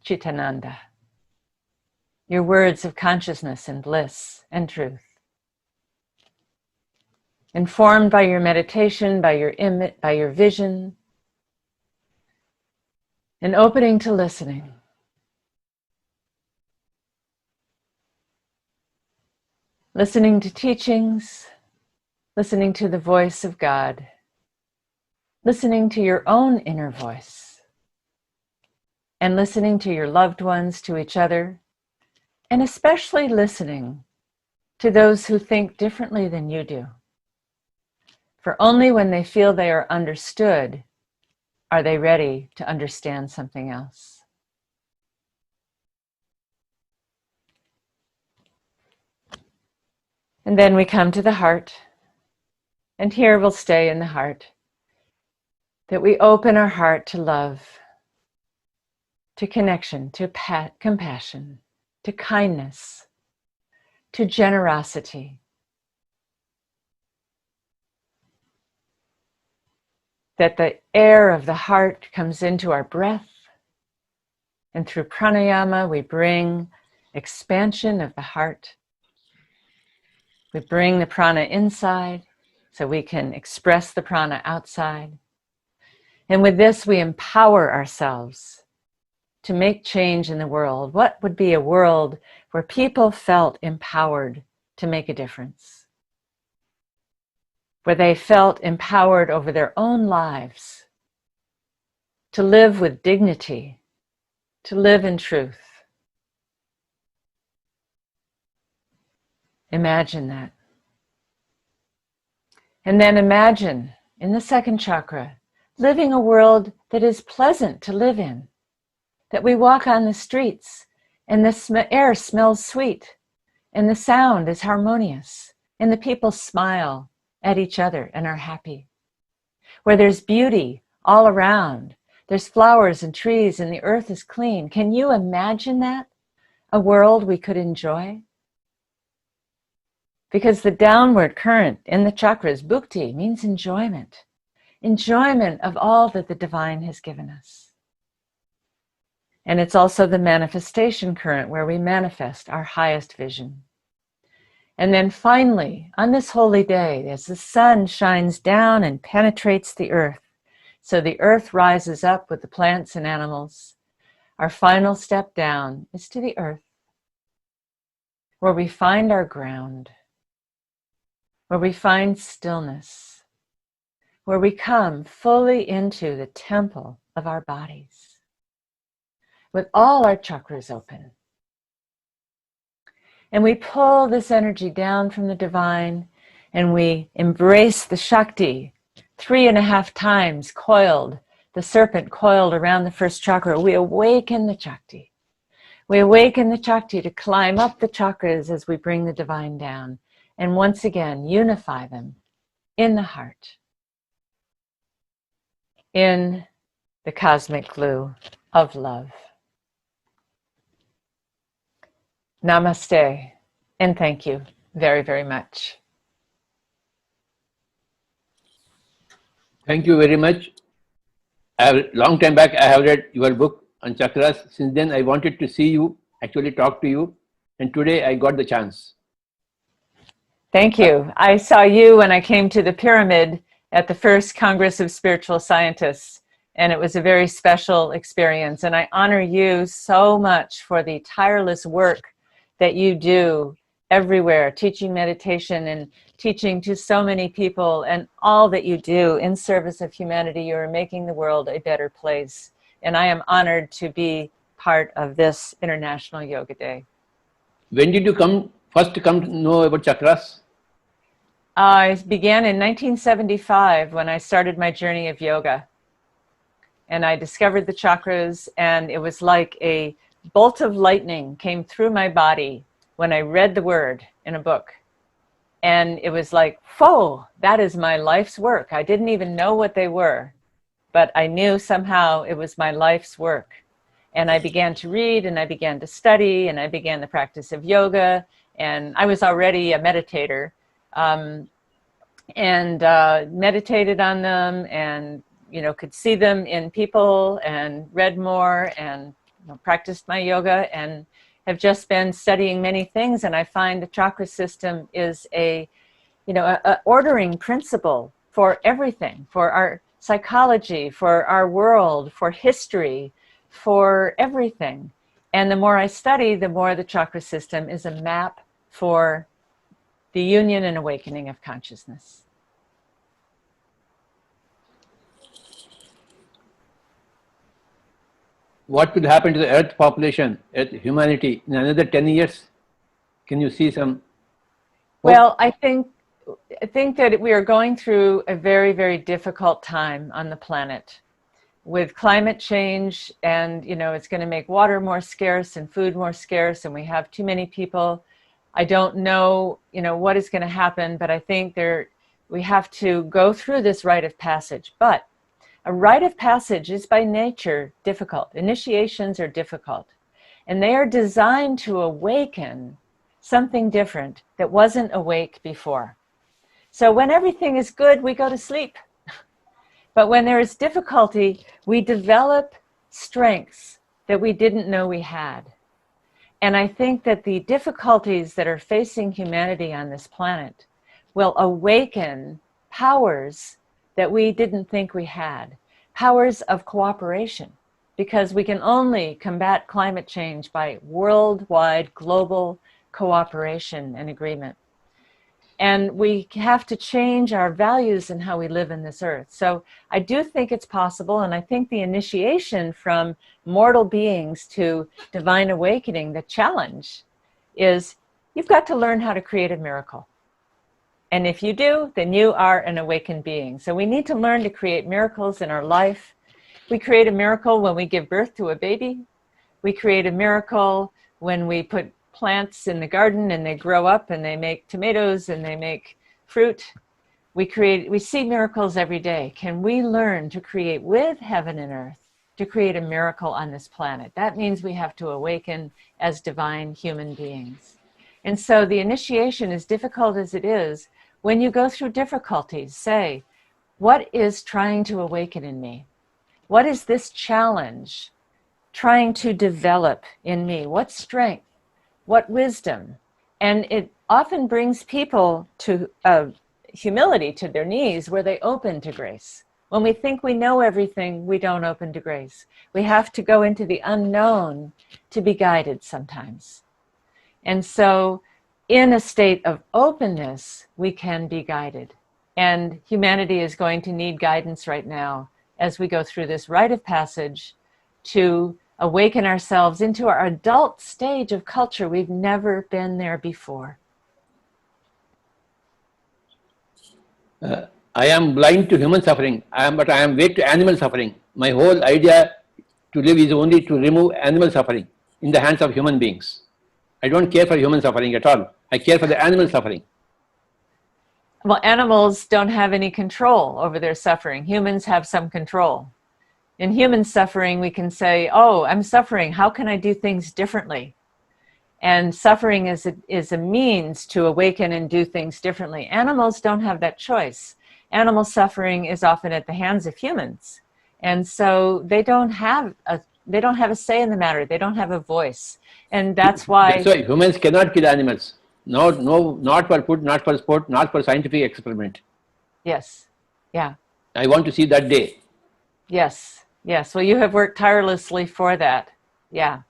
Chitananda, your words of consciousness and bliss and truth. Informed by your meditation, by your vision, and opening to listening. Listening to teachings, listening to the voice of God, listening to your own inner voice, and listening to your loved ones, to each other, and especially listening to those who think differently than you do. For only when they feel they are understood are they ready to understand something else. And then we come to the heart, and here we'll stay in the heart, that we open our heart to love, to connection, to compassion, to kindness, to generosity. That the air of the heart comes into our breath, and through pranayama we bring expansion of the heart. We bring the prana inside so we can express the prana outside. And with this we empower ourselves to make change in the world. What would be a world where people felt empowered to make a difference? Where they felt empowered over their own lives, to live with dignity, to live in truth. Imagine that. And then imagine, in the second chakra, living a world that is pleasant to live in, that we walk on the streets and the air smells sweet, and the sound is harmonious, and the people smile at each other and are happy. Where there's beauty all around, there's flowers and trees, and the earth is clean. Can you imagine that? A world we could enjoy? Because the downward current in the chakras, bhukti, means enjoyment. Enjoyment of all that the divine has given us. And it's also the manifestation current where we manifest our highest vision. And then finally, on this holy day, as the sun shines down and penetrates the earth, so the earth rises up with the plants and animals, our final step down is to the earth, where we find our ground, where we find stillness, where we come fully into the temple of our bodies, with all our chakras open. And we pull this energy down from the divine, and we embrace the Shakti, 3.5 times coiled, the serpent coiled around the first chakra. We awaken the Shakti. We awaken the Shakti to climb up the chakras as we bring the divine down. And once again, unify them in the heart, in the cosmic glue of love. Namaste, and thank you very, very much. Thank you very much. Long time back, I have read your book on chakras. Since then, I wanted to see you, actually talk to you, and today I got the chance. Thank you. I saw you when I came to the pyramid at the first Congress of Spiritual Scientists, and it was a very special experience. And I honor you so much for the tireless work that you do everywhere, teaching meditation and teaching to so many people, and all that you do in service of humanity. You are making the world a better place. And I am honored to be part of this International Yoga Day. When did you first come to know about chakras? I began in 1975 when I started my journey of yoga. And I discovered the chakras, and it was like a bolt of lightning came through my body when I read the word in a book. And it was like, whoa, that is my life's work. I didn't even know what they were, but I knew somehow it was my life's work. And I began to read, and I began to study, and I began the practice of yoga. And I was already a meditator, and meditated on them, and could see them in people, and read more, and practiced my yoga and have just been studying many things, and I find the chakra system is a ordering principle for everything, for our psychology, for our world, for history, for everything. And the more I study, the more the chakra system is a map for the union and awakening of consciousness. What will happen to the Earth population, Earth humanity in another 10 years? Can you see some hope? Well, I think that we are going through a very, very difficult time on the planet with climate change, and it's going to make water more scarce and food more scarce, and we have too many people. I don't know what is going to happen, but I think we have to go through this rite of passage. But a rite of passage is by nature difficult. Initiations are difficult, and they are designed to awaken something different that wasn't awake before. So when everything is good, we go to sleep. But when there is difficulty, we develop strengths that we didn't know we had. And I think that the difficulties that are facing humanity on this planet will awaken powers that we didn't think we had, powers of cooperation, because we can only combat climate change by worldwide global cooperation and agreement. And we have to change our values and how we live in this earth. So I do think it's possible, and I think the initiation from mortal beings to divine awakening, the challenge is you've got to learn how to create a miracle. And if you do, then you are an awakened being. So we need to learn to create miracles in our life. We create a miracle when we give birth to a baby. We create a miracle when we put plants in the garden and they grow up and they make tomatoes and they make fruit. We see miracles every day. Can we learn to create with heaven and earth, to create a miracle on this planet? That means we have to awaken as divine human beings. And so the initiation, as difficult as it is, when you go through difficulties, say, what is trying to awaken in me? What is this challenge trying to develop in me? What strength? What wisdom? And it often brings people to humility, to their knees, where they open to grace. When we think we know everything, we don't open to grace. We have to go into the unknown to be guided sometimes. And so in a state of openness, we can be guided. And humanity is going to need guidance right now as we go through this rite of passage to awaken ourselves into our adult stage of culture. We've never been there before. I am blind to human suffering, but I am awake to animal suffering. My whole idea to live is only to remove animal suffering in the hands of human beings. I don't care for human suffering at all. I care for the animal suffering. Well, animals don't have any control over their suffering. Humans have some control. In human suffering, we can say, oh, I'm suffering. How can I do things differently? And suffering is a means to awaken and do things differently. Animals don't have that choice. Animal suffering is often at the hands of humans. And so they don't have a say in the matter. They don't have a voice. And that's why Humans cannot kill animals. No, not for food, not for sport, not for scientific experiment. Yes. Yeah. I want to see that day. Yes. Yes. Well, you have worked tirelessly for that. Yeah.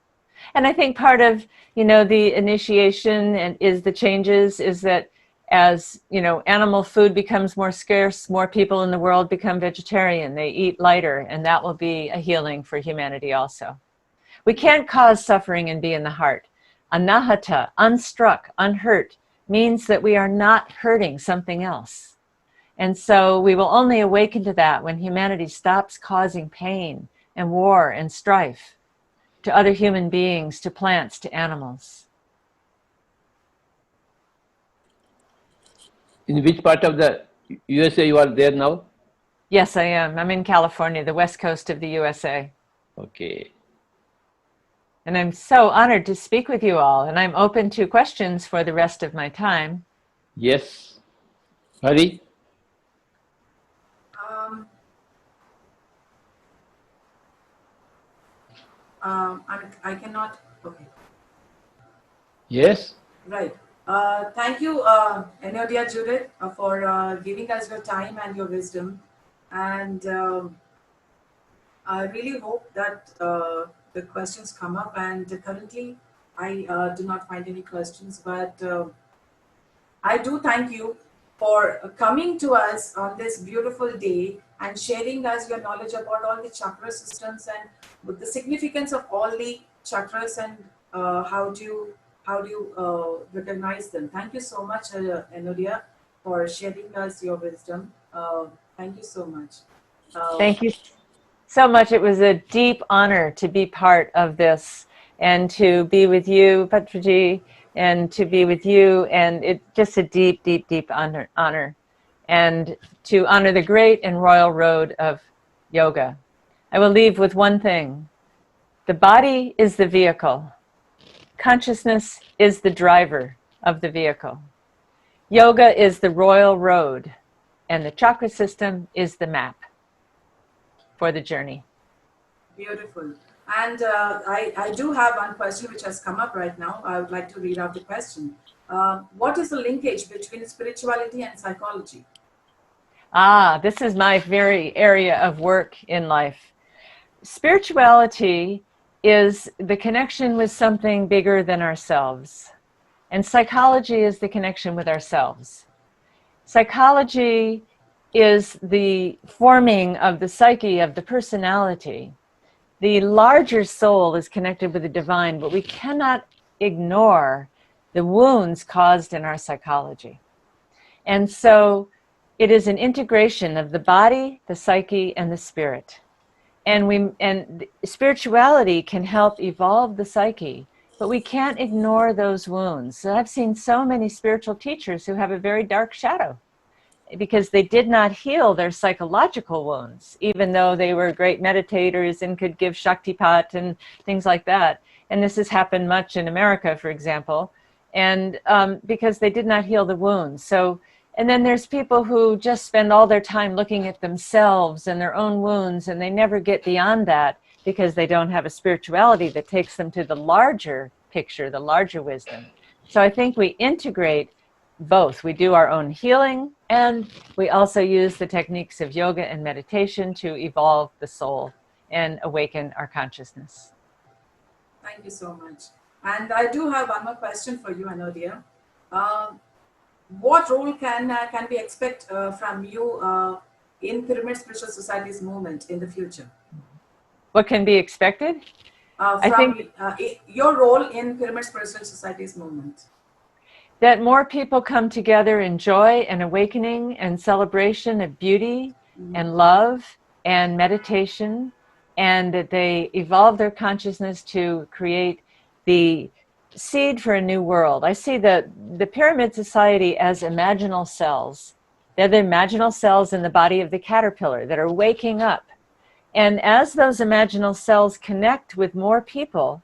And I think part of, the initiation and is the changes is that as, animal food becomes more scarce, more people in the world become vegetarian. They eat lighter, and that will be a healing for humanity also. We can't cause suffering and be in the heart. Anahata, unstruck, unhurt, means that we are not hurting something else. And so we will only awaken to that when humanity stops causing pain and war and strife to other human beings, to plants, to animals. In which part of the USA you are there now? Yes, I am. I'm in California, the west coast of the USA. Okay. And I'm so honored to speak with you all, and I'm open to questions for the rest of my time. Yes. Hari? I cannot. Okay. Yes. Right. Thank you, Enodia Judith, for giving us your time and your wisdom. And I really hope that the questions come up. And currently, I do not find any questions, but I do thank you for coming to us on this beautiful day and sharing us your knowledge about all the chakra systems and with the significance of all the chakras and how do you recognize them. Thank you so much, Enodia, for sharing us your wisdom. Thank you so much. Uh, Thank you so much. It was a deep honor to be part of this and to be with you, Patraji, and to be with you. And it just a deep, deep, deep honor. And to honor the great and royal road of yoga. I will leave with one thing. The body is the vehicle. Consciousness is the driver of the vehicle. Yoga is the royal road, and the chakra system is the map for the journey. Beautiful. And I do have one question which has come up right now. I would like to read out the question. What is the linkage between spirituality and psychology? This is my very area of work in life. Spirituality is the connection with something bigger than ourselves. And psychology is the connection with ourselves. Psychology is the forming of the psyche, of the personality. The larger soul is connected with the divine, but we cannot ignore the wounds caused in our psychology. And so it is an integration of the body, the psyche, and the spirit. And spirituality can help evolve the psyche, but we can't ignore those wounds. So I've seen so many spiritual teachers who have a very dark shadow because they did not heal their psychological wounds, even though they were great meditators and could give Shaktipat and things like that. And this has happened much in America, for example, and because they did not heal the wounds. So, and then there's people who just spend all their time looking at themselves and their own wounds, and they never get beyond that because they don't have a spirituality that takes them to the larger picture, the larger wisdom. So I think we integrate both. We do our own healing, and we also use the techniques of yoga and meditation to evolve the soul and awaken our consciousness. Thank you so much. And I do have one more question for you, Anodia. What role can we expect from you in Pyramid Spiritual Society's movement in the future? What can be expected? I think your role in Pyramid Spiritual Society's movement. That more people come together in joy and awakening and celebration of beauty and love and meditation, and that they evolve their consciousness to create the seed for a new world. I see the Pyramid Society as imaginal cells. They're the imaginal cells in the body of the caterpillar that are waking up. And as those imaginal cells connect with more people,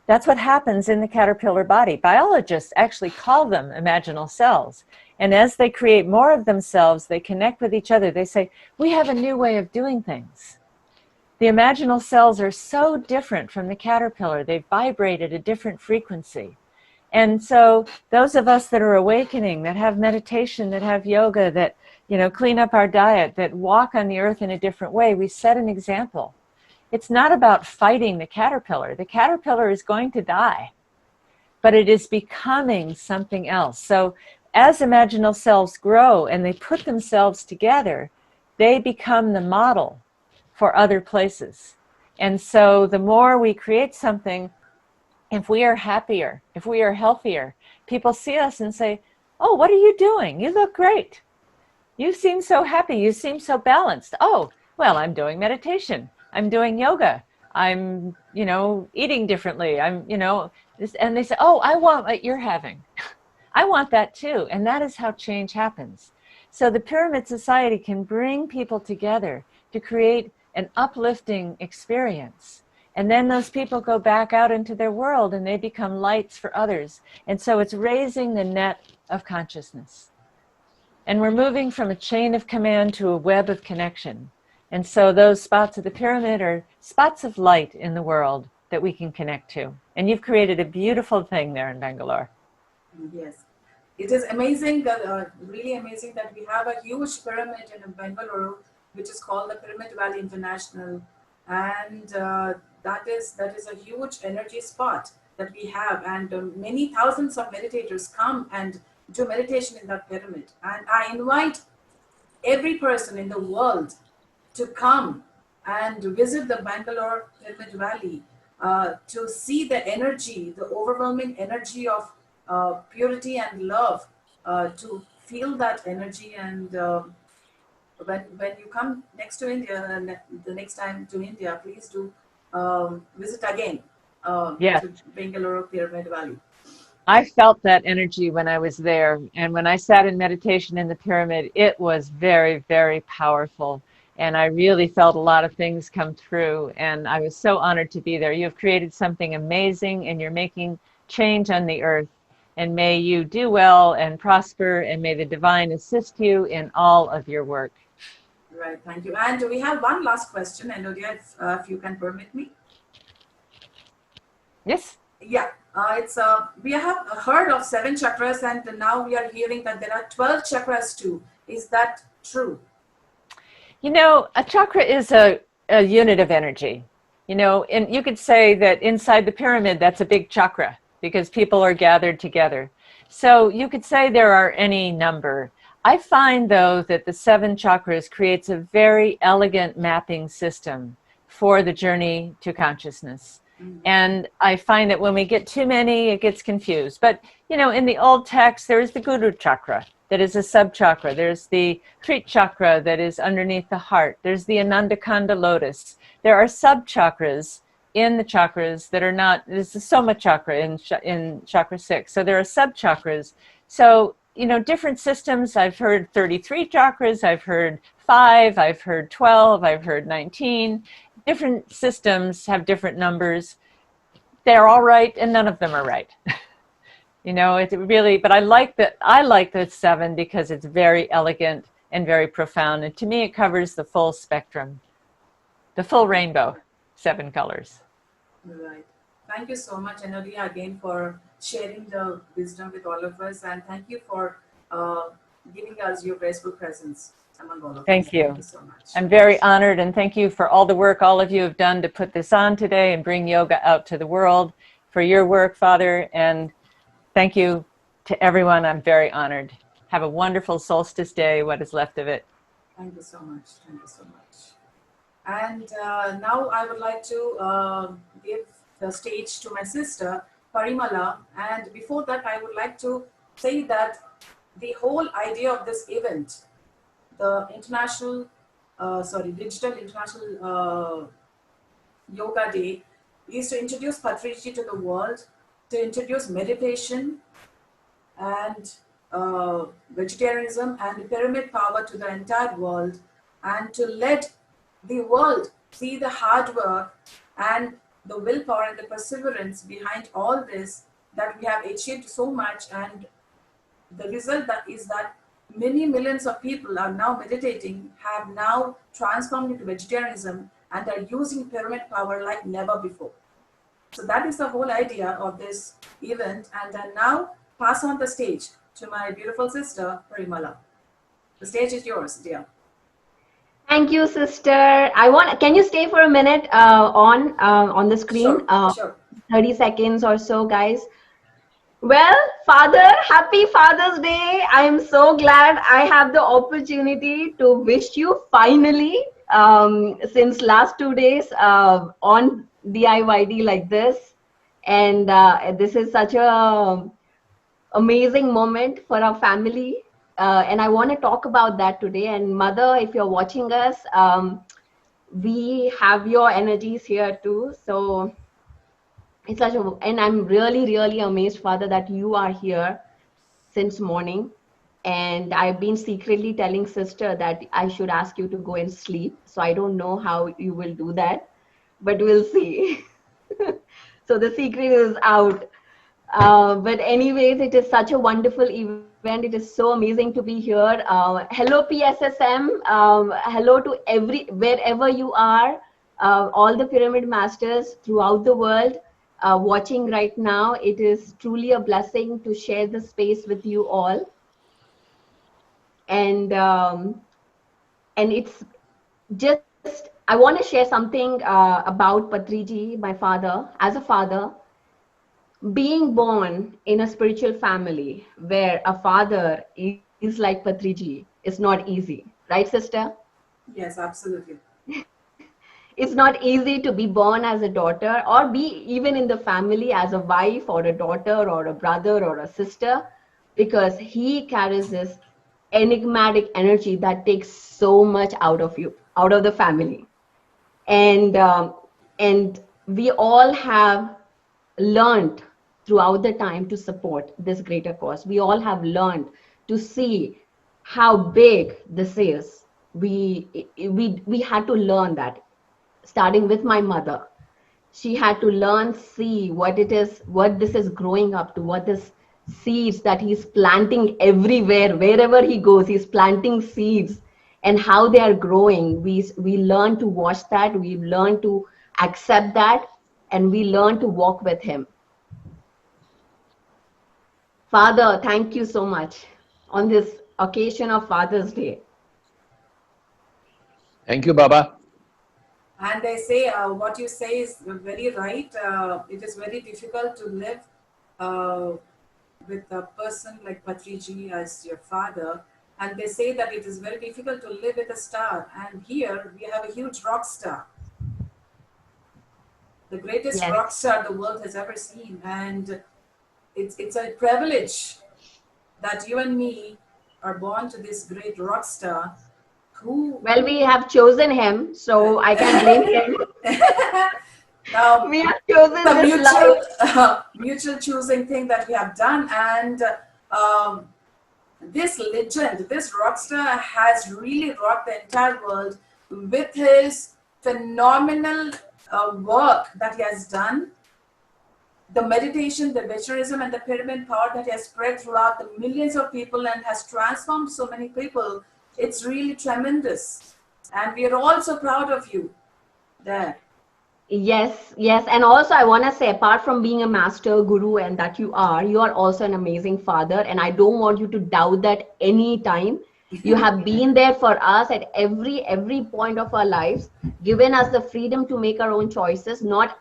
that's what happens in the caterpillar body. Biologists actually call them imaginal cells. And as they create more of themselves, they connect with each other. They say, we have a new way of doing things. The imaginal cells are so different from the caterpillar. They vibrate at a different frequency. And so those of us that are awakening, that have meditation, that have yoga, that clean up our diet, that walk on the earth in a different way, we set an example. It's not about fighting the caterpillar. The caterpillar is going to die, but it is becoming something else. So as imaginal cells grow and they put themselves together, they become the model for other places. And so the more we create something, if we are happier, if we are healthier, people see us and say, oh, what are you doing? You look great. You seem so happy. You seem so balanced. Oh, well, I'm doing meditation. I'm doing yoga. I'm, eating differently. I'm, and they say, oh, I want what you're having. I want that too. And that is how change happens. So the Pyramid Society can bring people together to create an uplifting experience. And then those people go back out into their world and they become lights for others. And so it's raising the net of consciousness. And we're moving from a chain of command to a web of connection. And so those spots of the pyramid are spots of light in the world that we can connect to. And you've created a beautiful thing there in Bangalore. Yes. It is amazing that, really amazing that we have a huge pyramid in Bangalore, which is called the Pyramid Valley International. And that is a huge energy spot that we have. And many thousands of meditators come and do meditation in that pyramid. And I invite every person in the world to come and visit the Bangalore Pyramid Valley to see the energy, the overwhelming energy of purity and love, to feel that energy. And when you come next to India, the next time to India, please do visit again Yes. to Bangalore Pyramid Valley. I felt that energy when I was there. And when I sat in meditation in the pyramid, it was very, very powerful. And I really felt a lot of things come through. And I was so honored to be there. You have created something amazing, and you're making change on the earth. And may you do well and prosper, and may the divine assist you in all of your work. Right, thank you. And we have one last question, Enodia, if you can permit me. Yes. Yeah, it's we have heard of 7 chakras, and now we are hearing that there are 12 chakras too. Is that true? You know, a chakra is a unit of energy. You know, and you could say that inside the pyramid, that's a big chakra because people are gathered together. So you could say there are any number. I find, though, that the 7 chakras creates a very elegant mapping system for the journey to consciousness. And I find that when we get too many, it gets confused. But, you know, in the old text, there is the Guru chakra that is a sub-chakra. There's the Kriti chakra that is underneath the heart. There's the Ananda Kanda lotus. There are sub-chakras in the chakras that are not, there's the Soma chakra in chakra 6. So there are sub-chakras. So, you know, different systems. I've heard 33 chakras. I've heard 5. I've heard 12. I've heard 19. Different systems have different numbers. They're all right, and none of them are right. You know, it really, but I like the 7 because it's very elegant and very profound. And to me, it covers the full spectrum, the full rainbow, 7 colors. Right. Thank you so much, Enodia, again for sharing the wisdom with all of us. And thank you for giving us your graceful presence among all of us. Thank you. Thank you so much. I'm very honored, and thank you for all the work all of you have done to put this on today and bring yoga out to the world, for your work, Father. And thank you to everyone. I'm very honored. Have a wonderful solstice day, what is left of it. Thank you so much. Thank you so much. And now I would like to give the stage to my sister, Parimala. And before that, I would like to say that the whole idea of this event, the Digital International Yoga Day, is to introduce Patriji to the world, to introduce meditation and vegetarianism and pyramid power to the entire world, and to let the world see the hard work and the willpower and the perseverance behind all this, that we have achieved so much. And the result is that many millions of people are now meditating, have now transformed into vegetarianism, and are using pyramid power like never before. So that is the whole idea of this event. And I now pass on the stage to my beautiful sister, Parimala. The stage is yours, dear. Thank you, sister. Can you stay for a minute on the screen? Sure. 30 seconds or so, guys. Well, Father, happy Father's Day. I am so glad I have the opportunity to wish you finally, since last 2 days on DIYD like this. And this is such a amazing moment for our family. And I want to talk about that today. And Mother, if you're watching us, we have your energies here too. So it's and I'm really, really amazed, Father, that you are here since morning. And I've been secretly telling sister that I should ask you to go and sleep. So I don't know how you will do that, but we'll see. So the secret is out. But anyways, it is such a wonderful event. It is so amazing to be here. Hello, PSSM. Hello to wherever you are. all the pyramid masters throughout the world watching right now. It is truly a blessing to share the space with you all. And it's just, I want to share something about Patriji, my father. As a father, being born in a spiritual family where a father is like Patriji is not easy, right, sister? Yes, absolutely. It's not easy to be born as a daughter or be even in the family as a wife or a daughter or a brother or a sister, because he carries this enigmatic energy that takes so much out of you, out of the family. And um, and we all have learned throughout the time to support this greater cause. We all have learned to see how big this is. We had to learn that, starting with my mother. She had to learn, see what it is, what this is growing up to, what this seeds that he's planting everywhere, wherever he goes, he's planting seeds, and how they are growing. We learn to watch that, we learn to accept that, and we learn to walk with him. Father, thank you so much on this occasion of Father's Day. Thank you, Baba. And they say what you say is very right. It is very difficult to live with a person like Patriji as your father. And they say that it is very difficult to live with a star. And here we have a huge rock star, the greatest Yes. rock star the world has ever seen. And it's a privilege that you and me are born to this great rock star who Well, we have chosen him, so I can blame him. We have chosen the this life. mutual choosing thing that we have done. And this legend, this rock star has really rocked the entire world with his phenomenal work that he has done, the meditation, the Vaishnavism, and the pyramid power that he has spread throughout the millions of people and has transformed so many people. It's really tremendous. And we are all so proud of you there. Yes, yes. And also, I want to say, apart from being a master guru and that you are also an amazing father. And I don't want you to doubt that any time. You have been there for us at every point of our lives, given us the freedom to make our own choices. Not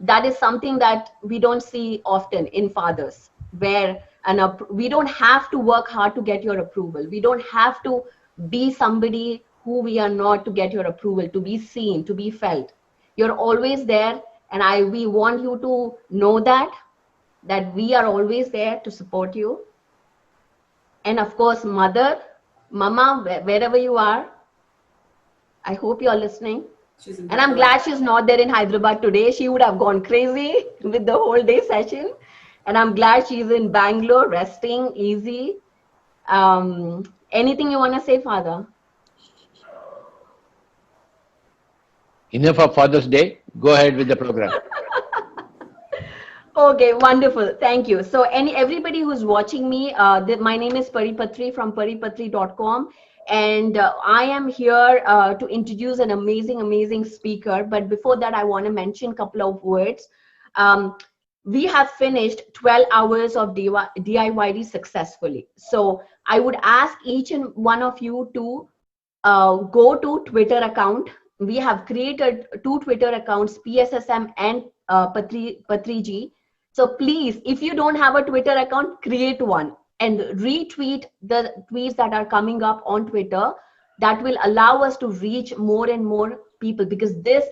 that is something that we don't see often in fathers, where we don't have to work hard to get your approval. We don't have to be somebody who we are not to get your approval, to be seen, to be felt. You're always there, and we want you to know that we are always there to support you. And of course, mama, wherever you are, I hope you're listening. And I'm glad she's not there in Hyderabad today. She would have gone crazy with the whole day session. And I'm glad she's in Bangalore, resting, easy. Anything you want to say, Father? Enough of Father's Day. Go ahead with the program. Okay, wonderful. Thank you. So everybody who's watching me, my name is Paripatri from paripatri.com. And I am here to introduce an amazing speaker. But before that, I want to mention a couple of words. We have finished 12 hours of DIYD successfully. So I would ask each and one of you to go to Twitter account. We have created 2 Twitter accounts, PSSM and Patriji. So please, if you don't have a Twitter account, create one and retweet the tweets that are coming up on Twitter. That will allow us to reach more and more people, because this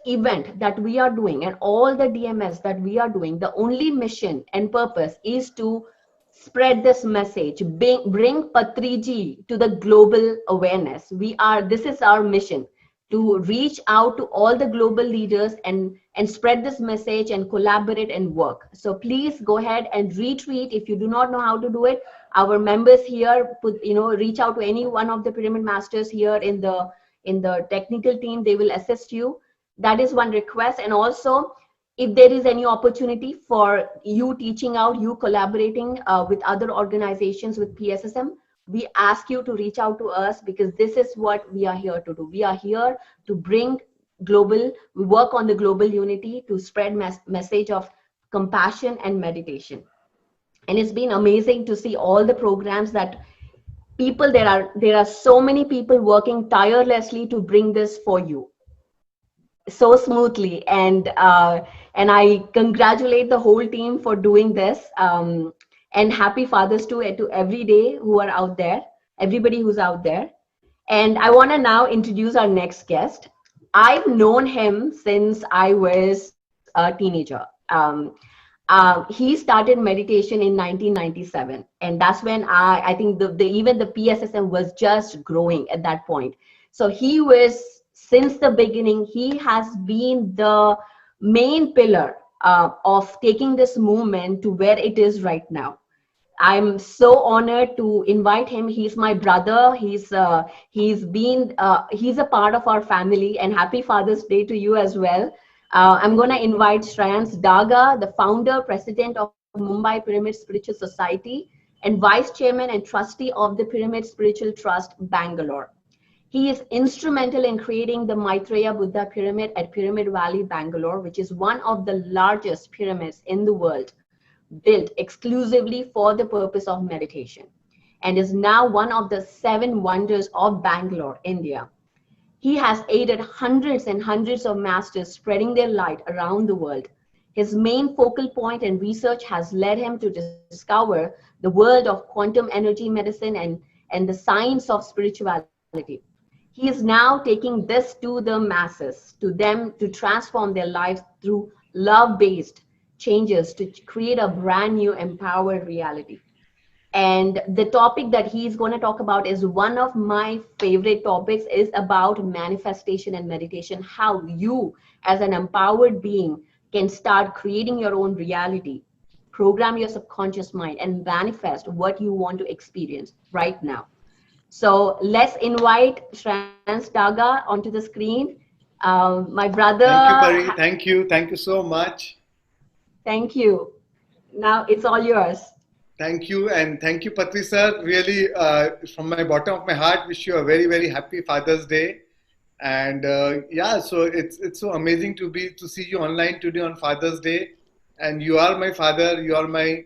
event that we are doing and all the DMS that we are doing, the only mission and purpose is to spread this message, bring Patriji to the global awareness. This is our mission, to reach out to all the global leaders and spread this message and collaborate and work. So please go ahead and retweet. If you do not know how to do it, our members here reach out to any one of the pyramid masters here in the technical team. They will assist you. That is one request. And also, if there is any opportunity for you teaching out, you collaborating with other organizations with PSSM, we ask you to reach out to us, because this is what we are here to do. We are here to bring we work on the global unity to spread message of compassion and meditation. And it's been amazing to see all the programs that there are so many people working tirelessly to bring this for you so smoothly, and I congratulate the whole team for doing this, and happy Fathers to every day who are out there, everybody who's out there. And I want to now introduce our next guest. I've known him since I was a teenager. He started meditation in 1997, and that's when I think even the PSSM was just growing at that point. So he was, since the beginning, he has been the main pillar of taking this movement to where it is right now. I'm so honored to invite him. He's my brother. He's a part of our family, and happy Father's Day to you as well. I'm going to invite Shreyans Daga, the founder, president of Mumbai Pyramid Spiritual Society, and vice chairman and trustee of the Pyramid Spiritual Trust, Bangalore. He is instrumental in creating the Maitreya Buddha Pyramid at Pyramid Valley, Bangalore, which is one of the largest pyramids in the world, built exclusively for the purpose of meditation, and is now one of the 7 wonders of Bangalore, India. He has aided hundreds and hundreds of masters spreading their light around the world. His main focal point and research has led him to discover the world of quantum energy medicine and the science of spirituality. He is now taking this to the masses, to them to transform their lives through love-based changes to create a brand new empowered reality. And the topic that he's going to talk about is one of my favorite topics, is about manifestation and meditation, how you as an empowered being can start creating your own reality, program your subconscious mind, and manifest what you want to experience right now. So let's invite Shreyans Daga onto the screen. My brother. Thank you, Pari. Thank you. Thank you so much. Thank you. Now it's all yours. Thank you, and thank you, Patri sir. Really, from my bottom of my heart, wish you a very, very happy Father's Day. And yeah, so it's so amazing to see you online today on Father's Day. And you are my father. You are my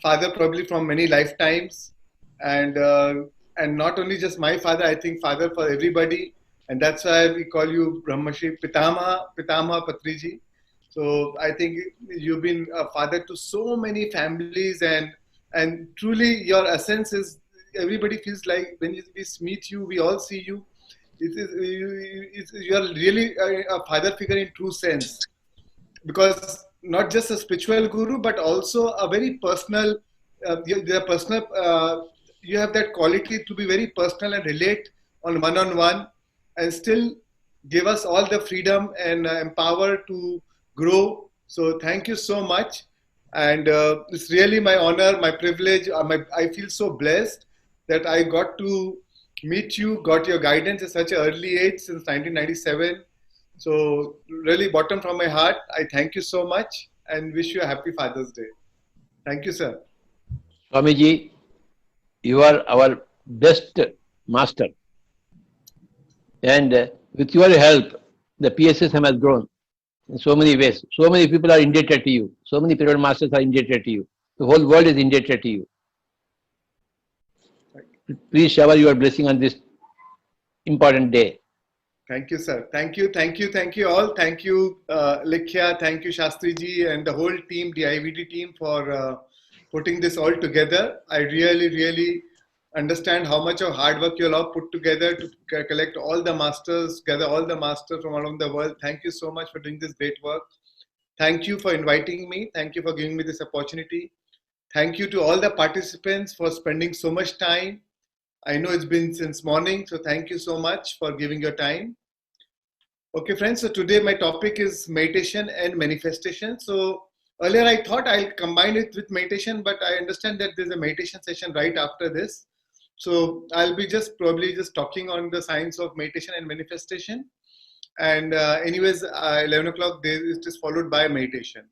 father, probably from many lifetimes. And not only just my father, I think father for everybody. And that's why we call you Brahmashri Pitamaha Patriji. So I think you've been a father to so many families, and truly your essence is, everybody feels like when we meet you, we all see you. You are really a father figure in true sense, because not just a spiritual guru, but also a very personal. You have that quality to be very personal and relate on one-on-one, and still give us all the freedom and empower to grow. So thank you so much. And it's really my honor, my privilege. I feel so blessed that I got to meet you, got your guidance at such an early age since 1997. So really, bottom from my heart, I thank you so much and wish you a happy Father's Day. Thank you, sir. Swamiji, you are our best master. And with your help, the PSSM has grown in so many ways. So many people are indebted to you. So many pyramid masters are indebted to you. The whole world is indebted to you. Please shower your blessing on this important day. Thank you, sir. Thank you all. Thank you, Likhya. Thank you, Shastriji, and the whole team, the IVD team, for putting this all together. I really, really understand how much of hard work you all have put together to collect all the masters, gather all the masters from around the world. Thank you so much for doing this great work. Thank you for inviting me. Thank you for giving me this opportunity. Thank you to all the participants for spending so much time. I know it's been since morning, so thank you so much for giving your time. Okay, friends, so today my topic is meditation and manifestation. So earlier I thought I'll combine it with meditation, but I understand that there's a meditation session right after this. So I'll be probably just talking on the science of meditation and manifestation. And anyways, 11 o'clock, it is followed by meditation.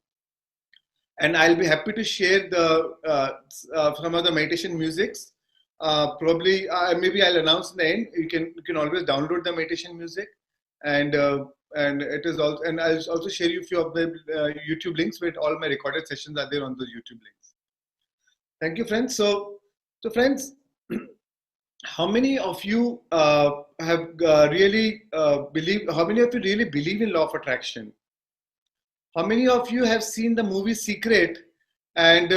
And I'll be happy to share some of the meditation musics. Probably, maybe I'll announce in the end. You can always download the meditation music. And and it is also, and I'll also share you a few of the YouTube links with all my recorded sessions are there on those YouTube links. Thank you, friends. So friends, how many of you have really believe? How many of you really believe in law of attraction? How many of you have seen the movie Secret? And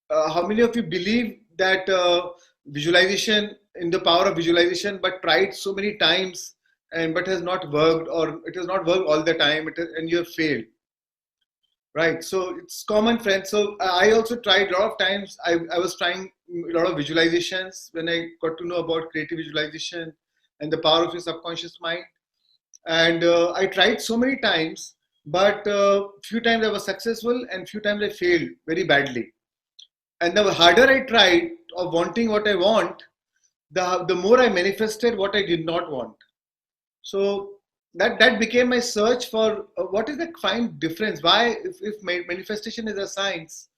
how many of you believe that visualization, in the power of visualization, but tried so many times and but has not worked, or it has not worked all the time, and you have failed? Right. So it's common, friends. So I also tried a lot of times. I was trying a lot of visualizations when I got to know about creative visualization and the power of your subconscious mind. And I tried so many times, but few times I was successful and few times I failed very badly. And the harder I tried of wanting what I want, the more I manifested what I did not want. So that became my search for what is the fine difference. Why, if manifestation is a science,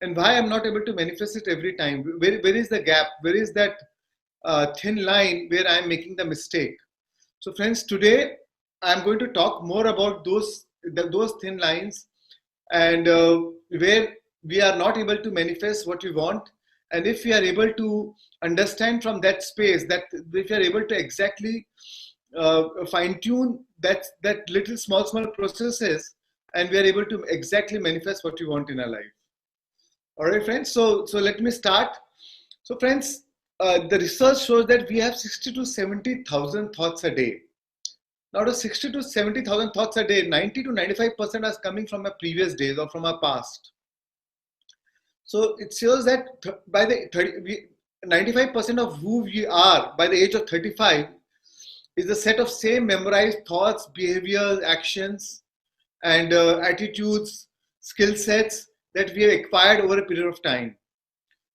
and why I'm not able to manifest it every time? Where is the gap? Where is that thin line where I'm making the mistake? So friends, today I'm going to talk more about those thin lines, and where we are not able to manifest what we want. And if we are able to understand from that space, that if we are able to exactly fine tune that little small processes, and we are able to exactly manifest what we want in our life. All right, friends. So let me start. So friends, the research shows that we have 60 to 70,000 thoughts a day. Now, the 60 to 70,000 thoughts a day, 90 to 95% are coming from our previous days or from our past. So it shows that by the 95% of who we are by the age of 35 is a set of same memorized thoughts, behaviors, actions, and attitudes, skill sets that we have acquired over a period of time.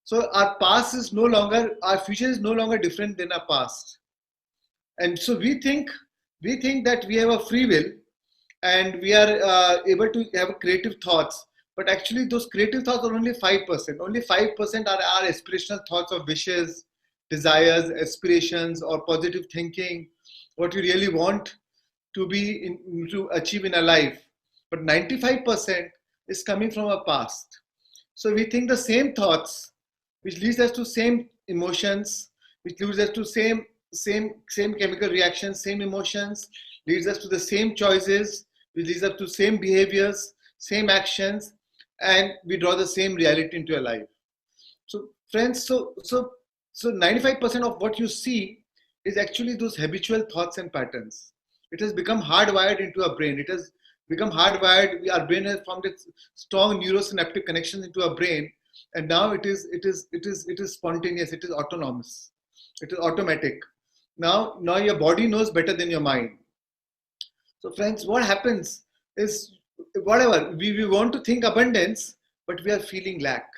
So our past is no longer, our future is no longer different than our past. And so we think that we have a free will and we are able to have creative thoughts. But actually those creative thoughts are only 5%. Only 5% are our aspirational thoughts of wishes, desires, aspirations, or positive thinking, what we really want to be to achieve in our life. But 95% is coming from our past. So we think the same thoughts, which leads us to same emotions, which leads us to same chemical reactions, same emotions, leads us to the same choices, which leads us to same behaviors, same actions, and we draw the same reality into your life. So friends, so 95% of what you see is actually those habitual thoughts and patterns. It has become hardwired into our brain. It has become hardwired. Our brain has formed its strong neurosynaptic connections into our brain, and now it is spontaneous. It is autonomous. It is automatic. Now your body knows better than your mind. So friends, what happens is, whatever we want to think abundance, but we are feeling lack.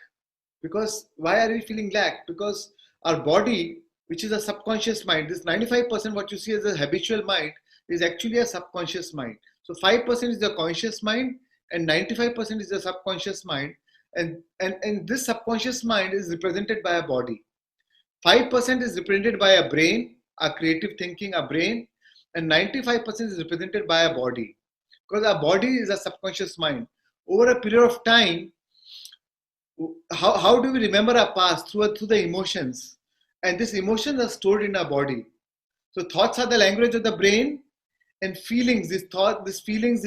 Because why are we feeling lack? Because our body, which is a subconscious mind, this 95% what you see as a habitual mind is actually a subconscious mind. So 5% is the conscious mind and 95% is the subconscious mind, and this subconscious mind is represented by a body. 5% is represented by a brain, our creative thinking, our brain, and 95% is represented by a body. Because our body is a subconscious mind. Over a period of time, how do we remember our past? Through the emotions. And these emotions are stored in our body. So thoughts are the language of the brain, and feelings, these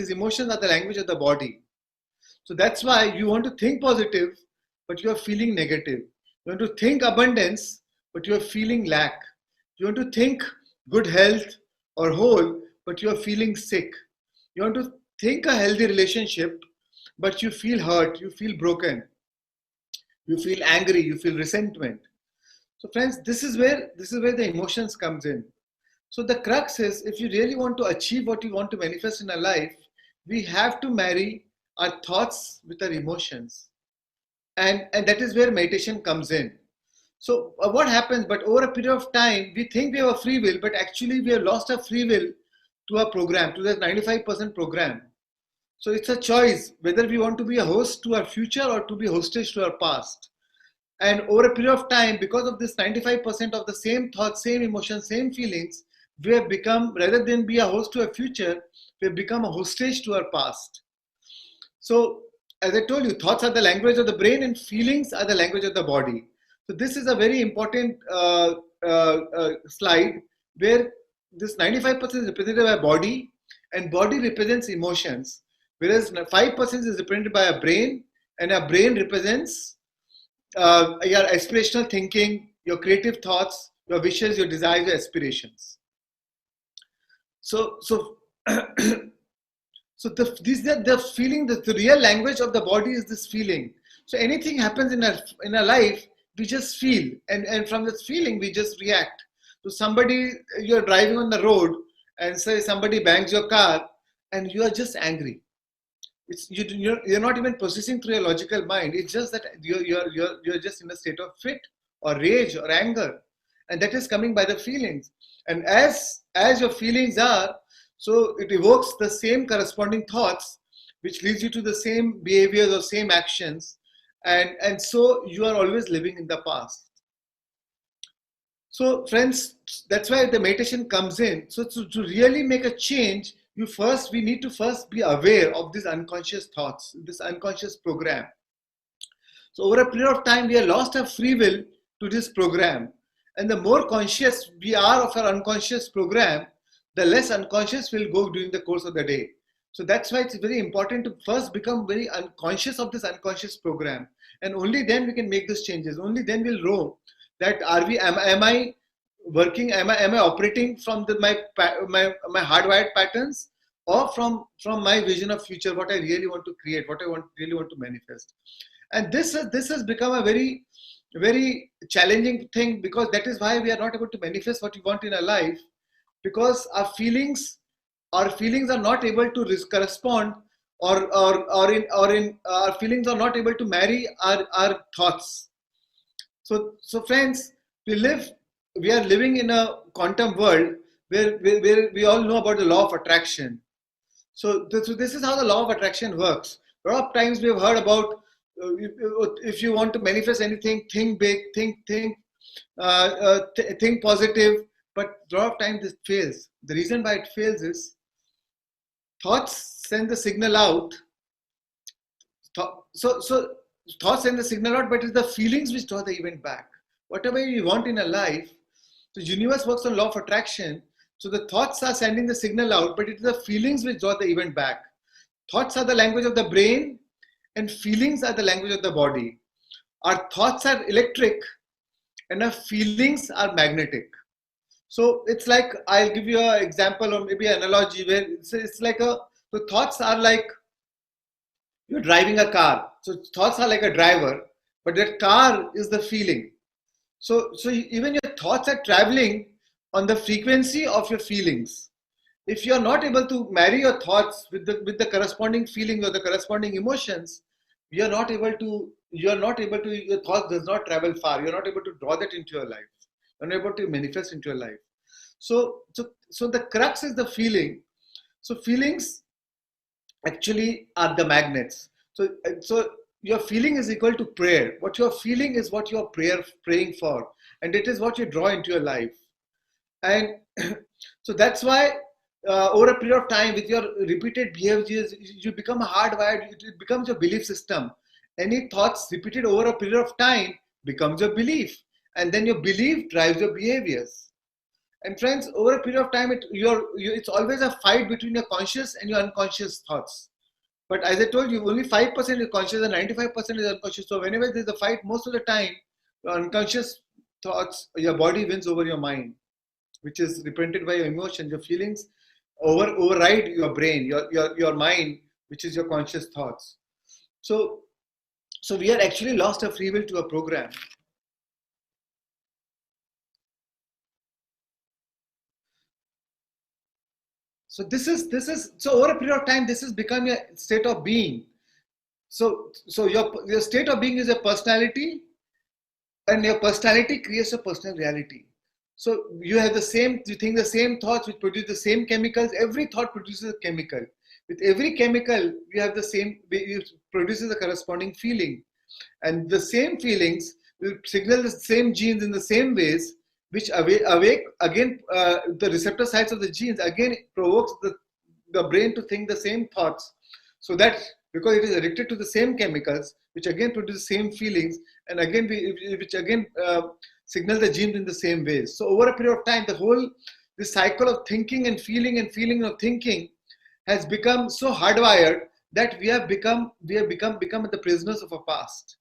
emotions are the language of the body. So that's why you want to think positive, but you are feeling negative. You want to think abundance, but you are feeling lack. You want to think good health or whole, but you are feeling sick. You want to think a healthy relationship, but you feel hurt, you feel broken, you feel angry, you feel resentment. So friends, this is where the emotions comes in. So the crux is, if you really want to achieve what you want to manifest in our life, we have to marry our thoughts with our emotions. And that is where meditation comes in. So what happens, but over a period of time, we think we have a free will, but actually we have lost our free will to our program, to the 95% program. So it's a choice whether we want to be a host to our future or to be hostage to our past. And over a period of time, because of this 95% of the same thoughts, same emotions, same feelings, we have become, rather than be a host to a future, we have become a hostage to our past. So, as I told you, thoughts are the language of the brain and feelings are the language of the body. So, this is a very important slide where this 95% is represented by body, and body represents emotions, whereas 5% is represented by a brain, and a brain represents your aspirational thinking, your creative thoughts, your wishes, your desires, your aspirations. So the feeling, the real language of the body is this feeling. So anything happens in our life, we just feel, and from this feeling we just react. So somebody, you're driving on the road, and say somebody bangs your car, and you are just angry. You're not even processing through your logical mind. It's just that you're just in a state of fit or rage or anger, and that is coming by the feelings. And as your feelings are, so it evokes the same corresponding thoughts, which leads you to the same behaviors or same actions, and so you are always living in the past. So friends, that's why the meditation comes in. So to really make a change, we need to first be aware of these unconscious thoughts, this unconscious program. So over a period of time, we have lost our free will to this program. And the more conscious we are of our unconscious program, the less unconscious we'll go during the course of the day. So that's why it's very important to first become very unconscious of this unconscious program. And only then we can make these changes. Only then we'll know that am I working, am I operating from my hardwired patterns, or from my vision of future, what I really want to create, what I really want to manifest. And this has become a very, very challenging thing, because that is why we are not able to manifest what we want in our life, because our feelings are not able to correspond, or our feelings are not able to marry our thoughts. So friends, we are living in a quantum world where we all know about the law of attraction. So this is how the law of attraction works. A lot of times we have heard about if you want to manifest anything, think big, think positive. But a lot of times this fails. The reason why it fails is thoughts send the signal out. So thoughts send the signal out, but it's the feelings which draw the event back. Whatever you want in a life, the universe works on law of attraction. So the thoughts are sending the signal out, but it is the feelings which draw the event back. Thoughts are the language of the brain, and feelings are the language of the body. Our thoughts are electric, and our feelings are magnetic. So it's like, I'll give you an example or maybe an analogy where it's like the thoughts are like you're driving a car. So thoughts are like a driver, but that car is the feeling. So even your thoughts are traveling on the frequency of your feelings. If you're not able to marry your thoughts with the corresponding feelings or the corresponding emotions, your thoughts does not travel far. You're not able to draw that into your life. You're not able to manifest into your life. So the crux is the feeling. So feelings actually are the magnets. So your feeling is equal to prayer. What you're feeling is what you're praying for, and it is what you draw into your life. And so that's why over a period of time, with your repeated behaviors, you become hardwired. It becomes your belief system. Any thoughts repeated over a period of time becomes your belief, and then your belief drives your behaviors. And friends, over a period of time, it's always a fight between your conscious and your unconscious thoughts. But as I told you, only 5% is conscious and 95% is unconscious. So whenever there's a fight, most of the time, your unconscious thoughts, your body wins over your mind, which is represented by your emotions. Your feelings override your brain, your mind, which is your conscious thoughts. So we are actually lost our free will to a program. So so over a period of time, this has become your state of being. So your state of being is a personality, and your personality creates a personal reality. So you think the same thoughts which produce the same chemicals. Every thought produces a chemical. With every chemical, it produces a corresponding feeling, and the same feelings will signal the same genes in the same ways, which awake again the receptor sites of the genes, again provokes the brain to think the same thoughts. So that because it is addicted to the same chemicals, which again produce the same feelings, and again which again signal the genes in the same ways. So over a period of time, this cycle of thinking and feeling of thinking has become so hardwired that we have become the prisoners of our past.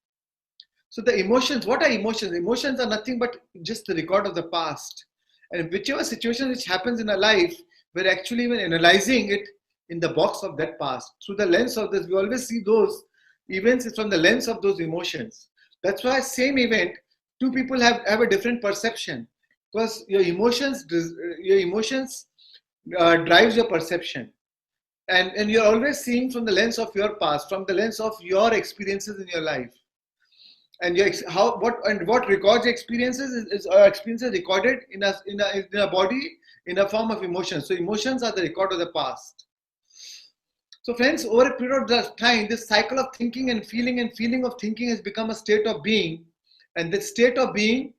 So the emotions, what are emotions? Emotions are nothing but just the record of the past. And whichever situation which happens in our life, we're actually even analyzing it in the box of that past. Through the lens of this, we always see those events from the lens of those emotions. That's why same event, two people have a different perception, because your emotions drives your perception. And you're always seeing from the lens of your past, from the lens of your experiences in your life. And what records experiences is experiences recorded in a body in a form of emotions. So emotions are the record of the past. So friends, over a period of time, this cycle of thinking and feeling of thinking has become a state of being, and this state of being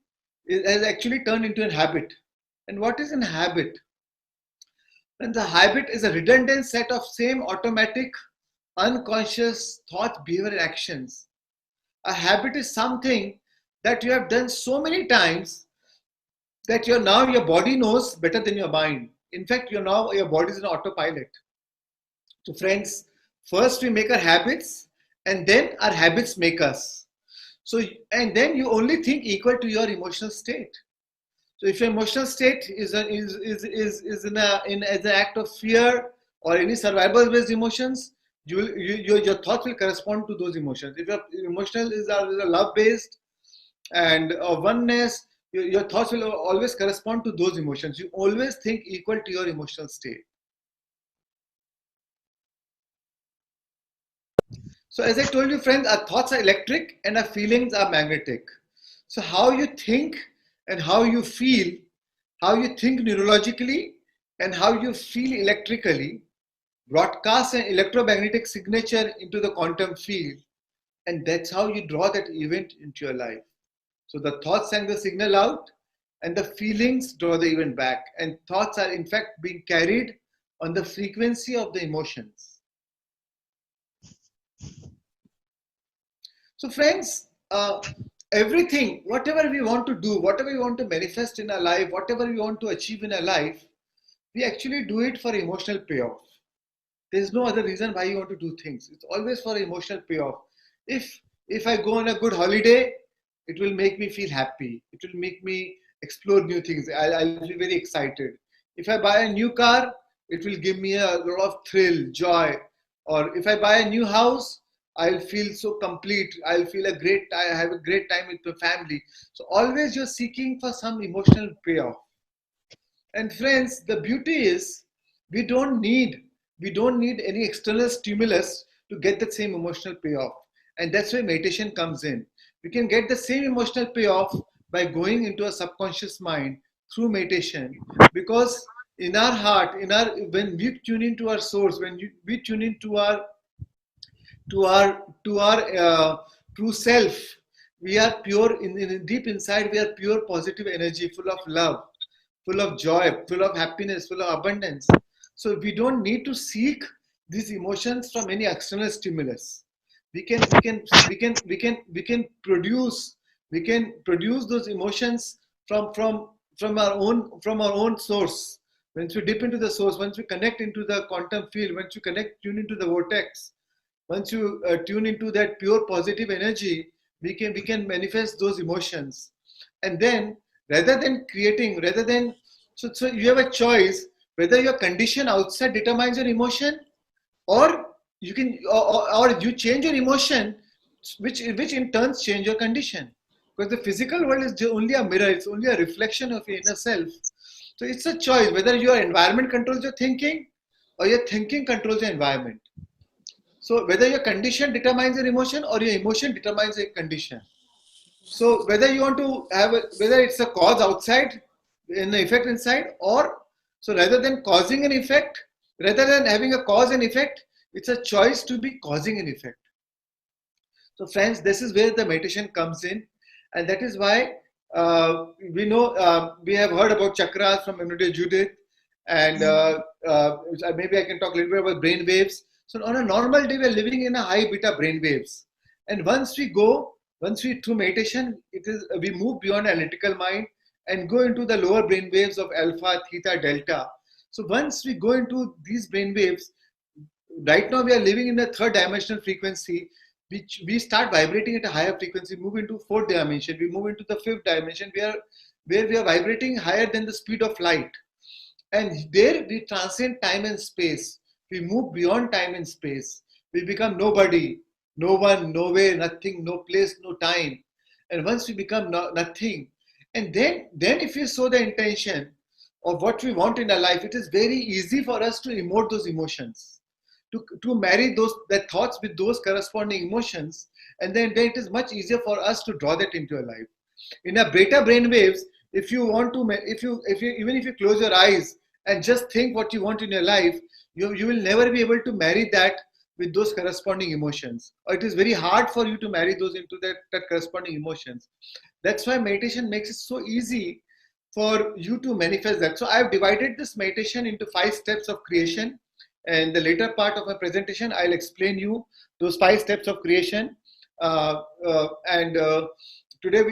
has actually turned into a habit. And what is a habit? And the habit is a redundant set of same automatic, unconscious thoughts, behavior, and actions. A habit is something that you have done so many times that your body knows better than your mind. In fact, your body is an autopilot. So friends, first we make our habits, and then our habits make us. So, and then you only think equal to your emotional state. So if your emotional state is as an act of fear or any survival-based emotions, your thoughts will correspond to those emotions. If your emotional is love-based and oneness, your thoughts will always correspond to those emotions. You always think equal to your emotional state. So as I told you, friends, our thoughts are electric and our feelings are magnetic. So how you think and how you feel, how you think neurologically and how you feel electrically, broadcast an electromagnetic signature into the quantum field, and that's how you draw that event into your life. So the thoughts send the signal out, and the feelings draw the event back, and thoughts are in fact being carried on the frequency of the emotions. So friends, everything, whatever we want to do, whatever we want to manifest in our life, whatever we want to achieve in our life, we actually do it for emotional payoff. There's no other reason why you want to do things. It's always for emotional payoff. If I go on a good holiday, it will make me feel happy. It will make me explore new things. I'll be very excited. If I buy a new car, it will give me a lot of thrill, joy. Or if I buy a new house, I'll feel so complete. I have a great time with my family. So always you're seeking for some emotional payoff. And friends, the beauty is we don't need any external stimulus to get the same emotional payoff. And that's where meditation comes in. We can get the same emotional payoff by going into a subconscious mind through meditation, because in our heart, when we tune into our source, when we tune into our true self, we are pure in deep inside. We are pure positive energy, full of love, full of joy, full of happiness, full of abundance. So we don't need to seek these emotions from any external stimulus. We can produce those emotions from our own source. Once we dip into the source, once we connect into the quantum field, once you tune into the vortex, once you tune into that pure positive energy, we can manifest those emotions. And then so you have a choice whether your condition outside determines your emotion, or you change your emotion, which in turn change your condition. Because the physical world is only a mirror, it's only a reflection of your inner self. So it's a choice whether your environment controls your thinking or your thinking controls your environment. So whether your condition determines your emotion or your emotion determines your condition. So whether you want to whether it's a cause outside and the effect inside, or so rather than causing an effect, rather than having a cause and effect, it's a choice to be causing an effect. So friends, this is where the meditation comes in, and that is why we know, we have heard about chakras from Enodia Judith, and maybe I can talk a little bit about brain waves. So on a normal day, we're living in a high beta brain waves. And once we through meditation, we move beyond analytical mind and go into the lower brain waves of alpha, theta, delta. So once we go into these brain waves, right now we are living in a third dimensional frequency, which we start vibrating at a higher frequency, move into fourth dimension, we move into the fifth dimension, where we are vibrating higher than the speed of light. And there we transcend time and space. We move beyond time and space. We become nobody, no one, nowhere, nothing, no place, no time. And once we become nothing, and then if we show the intention of what we want in our life, it is very easy for us to emote those emotions, to marry that thoughts with those corresponding emotions, and then it is much easier for us to draw that into our life. In a beta brain waves, if you want to, even if you close your eyes and just think what you want in your life, you will never be able to marry that with those corresponding emotions, or it is very hard for you to marry those into that corresponding emotions. That's why meditation makes it so easy for you to manifest that. So I've divided this meditation into 5 steps of creation, and the later part of my presentation I'll explain you those 5 steps of creation. Today,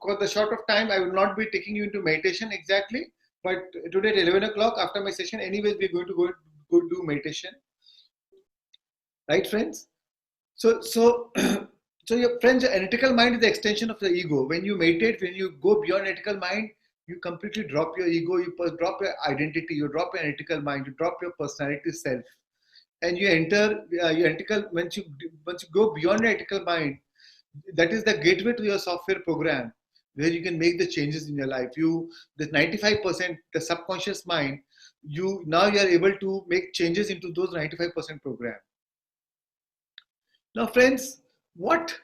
for the short of time, I will not be taking you into meditation exactly, but today at 11 o'clock after my session, anyways, we're going to go do meditation. Right, friends? So your friends, your analytical mind is the extension of the ego. When you meditate, when you go beyond analytical mind, you completely drop your ego, you drop your identity, you drop your analytical mind, you drop your personality self, and you enter your analytical. Once you go beyond your analytical mind, that is the gateway to your software program, where you can make the changes in your life. The 95%, the subconscious mind, now you are able to make changes into those 95% program. Now, friends, what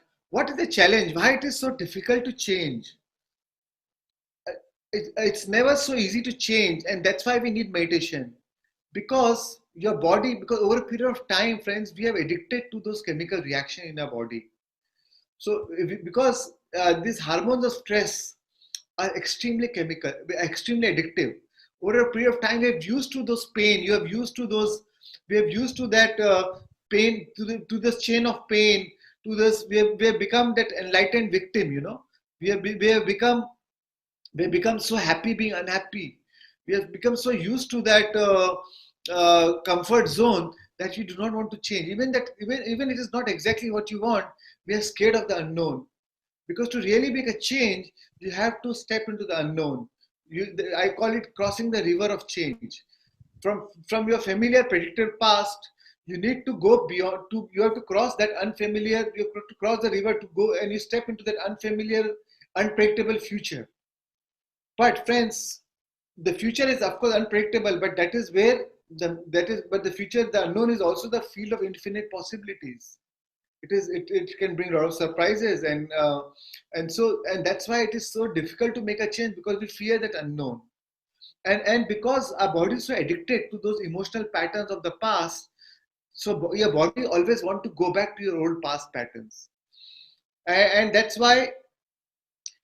is the challenge? Why it is so difficult to change? It's never so easy to change, and that's why we need meditation. Because over a period of time, friends, we have addicted to those chemical reactions in our body. So, because these hormones of stress are extremely chemical, extremely addictive. Over a period of time, we have used to those pain. We have used to that pain, to this chain of pain, to this. We have become that enlightened victim. We have become so happy being unhappy. We have become so used to that comfort zone that we do not want to change. Even it is not exactly what you want, we are scared of the unknown. Because to really make a change, you have to step into the unknown. I call it crossing the river of change. From your familiar predicted past, you need to go beyond. You have to cross that unfamiliar. You have to cross the river to go, and you step into that unfamiliar, unpredictable future. But friends, the future is of course unpredictable, but but the future, the unknown, is also the field of infinite possibilities. It can bring a lot of surprises, and that's why it is so difficult to make a change, because we fear that unknown, and because our body is so addicted to those emotional patterns of the past. So your body always want to go back to your old past patterns, and that's why,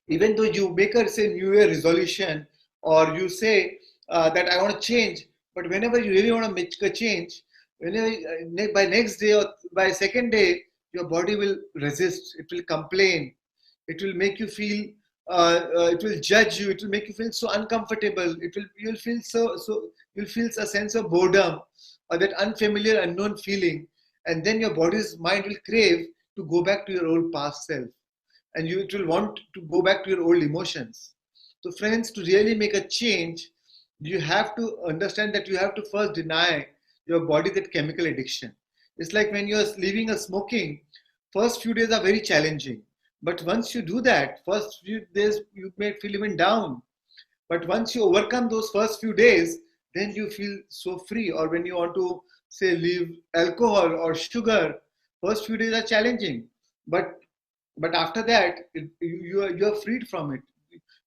even though you make a New Year resolution, or you say that I want to change, but whenever you really want to make a change, by next day or by second day, your body will resist. It will complain. It will make you feel. It will judge you. It will make you feel so uncomfortable. You'll feel a sense of boredom, or that unfamiliar, unknown feeling, and then your body's mind will crave to go back to your old past self, and it will want to go back to your old emotions. So, friends, to really make a change, you have to understand that you have to first deny your body that chemical addiction. It's like when you're leaving a smoking, first few days are very challenging. But once you do that, first few days you may feel even down. But once you overcome those first few days, then you feel so free. Or when you want to, say, leave alcohol or sugar, first few days are challenging. But after that, you are freed from it.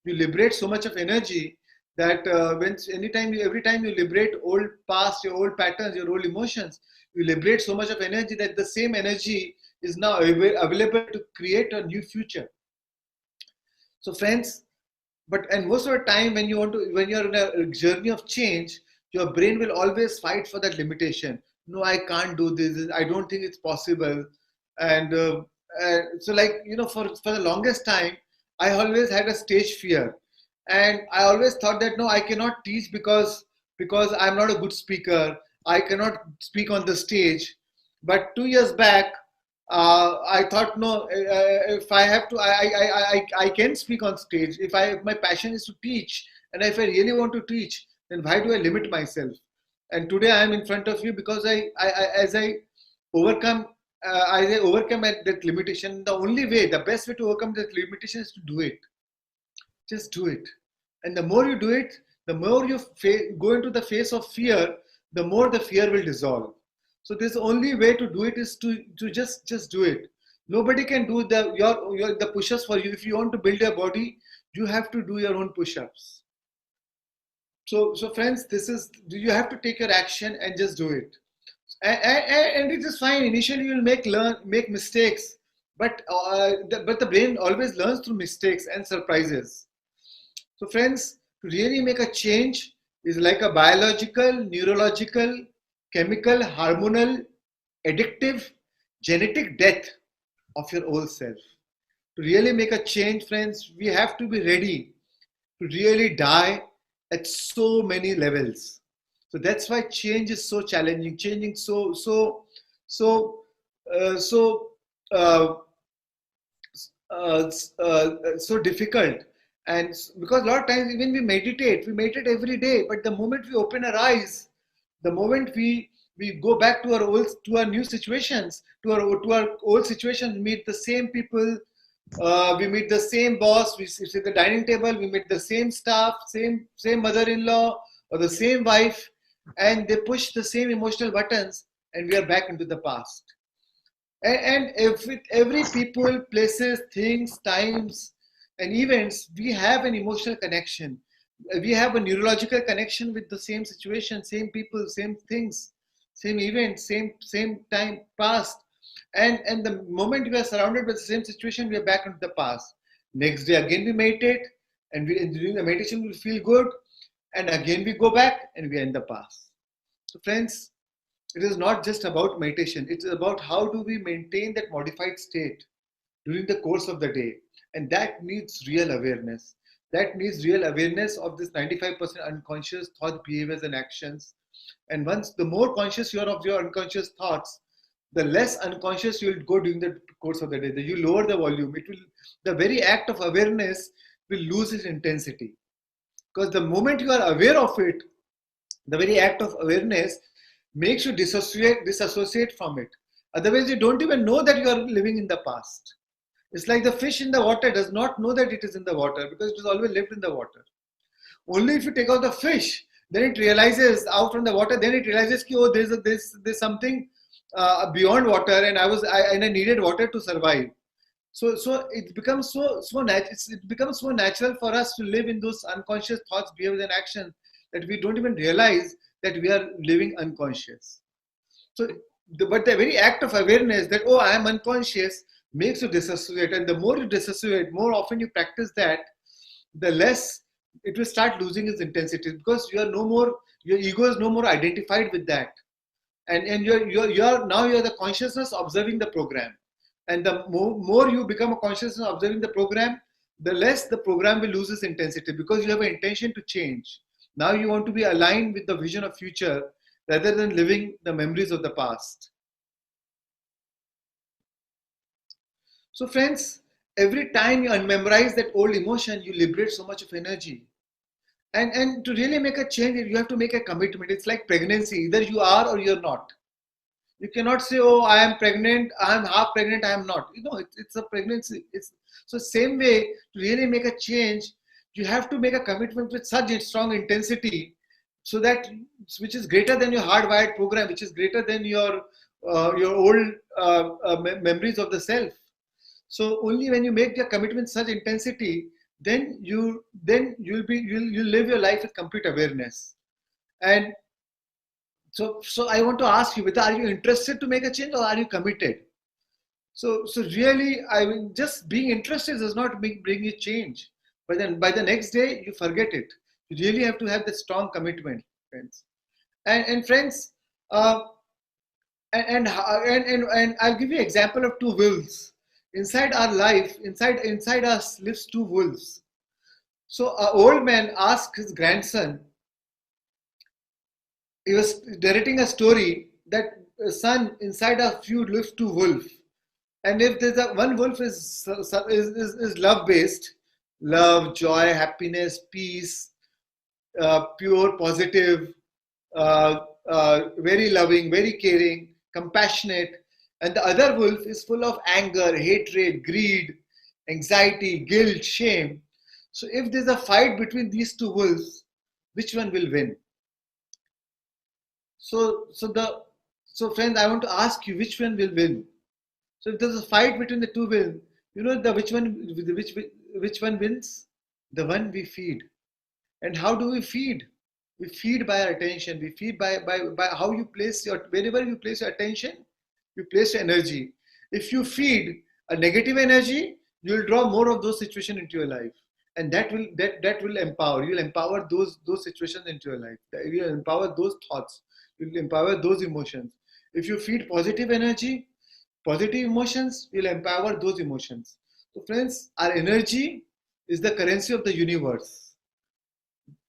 You liberate so much of energy that every time you liberate old past, your old patterns, your old emotions, you liberate so much of energy that the same energy is now available to create a new future. So, friends, and most of the time when you're in a journey of change, your brain will always fight for that limitation. No, I can't do this. I don't think it's possible. And so, like, for the longest time, I always had a stage fear, and I always thought that no, I cannot teach because I'm not a good speaker. I cannot speak on the stage. But 2 years back, I thought no, if I have to, I can speak on stage. If my passion is to teach, and if I really want to teach, then why do I limit myself? And today I am in front of you because as I overcome that limitation. The only way, the best way to overcome that limitation is to do it. Just do it. And the more you do it, the more you go into the face of fear, the more the fear will dissolve. So this only way to do it is to just do it. Nobody can do the push-ups for you. If you want to build your body, you have to do your own push-ups. So friends, you have to take your action and just do it. And it is fine. Initially, you'll make mistakes, but the brain always learns through mistakes and surprises. So friends, to really make a change is like a biological, neurological, chemical, hormonal, addictive, genetic death of your old self. To really make a change, friends, we have to be ready to really die at so many levels. So that's why change is so challenging, changing so difficult. And because a lot of times even we meditate every day, but the moment we open our eyes, the moment we go back to our new situations, to our old situations, we meet the same people, we meet the same boss, we sit at the dining table, we meet the same staff, same mother-in-law or the same wife, and they push the same emotional buttons, and we are back into the past. And with every people, places, things, times, and events, we have an emotional connection. We have a neurological connection with the same situation, same people, same things, same events, same time past. And the moment we are surrounded by the same situation, we are back into the past. Next day again we meditate, and during the meditation we feel good, and again we go back and we are in the past. So friends, it is not just about meditation. It's about how do we maintain that modified state during the course of the day. And that needs real awareness. That needs real awareness of this 95% unconscious thought, behaviors, and actions. And once the more conscious you are of your unconscious thoughts, the less unconscious you will go during the course of the day. You lower the volume. The very act of awareness will lose its intensity. Because the moment you are aware of it, the very act of awareness makes you disassociate from it. Otherwise, you don't even know that you are living in the past. It's like the fish in the water does not know that it is in the water because it has always lived in the water. Only if you take out the fish, then it realizes out from the water, then it realizes, oh, there's something beyond water, and I needed water to survive. So it becomes it becomes so natural for us to live in those unconscious thoughts, behaviors, and actions that we don't even realize that we are living unconscious. So, but the very act of awareness that, oh, I am unconscious, makes you disassociate. And the more you disassociate, more often you practice that, the less it will start losing its intensity, because your ego is no more identified with that. And you're the consciousness observing the program. And the more you become a consciousness observing the program, the less the program will lose its intensity, because you have an intention to change. Now you want to be aligned with the vision of future rather than living the memories of the past. So friends, every time you unmemorize that old emotion, you liberate so much of energy. And to really make a change, you have to make a commitment. It's like pregnancy. Either you are or you're not. You cannot say, oh, I am pregnant, I am half pregnant, I am not. It's a pregnancy. So same way, to really make a change, you have to make a commitment with such a strong intensity, so that which is greater than your hardwired program, which is greater than your old memories of the self. So only when you make your commitment such intensity, then you'll live your life with complete awareness. And so I want to ask you, whether are you interested to make a change, or are you committed? So really, just being interested does not bring you change. but then by the next day you forget it. You really have to have that strong commitment, friends. And friends, and I'll give you an example of two wolves inside our life. Inside us lives two wolves. So an old man asked his grandson. He was narrating a story that son, inside of you lives two wolves, and if there's one wolf is love based, love, joy, happiness, peace, pure, positive, very loving, very caring, compassionate, and the other wolf is full of anger, hatred, greed, anxiety, guilt, shame. So if there's a fight between these two wolves, which one will win? So friends, I want to ask you, which one will win? So if there's a fight between the two wolves, you know which one wins? The one we feed. And how do we feed? We feed by our attention. We feed by how you place wherever you place your attention, you place your energy. If you feed a negative energy, you will draw more of those situations into your life. And that will empower. You'll empower those situations into your life. You'll empower those thoughts. You'll empower those emotions. If you feed positive energy, positive emotions, you'll empower those emotions. So friends, our energy is the currency of the universe.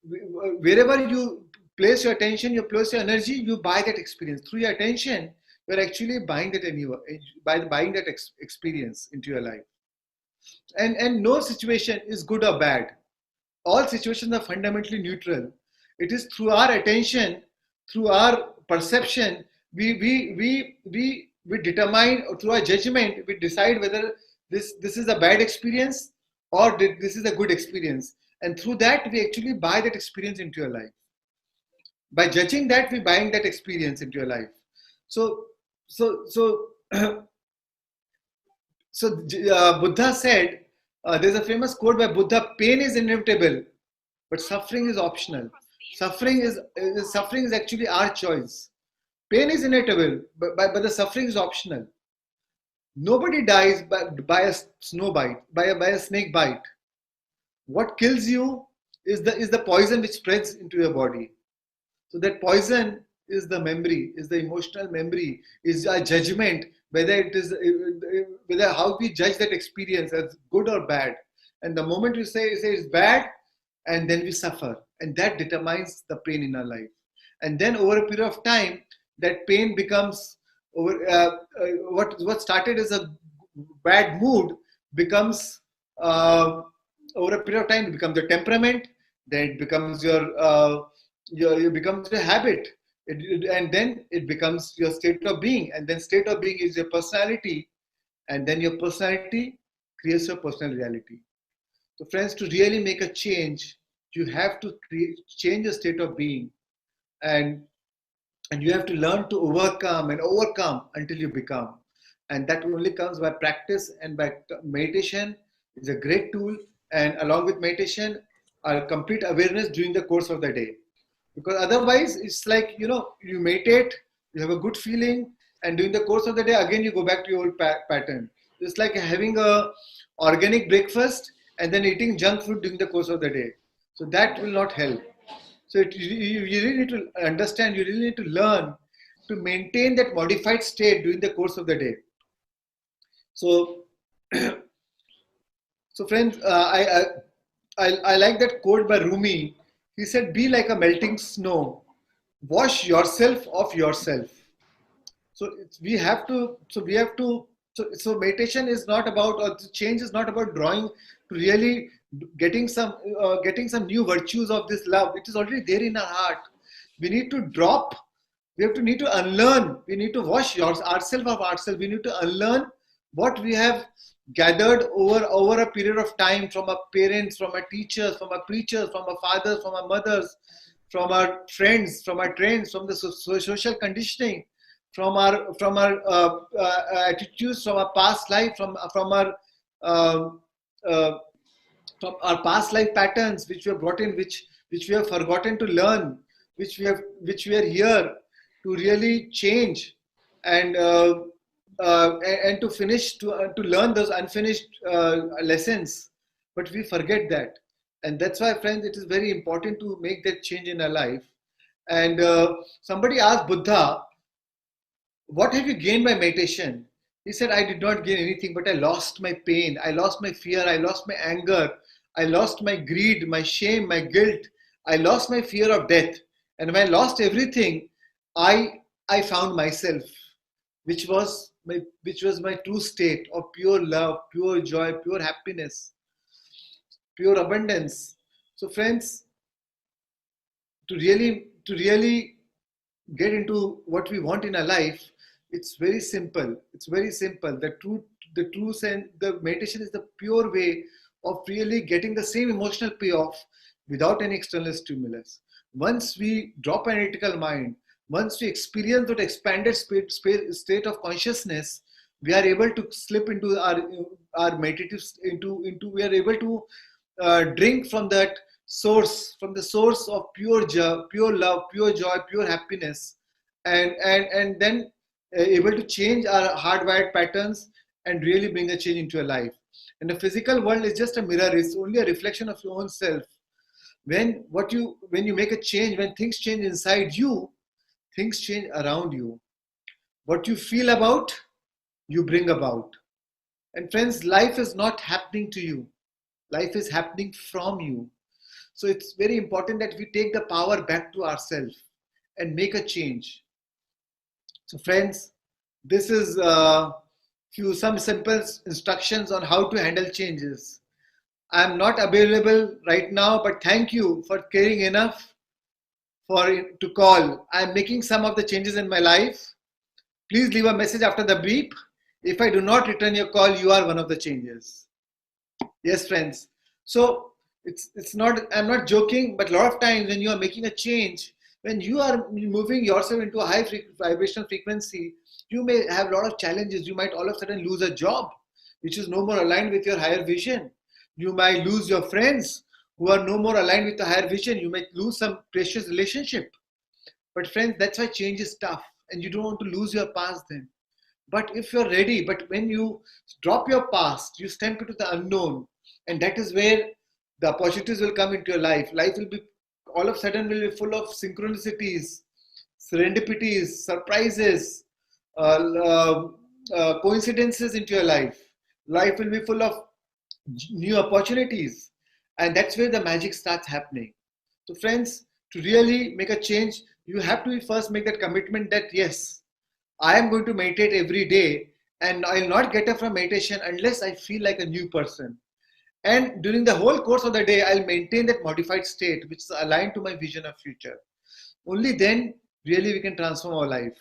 Wherever you place your attention, you place your energy, you buy that experience. Through your attention, you're actually buying that experience into your life. And no situation is good or bad. All situations are fundamentally neutral. It is through our attention, through our perception, we determine, through our judgment, we decide whether this is a bad experience or this is a good experience. And through that, we actually buy that experience into your life. By judging that, we're buying that experience into your life. So Buddha said, there's a famous quote by Buddha: pain is inevitable, but suffering is optional. Suffering is actually our choice. Pain is inevitable, but the suffering is optional. Nobody dies by a snake bite. What kills you is the poison which spreads into your body. So that poison is the memory, is the emotional memory, is our judgment, whether how we judge that experience as good or bad. And the moment we say it's bad, and then we suffer, and that determines the pain in our life. And then over a period of time, that pain becomes what started as a bad mood becomes over a period of time, it becomes your temperament, then it becomes your becomes your habit, and then it becomes your state of being, and then state of being is your personality, and then your personality creates your personal reality. So friends, to really make a change, you have to change your state of being, and you have to learn to overcome until you become. And that only comes by practice and by meditation. Is a great tool, and along with meditation, a complete awareness during the course of the day. Because otherwise, it's like, you meditate, you have a good feeling, and during the course of the day, again, you go back to your old pattern. It's like having a organic breakfast and then eating junk food during the course of the day. So that will not help. So you really need to understand, you really need to learn to maintain that modified state during the course of the day. So, friends, I like that quote by Rumi. He said, "Be like a melting snow. Wash yourself of yourself." So we have to. So meditation is not about, or change is not about drawing to really getting some new virtues of this love. It is already there in our heart. We need to drop. We need to unlearn. We need to wash ourselves of ourselves. We need to unlearn what we have gathered over a period of time from our parents, from our teachers, from our preachers, from our fathers, from our mothers, from our friends, from our trains, from the social conditioning, from our attitudes, from our past life, from our past life patterns, which we have brought in, which we have forgotten to learn, which we are here to really change, and to finish, to learn those unfinished lessons. But we forget that. And that's why, friends, it is very important to make that change in our life. And somebody asked Buddha, what have you gained by meditation? He said, I did not gain anything, but I lost my pain, I lost my fear, I lost my anger, I lost my greed, my shame, my guilt, I lost my fear of death. And when I lost everything, I found myself, which was my true state of pure love, pure joy, pure happiness, pure abundance. So friends, to really get into what we want in our life, it's very simple. It's very simple. The truth and the meditation is the pure way of really getting the same emotional payoff without any external stimulus. Once we drop an analytical mind, once we experience that expanded state of consciousness, we are able to slip into our meditative we are able to drink from that source, from the source of pure joy, pure love, pure joy, pure happiness, and then able to change our hardwired patterns and really bring a change into your life. And the physical world is just a mirror; it's only a reflection of your own self. When you make a change, when things change inside you, things change around you. What you feel about, you bring about. And friends, life is not happening to you. Life is happening from you. So it's very important that we take the power back to ourselves and make a change. So friends, this is some simple instructions on how to handle changes. I'm not available right now, but thank you for caring enough to call. I'm making some of the changes in my life. Please leave a message after the beep. If I do not return your call, you are one of the changes. Yes, friends. So it's not, I'm not joking, but a lot of times when you are making a change, when you are moving yourself into a high vibrational frequency, you may have a lot of challenges. You might all of a sudden lose a job, which is no more aligned with your higher vision. You might lose your friends who are no more aligned with the higher vision. You might lose some precious relationship. But friends, that's why change is tough, and you don't want to lose your past then. But if you're ready, but when you drop your past, you step into the unknown, and that is where the opportunities will come into your life. Life will be all of a sudden will be full of synchronicities, serendipities, surprises, coincidences into your life. Life will be full of new opportunities, and that's where the magic starts happening. So friends, to really make a change, you have to first make that commitment that yes, I am going to meditate every day, and I'll not get up from meditation unless I feel like a new person. And during the whole course of the day, I'll maintain that modified state which is aligned to my vision of future. Only then really we can transform our life.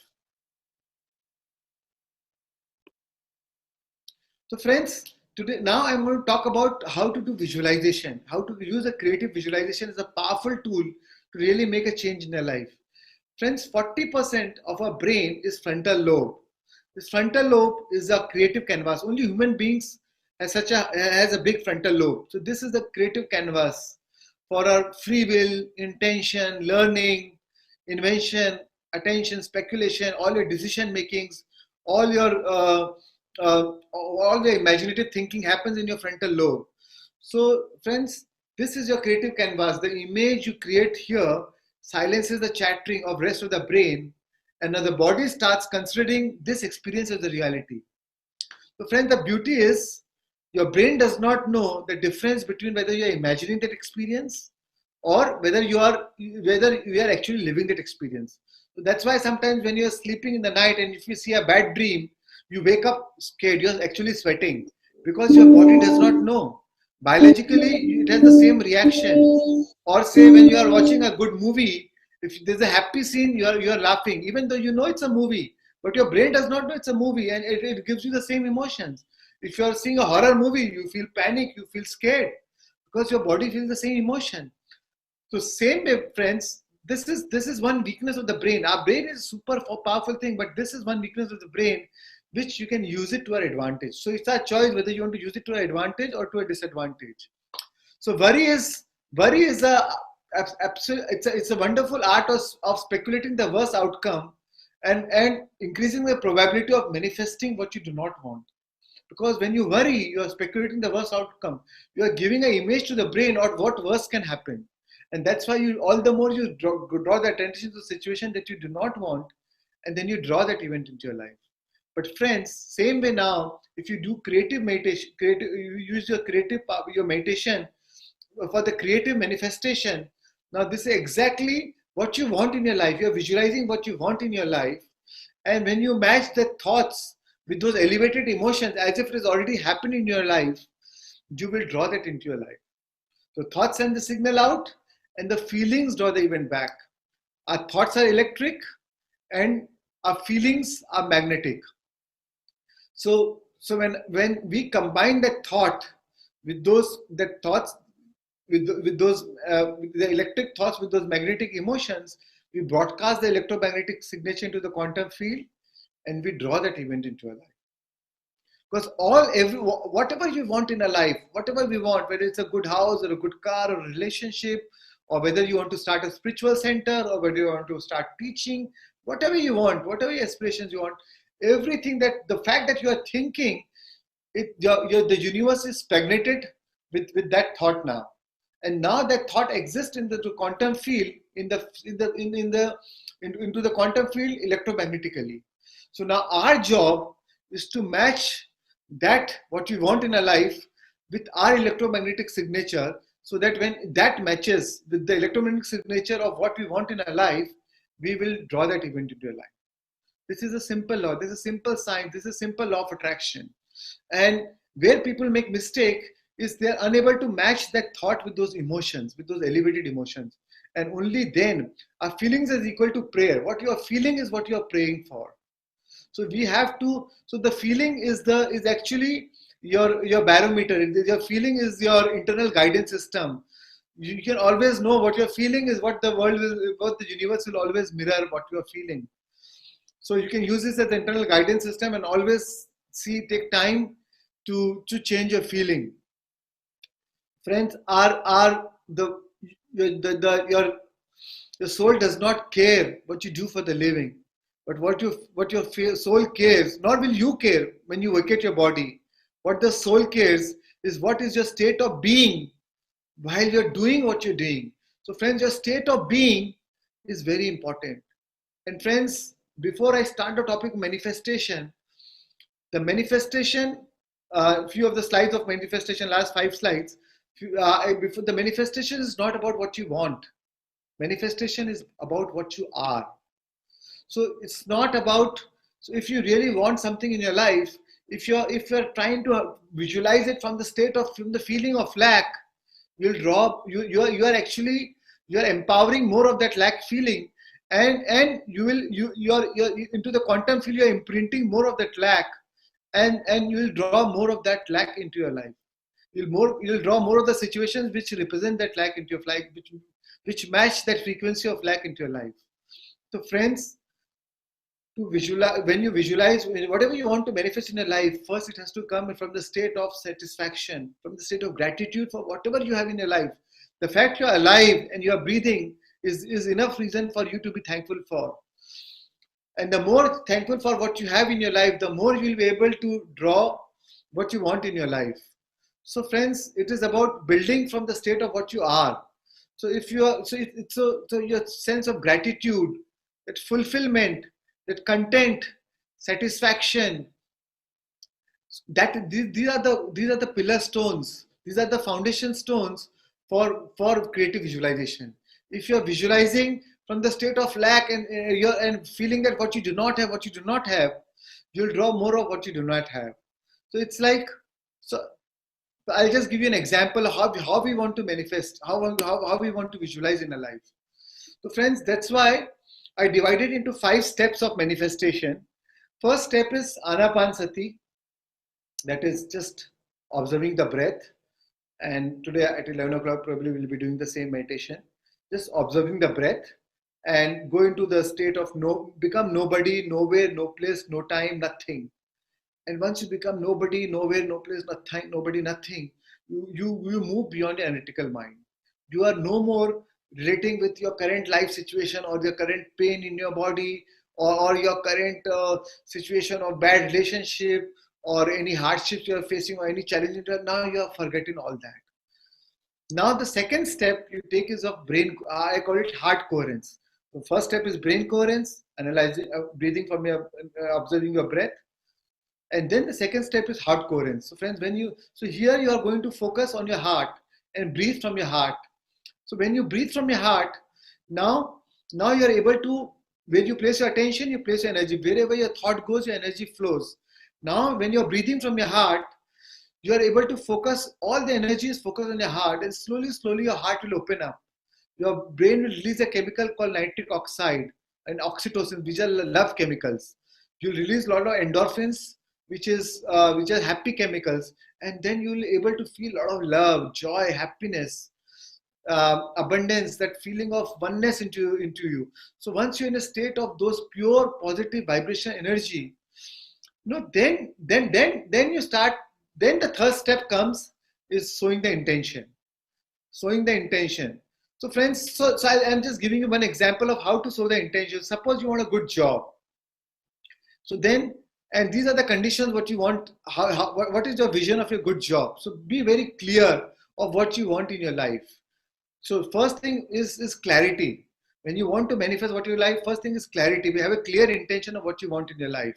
So friends, today now I'm going to talk about how to do visualization, how to use a creative visualization as a powerful tool to really make a change in your life. Friends, 40% of our brain is frontal lobe. This frontal lobe is a creative canvas. Only human beings has a big frontal lobe. So this is the creative canvas for our free will, intention, learning, invention, attention, speculation, all your decision makings, all the imaginative thinking happens in your frontal lobe. So friends, this is your creative canvas. The image you create here silences the chattering of rest of the brain, and now the body starts considering this experience as the reality. So friends, the beauty is your brain does not know the difference between whether you are imagining that experience or whether you are actually living that experience. So that's why sometimes when you are sleeping in the night and if you see a bad dream, you wake up scared, you're actually sweating because your body does not know. Biologically, it has the same reaction. Or say when you are watching a good movie, if there's a happy scene, you are laughing, even though you know it's a movie, but your brain does not know it's a movie, and it gives you the same emotions. If you are seeing a horror movie, you feel panic, you feel scared, because your body feels the same emotion. So same way, friends, this is one weakness of the brain. Our brain is a super powerful thing, but this is one weakness of the brain which you can use it to our advantage. So it's our choice whether you want to use it to our advantage or to a disadvantage. So worry is a wonderful art of speculating the worst outcome and increasing the probability of manifesting what you do not want. Because when you worry, you are speculating the worst outcome. You are giving an image to the brain of what worse can happen. And that's why you, all the more you draw the attention to the situation that you do not want, and then you draw that event into your life. But friends, same way now, if you do creative meditation, you use your creative power, your meditation for the creative manifestation. Now this is exactly what you want in your life. You're visualizing what you want in your life. And when you match the thoughts with those elevated emotions as if it has already happened in your life, you will draw that into your life. So thoughts send the signal out and the feelings draw the event back. Our thoughts are electric and our feelings are magnetic. So when we combine that thought with those thoughts, with the electric thoughts with those magnetic emotions, we broadcast the electromagnetic signature into the quantum field, and we draw that event into our life. Because whatever you want in a life, whatever we want, whether it's a good house or a good car or a relationship, or whether you want to start a spiritual center, or whether you want to start teaching, whatever you want, whatever aspirations you want, everything, that the fact that you are thinking, the universe is stagnated with that thought now. And now that thought exists in the quantum field, into the quantum field electromagnetically. So now our job is to match that, what we want in our life, with our electromagnetic signature, so that when that matches with the electromagnetic signature of what we want in our life, we will draw that event into our life. This is a simple law. This is a simple science. This is a simple law of attraction. And where people make mistake is they are unable to match that thought with those emotions, with those elevated emotions. And only then, our feelings is equal to prayer. What you are feeling is what you are praying for. So we have to, so the feeling is actually your barometer. Your feeling is your internal guidance system. You can always know what you're feeling is what the world will, what the universe will always mirror what you're feeling. So you can use this as the internal guidance system and always take time to change your feeling. Friends, your soul does not care what you do for the living, but what your soul cares. Not will you care when you vacate your body. What the soul cares is what is your state of being while you're doing what you're doing. So friends, your state of being is very important. And friends, before I start the topic of manifestation, the manifestation, few of the slides of manifestation, last 5 slides, before the manifestation is not about what you want. Manifestation is about what you are. So it's not about, so if you really want something in your life, if you're trying to visualize it from the feeling of lack, you're empowering more of that lack feeling, and you're into the quantum field, you're imprinting more of that lack, and you'll draw more of that lack into your life. You'll draw more of the situations which represent that lack into your life, which match that frequency of lack into your life. So friends, to visualize, when you visualize whatever you want to manifest in your life, first it has to come from the state of satisfaction, from the state of gratitude for whatever you have in your life. The fact you're alive and you're breathing is enough reason for you to be thankful for. And the more thankful for what you have in your life, the more you'll be able to draw what you want in your life. So friends, it is about building from the state of what you are. So if you are, so your sense of gratitude, that fulfillment, that content, satisfaction, these are the pillar stones. These are the foundation stones for creative visualization. If you're visualizing from the state of lack and feeling that what you do not have, you'll draw more of what you do not have. So it's like, so I'll just give you an example of how we want to manifest, how we want to visualize in our life. So friends, that's why I divided into 5 steps of manifestation. First step is Anapanasati, that is just observing the breath. And today at 11 o'clock probably we'll be doing the same meditation. Just observing the breath and go into the state of become nobody, nowhere, no place, no time, nothing. And once you become nobody, nowhere, no place, nothing, nobody, nothing, you move beyond your analytical mind. You are no more relating with your current life situation or your current pain in your body or your current situation of bad relationship or any hardships you are facing or any challenge, now you are forgetting all that. Now the second step you take is of brain, I call it heart coherence. The first step is brain coherence, analyzing, breathing from your, observing your breath. And then the second step is heart coherence. So friends, so here you are going to focus on your heart and breathe from your heart. So when you breathe from your heart, now you are able to, where you place your attention, you place your energy. Wherever your thought goes, your energy flows. Now when you're breathing from your heart, you are able to focus, all the energy is focused on your heart, and slowly your heart will open up. Your brain will release a chemical called nitric oxide and oxytocin, which are love chemicals. You'll release a lot of endorphins, which are happy chemicals, and then you'll be able to feel a lot of love, joy, happiness, abundance, that feeling of oneness into you. So once you're in a state of those pure positive vibration energy, then you start. Then the third step comes is sowing the intention. Sowing the intention. So friends, so I'm just giving you one example of how to sow the intention. Suppose you want a good job. So then, and these are the conditions what you want. What is your vision of your good job? So be very clear of what you want in your life. So first thing is clarity. When you want to manifest what you like, first thing is clarity. We have a clear intention of what you want in your life.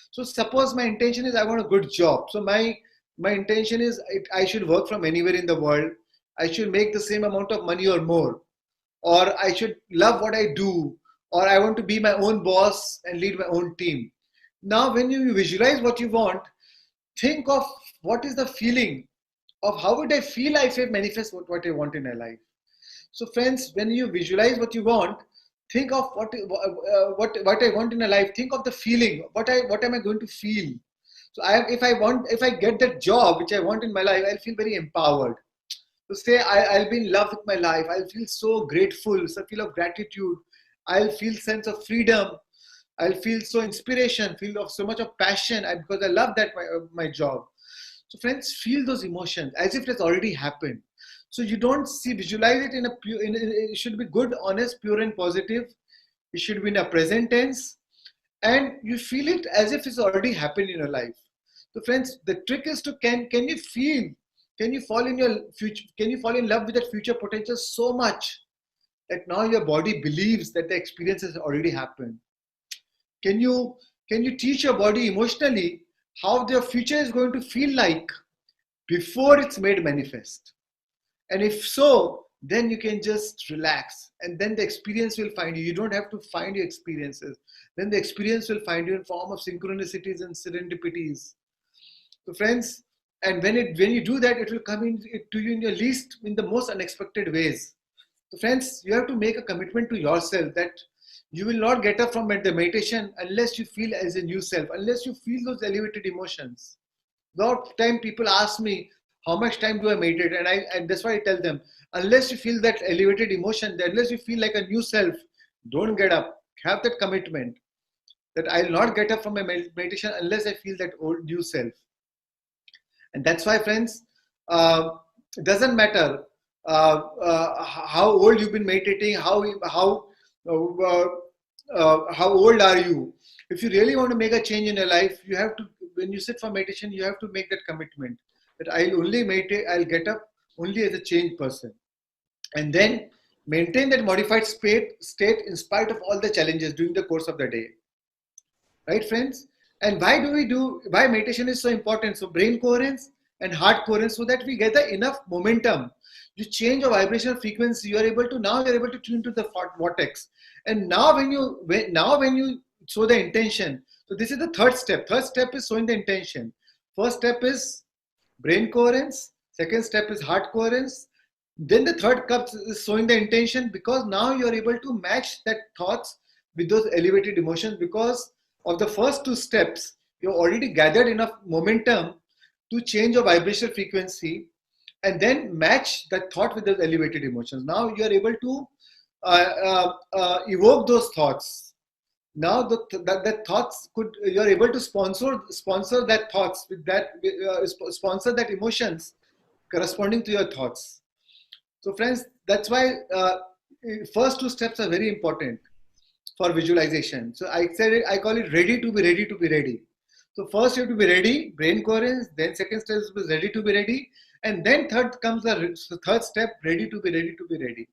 So suppose my intention is I want a good job. So my intention is I should work from anywhere in the world. I should make the same amount of money or more. Or I should love what I do. Or I want to be my own boss and lead my own team. Now when you visualize what you want, think of what is the feeling of how would I feel if I manifest what I want in my life. So friends, when you visualize what you want, think of what I want in my life. Think of the feeling. What am I going to feel? So if I get that job which I want in my life, I'll feel very empowered. So say I'll be in love with my life. I'll feel so grateful, so feel of gratitude. I'll feel sense of freedom. I'll feel so inspiration, feel of so much of passion because I love that my job. So friends, feel those emotions as if it's already happened. So you don't visualize it it should be good, honest, pure and positive. It should be in a present tense. And you feel it as if it's already happened in your life. So friends, the trick is to can you fall in love with that future potential so much that now your body believes that the experience has already happened? Can you teach your body emotionally how their future is going to feel like before it's made manifest? And if so, then you can just relax, and then the experience will find you. You don't have to find your experiences. Then the experience will find you in form of synchronicities and serendipities. So friends, and when you do that, it will come to you in the most unexpected ways. So friends, you have to make a commitment to yourself that you will not get up from the meditation unless you feel as a new self, unless you feel those elevated emotions. A lot of time people ask me, how much time do I meditate? And that's why I tell them, unless you feel that elevated emotion, unless you feel like a new self, don't get up. Have that commitment that I'll not get up from my meditation unless I feel that old new self. And that's why, friends, it doesn't matter how old you've been meditating, how old are you. If you really want to make a change in your life, you have to, when you sit for meditation, you have to make that commitment that I'll only meditate, I'll get up only as a changed person. And then maintain that modified state in spite of all the challenges during the course of the day. Right, friends? And why meditation is so important? So brain coherence and heart coherence, so that we get enough momentum. You change your vibrational frequency. You're able to tune to the vortex. And now when you sow the intention, so this is the third step. Third step is sowing the intention. First step is brain coherence. Second step is heart coherence. Then the third step is sowing the intention, because now you're able to match that thoughts with those elevated emotions. Because of the first two steps, you've already gathered enough momentum to change your vibrational frequency and then match that thought with those elevated emotions. Now you're able to evoke those thoughts. Now that thoughts you're able to sponsor that thoughts with that, sponsor that emotions corresponding to your thoughts. So friends, that's why first two steps are very important for visualization. So I call it ready to be ready to be ready. So first you have to be ready, brain coherence, then second step is ready to be ready, and then third comes the third step, ready to be ready to be ready.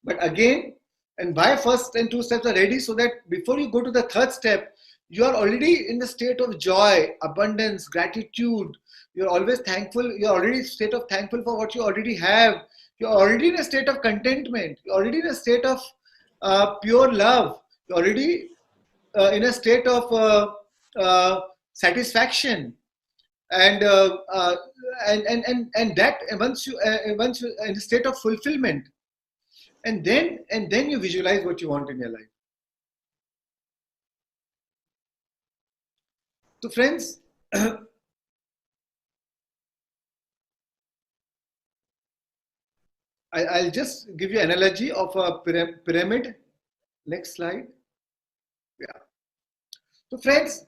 But again, and why first and two steps are ready? So that before you go to the third step, you are already in the state of joy, abundance, gratitude. You're always thankful. You're already in a state of thankful for what you already have. You're already in a state of contentment. You're already in a state of pure love. You're already in a state of satisfaction. And that once you in a state of fulfillment, and then you visualize what you want in your life. So friends, I'll just give you an analogy of a pyramid. Next slide. Yeah. So friends,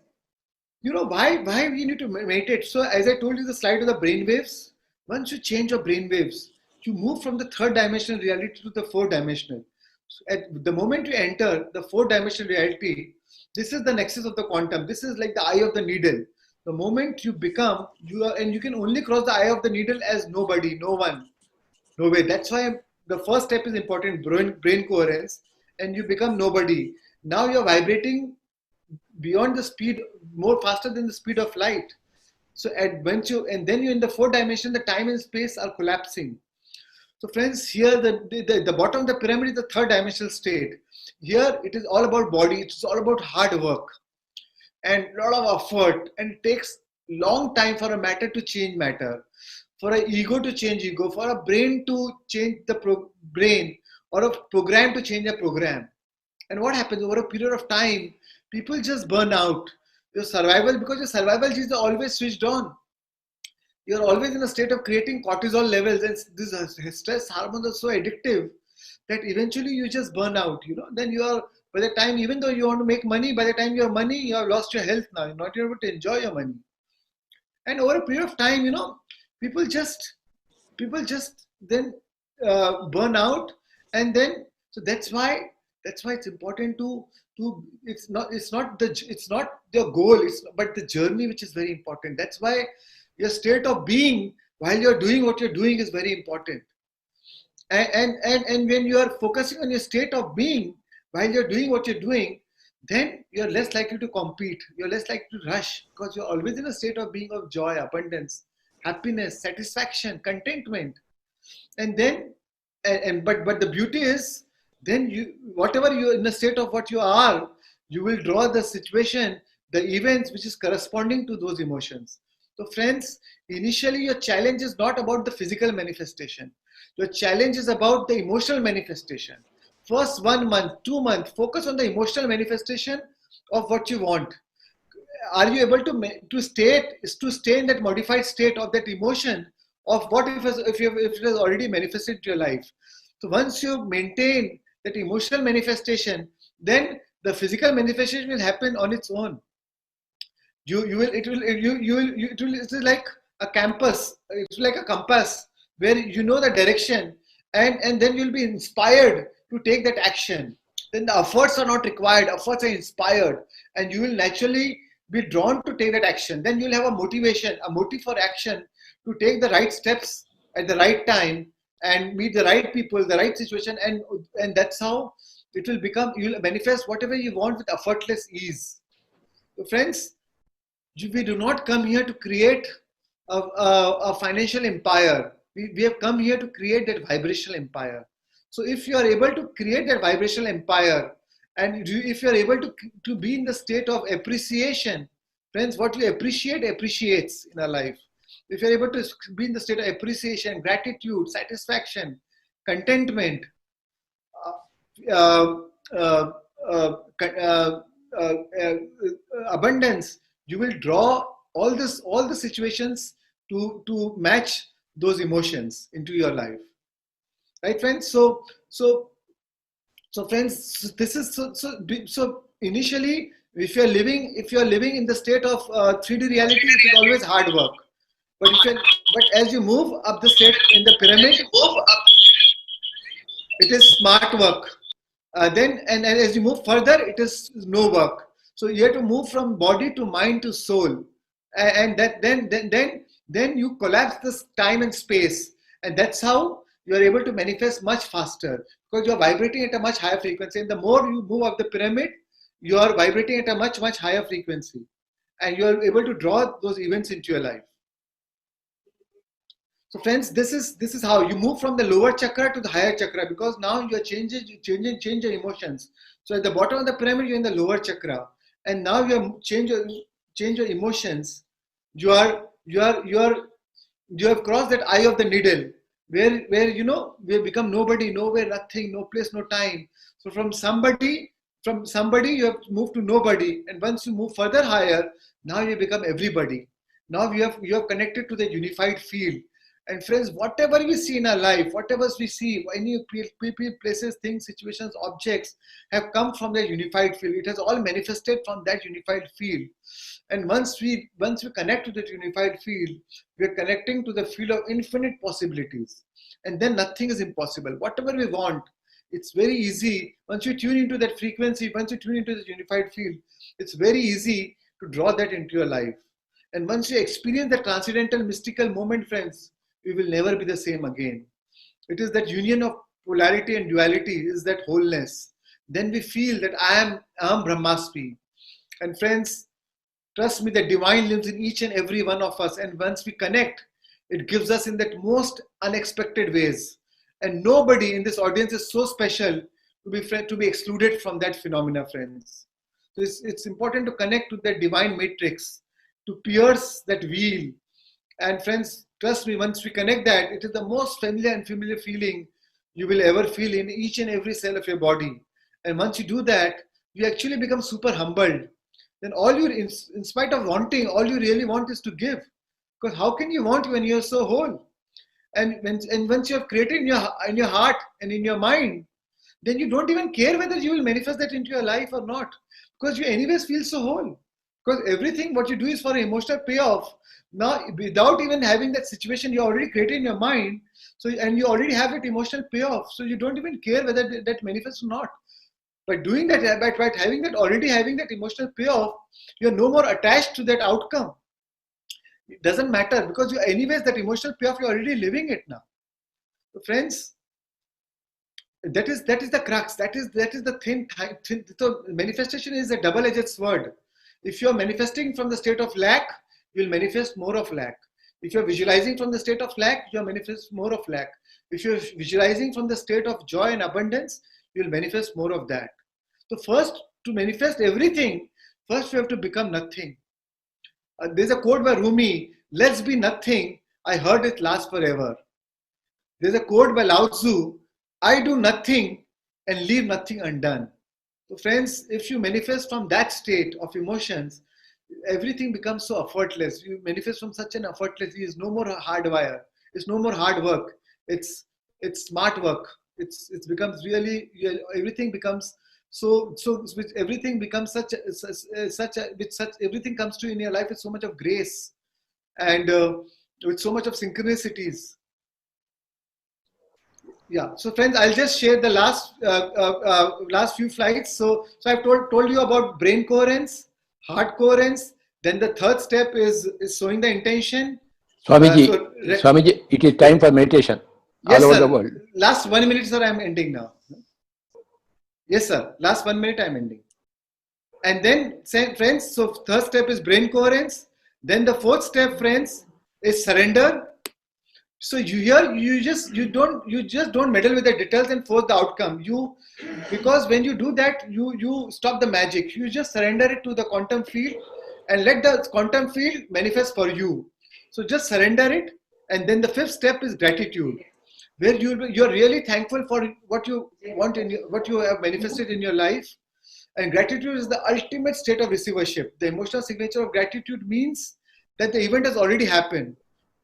you know why we need to meditate. So as I told you, the slide of the brain waves. Once you change your brain waves, you move from the third dimensional reality to the fourth dimensional. So at the moment you enter the fourth dimensional reality, this is the nexus of the quantum. This is like the eye of the needle. The moment you become, you are, and you can only cross the eye of the needle as nobody, no one, no way. That's why the first step is important, brain coherence, and you become nobody. Now you're vibrating beyond the speed, more faster than the speed of light. So and then you're in the fourth dimension, the time and space are collapsing. So friends, here the bottom of the pyramid is the third dimensional state. Here it is all about body, it's all about hard work and a lot of effort, and it takes long time for a matter to change matter, for an ego to change ego, for a brain to change the brain, or a program to change a program. And what happens over a period of time, people just burn out. Your survival, because your survival genes are always switched on. You're always in a state of creating cortisol levels, and this stress hormones are so addictive that eventually you just burn out. You know, then you are, by the time, even though you want to make money, by the time you have money, you have lost your health now. You're not able to enjoy your money. And over a period of time, you know, people just then burn out, and then so that's why it's important to it's not the goal, but the journey which is very important. That's why your state of being while you're doing what you're doing is very important. And when you are focusing on your state of being while you're doing what you're doing, then you're less likely to compete. You're less likely to rush, because you're always in a state of being, of joy, abundance, happiness, satisfaction, contentment. And then, but the beauty is, then you, whatever you're in a state of what you are, you will draw the situation, the events which is corresponding to those emotions. So friends, initially your challenge is not about the physical manifestation. Your challenge is about the emotional manifestation. First 1 month, 2 months, focus on the emotional manifestation of what you want. Are you able to stay in that modified state of that emotion of what if it has already manifested to your life? So once you maintain that emotional manifestation, then the physical manifestation will happen on its own. It is like a campus. It's like a compass where you know the direction, and then you'll be inspired to take that action. Then the efforts are not required. Efforts are inspired, and you will naturally be drawn to take that action. Then you'll have a motivation, a motive for action to take the right steps at the right time and meet the right people, the right situation, and that's how it will become. You'll manifest whatever you want with effortless ease. So friends, we do not come here to create a financial empire. We have come here to create that vibrational empire. So if you are able to create that vibrational empire, and if you are able to be in the state of appreciation, friends, what you appreciate appreciates in our life. If you are able to be in the state of appreciation, gratitude, satisfaction, contentment, abundance, you will draw all the situations to match those emotions into your life, right, friends? So friends, this is so initially, if you are living in the state of 3D reality, it is always hard work. But as you move up the state in the pyramid, it is smart work. Then as you move further, it is no work. So you have to move from body to mind to soul, and that then you collapse this time and space, and that's how you are able to manifest much faster, because you are vibrating at a much higher frequency. And the more you move up the pyramid, you are vibrating at a much higher frequency, and you are able to draw those events into your life. So friends, this is how you move from the lower chakra to the higher chakra, because now you are change your emotions. So at the bottom of the pyramid, you're in the lower chakra, and now you are change your emotions. You have crossed that eye of the needle, where you know we have become nobody, nowhere, nothing, no place, no time. So from somebody you have moved to nobody, and once you move further higher, now you become everybody. Now you have connected to the unified field. And friends, whatever we see in our life, whatever we see, any people, places, things, situations, objects have come from the unified field. It has all manifested from that unified field. And once we connect to that unified field, we are connecting to the field of infinite possibilities. And then nothing is impossible. Whatever we want, it's very easy. Once you tune into that frequency, once you tune into the unified field, it's very easy to draw that into your life. And once you experience the transcendental mystical moment, friends, we will never be the same again. It is that union of polarity and duality, is that wholeness. Then we feel that I am Brahmasmi. And friends, trust me, the divine lives in each and every one of us. And once we connect, it gives us in that most unexpected ways. And nobody in this audience is so special to be excluded from that phenomena, friends. So it's important to connect to that divine matrix, to pierce that wheel. And friends, trust me, once we connect that, it is the most familiar feeling you will ever feel in each and every cell of your body. And once you do that, you actually become super humbled. Then in spite of wanting, all you really want is to give. Because how can you want when you're so whole? And once you have created in your heart and in your mind, then you don't even care whether you will manifest that into your life or not. Because you anyways feel so whole. Because everything what you do is for an emotional payoff. Now, without even having that situation you already created in your mind, and you already have that emotional payoff, so you don't even care whether that manifests or not. By doing that, by already having that emotional payoff, you're no more attached to that outcome. It doesn't matter, because anyways that emotional payoff, you're already living it now. So friends, that is the crux. That is the thin. So manifestation is a double-edged sword. If you're manifesting from the state of lack, you'll manifest more of lack. If you're visualizing from the state of lack, you'll manifest more of lack. If you're visualizing from the state of joy and abundance, you'll manifest more of that. So first, to manifest everything, first we have to become nothing. There's a quote by Rumi, let's be nothing, I heard it last forever. There's a quote by Lao Tzu, I do nothing and leave nothing undone. So friends, if you manifest from that state of emotions, everything becomes so effortless. You manifest from such an effortless, it's no more hardwire, it's no more hard work, it's smart work. It becomes really, everything becomes everything becomes everything comes to in your life with so much of grace and with so much of synchronicities. Yeah. So friends, I'll just share the last few slides. So I've told you about brain coherence, heart coherence. Then the third step is showing the intention. Swamiji, it is time for meditation. Yes, all over sir. The world. Last 1 minute, sir, I'm ending now. Yes, sir. Last 1 minute, I'm ending. And then, friends, so third step is brain coherence. Then the fourth step, friends, is surrender. So you just don't meddle with the details and force the outcome. Because when you do that, you stop the magic. You just surrender it to the quantum field and let the quantum field manifest for you. So just surrender it. And then the fifth step is gratitude, where you're really thankful for what you want what you have manifested in your life. And gratitude is the ultimate state of receivership. The emotional signature of gratitude means that the event has already happened.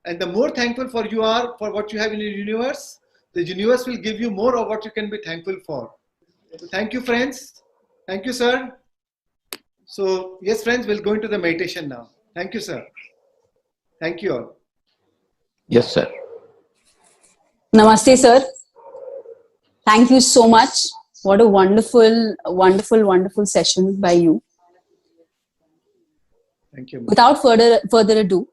And the more thankful you are for what you have in your universe, the universe will give you more of what you can be thankful for. So thank you, friends. Thank you, sir. So yes, friends, we'll go into the meditation now. Thank you, sir. Thank you all. Yes, sir. Namaste, sir. Thank you so much. What a wonderful, wonderful, wonderful session by you. Thank you. Without further ado,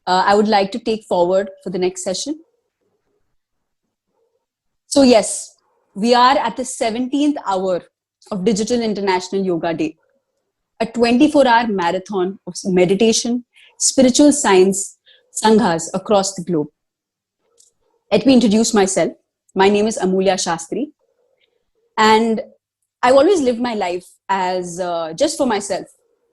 I would like to take forward for the next session. So yes, we are at the 17th hour of Digital International Yoga Day, a 24-hour marathon of meditation, spiritual science, sanghas across the globe. Let me introduce myself. My name is Amulya Shastri, and I've always lived my life as just for myself,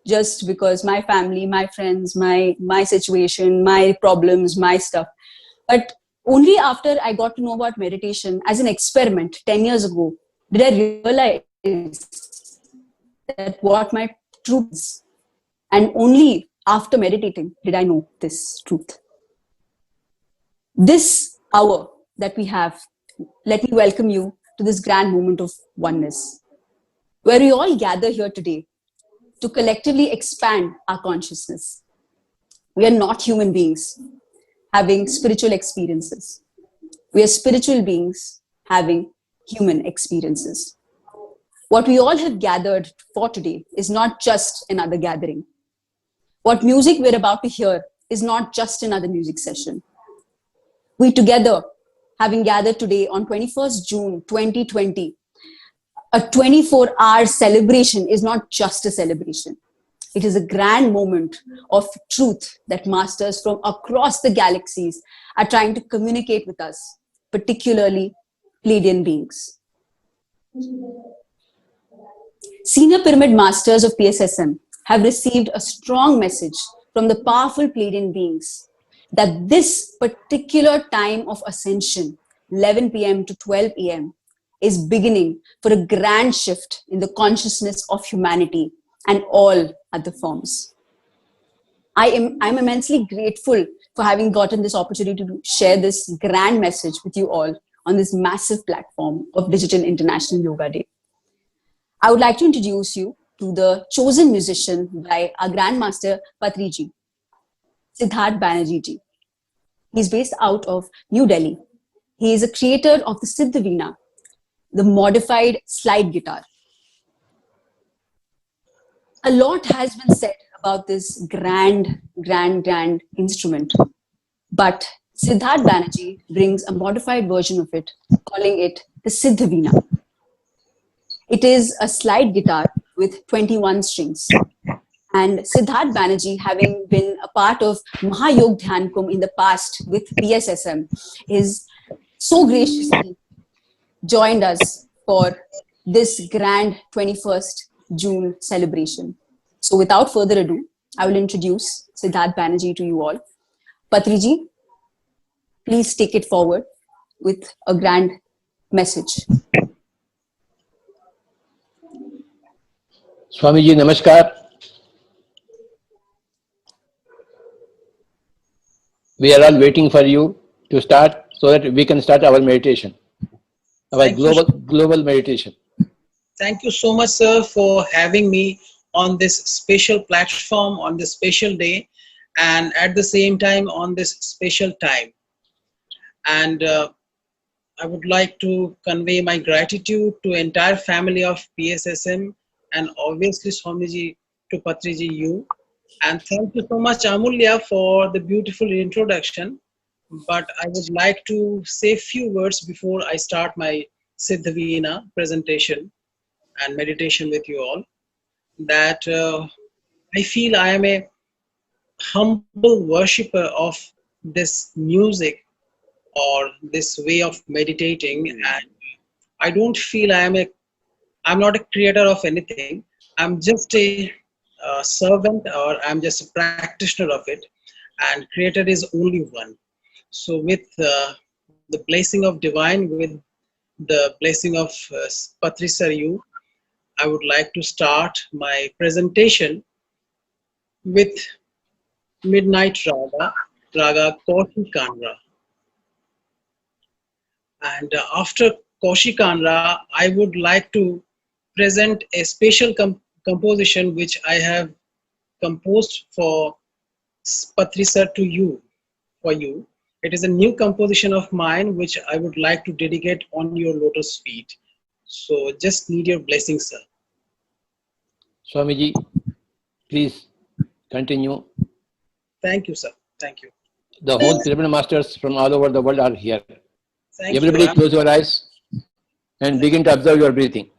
just because my family, my friends, my situation, my problems, my stuff. But only after I got to know about meditation as an experiment 10 years ago, did I realize that what my truth is. And only after meditating did I know this truth. This hour that we have, let me welcome you to this grand moment of oneness, where we all gather here today to collectively expand our consciousness. We are not human beings having spiritual experiences. We are spiritual beings having human experiences. What we all have gathered for today is not just another gathering. What music we're about to hear is not just another music session. We together, having gathered today on 21st June 2020, a 24-hour celebration is not just a celebration. It is a grand moment of truth that masters from across the galaxies are trying to communicate with us, particularly Pleiadian beings. Senior Pyramid Masters of PSSM have received a strong message from the powerful Pleiadian beings that this particular time of ascension, 11 p.m. to 12 a.m., is beginning for a grand shift in the consciousness of humanity and all other forms. I'm immensely grateful for having gotten this opportunity to share this grand message with you all on this massive platform of Digital International Yoga Day. I would like to introduce you to the chosen musician by our Grandmaster Patriji, Siddharth Banerjee ji. He's based out of New Delhi. He is a creator of the Siddha Veena, the modified slide guitar. A lot has been said about this grand instrument, but Siddharth Banerjee brings a modified version of it, calling it the Siddha Veena. It is a slide guitar with 21 strings. And Siddharth Banerjee, having been a part of Mahayog Dhyan Kumbh in the past with PSSM, is so graciously joined us for this grand 21st June celebration. So without further ado, I will introduce Siddharth Banerjee to you all. Patriji, please take it forward with a grand message. Swamiji, namaskar. We are all waiting for you to start so that we can start our meditation, our global meditation. Thank you so much, sir, for having me on this special platform, on this special day, and at the same time on this special time. And I would like to convey my gratitude to entire family of PSSM and obviously Swamiji, to Patriji, you. And thank you so much, Amulya, for the beautiful introduction. But I would like to say a few words before I start my Siddha Veena presentation and meditation with you all. That I feel I am a humble worshipper of this music or this way of meditating, and I don't feel I'm not a creator of anything. I'm just a servant, or I'm just a practitioner of it, and creator is only one. So with the blessing of divine, with the blessing of Patri Sir, you, I would like to start my presentation with Midnight Raga Kaushikandra. And after Kaushikandra, I would like to present a special composition which I have composed for Patri Sir to you, for you. It is a new composition of mine which I would like to dedicate on your lotus feet. So just need your blessing, sir. Swamiji, please continue. Thank you, sir. Thank you. The whole pyramid masters from all over the world are here. Thank Everybody you. close your eyes and begin to observe your breathing.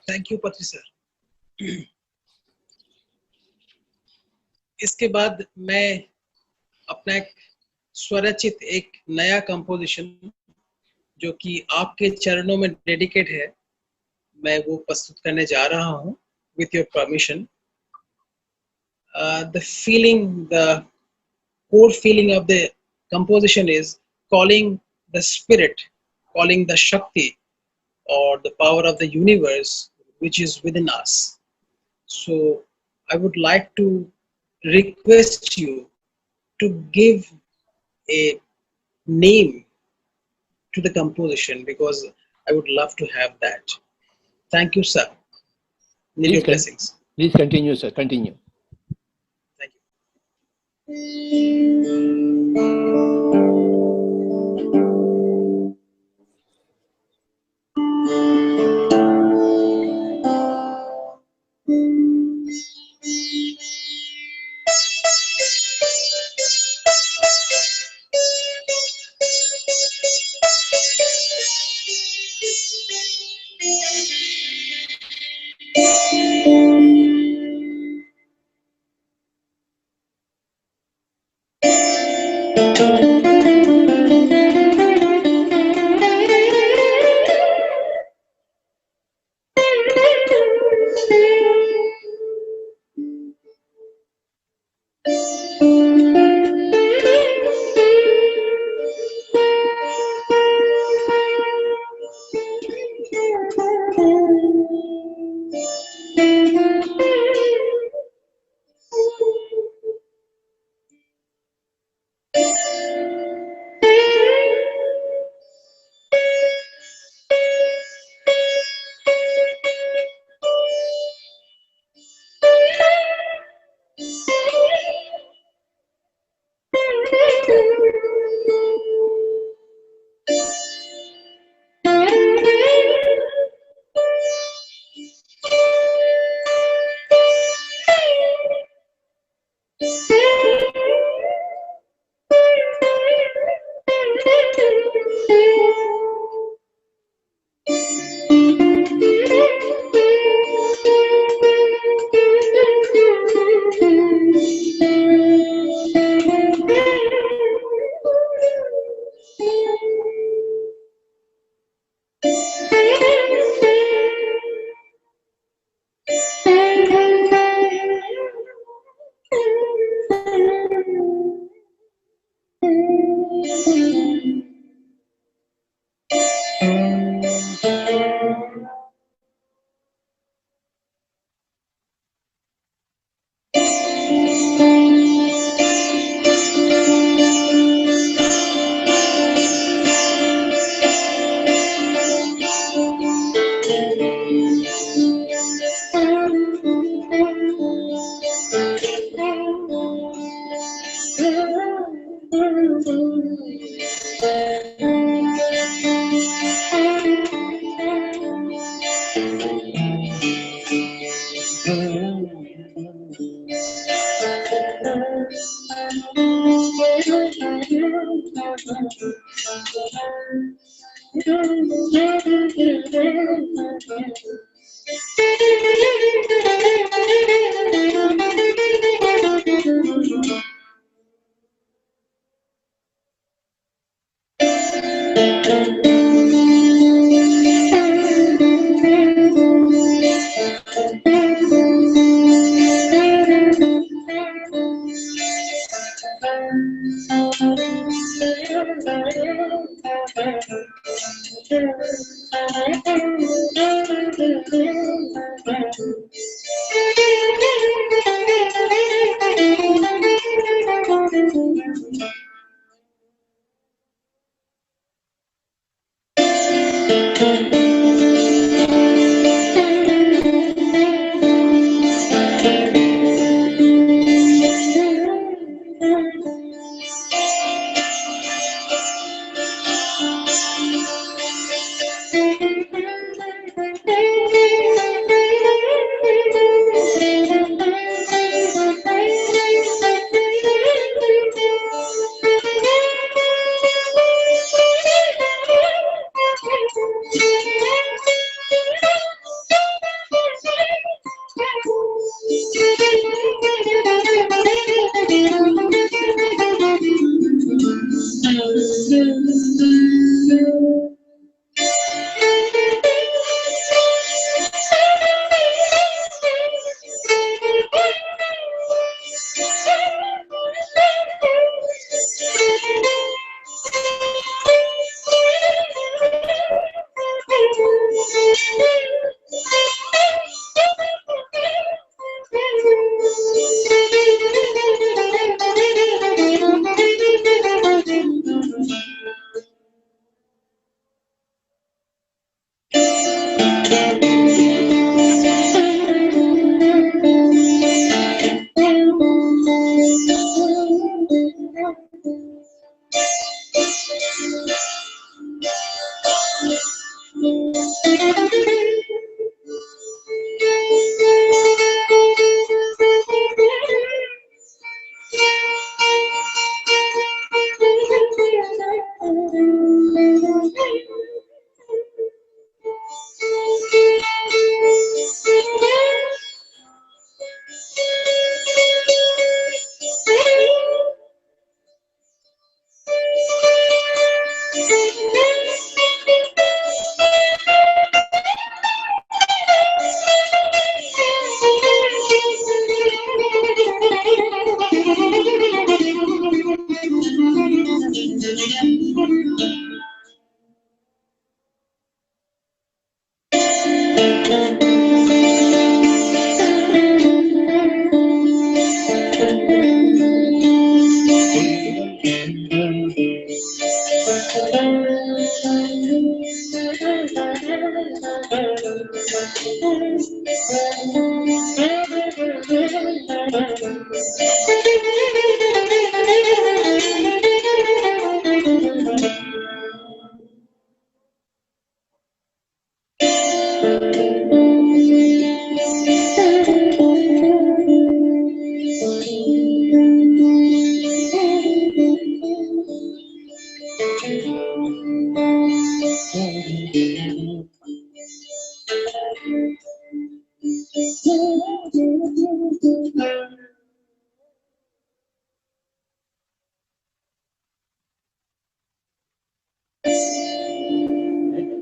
Thank you पत्री sir. इसके बाद मैं अपना एक स्वरचित एक नया composition जो कि आपके चरणों में डेडिकेट है, मैं वो प्रस्तुत करने जा रहा हूँ with your permission. The feeling, the core feeling of the composition is calling the spirit, calling the Shakti or the power of the universe which is within us. So I would like to request you to give a name to the composition because I would love to have that. Thank you, sir. Need your blessings. Please continue, sir. Continue. Thank you.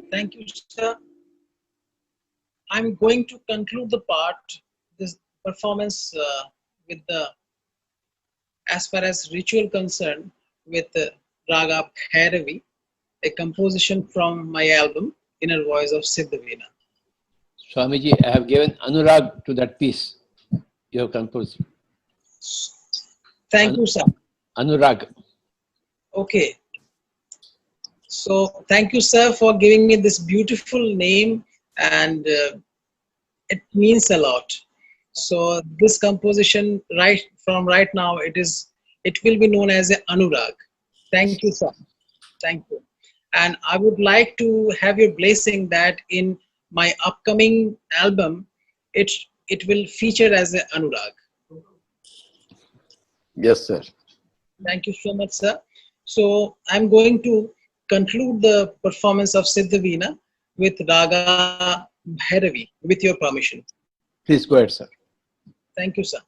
Thank you, sir. I'm going to conclude the part, this performance with the, as far as ritual concerned, with Raga Bhairavi, a composition from my album, Inner Voice of Siddhavina. Swamiji, I have given Anurag to that piece you have composed. Thank you, sir. Anurag. Okay. So thank you, sir, for giving me this beautiful name, and it means a lot. So this composition, right now, it will be known as a Anurag. Thank you, sir. Thank you. And I would like to have your blessing that in my upcoming album, it will feature as a Anurag. Yes, sir. Thank you so much, sir. So I'm going to conclude the performance of Siddha Veena with Raga Bhairavi, with your permission. Please go ahead, sir. Thank you, sir.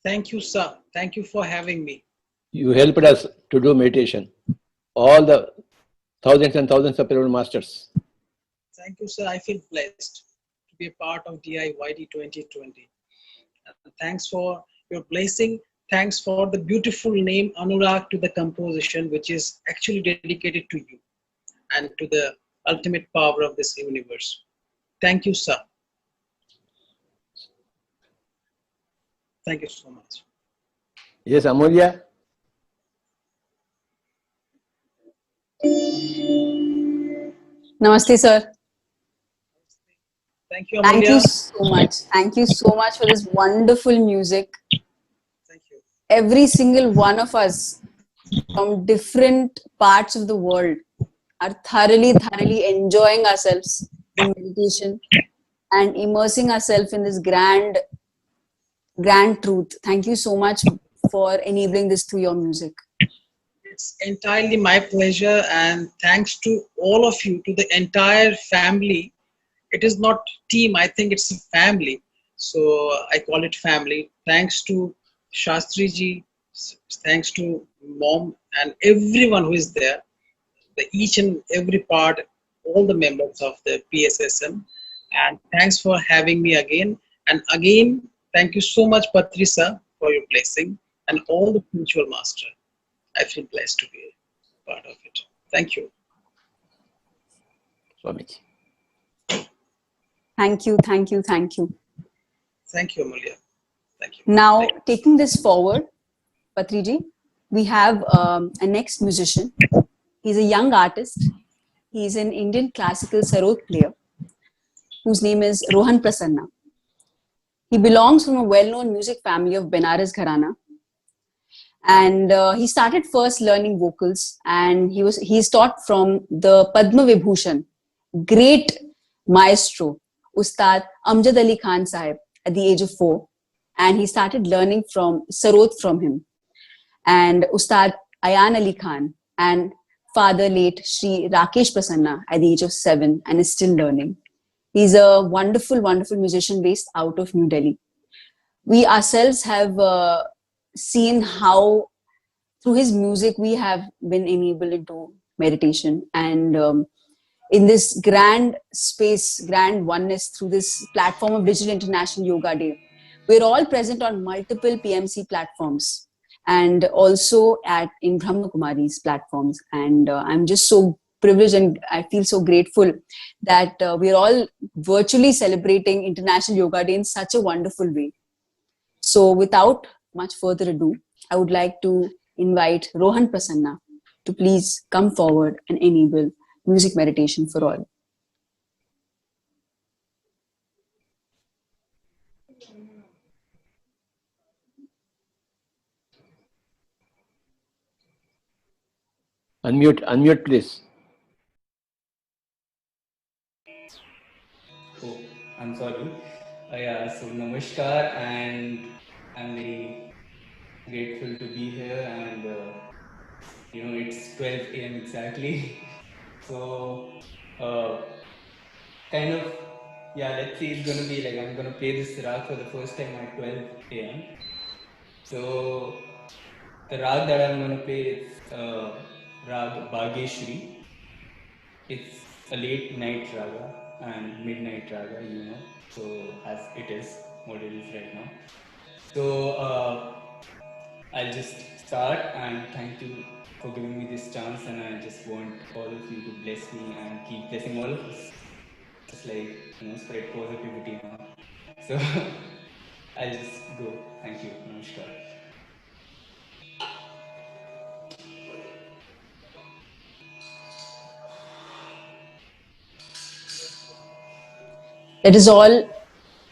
Thank you, sir. Thank you for having me. You helped us to do meditation. All the thousands and thousands of Peruvian masters. Thank you, sir. I feel blessed to be a part of DIYD 2020. Thanks for your blessing. Thanks for the beautiful name Anurag to the composition, which is actually dedicated to you and to the ultimate power of this universe. Thank you, sir. Thank you so much. Yes, Amulya. Namaste, sir. Thank you, Thank you Amulya. so much. Thank you so much for this wonderful music. Thank you. Every single one of us from different parts of the world are thoroughly enjoying ourselves in meditation and immersing ourselves in this grand truth. Thank you so much for enabling this through your music. It's entirely my pleasure, and thanks to all of you, to the entire family. It is not team, I think it's a family. So I call it family. Thanks to Shastri ji, thanks to mom and everyone who is there, each and every part, all the members of the PSSM. And thanks for having me again. And again, thank you so much, Patrisa, for your blessing and all the spiritual master. I feel blessed to be part of it. Thank you. Swamiji. Thank you, thank you, thank you. Thank you, Amulya. Thank you. Now, taking this forward, Patriji, we have a next musician. He's a young artist. He's an Indian classical sarod player whose name is Rohan Prasanna. He belongs from a well-known music family of Benares Gharana. And he started first learning vocals, and he's taught from the Padma Vibhushan, great maestro, Ustad Amjad Ali Khan Sahib, at the age of 4. And he started learning from sarod from him. And Ustad Ayan Ali Khan and father late Shri Rakesh Prasanna at the age of 7, and is still learning. He's a wonderful, wonderful musician based out of New Delhi. We ourselves have seen how through his music we have been enabled into meditation, and in this grand space, grand oneness through this platform of Digital International Yoga Day, we're all present on multiple PMC platforms and also in Brahma Kumari's platforms. And I'm just so privileged and I feel so grateful that we're all virtually celebrating International Yoga Day in such a wonderful way. So without much further ado, I would like to invite Rohan Prasanna to please come forward and enable music meditation for all. Unmute, please. Oh, I'm sorry. Yeah, so namaskar, and I'm very grateful to be here, and it's 12 a.m. exactly. So, kind of, yeah, let's see, it's gonna be like I'm gonna play this rag for the first time at 12 a.m. So, the rag that I'm gonna play is rag Bhageshwari. It's a late night raga and midnight raga, so as it is, what it is right now. So I'll just start, and thank you for giving me this chance, and I just want all of you to bless me and keep blessing all of us. Just like, spread positivity now. So I'll just go. Thank you. Namaskar. Let us all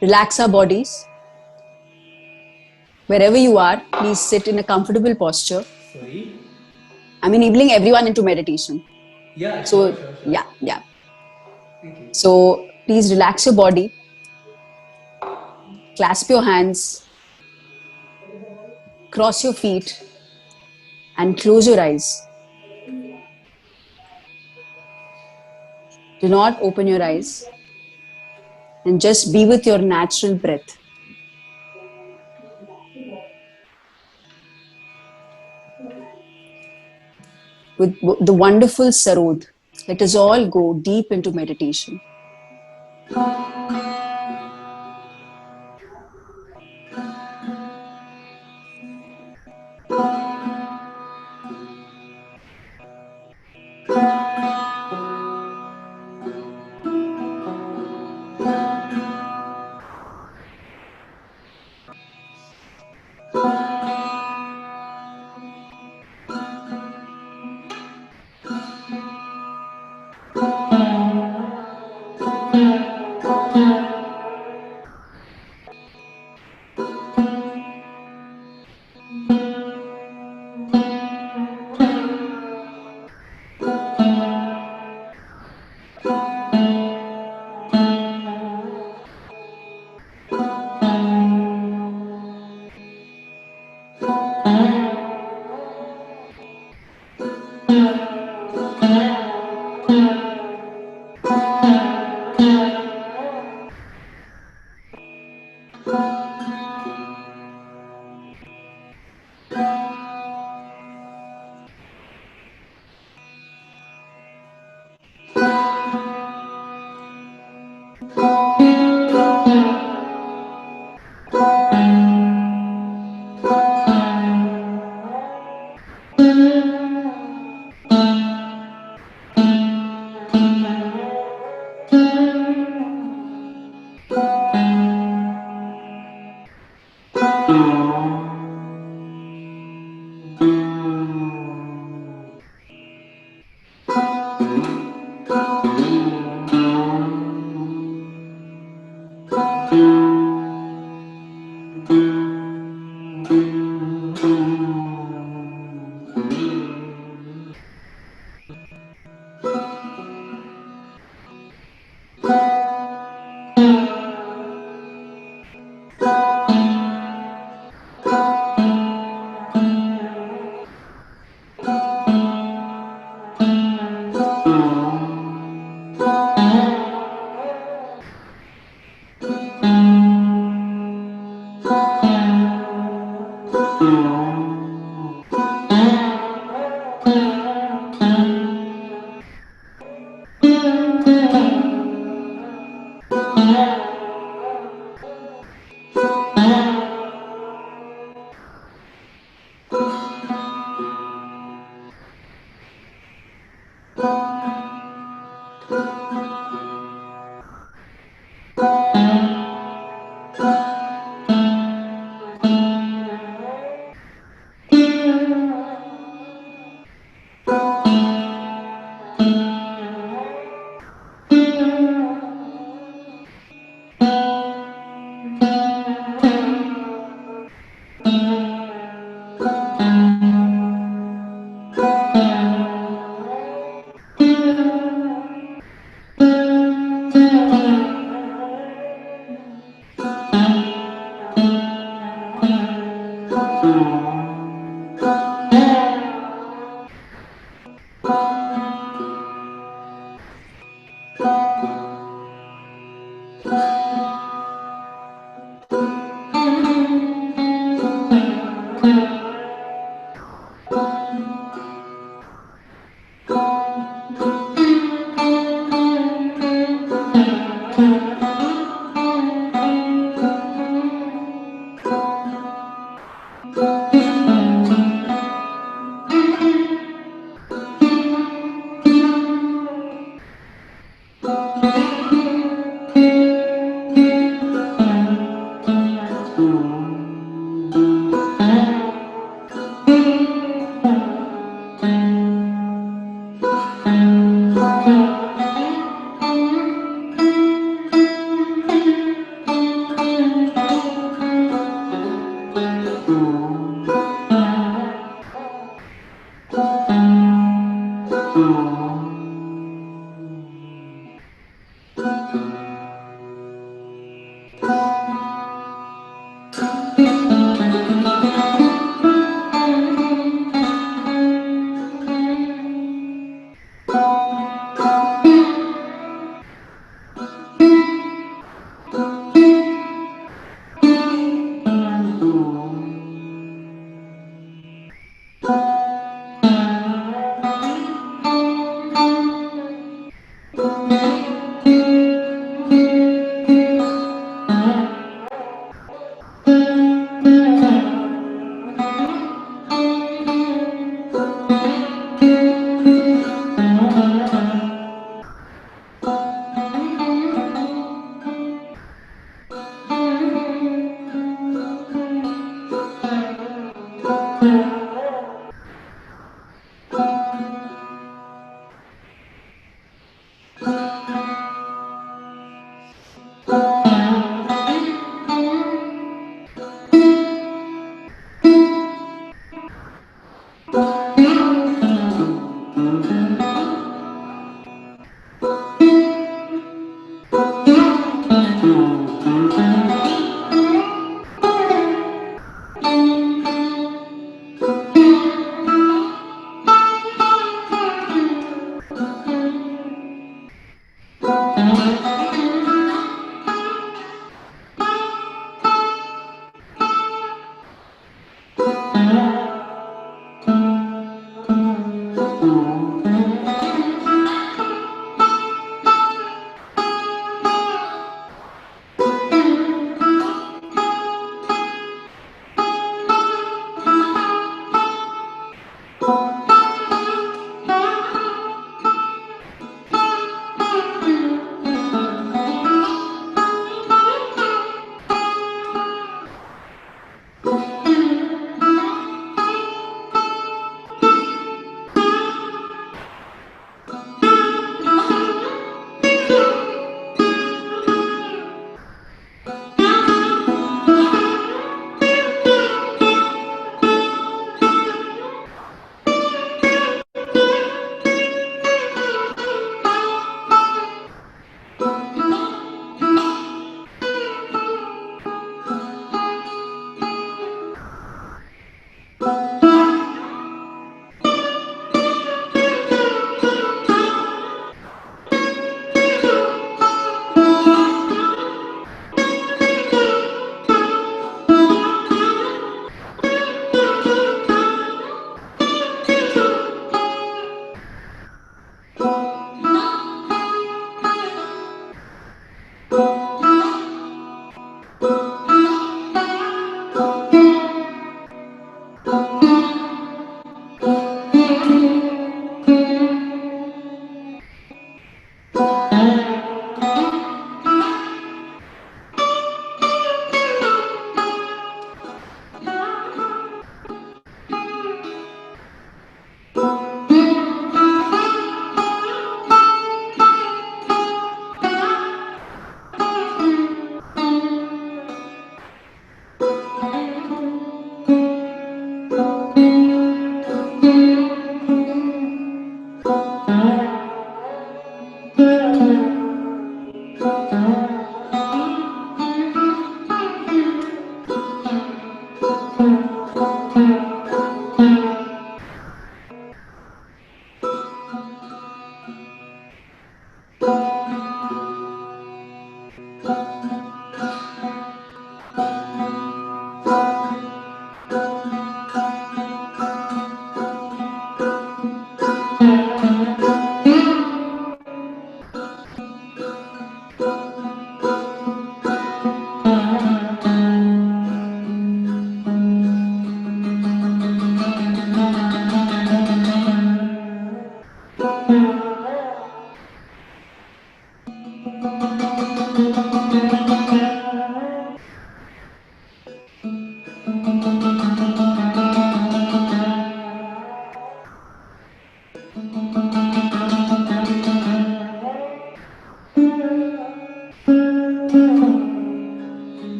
relax our bodies. Wherever you are, please sit in a comfortable posture. Sorry? I'm enabling everyone into meditation. Yeah, So, sure. yeah. Thank you. So, please relax your body. Clasp your hands. Cross your feet. And close your eyes. Do not open your eyes. And just be with your natural breath. With the wonderful sarod, let us all go deep into meditation.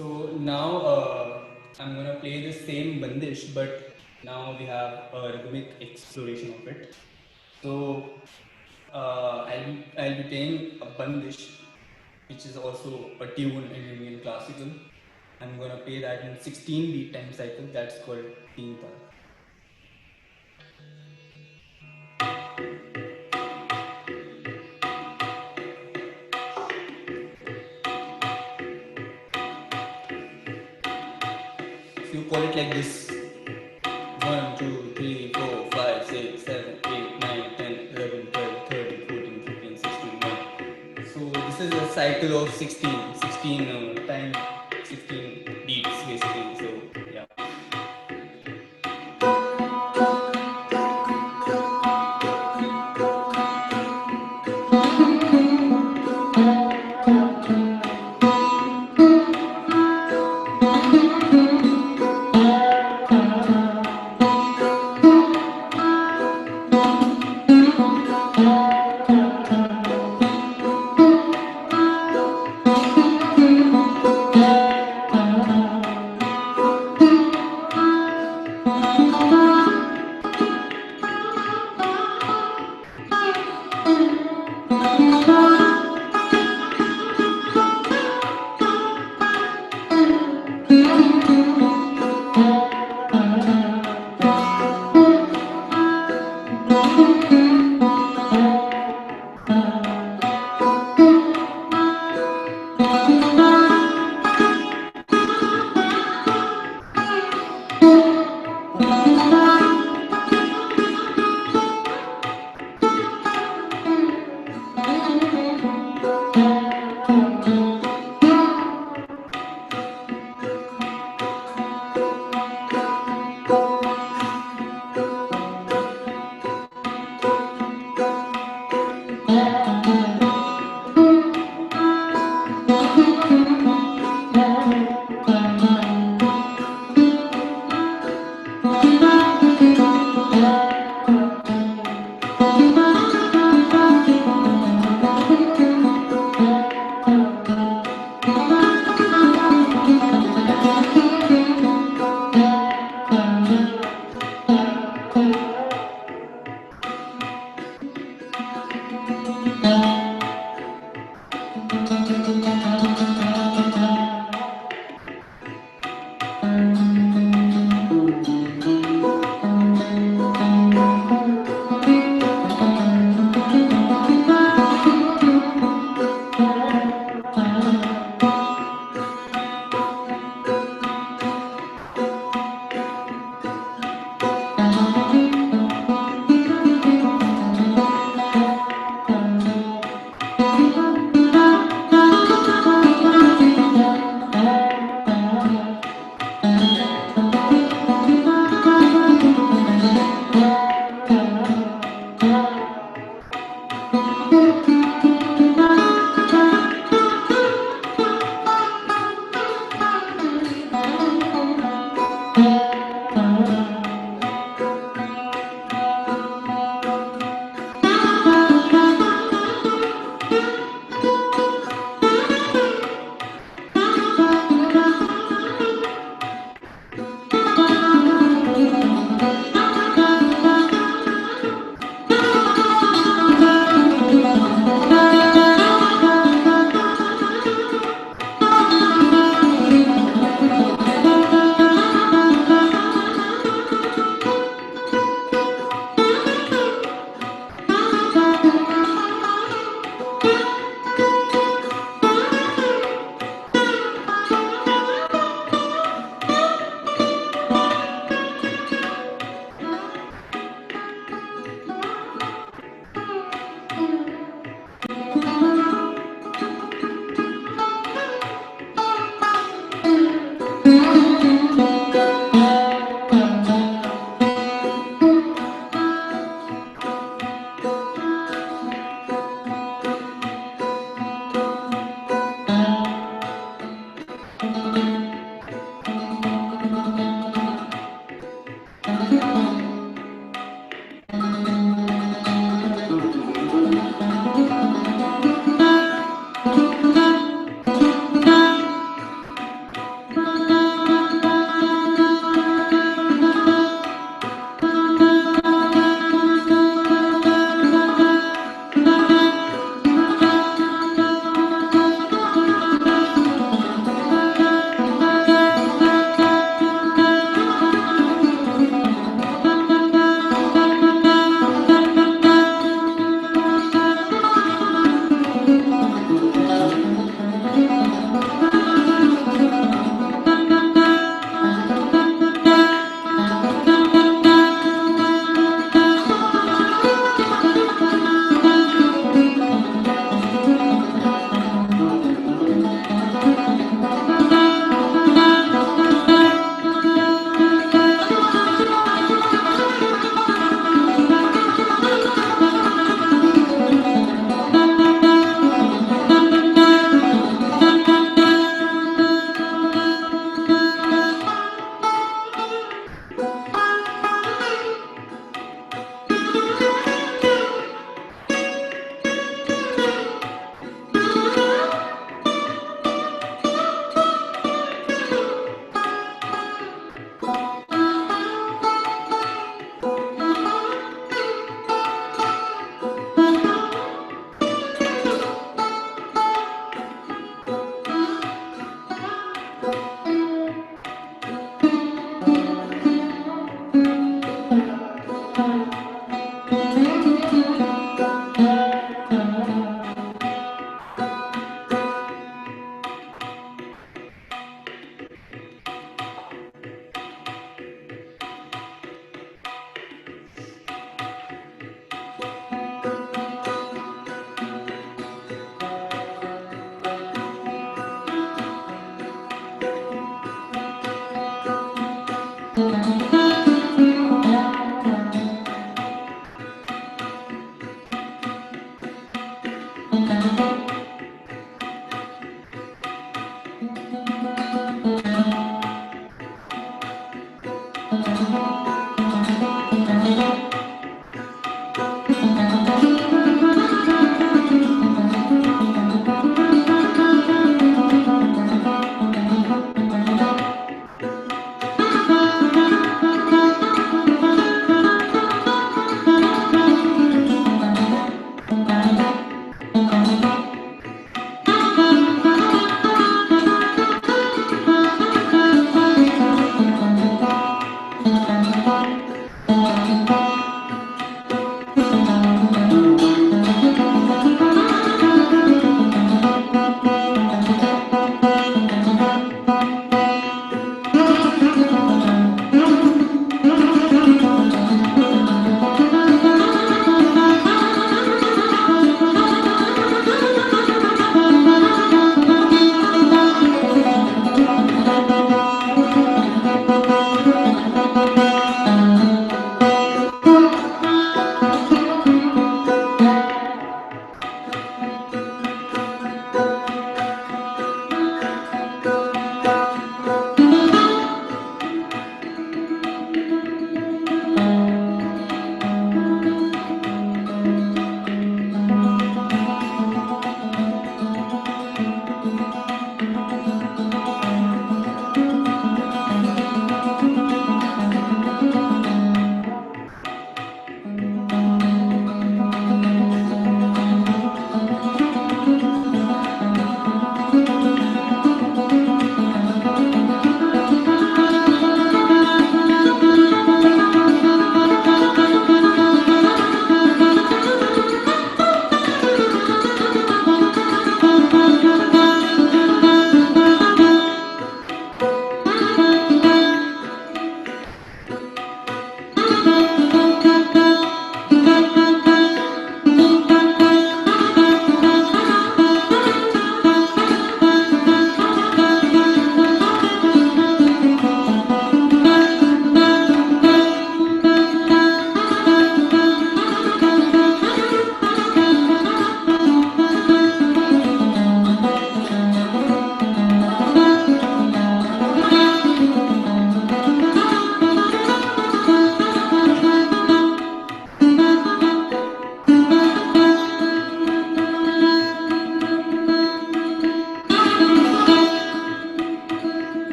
So now I'm gonna play the same bandish, but now we have a rhythmic exploration of it. So I'll be playing a bandish, which is also a tune in Indian classical. I'm gonna play that in 16 beat time cycle. That's called Teen Tal. So you call it like this: 1, 2, 3, 4, 5, 6, 7, 8, 9, 10, 11, 12, 13, 14, 15, 16, 1. So this is a cycle of 16 time, 16 beats basically. So yeah.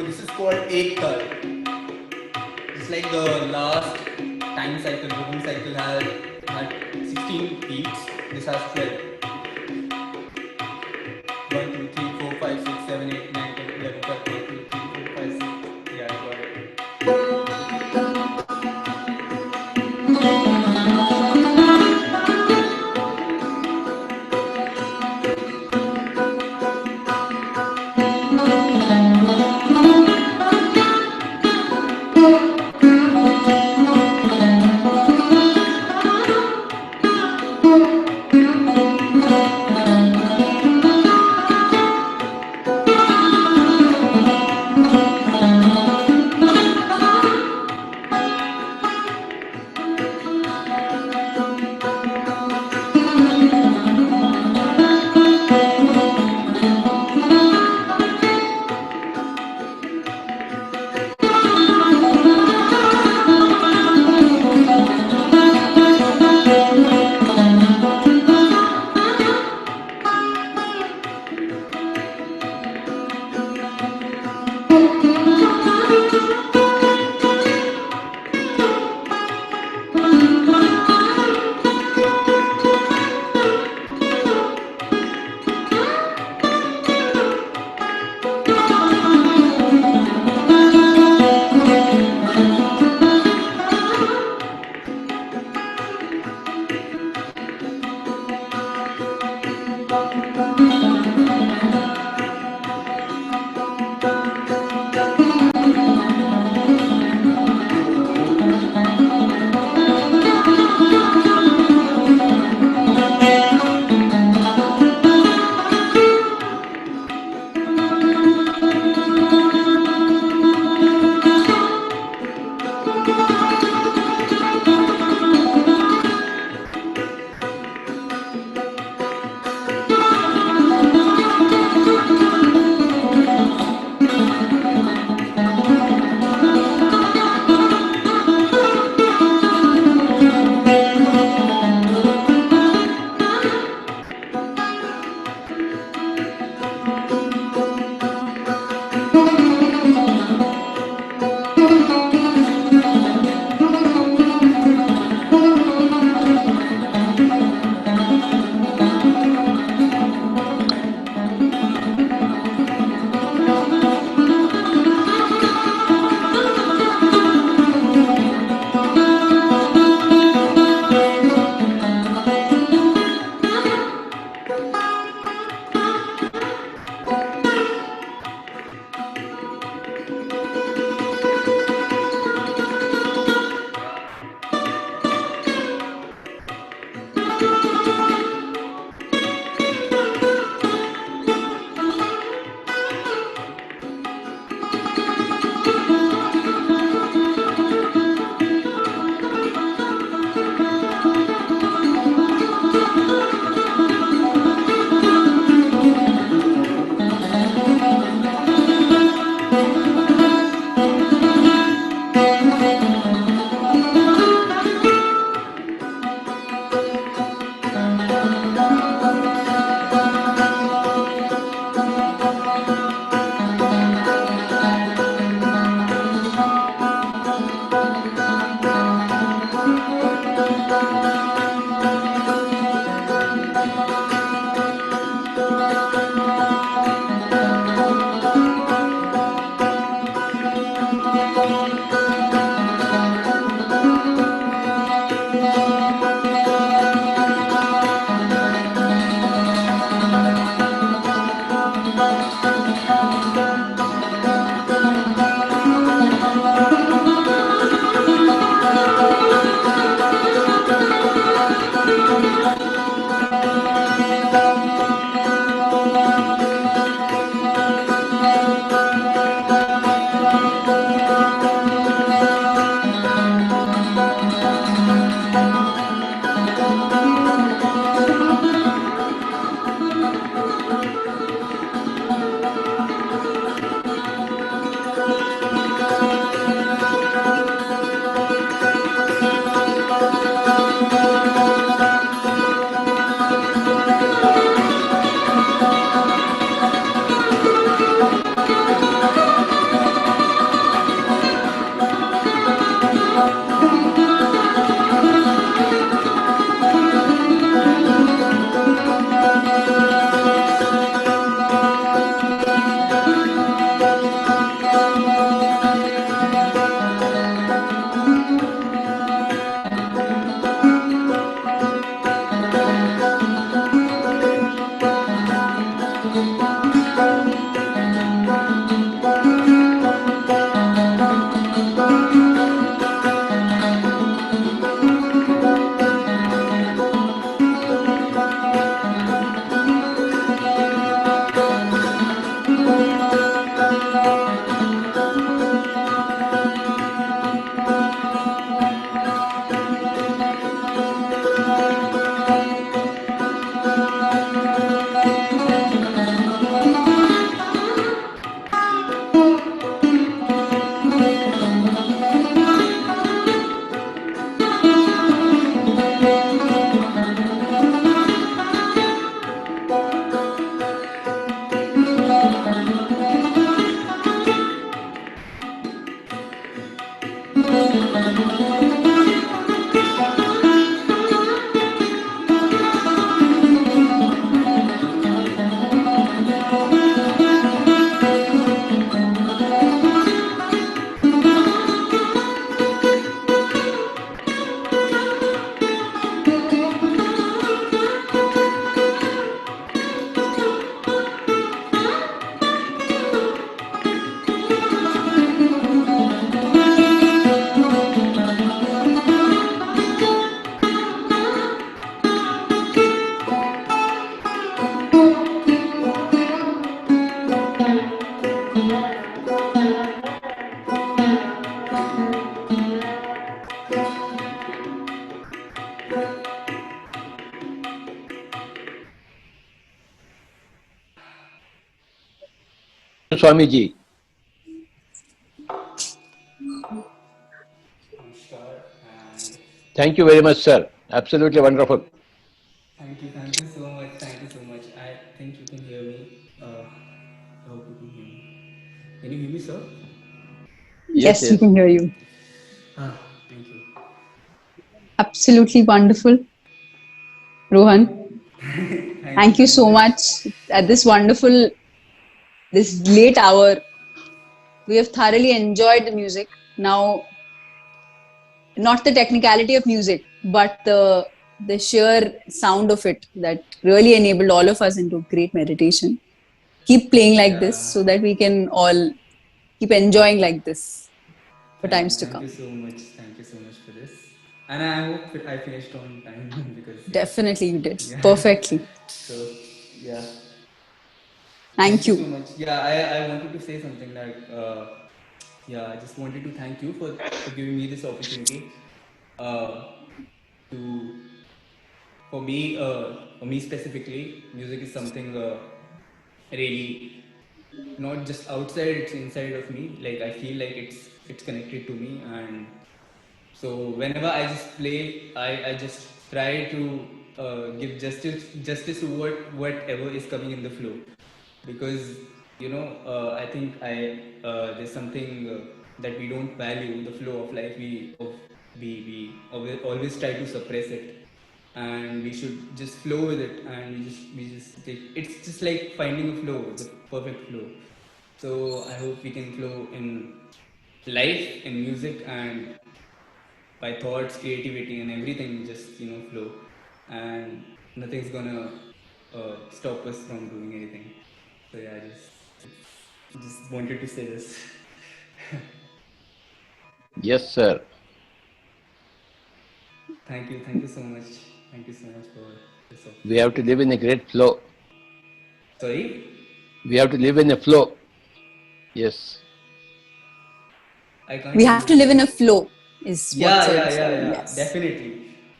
this is called Ek Tal. It's like the last time cycle, moving cycle had 16 beats. This has 12. 1, 2, 3, 4, 5, 6, 7, 8, 9, 10, 11, 12, 1, 2, 3, 4, 5, 6. Yeah, I got it. Swamiji. Namaskar, and Thank you very much, sir. Absolutely wonderful. thank you so much, thank you so much. I think you can hear me. I hope you can hear me. Can you hear me, sir? Yes, We yes. can hear you. Thank you. Absolutely wonderful. Rohan, thank you so much. At this wonderful, this late hour, we have thoroughly enjoyed the music. Now, not the technicality of music, but the sheer sound of it that really enabled all of us into great meditation. Keep playing like this so that we can all keep enjoying like this for times to Thank you come. so much. Thank you so much for this. And I hope that I finished on time because Definitely you did. yeah. Perfectly. So yeah. Thank Thank you so you. much. Yeah, I wanted to say something like yeah, I just wanted to thank you for giving me this opportunity to for me specifically, music is something really not just outside; it's inside of me. Like I feel like it's connected to me, and so whenever I just play, I just try to give justice to whatever is coming in the flow, because I think there's something that we don't value the flow of life. We always try to suppress it, and we should just flow with it, and we just take, it's just like finding a flow, the perfect flow. So I hope we can flow in life, in music, and by thoughts, creativity, and everything just flow, and nothing's gonna stop us from doing anything. So yeah, I just wanted to say this. Yes, sir. Thank you so much. Thank you so much for this We have to opportunity. live in a great flow. Sorry. We have to live in a flow. Yes. I can't We hear have to you. live in a flow, is what Yeah, sir yeah, is yeah, saying. yeah. Yes. Definitely.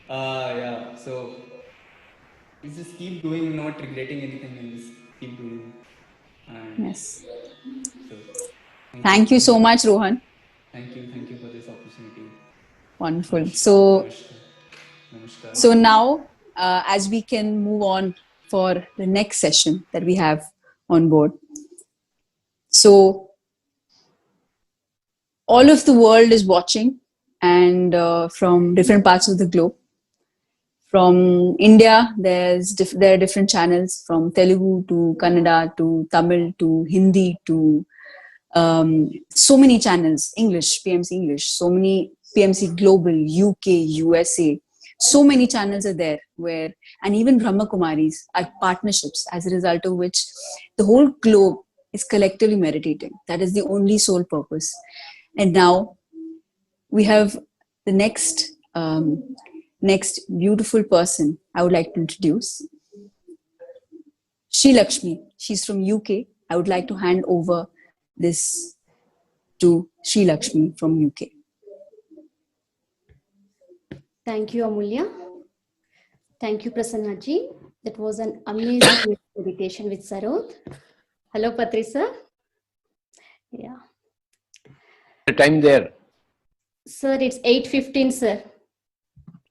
Yeah. So we just keep doing, not regretting anything, and just keep doing. And Yes. so, Thank you so much, Rohan. Thank you for this opportunity. Wonderful. So, Namaskar. Namaskar. so now, as we can move on for the next session that we have on board. So, all of the world is watching, and from different parts of the globe. From India, there are different channels from Telugu to Kannada to Tamil to Hindi to so many channels, English, PMC English, so many PMC Global, UK, USA. So many channels are there where, and even Brahma Kumaris are partnerships as a result of which the whole globe is collectively meditating. That is the only sole purpose. And now we have the next beautiful person I would like to introduce. Sri Lakshmi. She's from UK. I would like to hand over this to Sri Lakshmi from UK. Thank you, Amulya. Thank you, Prasanna ji. That was an amazing meditation with Sarod. Hello, Patrisa. Yeah. The time there. Sir, it's 8:15, sir.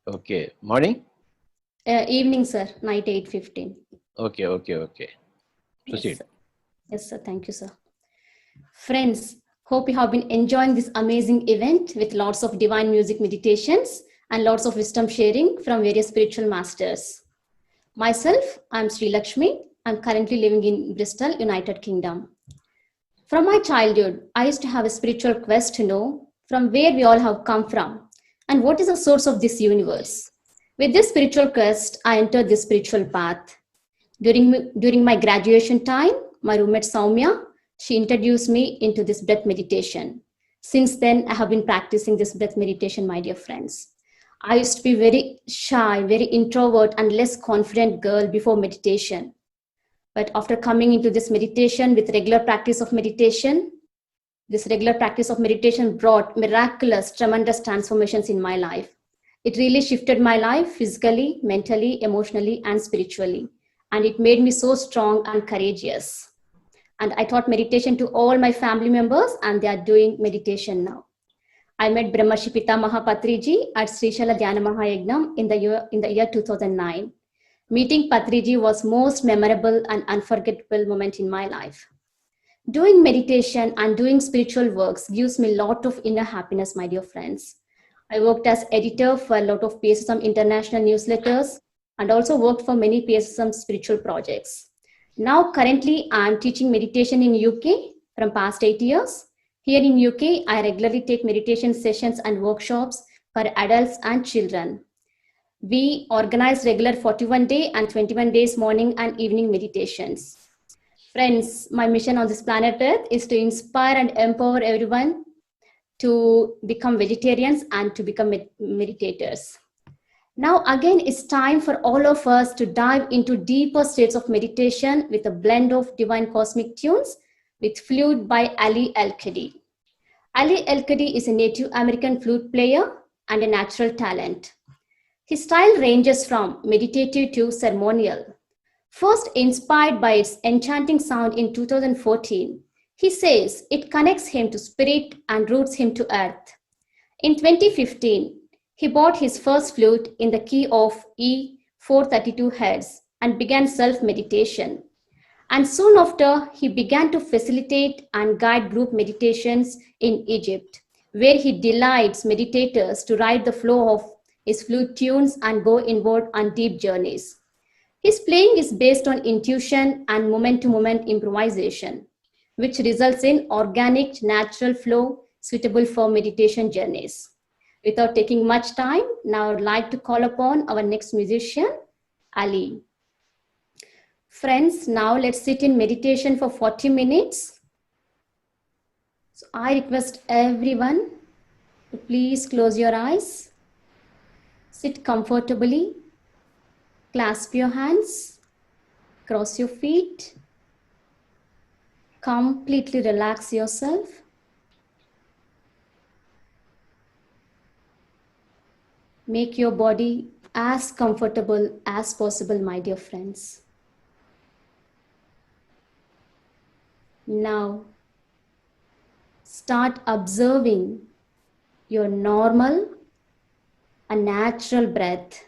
Okay. Morning? Evening, sir. Night 8:15. Okay. Proceed. Yes, sir. Yes, sir. Thank you, sir. Friends, Hope you have been enjoying this amazing event with lots of divine music meditations and lots of wisdom sharing from various spiritual masters. Myself, I'm Sri Lakshmi. I'm currently living in Bristol, United Kingdom. From my childhood, I used to have a spiritual quest to know from where we all have come from and what is the source of this universe. With this spiritual quest, I entered this spiritual path. During my graduation time, my roommate Soumya, she introduced me into this breath meditation. Since then, I have been practicing this breath meditation, my dear friends. I used to be very shy, very introvert and less confident girl before meditation. But after coming into this meditation with regular practice of meditation, this regular practice of meditation brought miraculous, tremendous transformations in my life. It really shifted my life physically, mentally, emotionally, and spiritually. And it made me so strong and courageous. And I taught meditation to all my family members, and they are doing meditation now. I met Brahmarshi Pitamaha Patriji at Sri Shala Dhyana Mahayagnam in the year 2009. Meeting Patriji was most memorable and unforgettable moment in my life. Doing meditation and doing spiritual works gives me a lot of inner happiness, my dear friends. I worked as editor for a lot of PSSM international newsletters and also worked for many PSSM spiritual projects. Now, currently, I'm teaching meditation in UK from past 8 years. Here in UK, I regularly take meditation sessions and workshops for adults and children. We organize regular 41-day and 21 days morning and evening meditations. Friends, my mission on this planet Earth is to inspire and empower everyone to become vegetarians and to become meditators. Now again, it's time for all of us to dive into deeper states of meditation with a blend of divine cosmic tunes with flute by Ali El-Kadi. Ali El-Kadi is a Native American flute player and a natural talent. His style ranges from meditative to ceremonial. First inspired by its enchanting sound in 2014, he says it connects him to spirit and roots him to earth. In 2015, he bought his first flute in the key of E 432 Hz and began self-meditation. And soon after, he began to facilitate and guide group meditations in Egypt, where he delights meditators to ride the flow of his flute tunes and go inward on deep journeys. His playing is based on intuition and moment-to-moment improvisation, which results in organic, natural flow suitable for meditation journeys. Without taking much time, now I would like to call upon our next musician, Ali. Friends, now let's sit in meditation for 40 minutes. So I request everyone to please close your eyes. Sit comfortably, clasp your hands, cross your feet, completely relax yourself. Make your body as comfortable as possible, my dear friends. Now, start observing your normal and natural breath.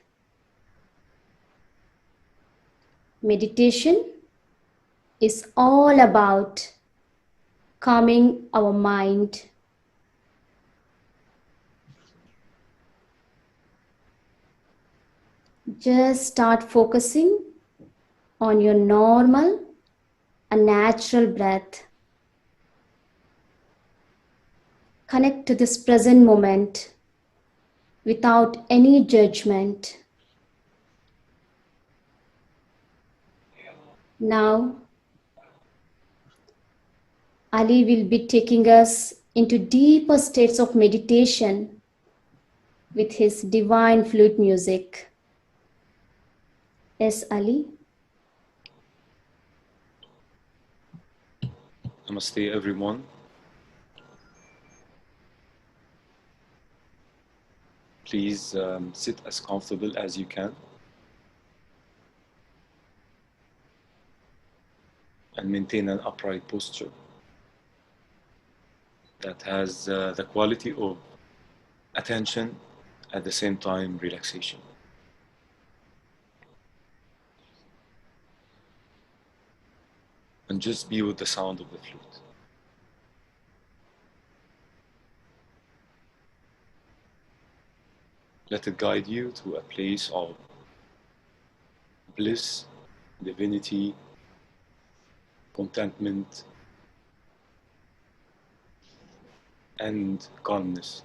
Meditation is all about calming our mind. Just start focusing on your normal and natural breath. Connect to this present moment without any judgment. Now, Ali will be taking us into deeper states of meditation with his divine flute music. Yes, Ali. Namaste, everyone. Please sit as comfortable as you can and maintain an upright posture that has the quality of attention, at the same time relaxation. And just be with the sound of the flute. Let it guide you to a place of bliss, divinity, contentment, and calmness.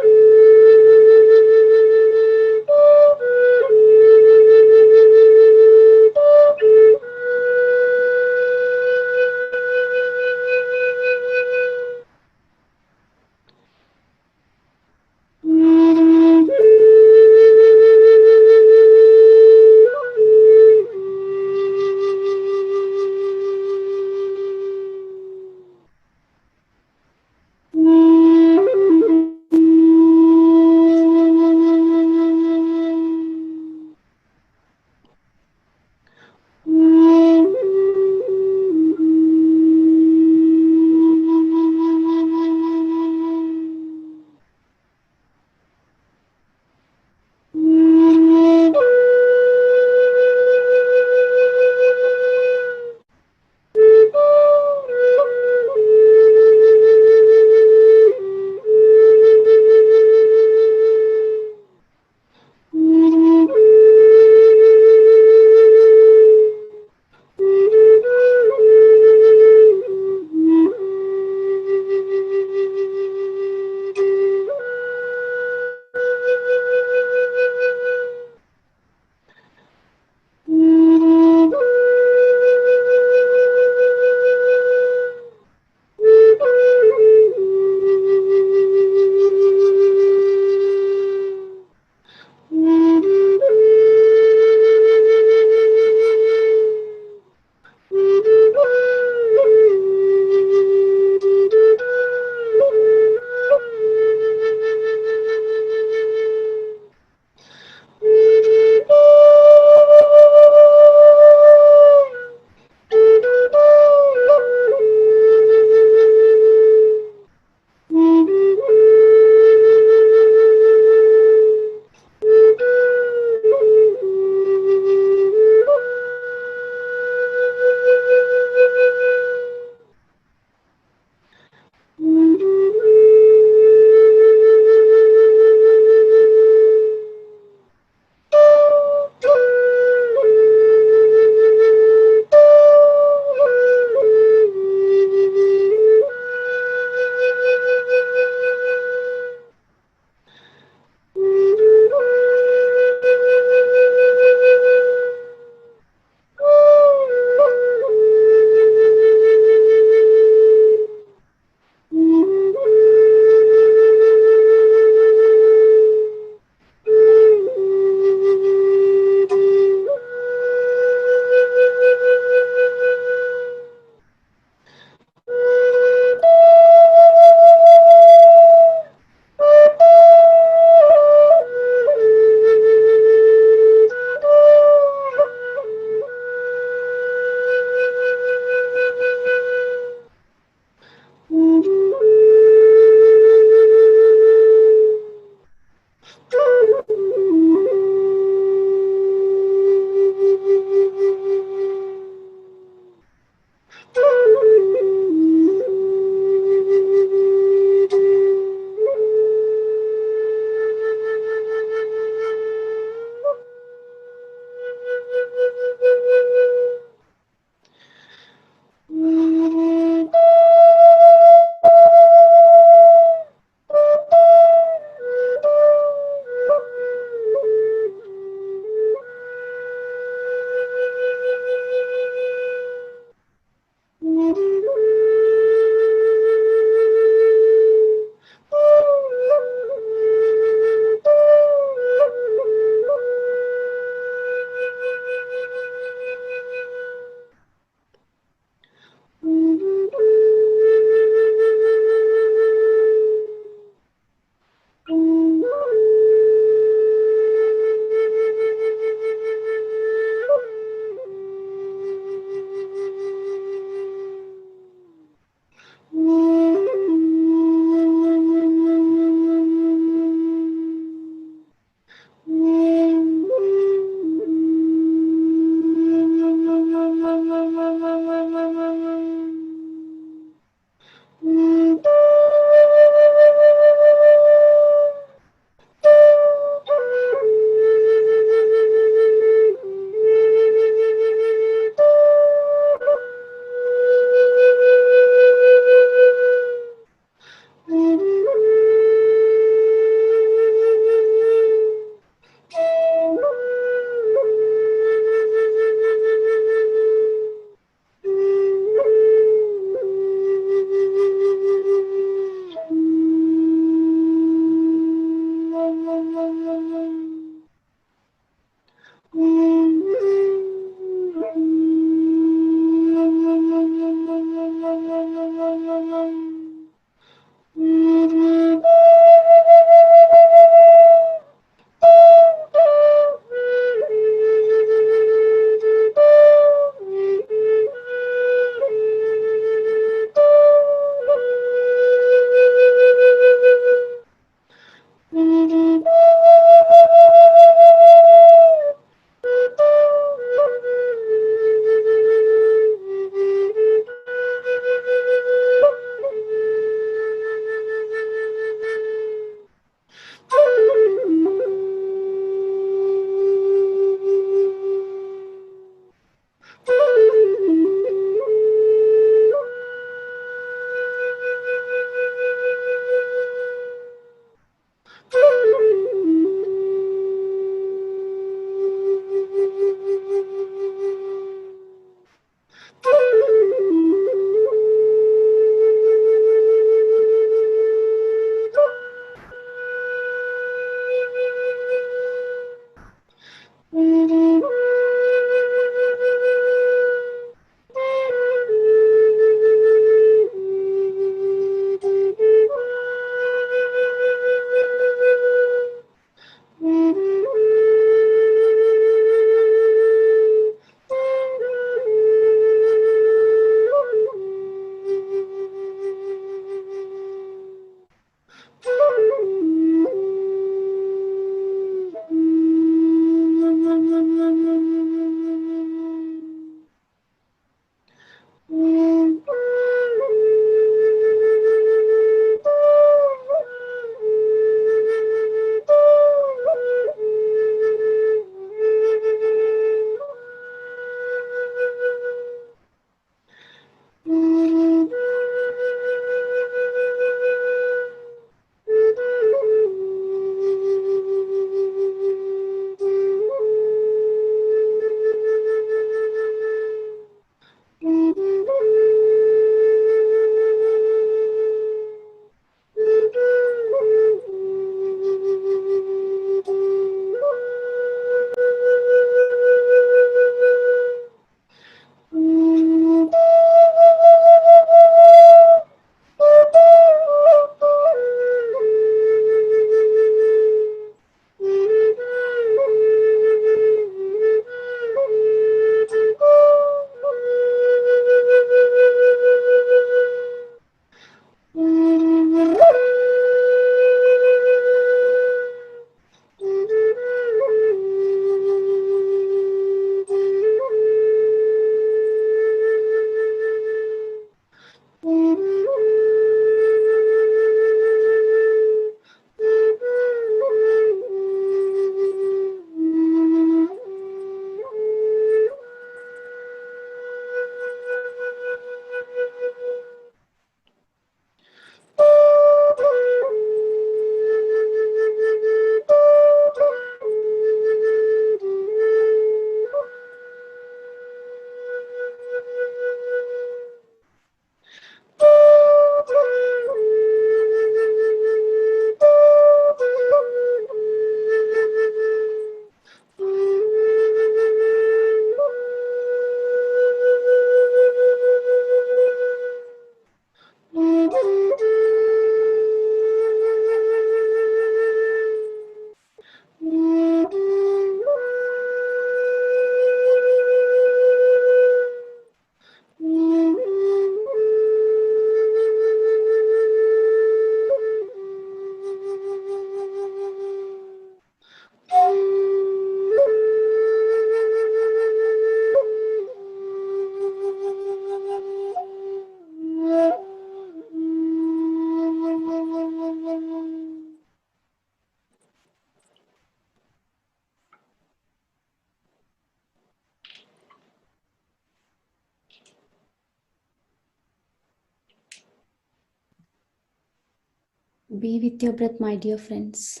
Be with your breath, my dear friends.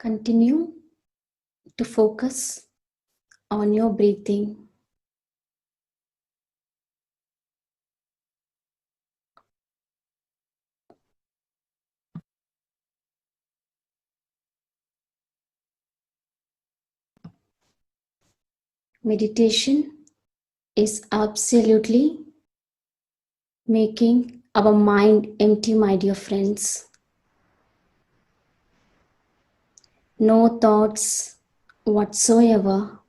Continue to focus on your breathing. Meditation is absolutely making our mind empty, my dear friends. No thoughts whatsoever.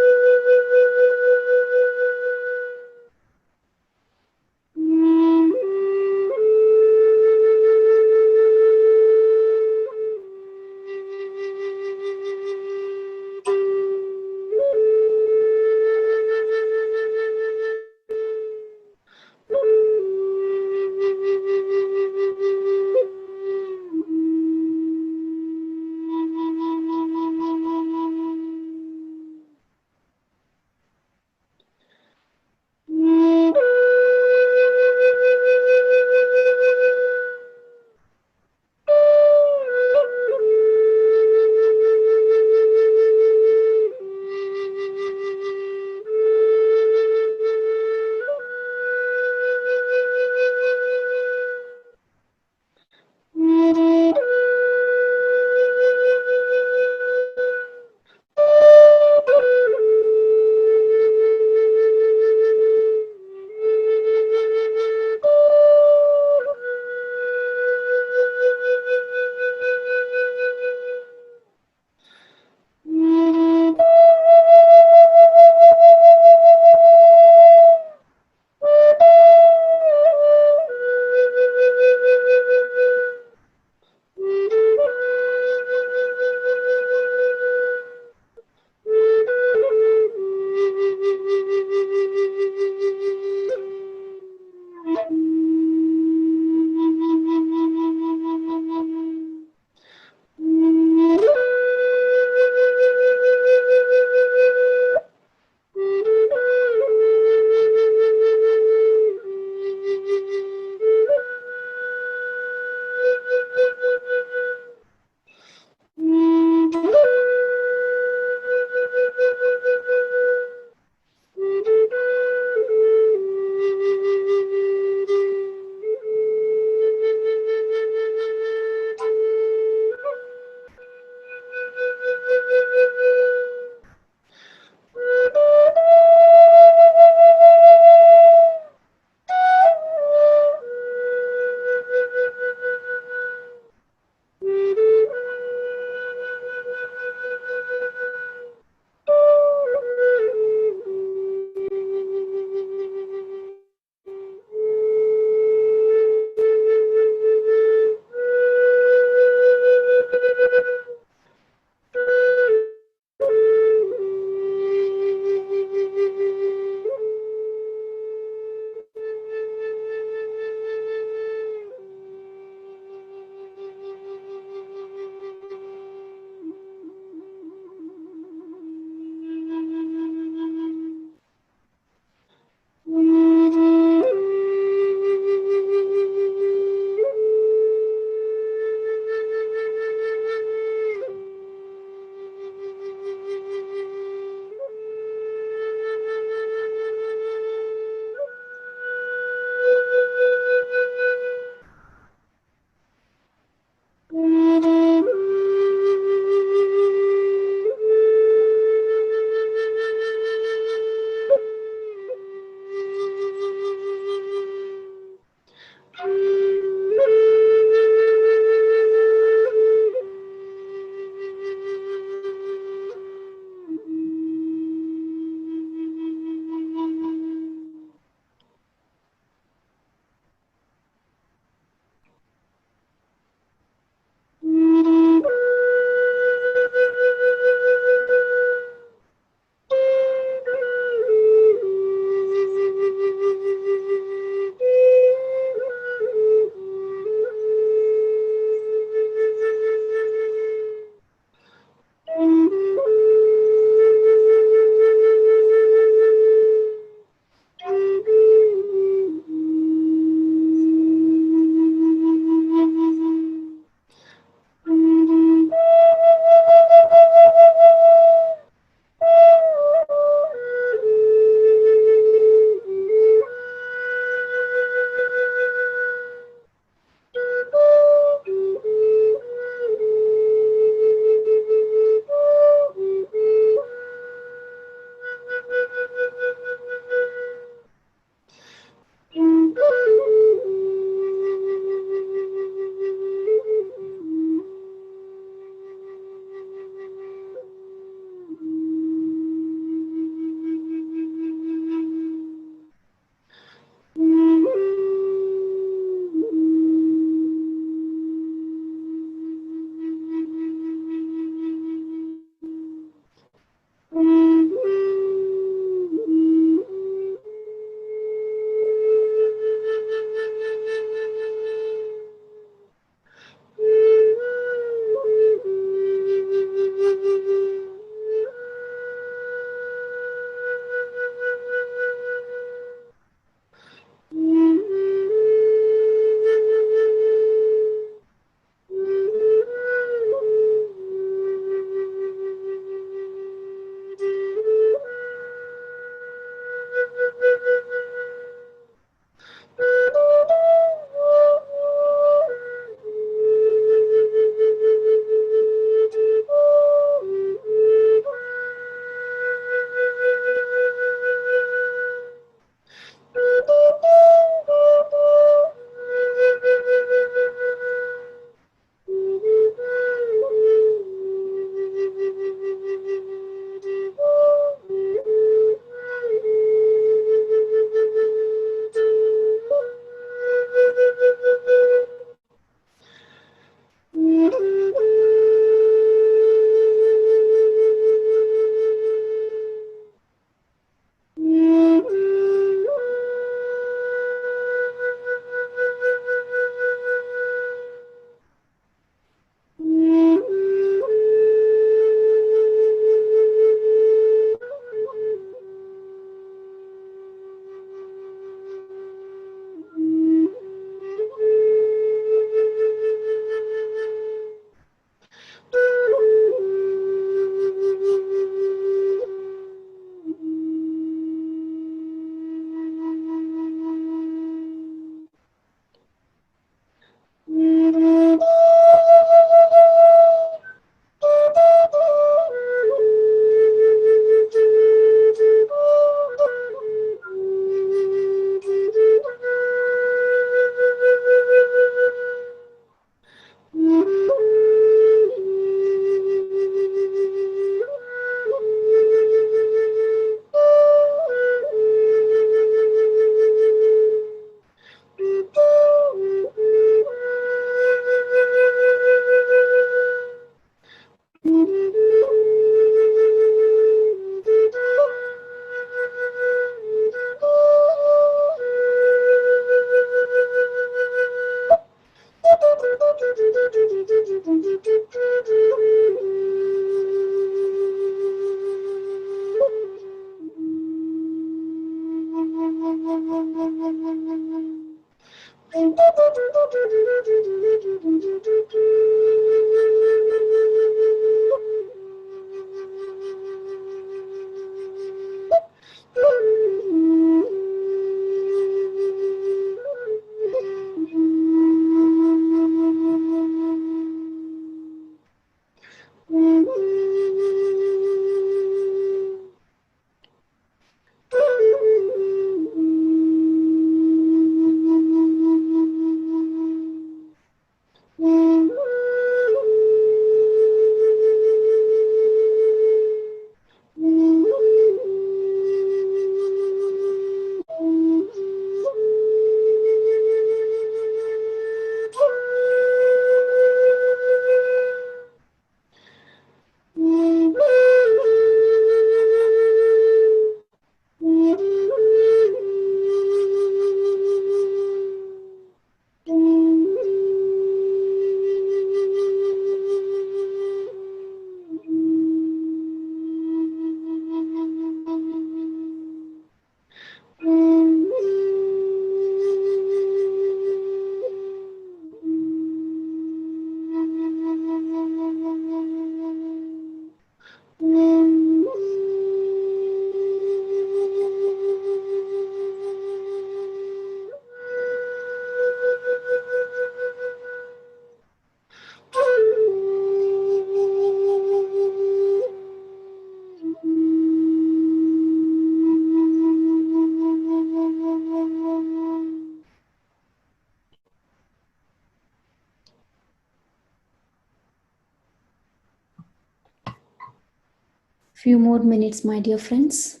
Few more minutes, my dear friends.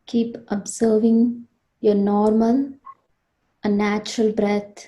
Keep observing your normal and natural breath.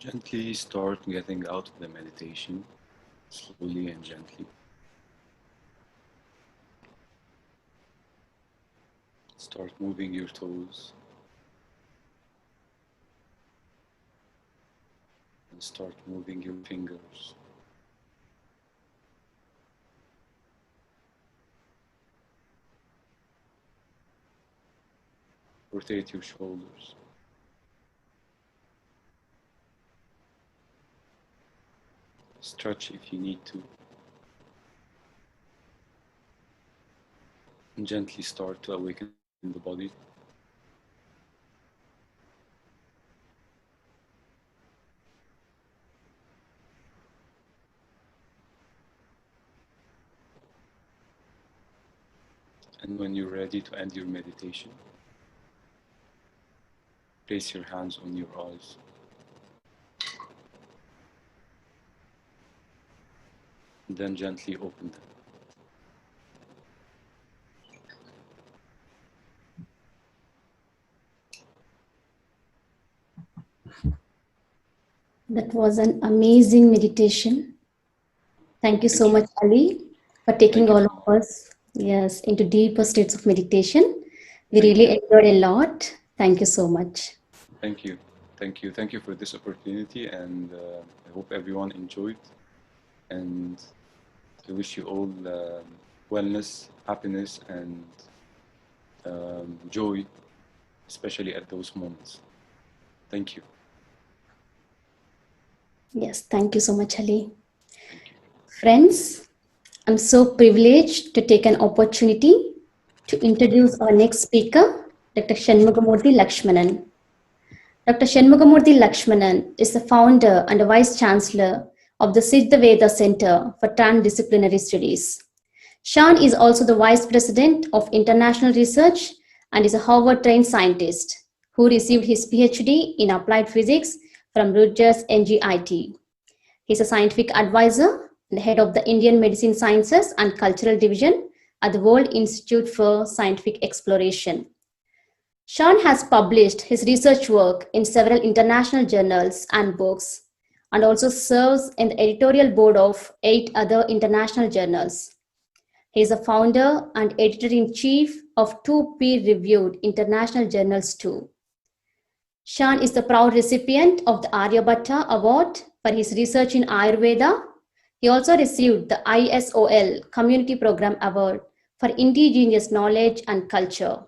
Gently start getting out of the meditation, slowly and gently. Start moving your toes and start moving your fingers. Rotate your shoulders. Stretch if you need to. And gently start to awaken the body. And when you're ready to end your meditation, place your hands on your eyes. And then gently open them. That was an amazing meditation. Thank you so much, Ali, for taking all of us, yes, into deeper states of meditation. We really enjoyed a lot. Thank you so much. Thank you. Thank you. Thank you for this opportunity, and I hope everyone enjoyed. And I wish you all wellness, happiness, and joy, especially at those moments. Thank you. Yes, thank you so much, Ali. Friends, I'm so privileged to take an opportunity to introduce our next speaker, Dr. Shanmugamurthy Lakshmanan. Dr. Shanmugamurthy Lakshmanan is the founder and the Vice Chancellor of the Siddha Veda Center for Transdisciplinary Studies. Shan is also the Vice President of International Research and is a Harvard-trained scientist who received his PhD in Applied Physics from Rutgers NGIT. He's a scientific advisor and head of the Indian Medicine Sciences and Cultural Division at the World Institute for Scientific Exploration. Shan has published his research work in several international journals and books and also serves in the editorial board of 8 other international journals. He is a founder and editor-in-chief of 2 peer-reviewed international journals too. Sean is the proud recipient of the Aryabhatta Award for his research in Ayurveda. He also received the ISOL Community Program Award for Indigenous Knowledge and Culture,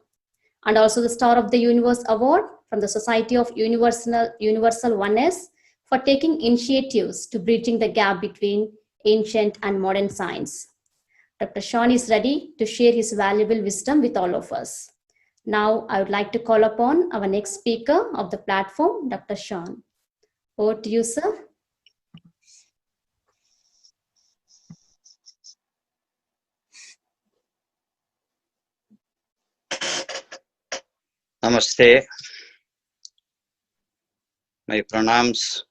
and also the Star of the Universe Award from the Society of Universal Oneness for taking initiatives to bridging the gap between ancient and modern science. Dr. Sean is ready to share his valuable wisdom with all of us. Now, I would like to call upon our next speaker of the platform, Dr. Sean. Over to you, sir. Namaste. My pranams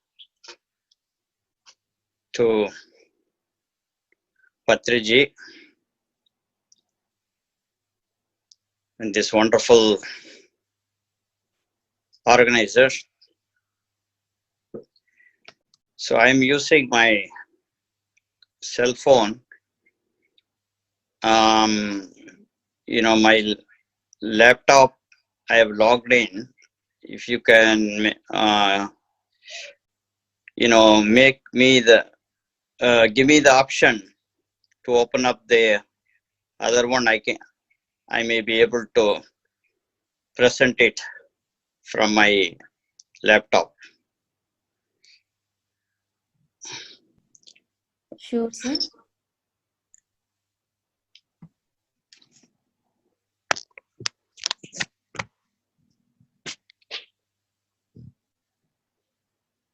to Patriji and this wonderful organizer. So I am using my cell phone. My laptop, I have logged in. If you can, make me give me the option to open up the other one, I may be able to present it from my laptop. Sure, sir.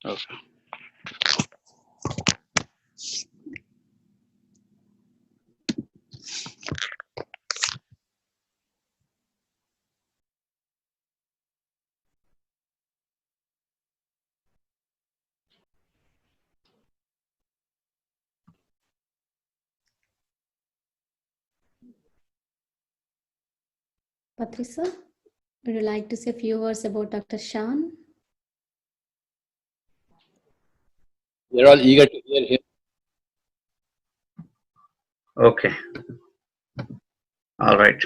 Okay. Patricia, would you like to say a few words about Dr. Sean? We're all eager to hear him. Okay. All right.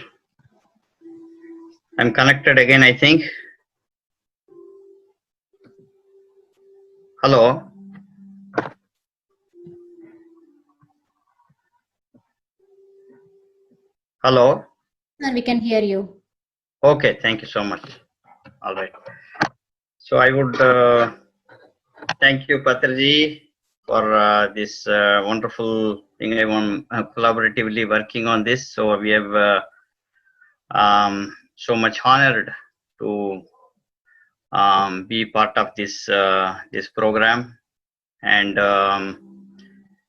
I'm connected again, I think. Hello. Hello. And we can hear you. Okay, thank you so much. All right. So I would thank you, Patriji, for this wonderful thing. I want collaboratively working on this. So we have so much honored to be part of this this program. And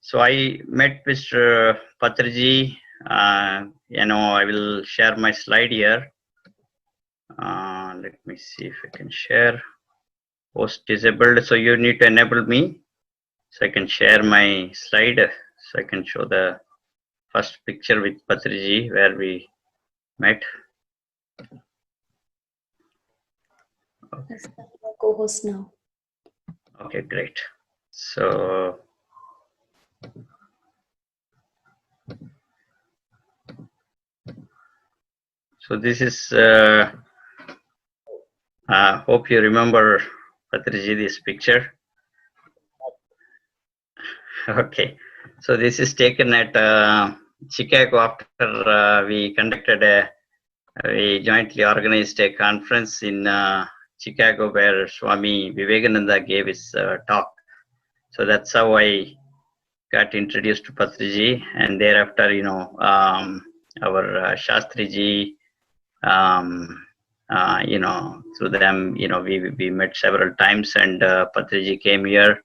so I met Mr. Patriji. I will share my slide here. Let me see if I can share. Post disabled, so you need to enable me so I can share my slide, so I can show the first picture with Patriji where we met. Okay. Co-host now. Okay, great. So this is hope you remember, Patriji, this picture. Okay, so this is taken at Chicago after we conducted we jointly organized a conference in Chicago where Swami Vivekananda gave his talk. So that's how I got introduced to Patriji, and thereafter, our Shastriji, through them, we met several times, and Patriji came here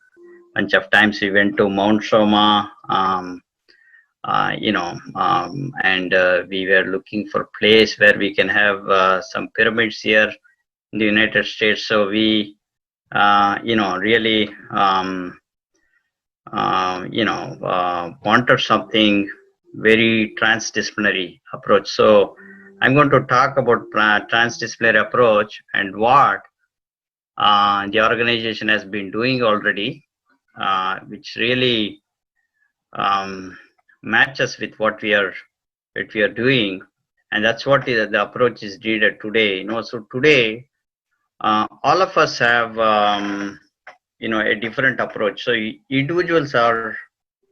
bunch of times. We went to Mount Soma, and we were looking for a place where we can have some pyramids here in the United States. So we, really, wanted something very transdisciplinary approach. So I'm going to talk about transdisciplinary approach and what the organization has been doing already. which really matches with what we are doing, and that's what the approach is needed today. So today, all of us have a different approach. So individuals are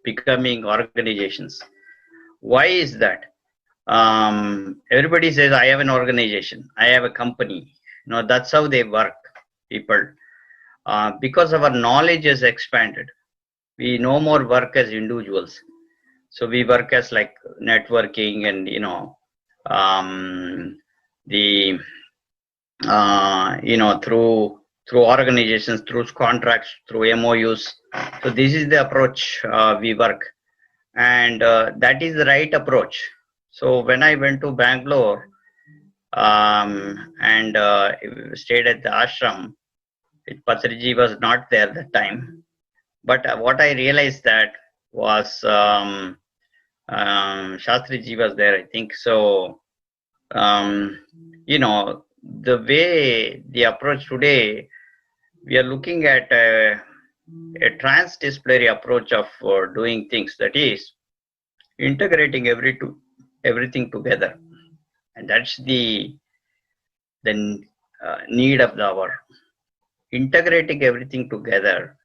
becoming organizations. Why is that? Everybody says, I have an organization, I have a company. That's how they work, people. Because our knowledge has expanded, we no more work as individuals. So we work as like networking and through organizations, through contracts, through MOUs. So this is the approach we work, and that is the right approach. So when I went to Bangalore and stayed at the ashram, Patriji was not there that time. But what I realized that was Shastriji was there, I think. So, the way the approach today, we are looking at a transdisciplinary approach of doing things, that is integrating everything together, and that's the need of the hour. Integrating everything together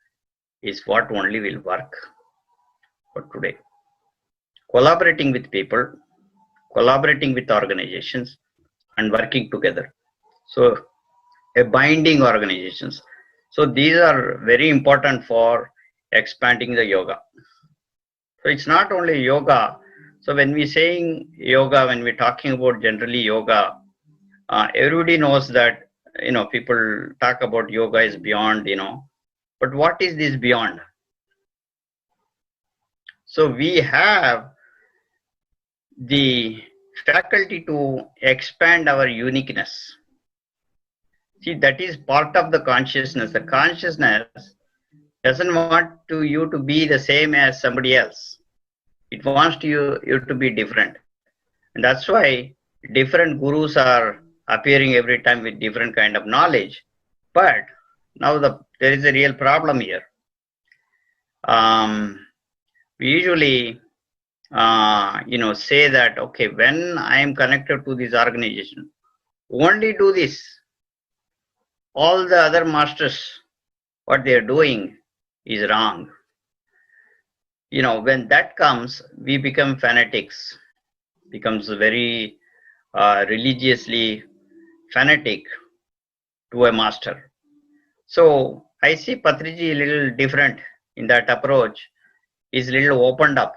is what only will work for today. Collaborating with people, collaborating with organizations, and working together. So, binding organizations. So these are very important for expanding the yoga. So it's not only yoga. So when we're saying yoga, when we're talking about generally yoga, everybody knows that, people talk about yoga is beyond, but what is this beyond? So we have the faculty to expand our uniqueness. See, that is part of the consciousness. The consciousness doesn't want you to be the same as somebody else. It wants you to be different. And that's why different gurus are appearing every time with different kind of knowledge. But now there is a real problem here. We usually say that, okay, when I am connected to this organization, only do this. All the other masters, what they are doing is wrong. When that comes, we become fanatics, becomes very religiously fanatic to a master. So I see Patriji a little different in that approach, is a little opened up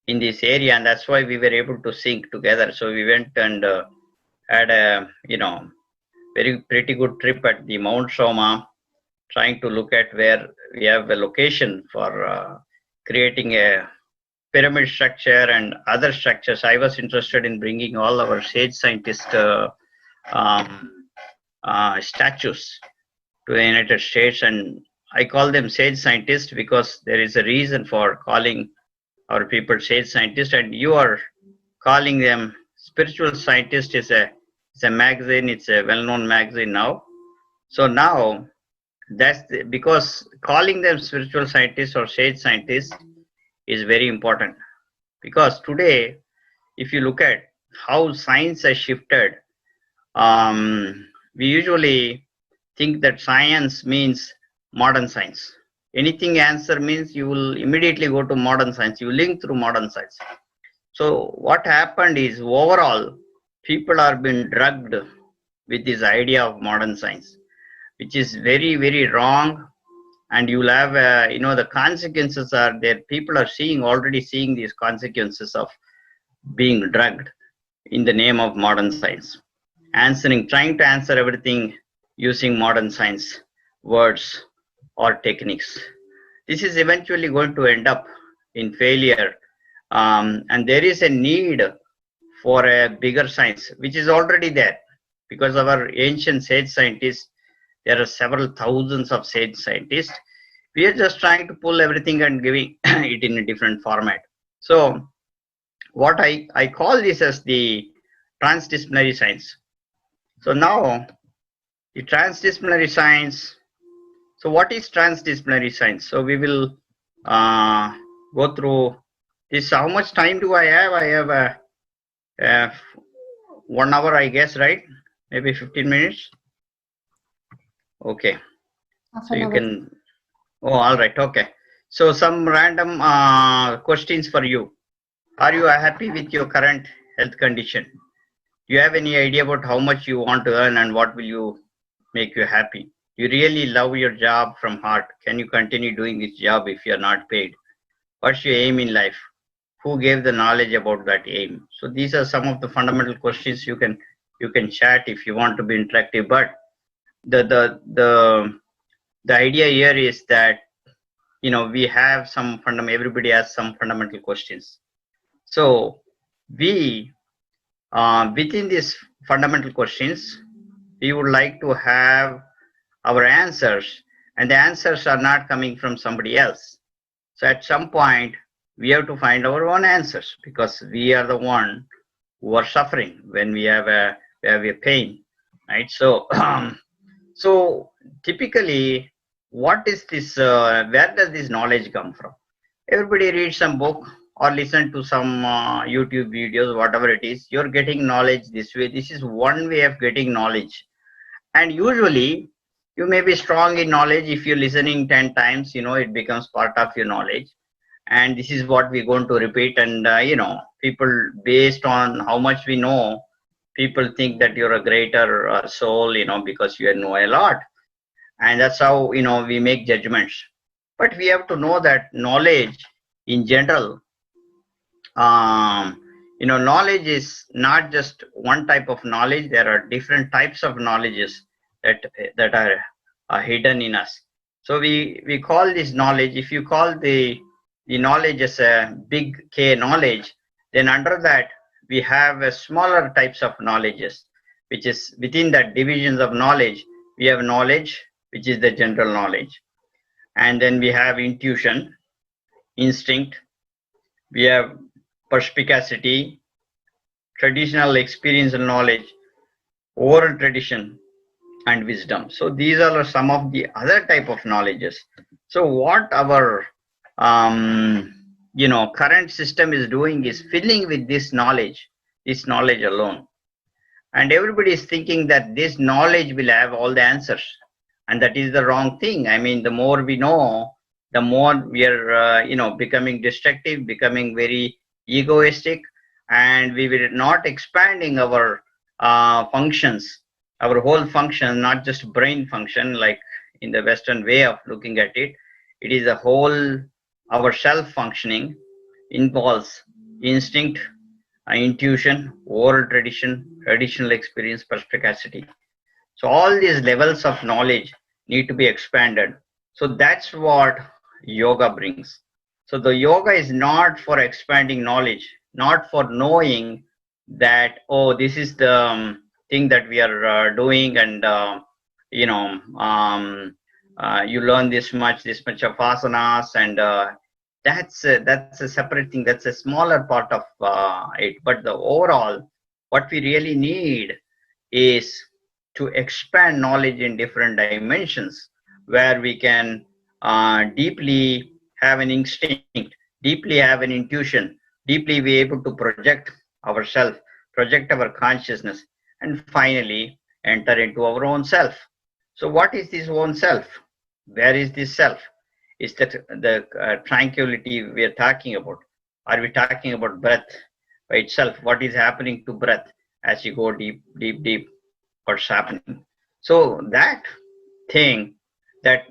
in this area, and that's why we were able to sync together. So we went and had a pretty good trip at the Mount Soma, trying to look at where we have a location for creating a pyramid structure and other structures. I was interested in bringing all our sage scientist statues to the United States, and I call them sage scientists because there is a reason for calling our people sage scientists, and you are calling them spiritual scientists. It's a magazine, it's a well-known magazine now. So now, because calling them spiritual scientists or sage scientists is very important. Because today, if you look at how science has shifted, we usually think that science means modern science. Anything answer means you will immediately go to modern science. You link through modern science. So what happened is, overall, people are being drugged with this idea of modern science, which is very, very wrong. And you'll have, the consequences are there. People are already seeing these consequences of being drugged in the name of modern science. Trying to answer everything using modern science words or techniques. This is eventually going to end up in failure. And there is a need for a bigger science, which is already there. Because of our ancient sage scientists, there are several thousands of sage scientists. We are just trying to pull everything and giving it in a different format. So what I call this as the transdisciplinary science. So now the transdisciplinary science, So what is transdisciplinary science? So we will go through this. How much time do I have? I have 1 hour, I guess, right? Maybe 15 minutes. Okay. So you can, oh, all right. Okay. So some random questions for you. Are you happy with your current health condition? Do you have any idea about how much you want to earn and what will you make you happy? You really love your job from heart. Can you continue doing this job if you're not paid? What's your aim in life? Who gave the knowledge about that aim? So these are some of the fundamental questions you can chat if you want to be interactive. But the idea here is that, you know, we have some everybody has some fundamental questions. So we within these fundamental questions, we would like to have our answers, and the answers are not coming from somebody else. So at some point, we have to find our own answers, because we are the one who are suffering when we have a pain, right? So so typically, what is this? Where does this knowledge come from? Everybody reads some book or listen to some YouTube videos, whatever it is. You're getting knowledge this way. This is one way of getting knowledge, and usually you may be strong in knowledge. If you're listening 10 times, you know, it becomes part of your knowledge. And this is what we're going to repeat. And, you know, people, based on how much we know, people think that you're a greater soul, you know, because you know a lot. And that's how, you know, we make judgments. But we have to know that knowledge in general, you know, knowledge is not just one type of knowledge. There are different types of knowledges that are hidden in us. So we call this knowledge. If you call the knowledge as a big K knowledge, then under that we have a smaller types of knowledges, which is within that divisions of knowledge. We have knowledge, which is the general knowledge, and then we have intuition, instinct. We have perspicacity, traditional experiential knowledge, oral tradition, and wisdom. So these are some of the other type of knowledges. So what our you know, current system is doing is filling with this knowledge alone, and everybody is thinking that this knowledge will have all the answers, and that is the wrong thing. I mean, the more we know, the more we are you know, becoming destructive, becoming very egoistic, and we will not expanding our functions, our whole function, not just brain function like in the Western way of looking at it. It is a whole, our self functioning involves instinct, intuition, oral tradition, traditional experience, perspicacity. So all these levels of knowledge need to be expanded. So that's what yoga brings. So the yoga is not for expanding knowledge, not for knowing that, oh, this is the thing that we are doing, and you know, you learn this much of asanas, and that's a separate thing. That's a smaller part of it. But the overall, what we really need is to expand knowledge in different dimensions, where we can deeply have an instinct, deeply have an intuition, deeply be able to project ourselves, project our consciousness, and finally enter into our own self. So what is this own self? Where is this self? Is that the tranquility we are talking about? Are we talking about breath by itself? What is happening to breath as you go deep, deep, deep? What's happening? So that thing, that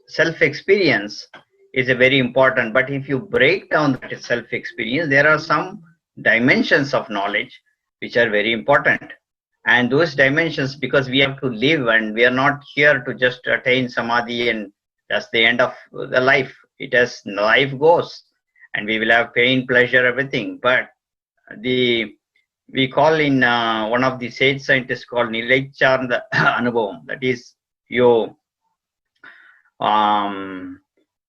self-experience is a very important. But if you break down that self-experience, there are some dimensions of knowledge which are very important. And those dimensions, because we have to live, and we are not here to just attain samadhi and that's the end of the life. It as life goes, and we will have pain, pleasure, everything. But we call in one of the sage scientists called Nilaichanda Anubhavam. That is, you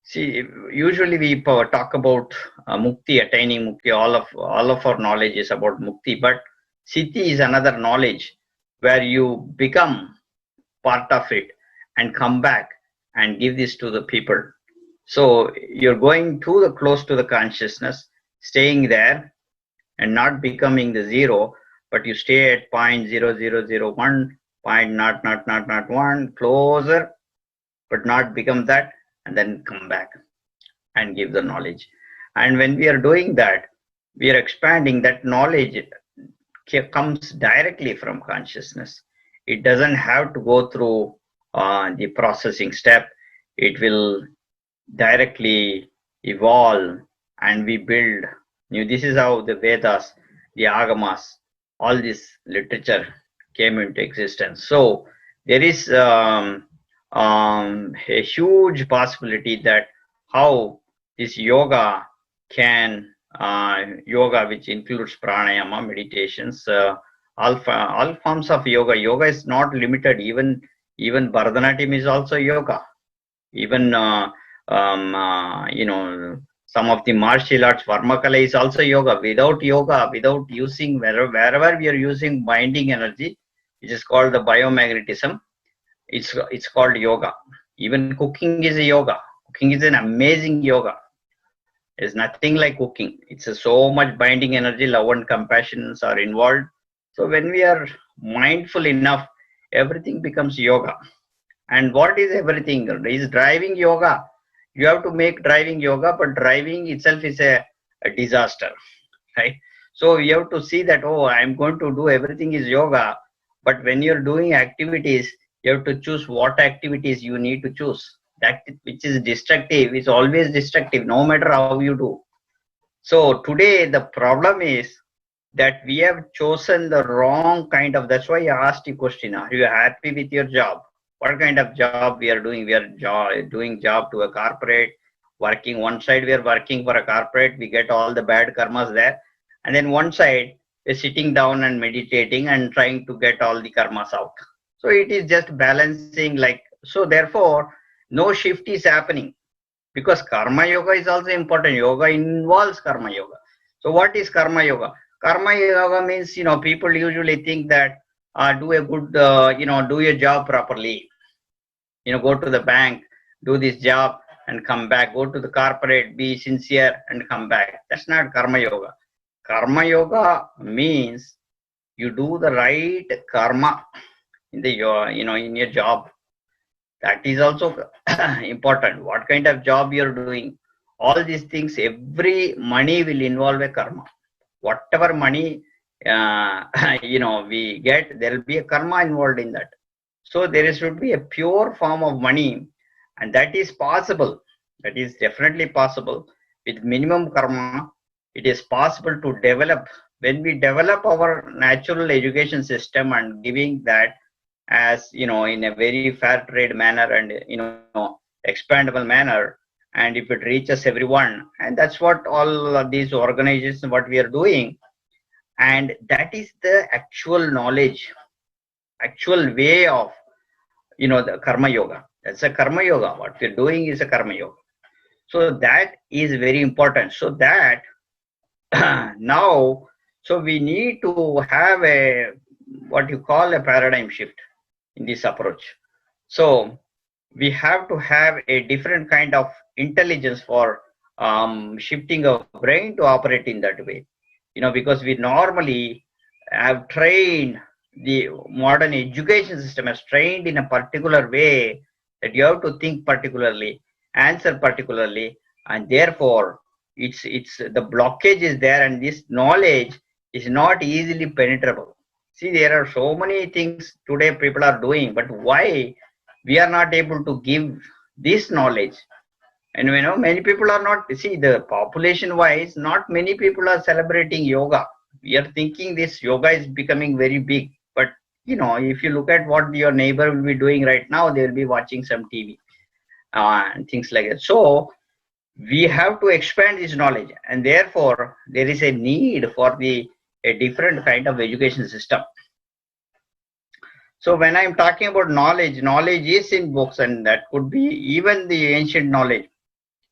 see, usually we talk about mukti, attaining mukti. All of our knowledge is about mukti, but siddhi is another knowledge where you become part of it and come back and give this to the people. So you're going to the close to the consciousness, staying there and not becoming the zero, but you stay at 0.0001, 0.0001, closer, but not become that, and then come back and give the knowledge. And when we are doing that, we are expanding. That knowledge comes directly from consciousness. It doesn't have to go through the processing step. It will directly evolve, and we build new. This is how the Vedas, the Agamas, all this literature came into existence. So there is a huge possibility that how this yoga can, yoga which includes pranayama, meditations, all forms of yoga. Yoga is not limited. Even Bharatanatyam is also yoga. Even some of the martial arts, Varmakala is also yoga. Without yoga, without using, wherever we are using binding energy, which is called the biomagnetism, it's called yoga. Even cooking is a yoga. Cooking is an amazing yoga. There's nothing like cooking. It's so much binding energy, love and compassion are involved. So when we are mindful enough, everything becomes yoga. And what is everything? Is driving yoga. You have to make driving yoga, but driving itself is a disaster, right? So you have to see that, oh, I'm going to do everything is yoga, but when you're doing activities, you have to choose what activities you need to choose. That which is destructive is always destructive, no matter how you do. So today the problem is that we have chosen the wrong kind of, that's why I asked you question, are you happy with your job? What kind of job we are doing? We are doing job to a corporate, working one side, we are working for a corporate, we get all the bad karmas there. And then one side, we're sitting down and meditating and trying to get all the karmas out. So it is just balancing like, so therefore, no shift is happening because karma yoga is also important. Yoga involves karma yoga. So what is karma yoga? Karma yoga means, people usually think that do a good, do your job properly. Go to the bank, do this job and come back. Go to the corporate, be sincere and come back. That's not karma yoga. Karma yoga means you do the right karma in your job. That is also important. What kind of job you're doing? All these things, every money will involve a karma. Whatever money we get, there will be a karma involved in that. So there should be a pure form of money, and that is possible. That is definitely possible. With minimum karma, it is possible to develop. When we develop our natural education system and giving that as, in a very fair trade manner and, expandable manner, and if it reaches everyone, and that's what all of these organizations, what we are doing, and that is the actual knowledge, actual way of, the karma yoga. That's a karma yoga. What we're doing is a karma yoga. So that is very important. So that now, so we need to have a, what you call a paradigm shift in this approach. So we have to have a different kind of intelligence for shifting our brain to operate in that way. Because we normally have trained, the modern education system has trained in a particular way that you have to think particularly, answer particularly, and therefore it's the blockage is there, and this knowledge is not easily penetrable. See, there are so many things today people are doing, but why we are not able to give this knowledge? And many people are not, see, the population wise, not many people are celebrating yoga. We are thinking this yoga is becoming very big, but if you look at what your neighbor will be doing right now, they will be watching some TV and things like that. So we have to expand this knowledge, and therefore there is a need for a different kind of education system. So when I'm talking about knowledge, knowledge is in books, and that could be even the ancient knowledge.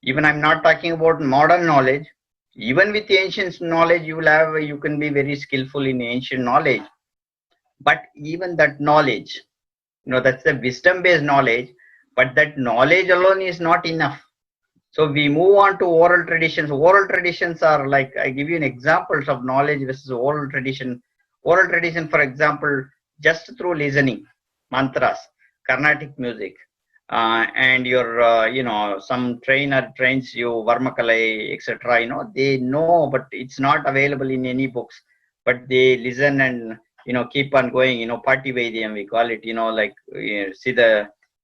Even I'm not talking about modern knowledge. Even with the ancient knowledge, you can be very skillful in ancient knowledge. But even that knowledge, that's the wisdom-based knowledge. but that knowledge alone is not enough. So we move on to oral traditions. Oral traditions are like, I give you an examples of knowledge versus oral tradition. Oral tradition, for example, just through listening, mantras, Carnatic music, and your, some trainer trains you, Varmakalai, etc. They know, but it's not available in any books. But they listen and keep on going. Party Vaidiyam we call it. Like see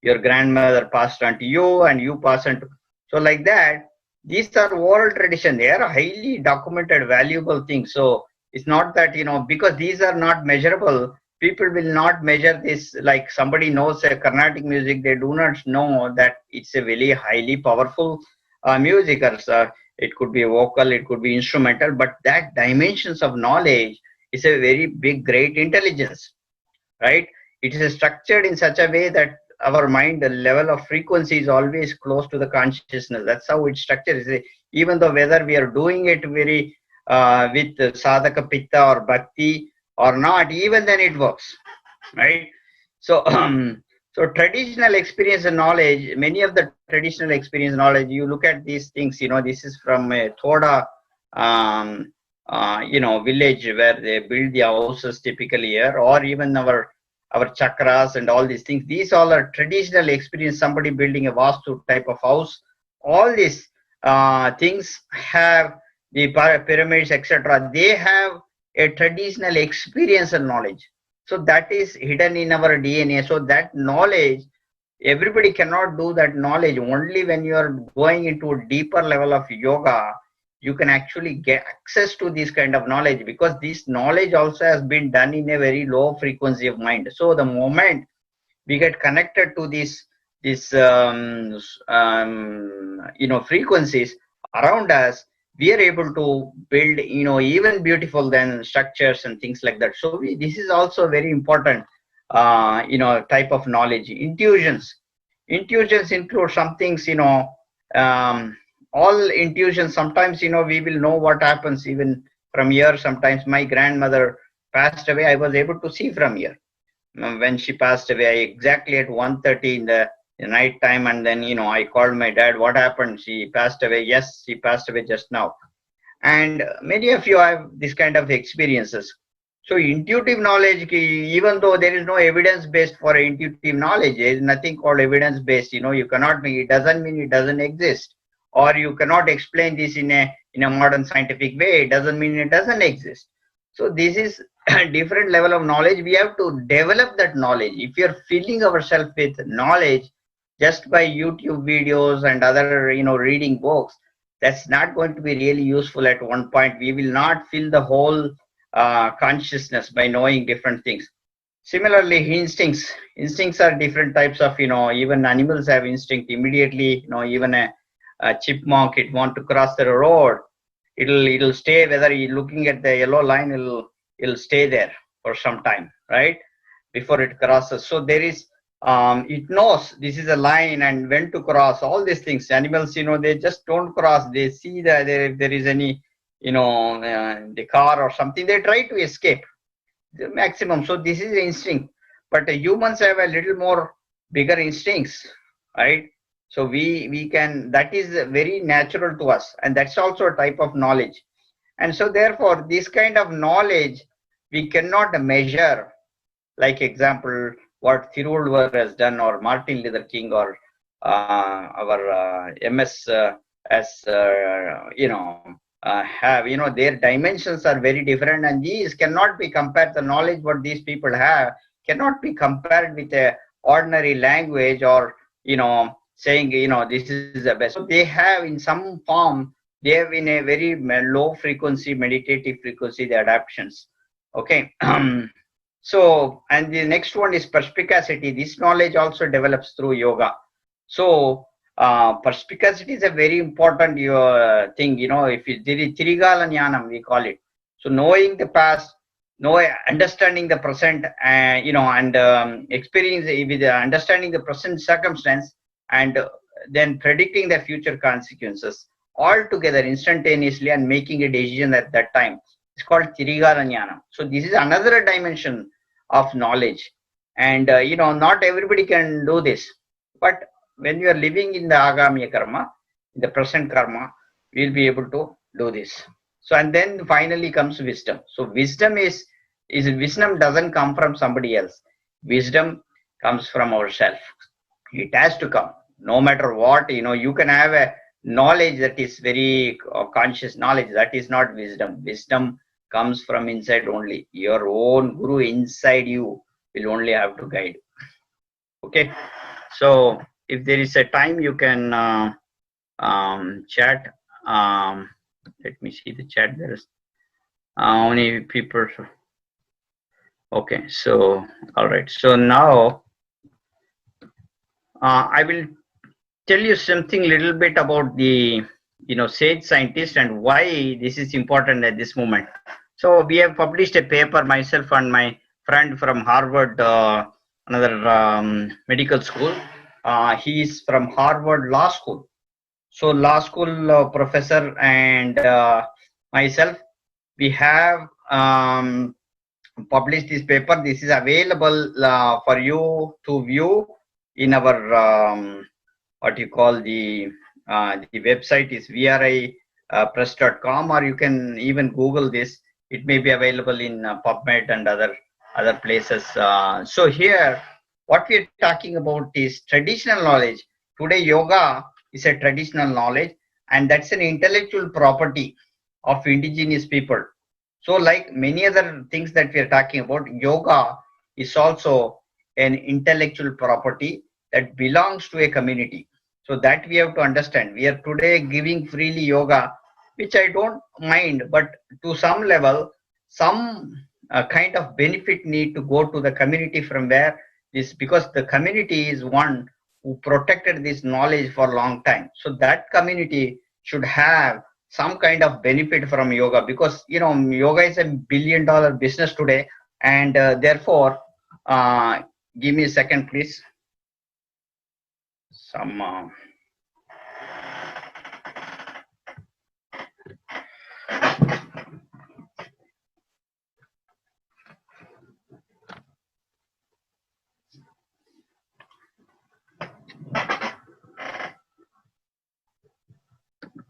your grandmother passed on to you, and you pass on to. So like that, these are oral tradition. They are highly documented, valuable things. So it's not that, because these are not measurable, people will not measure this. Like somebody knows a Carnatic music, they do not know that it's a very highly powerful music. Or, it could be vocal, it could be instrumental, but that dimensions of knowledge is a very big, great intelligence, right? It is structured in such a way that our mind, the level of frequency is always close to the consciousness. That's how it's structured. Even though whether we are doing it very with sadhaka pitta or bhakti or not, even then it works, right? So, so traditional experience and knowledge, many of the traditional experience knowledge, you look at these things, this is from a Thoda, village where they build the houses typically here, or even our chakras and all these things. These all are traditional experience, somebody building a Vastu type of house. All these things have the pyramids, etc. They have a traditional experience and knowledge. So that is hidden in our DNA. So that knowledge, everybody cannot do that knowledge. Only when you are going into a deeper level of yoga, you can actually get access to this kind of knowledge, because this knowledge also has been done in a very low frequency of mind. So the moment we get connected to these frequencies around us, we are able to build even beautiful than structures and things like that. So this is also very important type of knowledge. Intuitions include some things, all intuitions. Sometimes we will know what happens even from here. Sometimes my grandmother passed away, I was able to see from here when she passed away exactly at 1:30 in the night time. And then I called my dad, what happened? She passed away. Yes, she passed away just now. And many of you have this kind of experiences. So intuitive knowledge, even though there is no evidence based for intuitive knowledge, there is nothing called evidence based. You cannot make it, doesn't mean it doesn't exist, or you cannot explain this in a modern scientific way. It doesn't mean it doesn't exist. So this is a different level of knowledge. We have to develop that knowledge. If you're filling ourselves with knowledge just by YouTube videos and other reading books, that's not going to be really useful. At one point we will not fill the whole consciousness by knowing different things. Similarly, instincts are different types of, even animals have instinct immediately. Even a chipmunk, it want to cross the road, it'll stay, whether you're looking at the yellow line, it'll stay there for some time, right, before it crosses. So there is it knows this is a line and when to cross. All these things, animals, they just don't cross. They see that if there is any the car or something, they try to escape the maximum. So this is instinct. But humans have a little more bigger instincts, right? So we can, that is very natural to us, and that's also a type of knowledge. And so therefore this kind of knowledge we cannot measure, like example what Thiruvalluvar has done, or Martin Luther King, or our MS have, their dimensions are very different, and these cannot be compared. The knowledge what these people have cannot be compared with a ordinary language, or saying this is the best. So they have in some form, they have in a very low frequency, meditative frequency, the adaptations. Okay. So, and the next one is perspicacity. This knowledge also develops through yoga. So perspicacity is a very important thing. If there is Tirigala Jnanam, we call it. So knowing the past, understanding the present, and experience with understanding the present circumstance, and then predicting the future consequences all together instantaneously and making a decision at that time. It's called Tirigala Jnanam. So this is another dimension of knowledge. And not everybody can do this. But when you are living in the Agami karma, in the present karma, we'll be able to do this. So, and then finally comes wisdom. So wisdom is wisdom doesn't come from somebody else. Wisdom comes from ourselves. It has to come. No matter what, you can have a knowledge that is very conscious knowledge. That is not wisdom. Wisdom comes from inside only. Your own guru inside you will only have to guide. Okay. So if there is a time, you can chat. Let me see the chat. There is how many people? Okay. So all right. So now I will tell you something little bit about the sage scientist and why this is important at this moment. So we have published a paper, myself and my friend from Harvard, another medical school. He is from Harvard Law School. So law school professor and myself, we have published this paper. This is available for you to view in our what you call the website is vripress.com, or you can even Google this. It may be available in PubMed and other places. So here, what we are talking about is traditional knowledge. Today, yoga is a traditional knowledge, and that's an intellectual property of indigenous people. So like many other things that we are talking about, yoga is also an intellectual property that belongs to a community. So that we have to understand. We are today giving freely yoga, which I don't mind, but to some level, some kind of benefit need to go to the community from where this, because the community is one who protected this knowledge for a long time. So that community should have some kind of benefit from yoga, because yoga is $1 billion business today, and therefore, give me a second, please.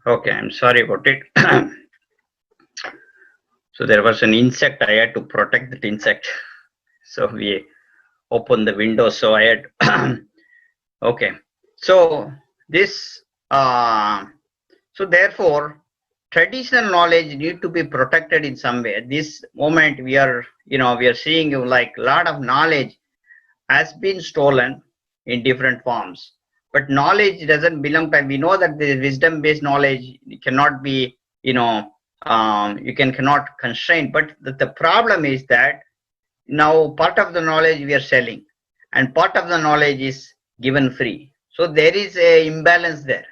Okay, I'm sorry about it. So there was an insect. I had to protect that insect. So we opened the window. So I had. Okay. So this. So therefore, traditional knowledge need to be protected in some way. At this moment, we are seeing like a lot of knowledge has been stolen in different forms. But knowledge doesn't belong to. We know that the wisdom-based knowledge cannot be, cannot constrain. But the problem is that now part of the knowledge we are selling, and part of the knowledge is given free. So there is a imbalance there.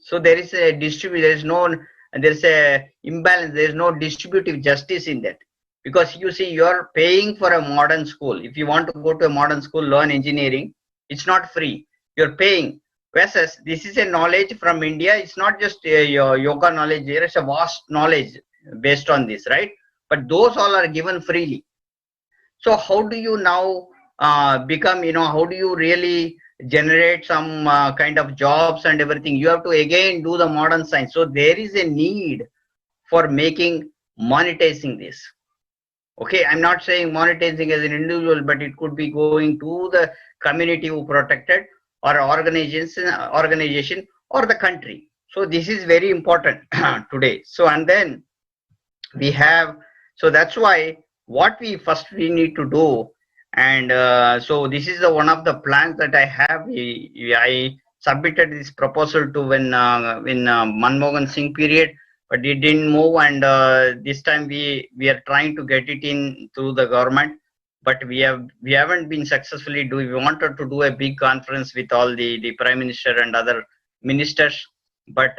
So there is a there's a imbalance. There is no distributive justice in that, because you see, you are paying for a modern school. If you want to go to a modern school, learn engineering, it's not free. You're paying. Versus this is a knowledge from India. It's not just your yoga knowledge. There is a vast knowledge based on this, right? But those all are given freely. So how do you now become, how do you really generate some kind of jobs and everything? You have to again do the modern science. So there is a need for monetizing this. Okay, I'm not saying monetizing as an individual, but it could be going to the community who protected, or organization or the country. So this is very important today. So and then we have, so that's why what we need to do, and so this is one of the plans that I have. I submitted this proposal to when Manmohan Singh period, but it didn't move, and this time we are trying to get it in through the government. But we haven't been successfully doing. We wanted to do a big conference with all the Prime Minister and other ministers, but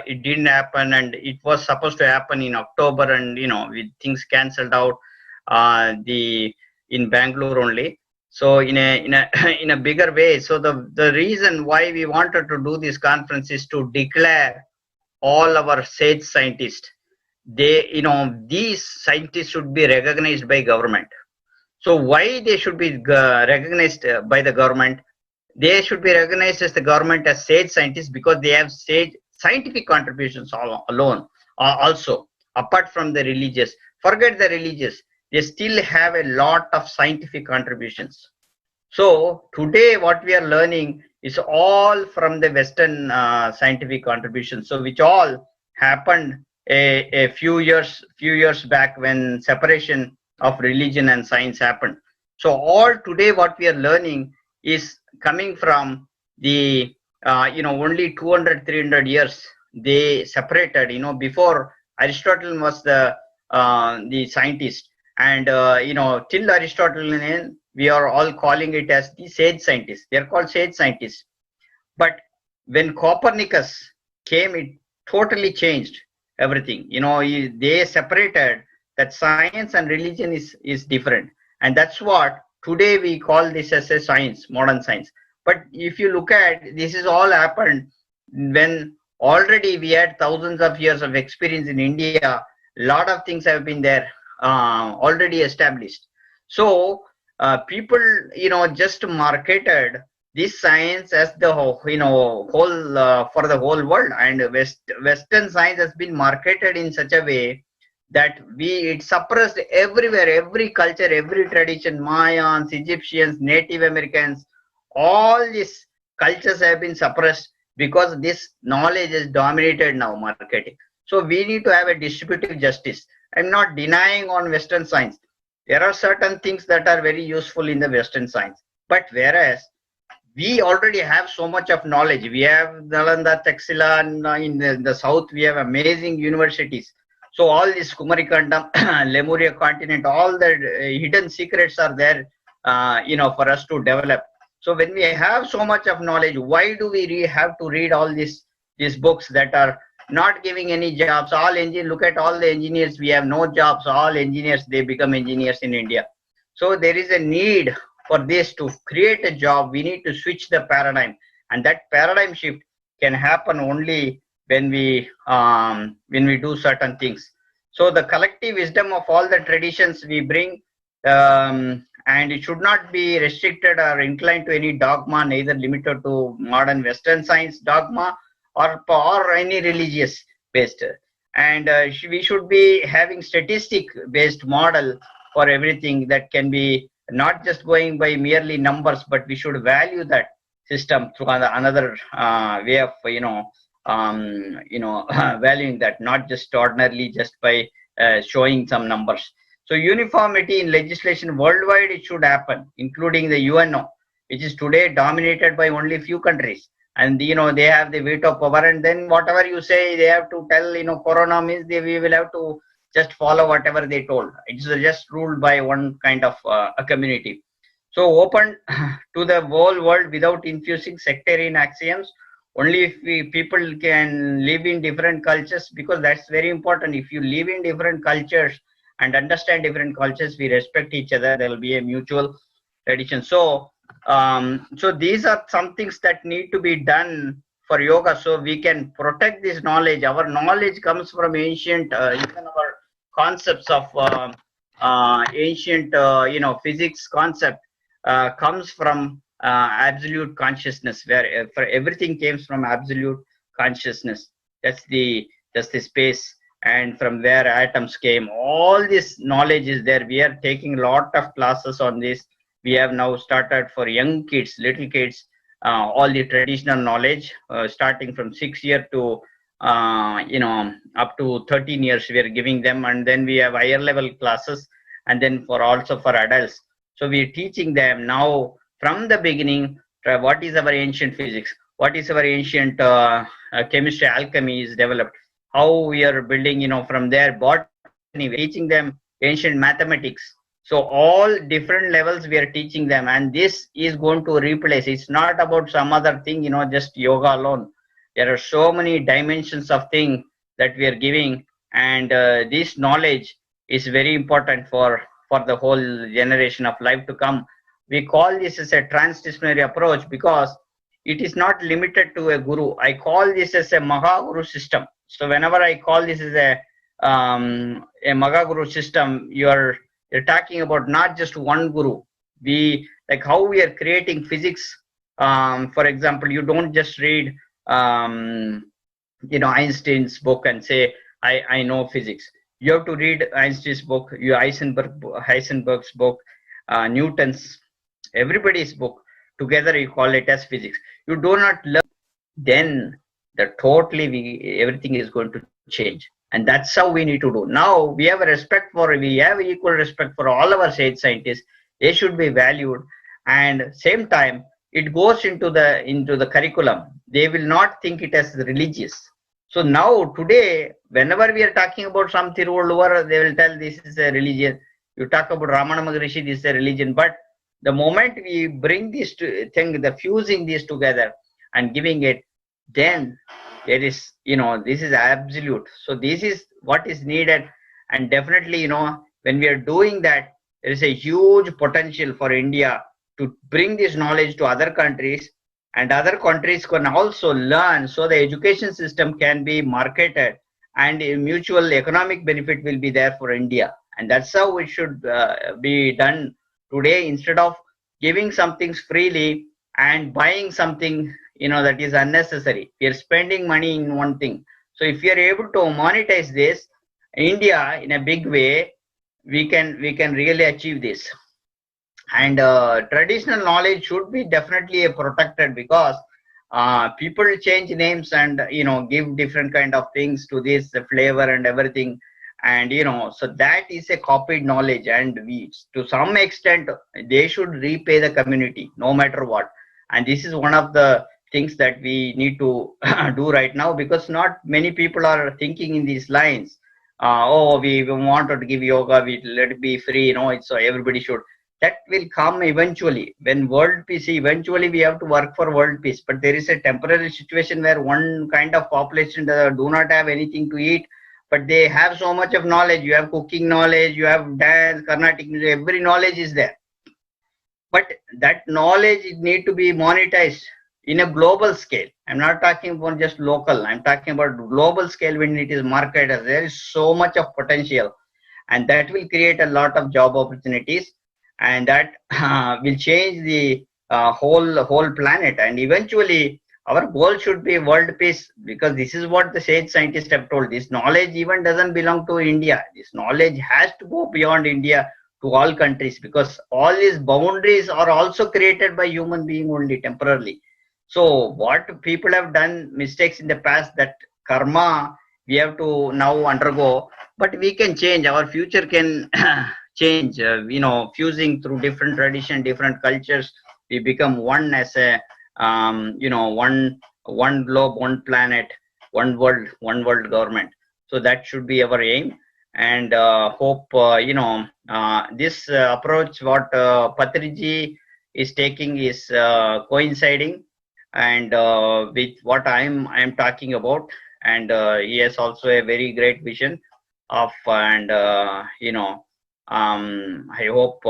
it didn't happen, and it was supposed to happen in October, and with things cancelled out in Bangalore only. So in a bigger way. So the reason why we wanted to do this conference is to declare all our sage scientists. These scientists should be recognized by government. So why they should be recognized by the government? they should be recognized as the government as sage scientists because they have sage scientific contributions alone, also apart from the religious. Forget the religious, they still have a lot of scientific contributions. So today what we are learning is all from the Western scientific contributions. So which all happened a few years back when separation of religion and science happened. So all today what we are learning is coming from the only 200-300 years they separated. Before Aristotle was the scientist, and till Aristotelian we are all calling it as the sage scientists. They are called sage scientists. But when Copernicus came, it totally changed everything. They separated that science and religion is different, and that's what today we call this as a science, modern science. But if you look at, this is all happened when already we had thousands of years of experience in India. A lot of things have been there already established. So people just marketed this science as the whole for the whole world, and Western science has been marketed in such a way that it suppressed everywhere, every culture, every tradition. Mayans, Egyptians, Native Americans, all these cultures have been suppressed because this knowledge is dominated now marketing. So we need to have a distributive justice. I'm not denying on Western science. There are certain things that are very useful in the Western science, but whereas we already have so much of knowledge. We have Nalanda, Taxila, and in the south we have amazing universities. So all this Kumarikandam, Lemuria continent, all the hidden secrets are there, for us to develop. So when we have so much of knowledge, why do we have to read all these books that are not giving any jobs? Look at all the engineers. We have no jobs. All engineers, they become engineers in India. So there is a need for this to create a job. We need to switch the paradigm, and that paradigm shift can happen only when we do certain things. So the collective wisdom of all the traditions we bring, and it should not be restricted or inclined to any dogma, neither limited to modern Western science dogma or any religious based. And we should be having statistic based model for everything, that can be not just going by merely numbers, but we should value that system through another way of valuing that, not just ordinarily just by showing some numbers. So uniformity in legislation worldwide, it should happen, including the UNO, which is today dominated by only few countries, and they have the veto power, and then whatever you say, they have to tell. Corona means we will have to just follow whatever they told. It's just ruled by one kind of a community. So open to the whole world without infusing sectarian axioms. Only if people can live in different cultures, because that's very important. If you live in different cultures and understand different cultures, we respect each other, there will be a mutual tradition. So so these are some things that need to be done for yoga, so we can protect this knowledge. Our knowledge comes from ancient, even our concepts of ancient physics concept comes from absolute consciousness, where for everything came from absolute consciousness. That's the space, and from where atoms came. All this knowledge is there. We are taking a lot of classes on this. We have now started for young kids, little kids, all the traditional knowledge, starting from 6 years to up to 13 years we are giving them, and then we have higher level classes, and then also for adults. So we are teaching them now from the beginning what is our ancient physics, what is our ancient chemistry, alchemy is developed, how we are building, from there botany, we're teaching them ancient mathematics. So all different levels we are teaching them, and this is going to replace. It's not about some other thing, just yoga alone. There are so many dimensions of things that we are giving, and this knowledge is very important for the whole generation of life to come. We call this as a transdisciplinary approach because it is not limited to a guru. I call this as a Mahaguru system. So whenever I call this as a Mahaguru system, you're talking about not just one guru. Like how we are creating physics For example, you don't just read Einstein's book and say, I know physics. You have to read Einstein's book, Heisenberg's book, Newton's, everybody's book. Together you call it as physics. You do not learn, then everything is going to change. And that's how we need to do. Now we have equal respect for all our sage scientists. They should be valued. And same time, it goes into the curriculum. They will not think it as religious. So now today, whenever we are talking about some Thiruvalluvar, they will tell this is a religion. You talk about Ramana Maharishi, this is a religion. But the moment we bring this fusing these together and giving it, then there is, this is absolute. So this is what is needed. And definitely, when we are doing that, there is a huge potential for India to bring this knowledge to other countries, and other countries can also learn, so the education system can be marketed and a mutual economic benefit will be there for India. And that's how it should be done today, instead of giving some things freely and buying something that is unnecessary. We are spending money in one thing. So if you are able to monetize this, India in a big way, we can really achieve this. And traditional knowledge should be definitely protected, because people change names and give different kind of things to this flavor and everything, and so that is a copied knowledge, and we, to some extent, they should repay the community no matter what. And this is one of the things that we need to do right now, because not many people are thinking in these lines. We wanted to give yoga, we let it be free, so everybody should. That will come eventually when world peace. Eventually we have to work for world peace, but there is a temporary situation where one kind of population do not have anything to eat, but they have so much of knowledge. You have cooking knowledge, you have dance, Carnatic music, every knowledge is there. But that knowledge need to be monetized in a global scale. I'm not talking about just local, I'm talking about global scale. When it is marketed, there is so much of potential, and that will create a lot of job opportunities, and that will change the whole planet. And eventually our goal should be world peace, because this is what the sage scientists have told. This knowledge even doesn't belong to India. This knowledge has to go beyond India to all countries, because all these boundaries are also created by human being only temporarily. So what people have done mistakes in the past, that karma we have to now undergo, but we can change. Our future can change, fusing through different tradition, different cultures. We become one as a, one globe, one planet, one world government. So that should be our aim. And hope, this approach what Patriji is taking is coinciding and with what I'm talking about. And he has also a very great vision of, and I hope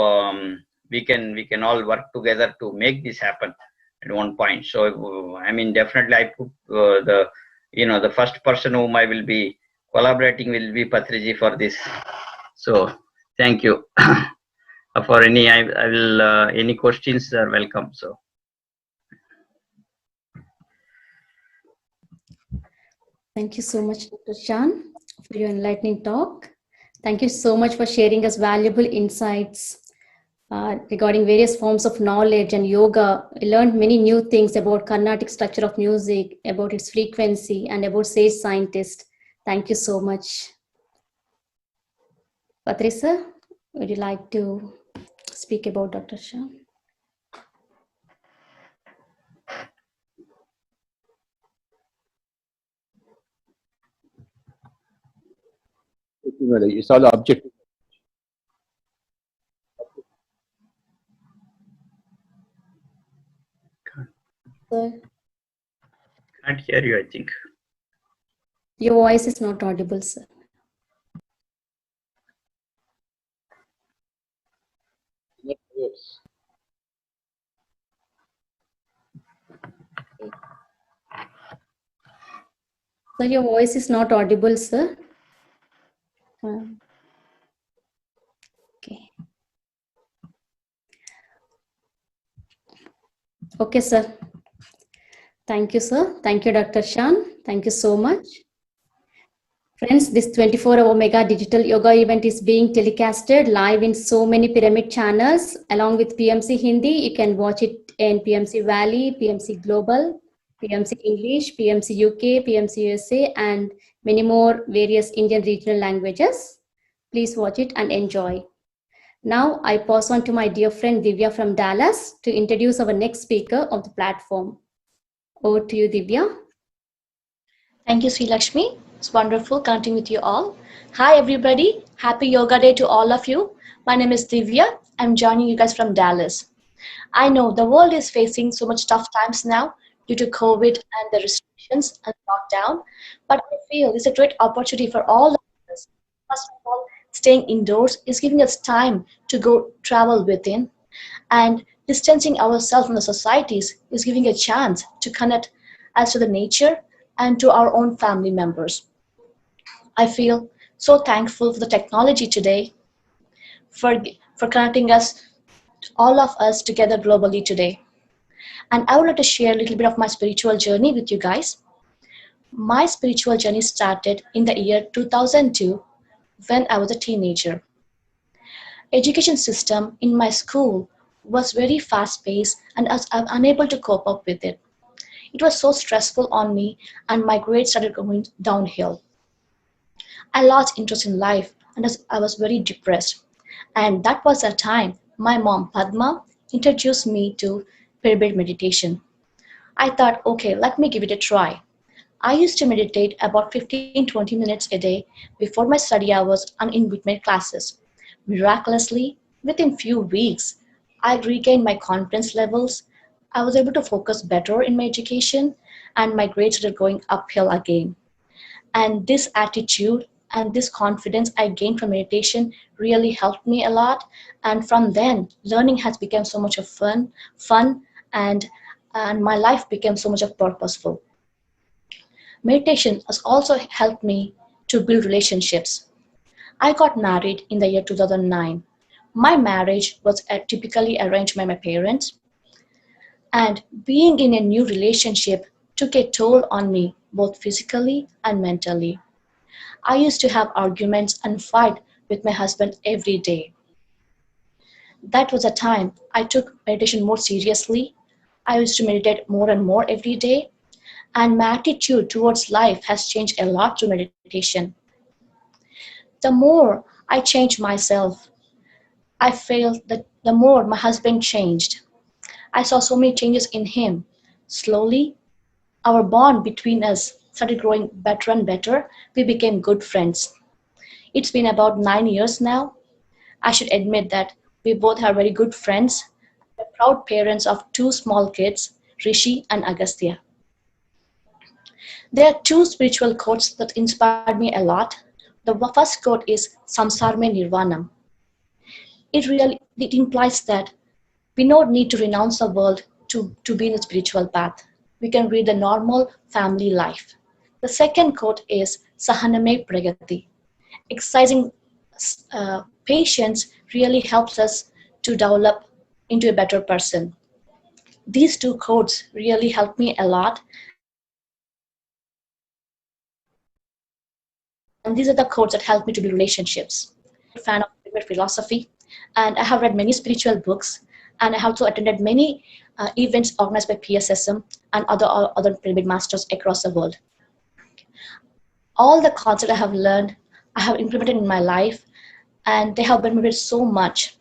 we can all work together to make this happen at one point. So definitely I put the first person whom I will be collaborating will be Patriji for this. So thank you. For any I will any questions are welcome. So thank you so much, Dr. Shan, for your enlightening talk. Thank you so much for sharing us valuable insights regarding various forms of knowledge and yoga. I learned many new things about Carnatic structure of music, about its frequency, and about sage scientists. Thank you so much. Patricia, would you like to speak about Dr. Shah? It's all objective. Sir, can't hear you, I think. Your voice is not audible, sir. Yes. Sir, your voice is not audible, sir. Okay. Okay. Okay, sir. Thank you, sir. Thank you, Dr. Shan. Thank you so much. Friends, this 24-hour mega digital yoga event is being telecasted live in so many pyramid channels. Along with PMC Hindi, you can watch it in PMC Valley, PMC Global, PMC English, PMC UK, PMC USA, and many more various Indian regional languages. Please watch it and enjoy. Now, I pass on to my dear friend Divya from Dallas to introduce our next speaker of the platform. Over to you, Divya. Thank you, Sri Lakshmi. It's wonderful connecting with you all. Hi, everybody. Happy Yoga Day to all of you. My name is Divya. I'm joining you guys from Dallas. I know the world is facing so much tough times now due to COVID and the restrictions and lockdown, but I feel it's a great opportunity for all of us. First of all, staying indoors is giving us time to go travel within, and distancing ourselves from the societies is giving a chance to connect as to the nature and to our own family members. I feel so thankful for the technology today, for connecting us, all of us together globally today. And I would like to share a little bit of my spiritual journey with you guys. My spiritual journey started in the year 2002 when I was a teenager. Education system in my school was very fast paced and I was unable to cope up with it. It was so stressful on me and my grades started going downhill. I lost interest in life and I was very depressed. And that was the time my mom, Padma, introduced me to pyramid meditation. I thought, okay, let me give it a try. I used to meditate about 15-20 minutes a day before my study hours and in between classes. Miraculously, within few weeks, I regained my confidence levels. I was able to focus better in my education and my grades started going uphill again. And this attitude and this confidence I gained from meditation really helped me a lot. And from then, learning has become so much of fun, and my life became so much of purposeful. Meditation has also helped me to build relationships. I got married in the year 2009. My marriage was typically arranged by my parents, and being in a new relationship took a toll on me, both physically and mentally. I used to have arguments and fight with my husband every day. That was a time I took meditation more seriously. I used to meditate more and more every day, and my attitude towards life has changed a lot through meditation. The more I changed myself, I felt that the more my husband changed. I saw so many changes in him. Slowly, our bond between us started growing better and better. We became good friends. It's been about 9 years now. I should admit that we both are very good friends. We're proud parents of 2 small kids, Rishi and Agastya. There are 2 spiritual quotes that inspired me a lot. The first quote is Samsarme Nirvanam. It implies that we don't need to renounce the world to be in the spiritual path. We can lead a normal family life. The second quote is Sahaname Pragati. Exercising patience really helps us to develop into a better person. These 2 quotes really helped me a lot. And these are the quotes that help me to build relationships. I'm a fan of pyramid philosophy, and I have read many spiritual books, and I have also attended many events organized by PSSM and other pyramid masters across the world. All the concepts I have learned, I have implemented in my life, and they have benefited so much.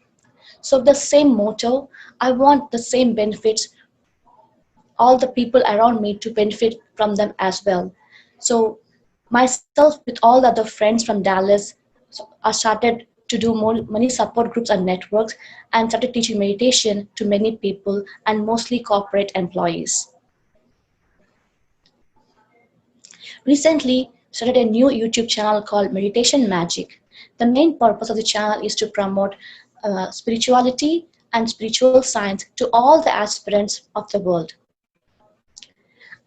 So the same motto, I want the same benefits, all the people around me to benefit from them as well. So myself with all the other friends from Dallas, I started to do many support groups and networks and started teaching meditation to many people and mostly corporate employees. Recently, started a new YouTube channel called Meditation Magic. The main purpose of the channel is to promote spirituality and spiritual science to all the aspirants of the world.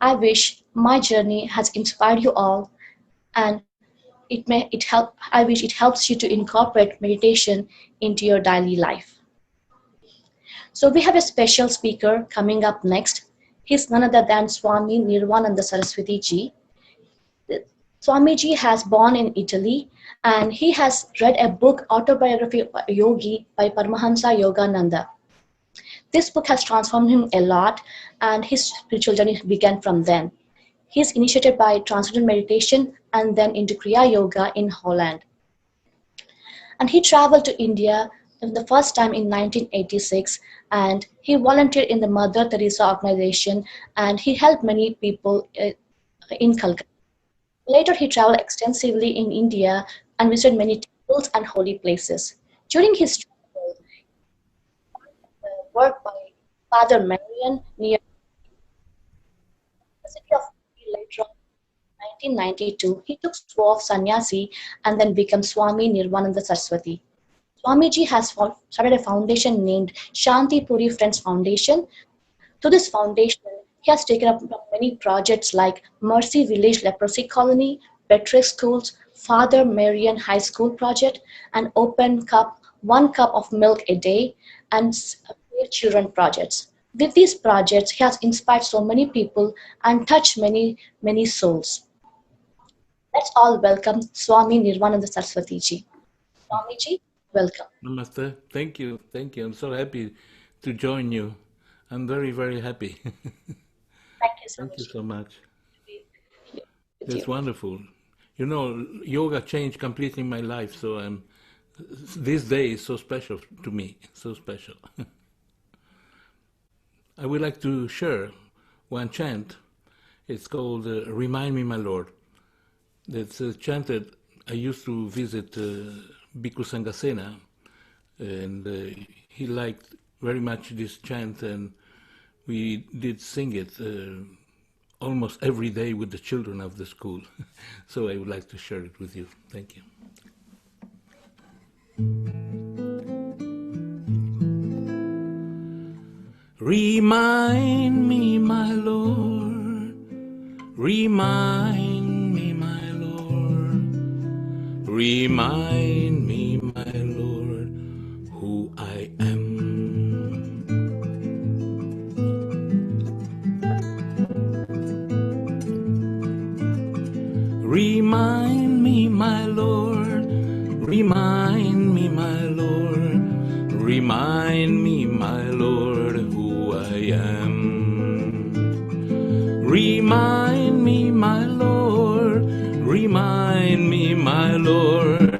I wish my journey has inspired you all, and I wish it helps you to incorporate meditation into your daily life. So we have a special speaker coming up next. He's none other than Swami Nirvananda Saraswati Ji. Swamiji has born in Italy, and he has read a book, Autobiography of a Yogi by Paramahansa Yogananda. This book has transformed him a lot, and his spiritual journey began from then. He's initiated by Transcendental Meditation and then into Kriya Yoga in Holland. And he traveled to India the first time in 1986, and he volunteered in the Mother Teresa organization, and he helped many people in Calcutta. Later, he traveled extensively in India and visited many temples and holy places. During his travel, work by Father Marian near the city of later on, 1992, he took vow of sannyasi and then became Swami Nirvananda Saraswati. Swamiji has started a foundation named Shanti Puri Friends Foundation. To this foundation, he has taken up many projects like Mercy Village Leprosy Colony, Petre Schools, Father Marian High School Project, and Open Cup, 1 cup of milk a day, and Save Children projects. With these projects, he has inspired so many people and touched many, many souls. Let's all welcome Swami Nirvananda Saraswati Ji. Swamiji, welcome. Namaste. Thank you. Thank you. I'm so happy to join you. I'm very, very happy. Thank you so much. It's wonderful. You know, yoga changed completely my life, so this day is so special to me, so special. I would like to share one chant. It's called Remind Me, My Lord. It's a chant that I used to visit Bhikkhu Sangasena, and he liked very much this chant, and we did sing it almost every day with the children of the school. So I would like to share it with you. Thank you. Remind me, my Lord, remind me, my Lord, remind me, my Lord, who I am. Remind me, my Lord, remind me, my Lord, remind me, my Lord, who I am. Remind me, my Lord, remind me, my Lord,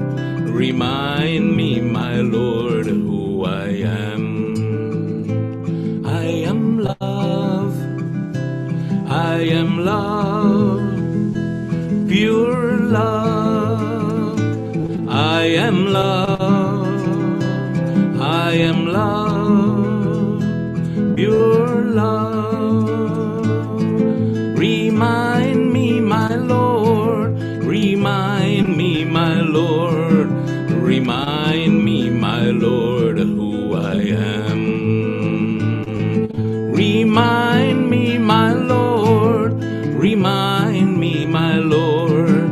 remind me, my Lord, who I am. I am love, I am love, pure love. I am love, I am love, pure love. Remind me, my Lord, remind me, my Lord, remind me, my Lord, who I am. Remind me, my Lord, remind me, my Lord,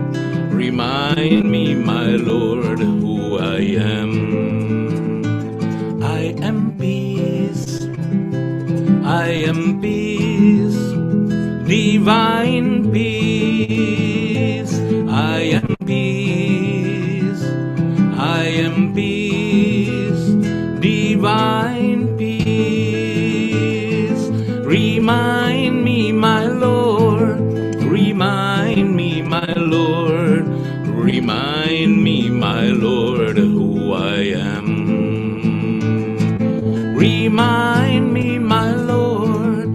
remind me, my Lord, who I am. I am peace, I am peace, divine peace. I am peace, I am peace, divine peace. Remind me, my Lord, remind me, my Lord, remind me, my Lord, who I am. Remind me, my Lord,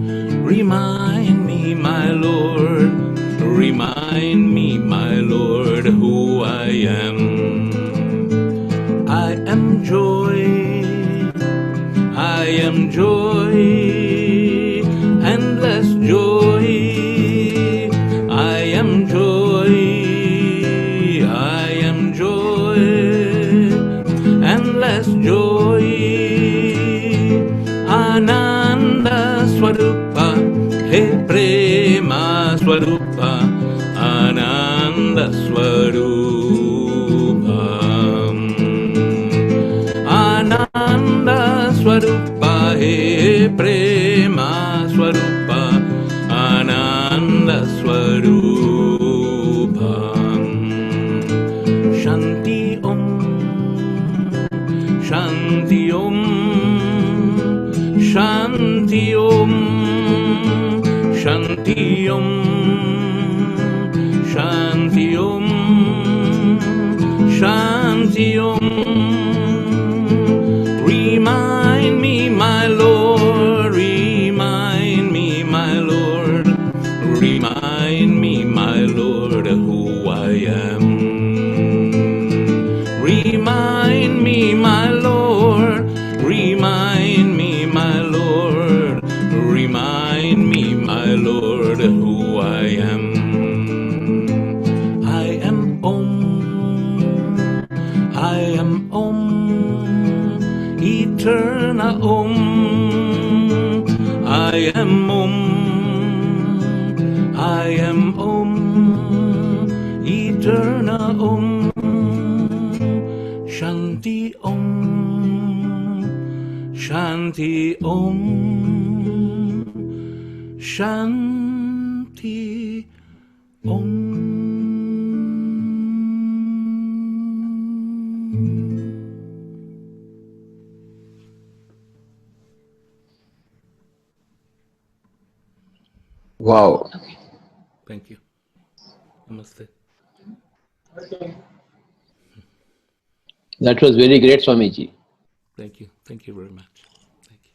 remind me, my Lord, remind me, my Lord, who I am. I am joy, I am joy, endless joy. I am joy, I am joy, endless joy. Ananda Swarupa, He Prema Swarupa, Ananda Swarupa. Ananda Swarupa, He Shanti Om, Shanti Om, Shanti Om. Remind me, my Lord, remind me, my Lord, remind me, my Lord, who I am. Remind me, my Lord, remind me, my Lord, remind me, my Lord, who I am. I am Om, I am Om, eternal Om. I am Om, I am Om, eternal Om. Shanti Om, Shanti Om, Shanti Om. Wow. Thank you. Namaste. That was very great, Swamiji. Thank you. Thank you very much. Thank you.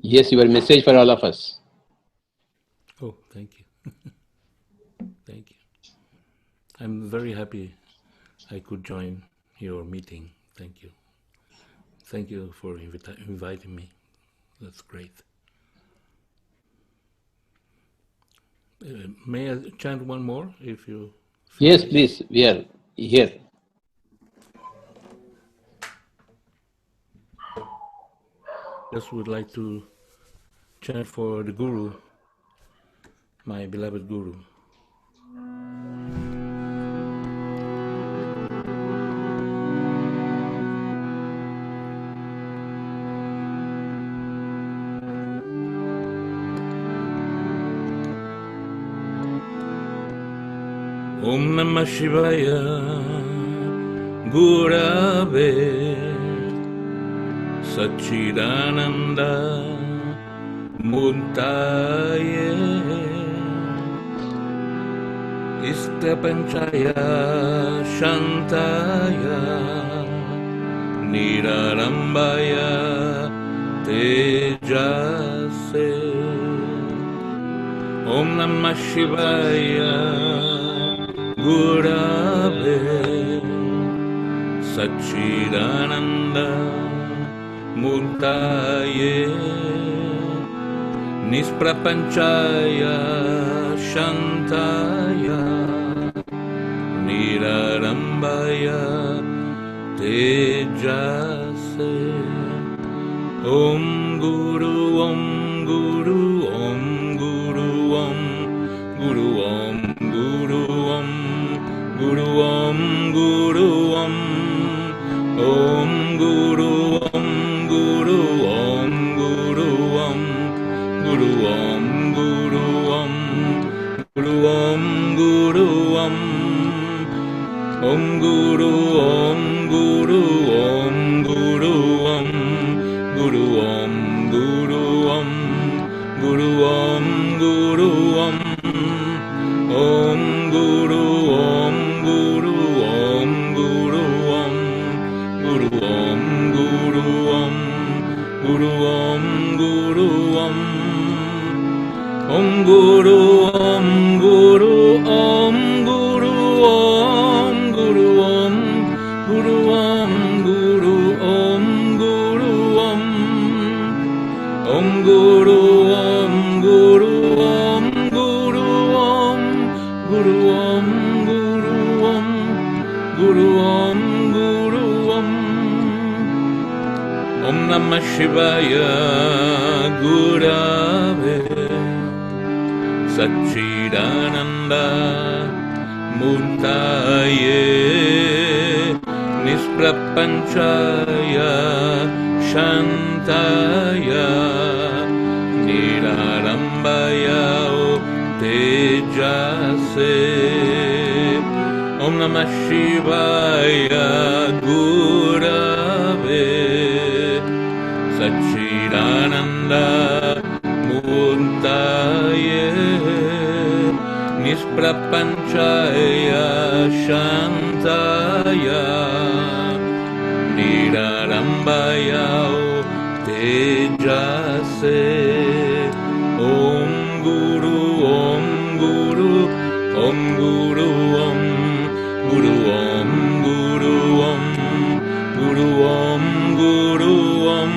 Yes, your message for all of us. Oh, thank you. Thank you. I'm very happy I could join your meeting. Thank you. Thank you for inviting me. That's great. May I chant one more if you... Yes, please. We are here. Just would like to chant for the Guru, my beloved Guru. Om Namah Shivaya Gurave Satchidananda Muntaye Istapanchaya Shantaya Nirarambaya Tejase. Om Namah Shivaya Gurave Satchidananda Murtaye Nisprapanchaya Shantaya Nirarambaya Tejase. Om Guru Om Guru Om Guru Om Guru Om Guru Om Guru Om Guru Om Om Guru Om Guru Om Guru Om Guru Om Guru Om Guru Om Guru Om Om Guru Om Guru Om Guru Om Guru Om Guru Om Guru Om Guru Om Om Guru Om Guru Om Guru Om Guru Om Guru Om Guru Om Guru Om Om Guru Om Guru Om Guru Om Guru Om Guru Om Guru Om Guru Om Om Guru Om Guru Om Guru Om Guru Om Guru Om Guru Om Guru Om. Om Namah Shivaya Gurave Satchidananda Murtaye Nisprapanchaya Shantaya Nirarambaya Tejase. Om Namah Shivaya Gurave Satchidananda Murtaye Nisprapanchaya Shantaya Nirarambaya Tejase Om Guru Om Guru Om Guru Om Guru Om Guru Om Guru Om Guru Om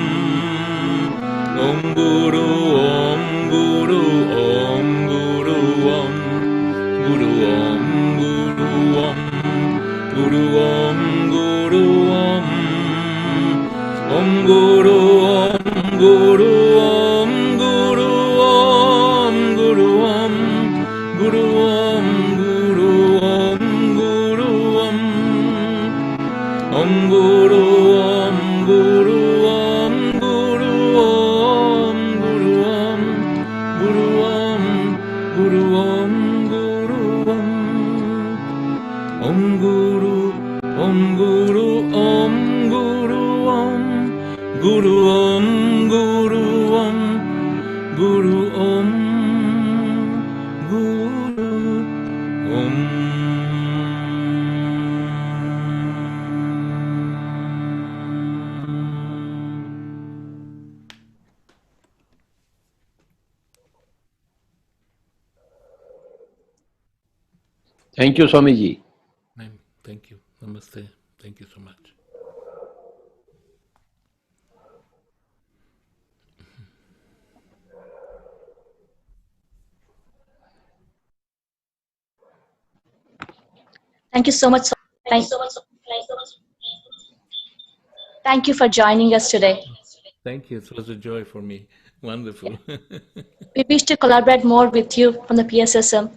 Om Guru Om Guru Om Guru Om Guru Om Guru Om Guru Om Guru Om Om Guru Om Guru Om Guru Om Guru Om Guru Om Guru Om Guru Om Om Guru Om Guru Om Guru Om Guru Om Guru Om Guru Om Guru Om Om Guru Om Guru Om Guru Om Guru Om Guru Om Guru Om Guru Om. Thank you, Swamiji. Thank you. Namaste. Thank you so much. Thank you so much. Thank you for joining us today. Thank you. It was a joy for me. Wonderful. We wish to collaborate more with you from the PSSM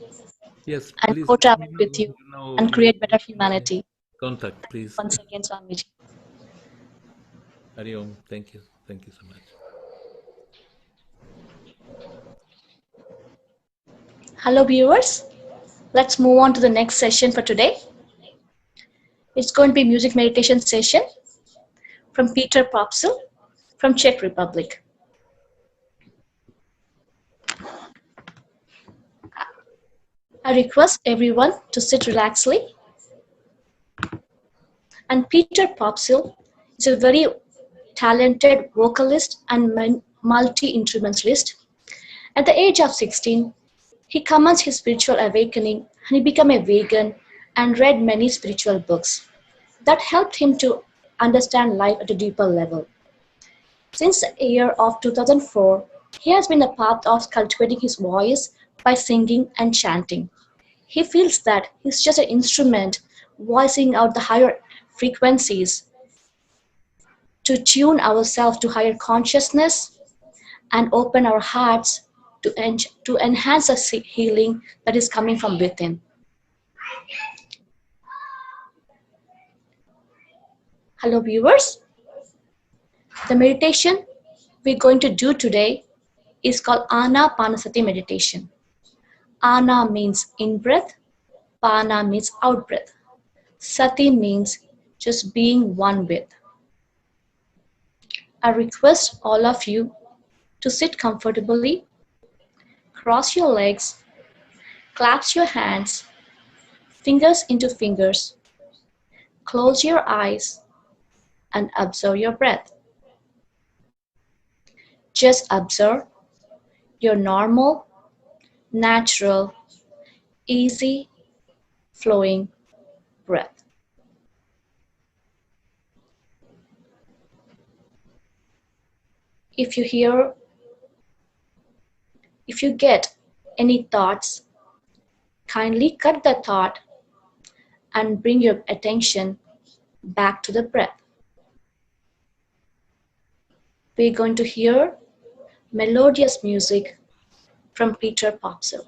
Yes, and please co-travel let me with know, you and create better humanity. contact, please. Once again, Swamiji. Hari Om. Thank you. Thank you so much. Hello, viewers. Let's move on to the next session for today. It's going to be music meditation session from Peter Popsil from Czech Republic. I request everyone to sit relaxedly. And Peter Popsil is a very talented vocalist and multi-instrumentalist. At the age of 16, he commenced his spiritual awakening and he became a vegan and read many spiritual books that helped him to understand life at a deeper level. Since the year of 2004, he has been a part of cultivating his voice by singing and chanting. He feels that he's just an instrument voicing out the higher frequencies to tune ourselves to higher consciousness and open our hearts to enhance the healing that is coming from within. Hello, viewers. The meditation we're going to do today is called Anapanasati meditation. Ana means in-breath, Pana means out-breath. Sati means just being one with. I request all of you to sit comfortably, cross your legs, clasp your hands, fingers into fingers, close your eyes, and observe your breath. Just observe your normal, natural, easy, flowing breath. If you get any thoughts, kindly cut the thought and bring your attention back to the breath. We're going to hear melodious music from Peter Popsil.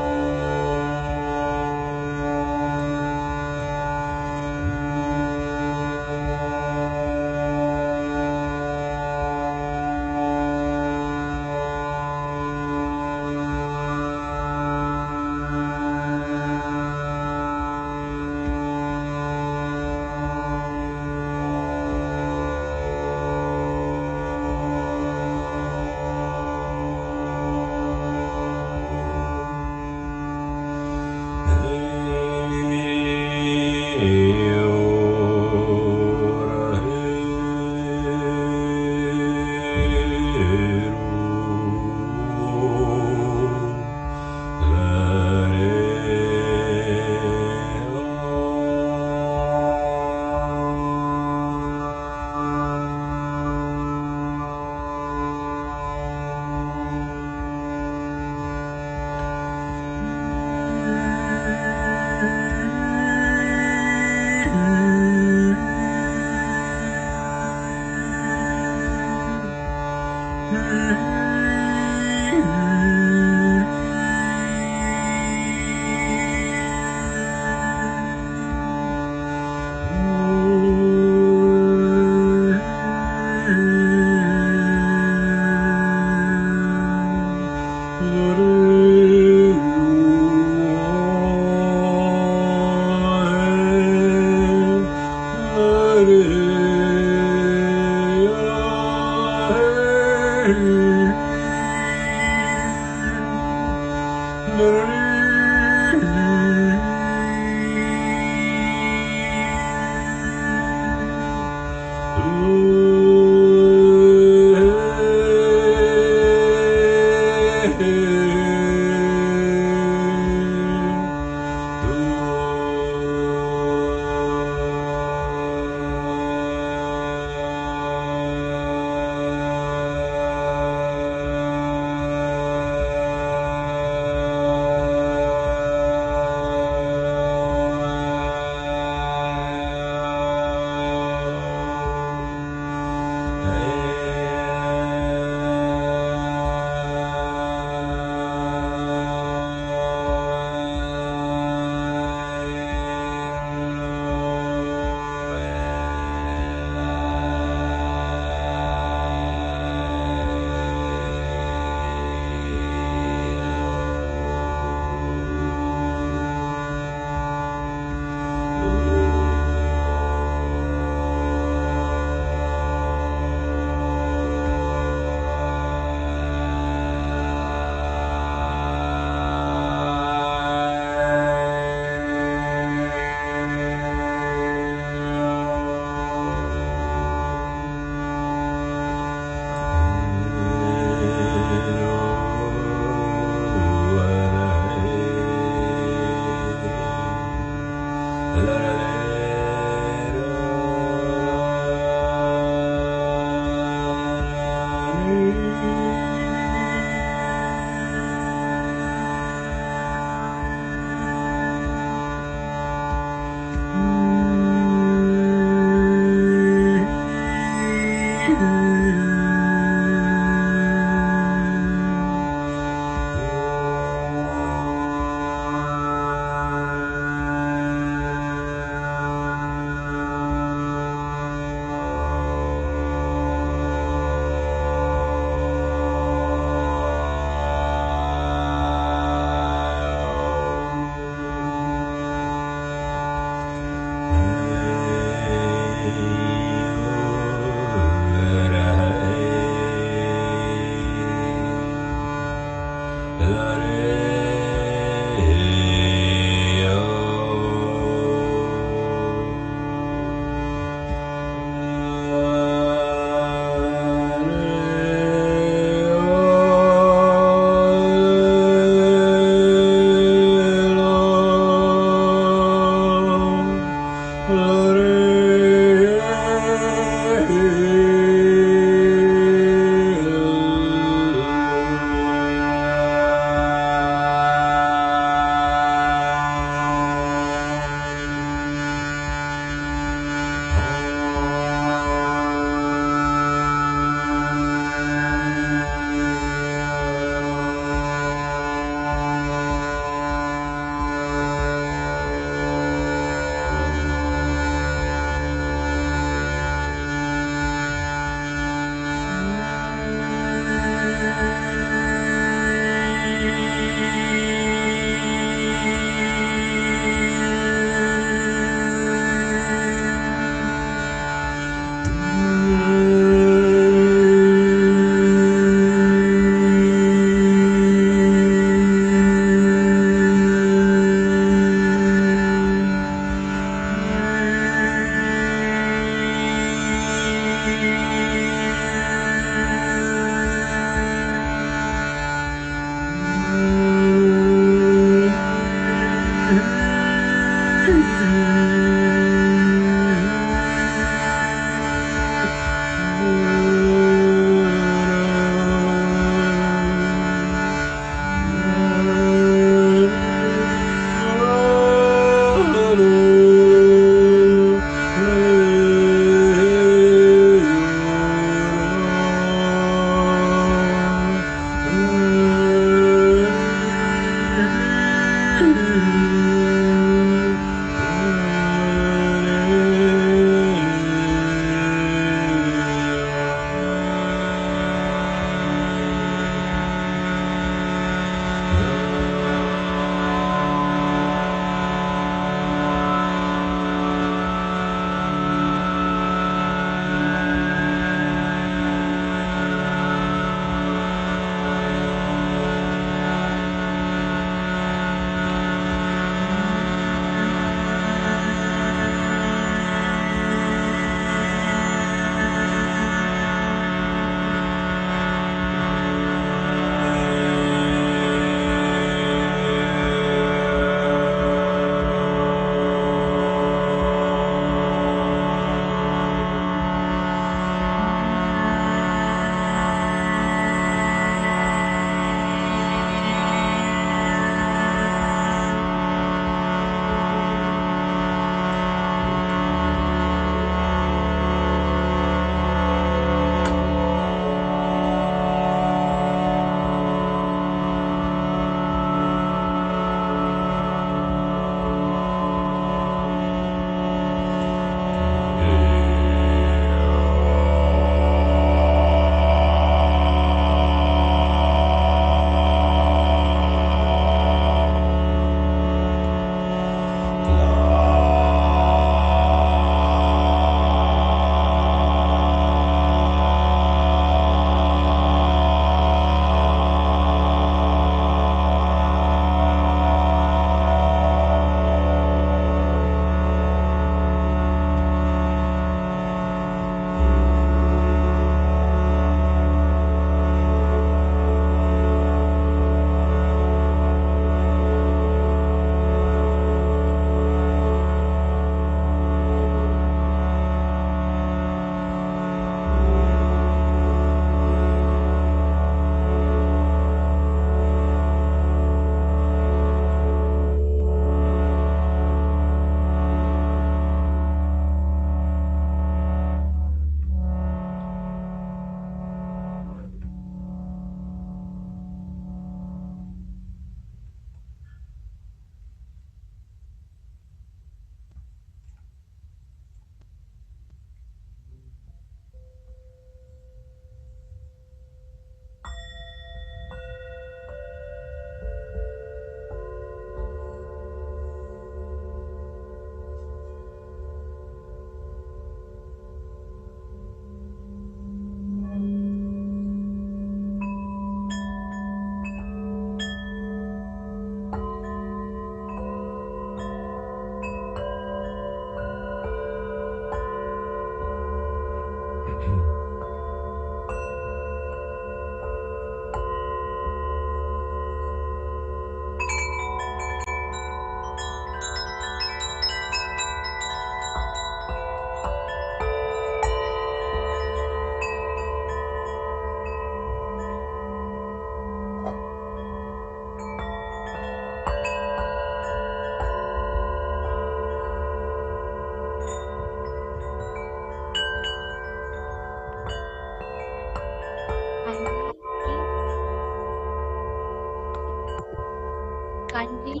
Kindly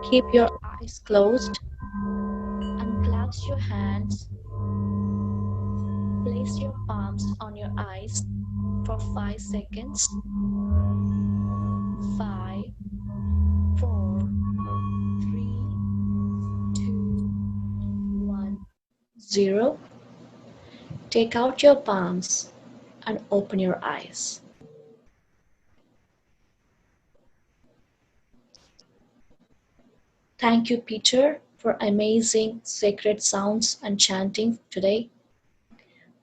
keep your eyes closed and clasp your hands. Place your palms on your eyes for 5 seconds. 5, 4, 3, 2, 1, 0. Take out your palms and open your eyes. Thank you, Peter, for amazing sacred sounds and chanting today.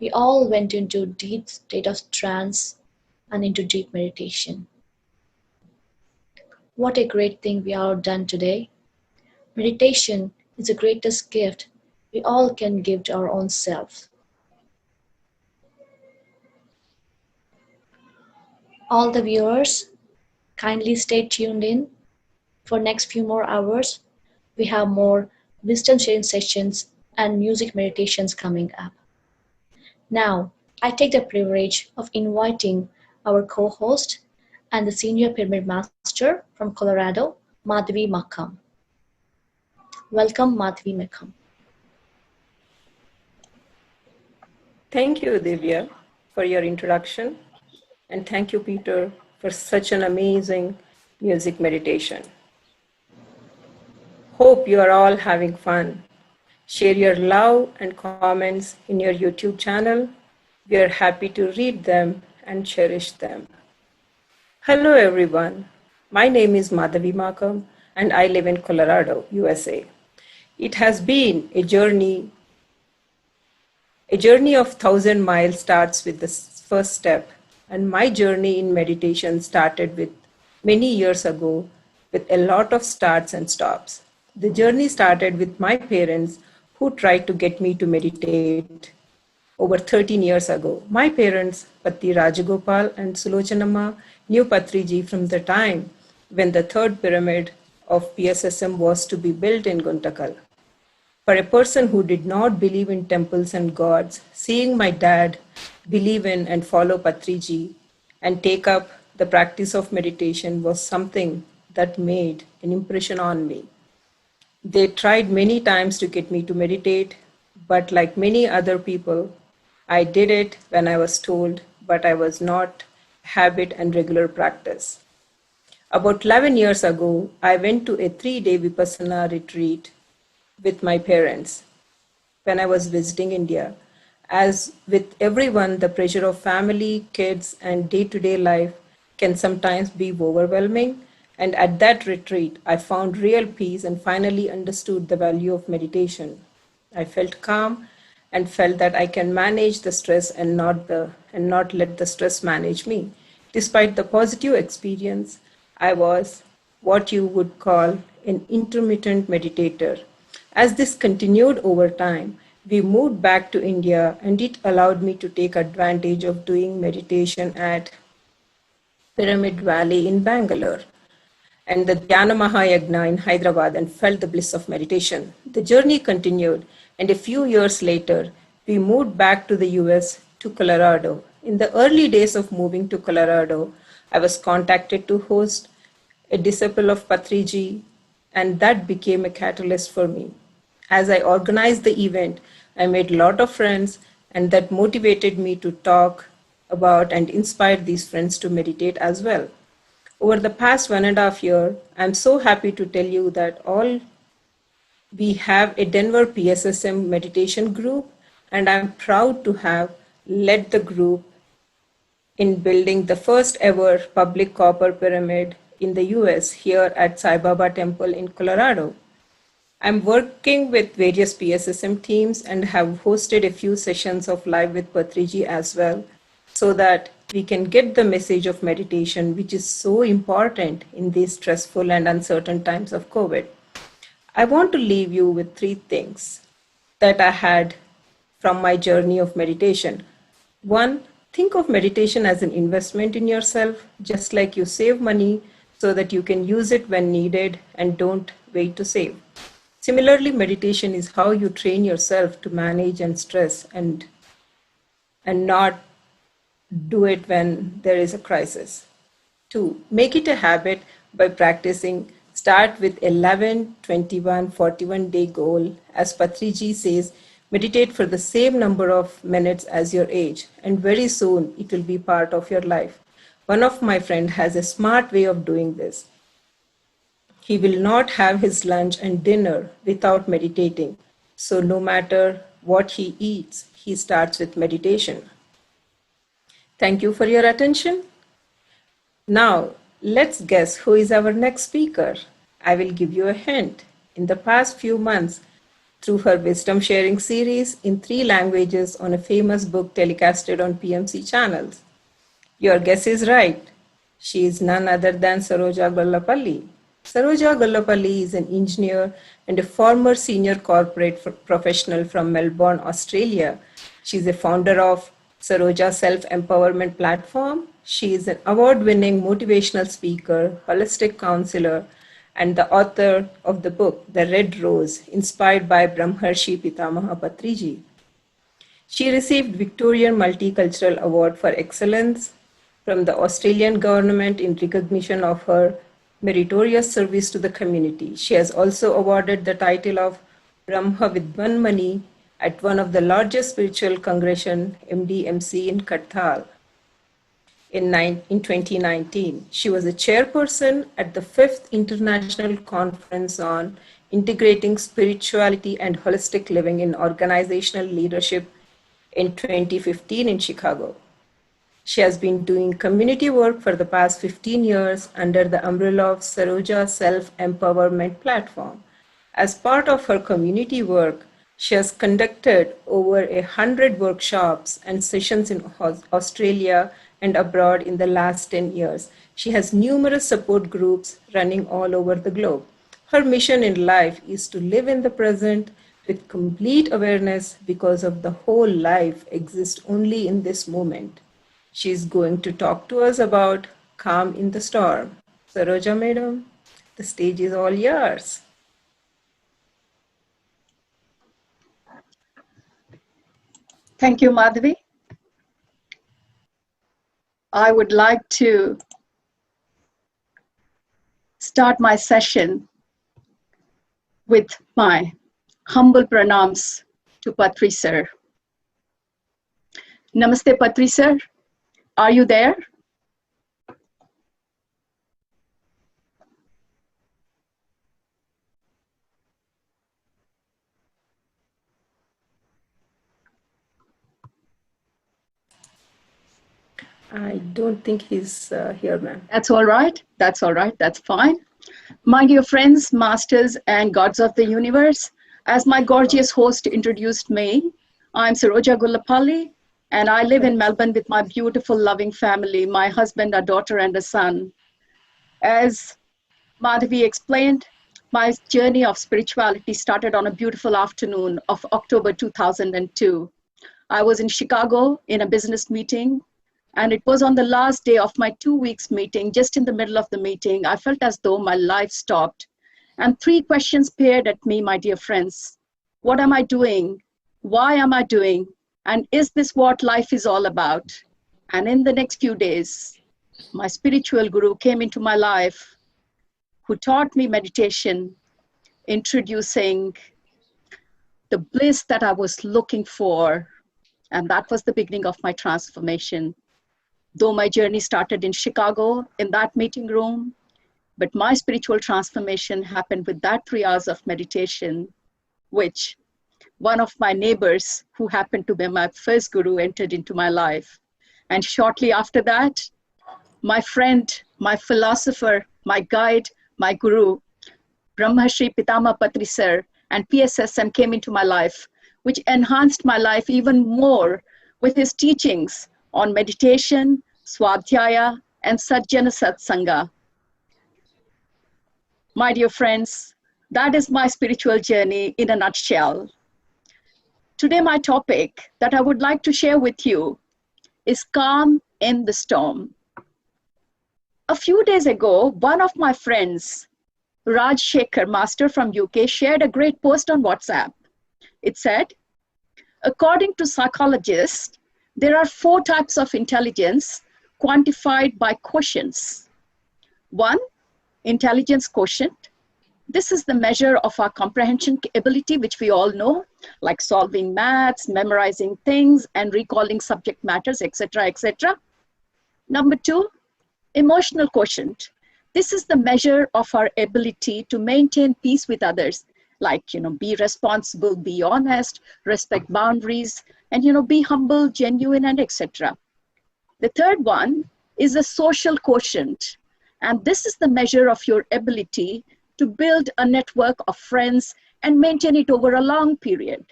We all went into deep state of trance and into deep meditation. What a great thing we all done today. Meditation is the greatest gift we all can give to our own self. All the viewers, kindly stay tuned in for next few more hours. We have more wisdom sharing sessions and music meditations coming up. Now, I take the privilege of inviting our co-host and the Senior Pyramid Master from Colorado, Madhavi Makam. Welcome, Madhavi Makam. Thank you, Divya, for your introduction. And thank you, Peter, for such an amazing music meditation. Hope you are all having fun. Share your love and comments in your YouTube channel. We are happy to read them and cherish them. Hello, everyone. My name is Madhavi Makam, and I live in Colorado, USA. It has been a journey. A journey of 1,000 miles starts with the first step, and my journey in meditation started with many years ago with a lot of starts and stops. The journey started with my parents who tried to get me to meditate over 13 years ago. My parents, Patti Rajagopal and Sulochanamma, knew Patriji from the time when the third pyramid of PSSM was to be built in Guntakal. For a person who did not believe in temples and gods, seeing my dad believe in and follow Patriji and take up the practice of meditation was something that made an impression on me. They tried many times to get me to meditate, but like many other people, I did it when I was told, but I was not habit and regular practice. About 11 years ago, I went to a 3-day Vipassana retreat with my parents when I was visiting India. As with everyone, the pressure of family, kids, and day-to-day life can sometimes be overwhelming. And at that retreat, I found real peace and finally understood the value of meditation. I felt calm and felt that I can manage the stress and not let the stress manage me. Despite the positive experience, I was what you would call an intermittent meditator. As this continued over time, we moved back to India, and it allowed me to take advantage of doing meditation at Pyramid Valley in Bangalore and the Dhyana Mahayagna in Hyderabad and felt the bliss of meditation. The journey continued, and a few years later, we moved back to the US to Colorado. In the early days of moving to Colorado, I was contacted to host a disciple of Patriji, and that became a catalyst for me. As I organized the event, I made a lot of friends, and that motivated me to talk about and inspire these friends to meditate as well. Over the past 1.5 years, I'm so happy to tell you that we have a Denver PSSM meditation group, and I'm proud to have led the group in building the first ever public copper pyramid in the US here at Sai Baba Temple in Colorado. I'm working with various PSSM teams and have hosted a few sessions of Live with Patriji as well, so that we can get the message of meditation, which is so important in these stressful and uncertain times of COVID. I want to leave you with 3 things that I had from my journey of meditation. 1, think of meditation as an investment in yourself, just like you save money so that you can use it when needed and don't wait to save. Similarly, meditation is how you train yourself to manage and stress and not do it when there is a crisis. 2, make it a habit by practicing Start with 11, 21, 41 day goal. As Patriji says, meditate for the same number of minutes as your age, and very soon it will be part of your life. One of my friends has a smart way of doing this. He will not have his lunch and dinner without meditating. So no matter what he eats, he starts with meditation. Thank you for your attention. Now, let's guess who is our next speaker. I will give you a hint. In the past few months, through her wisdom sharing series in 3 languages on a famous book telecasted on PMC channels. Your guess is right. She is none other than Saroja Gollapalli. Saroja Gollapalli is an engineer and a former senior corporate professional from Melbourne, Australia. She is a founder of Saroja Self-Empowerment Platform. She is an award-winning motivational speaker, holistic counselor, and the author of the book, The Red Rose, inspired by Brahmarshi Pitamaha Patriji. She received Victorian Multicultural Award for Excellence from the Australian government in recognition of her meritorious service to the community. She has also awarded the title of Brahma Vidwanmani at one of the largest spiritual congregation, MDMC, in Karthal. In 2019, she was a chairperson at the 5th International Conference on Integrating Spirituality and Holistic Living in Organizational Leadership in 2015 in Chicago. She has been doing community work for the past 15 years under the umbrella of Saroja Self-Empowerment Platform. As part of her community work, she has conducted over 100 workshops and sessions in Australia and abroad in the last 10 years. She has numerous support groups running all over the globe. Her mission in life is to live in the present with complete awareness because of the whole life exists only in this moment. She is going to talk to us about calm in the storm. Saroja madam, the stage is all yours. Thank you, Madhavi. I would like to start my session with my humble pranams to Patri sir. Namaste, Patri sir. Are you there? I don't think he's here, ma'am. That's all right. That's all right. That's fine. My dear friends, masters, and gods of the universe, as my gorgeous host introduced me, I'm Saroja Gollapalli, and I live in Melbourne with my beautiful, loving family, my husband, a daughter, and a son. As Madhavi explained, my journey of spirituality started on a beautiful afternoon of October 2002. I was in Chicago in a business meeting, and it was on the last day of my 2 weeks meeting. Just in the middle of the meeting, I felt as though my life stopped. And 3 questions peered at me, my dear friends. What am I doing? Why am I doing? And is this what life is all about? And in the next few days, my spiritual guru came into my life, who taught me meditation, introducing the bliss that I was looking for. And that was the beginning of my transformation. Though my journey started in Chicago, in that meeting room, but my spiritual transformation happened with that 3 hours of meditation, which one of my neighbors, who happened to be my first guru, entered into my life. And shortly after that, my friend, my philosopher, my guide, my guru, Brahmarshi Pitamaha Patri sir and PSSM came into my life, which enhanced my life even more with his teachings on meditation, Swadhyaya, and Sajjana Satsanga. My dear friends, that is my spiritual journey in a nutshell. Today, my topic that I would like to share with you is calm in the storm. A few days ago, one of my friends, Raj Shekhar, master from UK, shared a great post on WhatsApp. It said, according to psychologists, there are 4 types of intelligence quantified by quotients. 1, intelligence quotient. This is the measure of our comprehension ability, which we all know, like solving maths, memorizing things, and recalling subject matters, etc., etc. Number 2, emotional quotient. This is the measure of our ability to maintain peace with others, like, be responsible, be honest, respect boundaries, and, be humble, genuine, and etc. The third one is a social quotient. And this is the measure of your ability to build a network of friends and maintain it over a long period.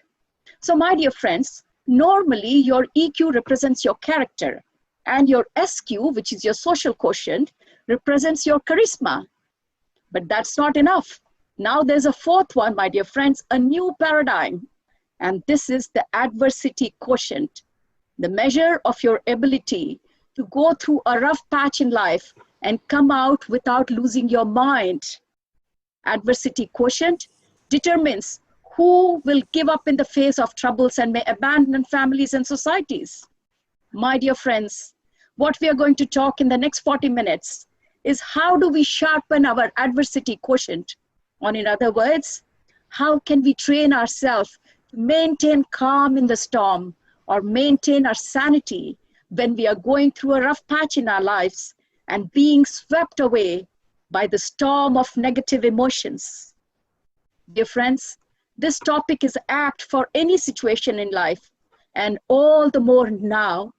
So my dear friends, normally your EQ represents your character and your SQ, which is your social quotient, represents your charisma. But that's not enough. Now there's a fourth one, my dear friends, a new paradigm. And this is the adversity quotient, the measure of your ability to go through a rough patch in life and come out without losing your mind. Adversity quotient determines who will give up in the face of troubles and may abandon families and societies. My dear friends, what we are going to talk in the next 40 minutes is how do we sharpen our adversity quotient? Or in other words, how can we train ourselves to maintain calm in the storm or maintain our sanity when we are going through a rough patch in our lives and being swept away by the storm of negative emotions. Dear friends, this topic is apt for any situation in life, and all the more now,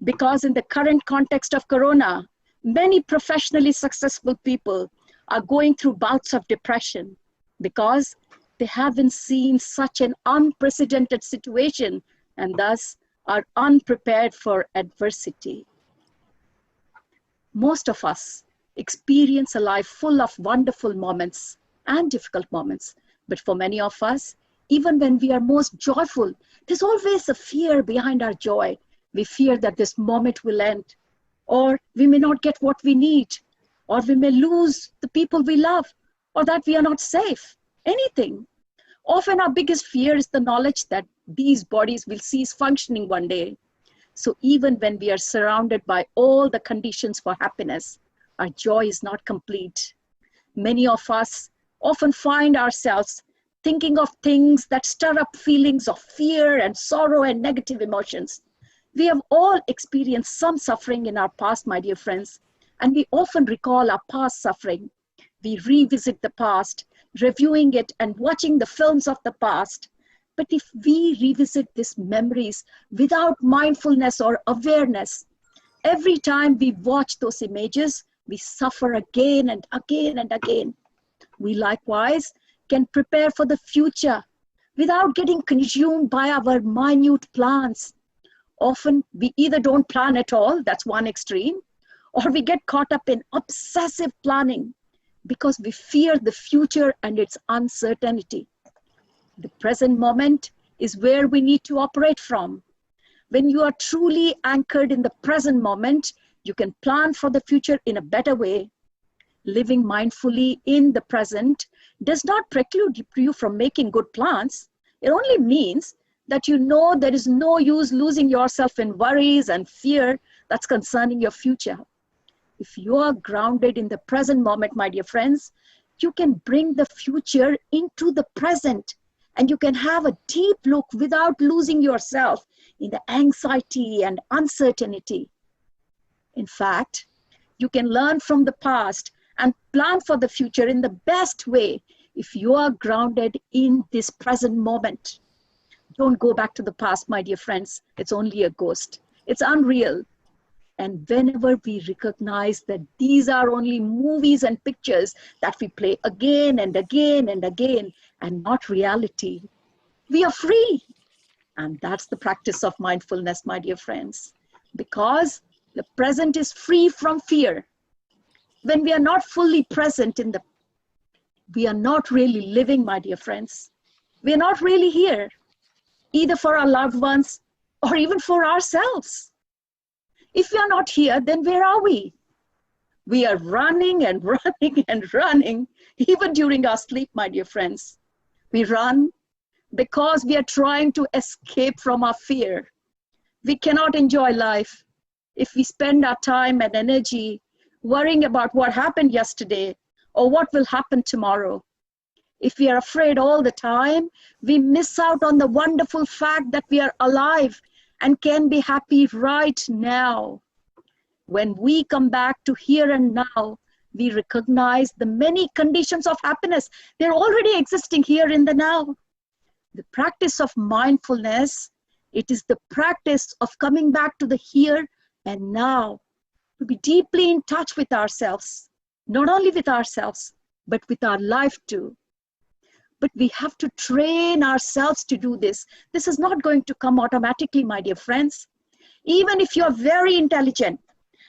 because in the current context of Corona, many professionally successful people are going through bouts of depression because they haven't seen such an unprecedented situation and thus are unprepared for adversity. Most of us experience a life full of wonderful moments and difficult moments. But for many of us, even when we are most joyful, there's always a fear behind our joy. We fear that this moment will end, or we may not get what we need, or we may lose the people we love, or that we are not safe, anything. Often our biggest fear is the knowledge that these bodies will cease functioning one day. So even when we are surrounded by all the conditions for happiness, our joy is not complete. Many of us often find ourselves thinking of things that stir up feelings of fear and sorrow and negative emotions. We have all experienced some suffering in our past, my dear friends, and we often recall our past suffering. We revisit the past, reviewing it and watching the films of the past. But if we revisit these memories without mindfulness or awareness, every time we watch those images, we suffer again and again and again. We likewise can prepare for the future without getting consumed by our minute plans. Often we either don't plan at all, that's one extreme, or we get caught up in obsessive planning because we fear the future and its uncertainty. The present moment is where we need to operate from. When you are truly anchored in the present moment, you can plan for the future in a better way. Living mindfully in the present does not preclude you from making good plans. It only means that you know there is no use losing yourself in worries and fear that's concerning your future. If you are grounded in the present moment, my dear friends, you can bring the future into the present. And you can have a deep look without losing yourself in the anxiety and uncertainty. In fact, you can learn from the past and plan for the future in the best way if you are grounded in this present moment. Don't go back to the past, my dear friends. It's only a ghost. It's unreal. And whenever we recognize that these are only movies and pictures that we play again and again and again, and not reality, we are free. And that's the practice of mindfulness, my dear friends, because the present is free from fear. When we are not fully present we are not really living, my dear friends. We are not really here, either for our loved ones or even for ourselves. If we are not here, then where are we? We are running and running and running, even during our sleep, my dear friends. We run because we are trying to escape from our fear. We cannot enjoy life if we spend our time and energy worrying about what happened yesterday or what will happen tomorrow. If we are afraid all the time, we miss out on the wonderful fact that we are alive and can be happy right now. When we come back to here and now, we recognize the many conditions of happiness. They're already existing here in the now. The practice of mindfulness, it is the practice of coming back to the here and now, to be deeply in touch with ourselves, not only with ourselves, but with our life too. But we have to train ourselves to do this. This is not going to come automatically, my dear friends. Even if you're very intelligent,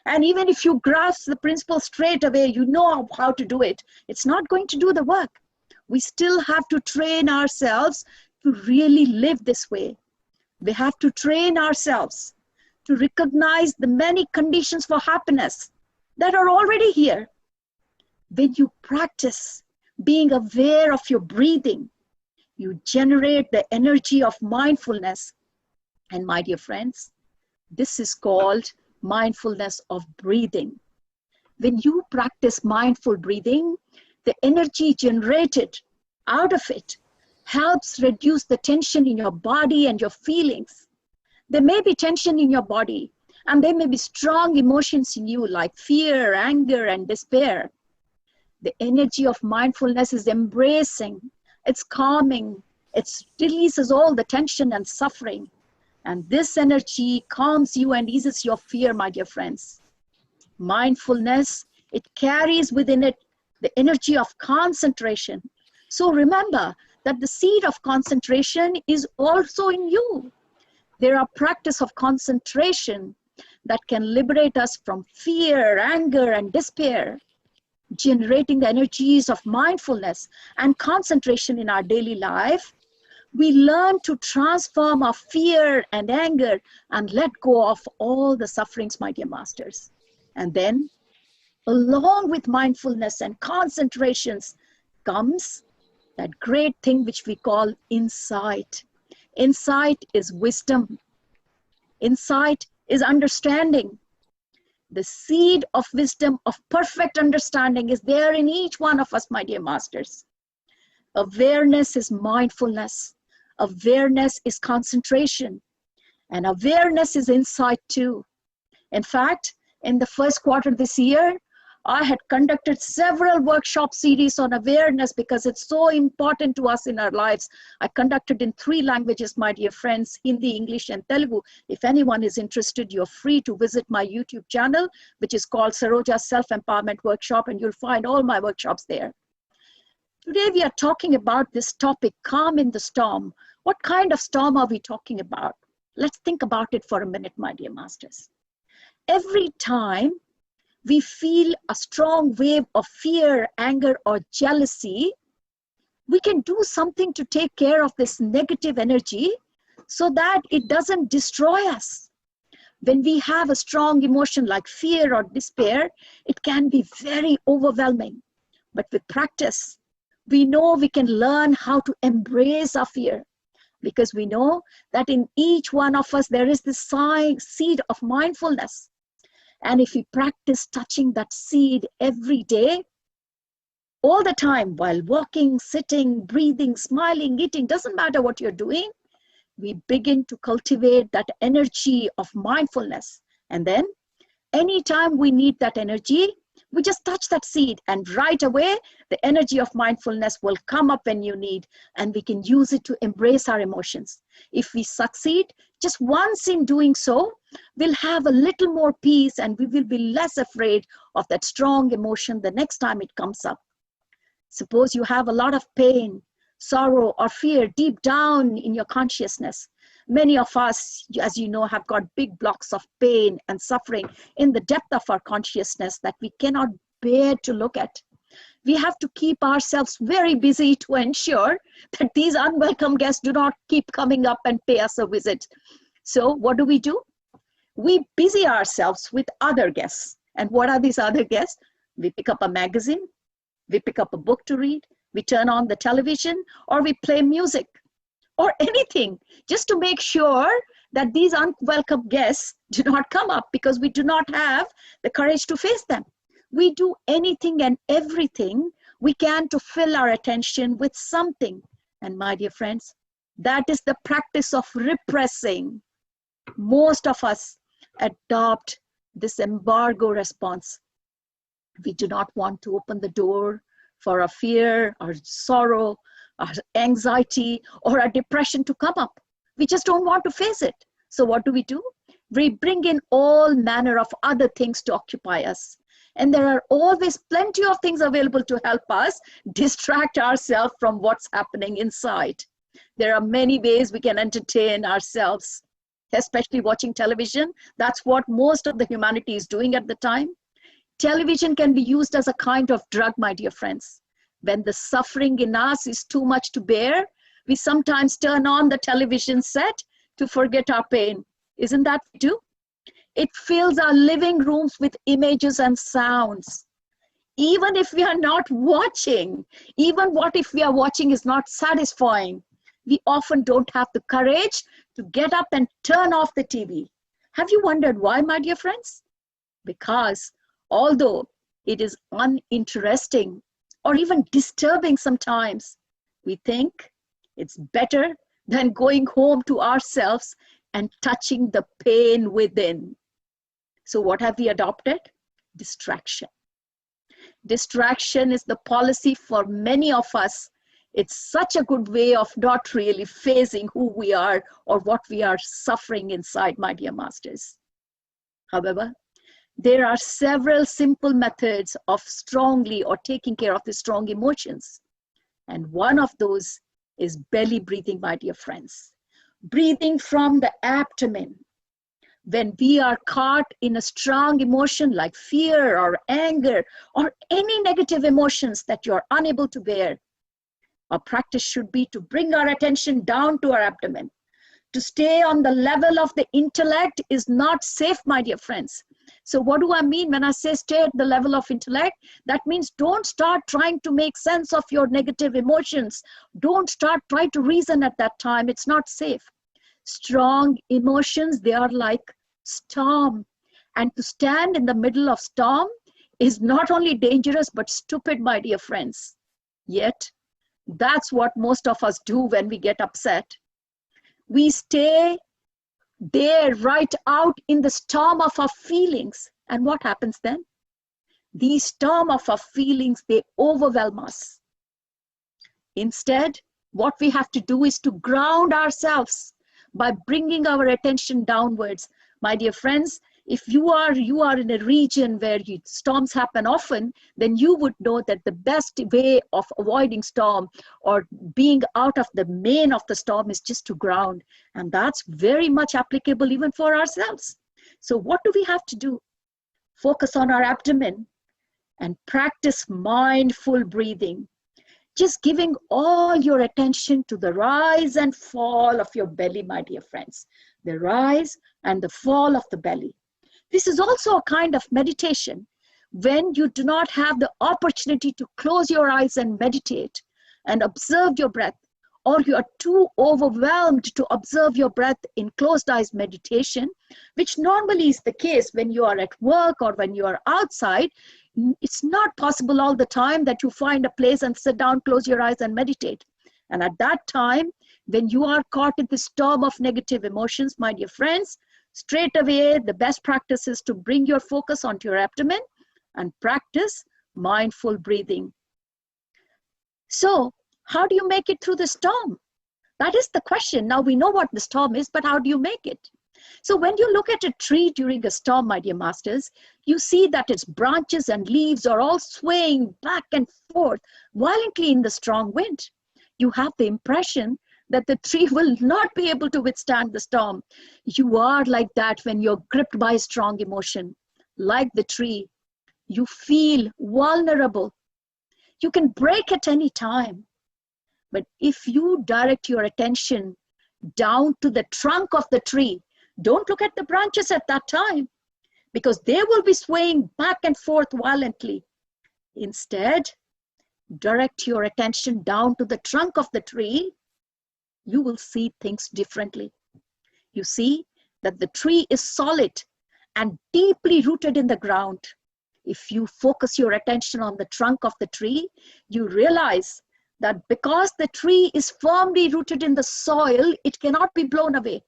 and even if you grasp the principle straight away, you know how to do it, it's not going to do the work. We still have to train ourselves to really live this way. We have to train ourselves to recognize the many conditions for happiness that are already here. When you practice being aware of your breathing, you generate the energy of mindfulness. And my dear friends, this is called mindfulness of breathing. When you practice mindful breathing, the energy generated out of it helps reduce the tension in your body and your feelings. There may be tension in your body, and there may be strong emotions in you like fear, anger, and despair. The energy of mindfulness is embracing, it's calming, it releases all the tension and suffering. And this energy calms you and eases your fear, my dear friends. Mindfulness, it carries within it the energy of concentration. So remember that the seed of concentration is also in you. There are practice of concentration that can liberate us from fear, anger, and despair, generating the energies of mindfulness and concentration in our daily life. We learn to transform our fear and anger and let go of all the sufferings, my dear masters. And then, along with mindfulness and concentrations, comes that great thing which we call insight. Insight is wisdom. Insight is understanding. The seed of wisdom, of perfect understanding is there in each one of us, my dear masters. Awareness is mindfulness. Awareness is concentration. And awareness is insight too. In fact, in the first quarter this year, I had conducted several workshop series on awareness because it's so important to us in our lives. I conducted in 3 languages, my dear friends, Hindi, English, and Telugu. If anyone is interested, you're free to visit my YouTube channel, which is called Saroja Self-Empowerment Workshop, and you'll find all my workshops there. Today we are talking about this topic, calm in the storm. What kind of storm are we talking about? Let's think about it for a minute, my dear masters. Every time we feel a strong wave of fear, anger, or jealousy, we can do something to take care of this negative energy so that it doesn't destroy us. When we have a strong emotion like fear or despair, it can be very overwhelming. But with practice, we know we can learn how to embrace our fear, because we know that in each one of us there is this seed of mindfulness. And if we practice touching that seed every day, all the time, while walking, sitting, breathing, smiling, eating, doesn't matter what you're doing, we begin to cultivate that energy of mindfulness. And then anytime we need that energy, we just touch that seed, and right away, the energy of mindfulness will come up when you need, and we can use it to embrace our emotions. If we succeed just once in doing so, we'll have a little more peace, and we will be less afraid of that strong emotion the next time it comes up. Suppose you have a lot of pain, sorrow, or fear deep down in your consciousness. Many of us, as you know, have got big blocks of pain and suffering in the depth of our consciousness that we cannot bear to look at. We have to keep ourselves very busy to ensure that these unwelcome guests do not keep coming up and pay us a visit. So what do? We busy ourselves with other guests. And what are these other guests? We pick up a magazine, we pick up a book to read, we turn on the television, or we play music, or anything, just to make sure that these unwelcome guests do not come up, because we do not have the courage to face them. We do anything and everything we can to fill our attention with something. And my dear friends, that is the practice of repressing. Most of us adopt this embargo response. We do not want to open the door for our fear, our sorrow, our anxiety, or our depression to come up. We just don't want to face it. So what do? We bring in all manner of other things to occupy us. And there are always plenty of things available to help us distract ourselves from what's happening inside. There are many ways we can entertain ourselves, especially watching television. That's what most of the humanity is doing at the time. Television can be used as a kind of drug, my dear friends. When the suffering in us is too much to bear, we sometimes turn on the television set to forget our pain. Isn't that what we do? It fills our living rooms with images and sounds. Even if we are not watching, even what if we are watching is not satisfying, we often don't have the courage to get up and turn off the TV. Have you wondered why, my dear friends? Because although it is uninteresting or even disturbing sometimes, we think it's better than going home to ourselves and touching the pain within. So what have we adopted? Distraction. Distraction is the policy for many of us. It's such a good way of not really facing who we are or what we are suffering inside, my dear masters. However, there are several simple methods of strongly or taking care of the strong emotions. And one of those is belly breathing, my dear friends. Breathing from the abdomen. When we are caught in a strong emotion like fear or anger or any negative emotions that you're unable to bear, our practice should be to bring our attention down to our abdomen. To stay on the level of the intellect is not safe, my dear friends. So what do I mean when I say stay at the level of intellect? That means don't start trying to make sense of your negative emotions. Don't start trying to reason at that time. It's not safe. Strong emotions, they are like storm. And to stand in the middle of storm is not only dangerous, but stupid, my dear friends. Yet, that's what most of us do when we get upset. We stay there right out in the storm of our feelings. And what happens then? These storm of our feelings, they overwhelm us. Instead, what we have to do is to ground ourselves by bringing our attention downwards. My dear friends, if you are in a region where storms happen often, then you would know that the best way of avoiding storm or being out of the main of the storm is just to ground. And that's very much applicable even for ourselves. So what do we have to do? Focus on our abdomen and practice mindful breathing. Just giving all your attention to the rise and fall of your belly, my dear friends. The rise and the fall of the belly. This is also a kind of meditation. When you do not have the opportunity to close your eyes and meditate and observe your breath, or you are too overwhelmed to observe your breath in closed eyes meditation, which normally is the case when you are at work or when you are outside, it's not possible all the time that you find a place and sit down, close your eyes and meditate. And at that time, when you are caught in the storm of negative emotions, my dear friends, straight away, the best practice is to bring your focus onto your abdomen and practice mindful breathing. So, how do you make it through the storm? That is the question. Now we know what the storm is, but how do you make it? So when you look at a tree during a storm, my dear masters, you see that its branches and leaves are all swaying back and forth violently in the strong wind. You have the impression that the tree will not be able to withstand the storm. You are like that when you're gripped by strong emotion. Like the tree, you feel vulnerable. You can break at any time. But if you direct your attention down to the trunk of the tree, don't look at the branches at that time, because they will be swaying back and forth violently. Instead, direct your attention down to the trunk of the tree. You will see things differently. You see that the tree is solid and deeply rooted in the ground. If you focus your attention on the trunk of the tree, you realize that because the tree is firmly rooted in the soil, it cannot be blown away.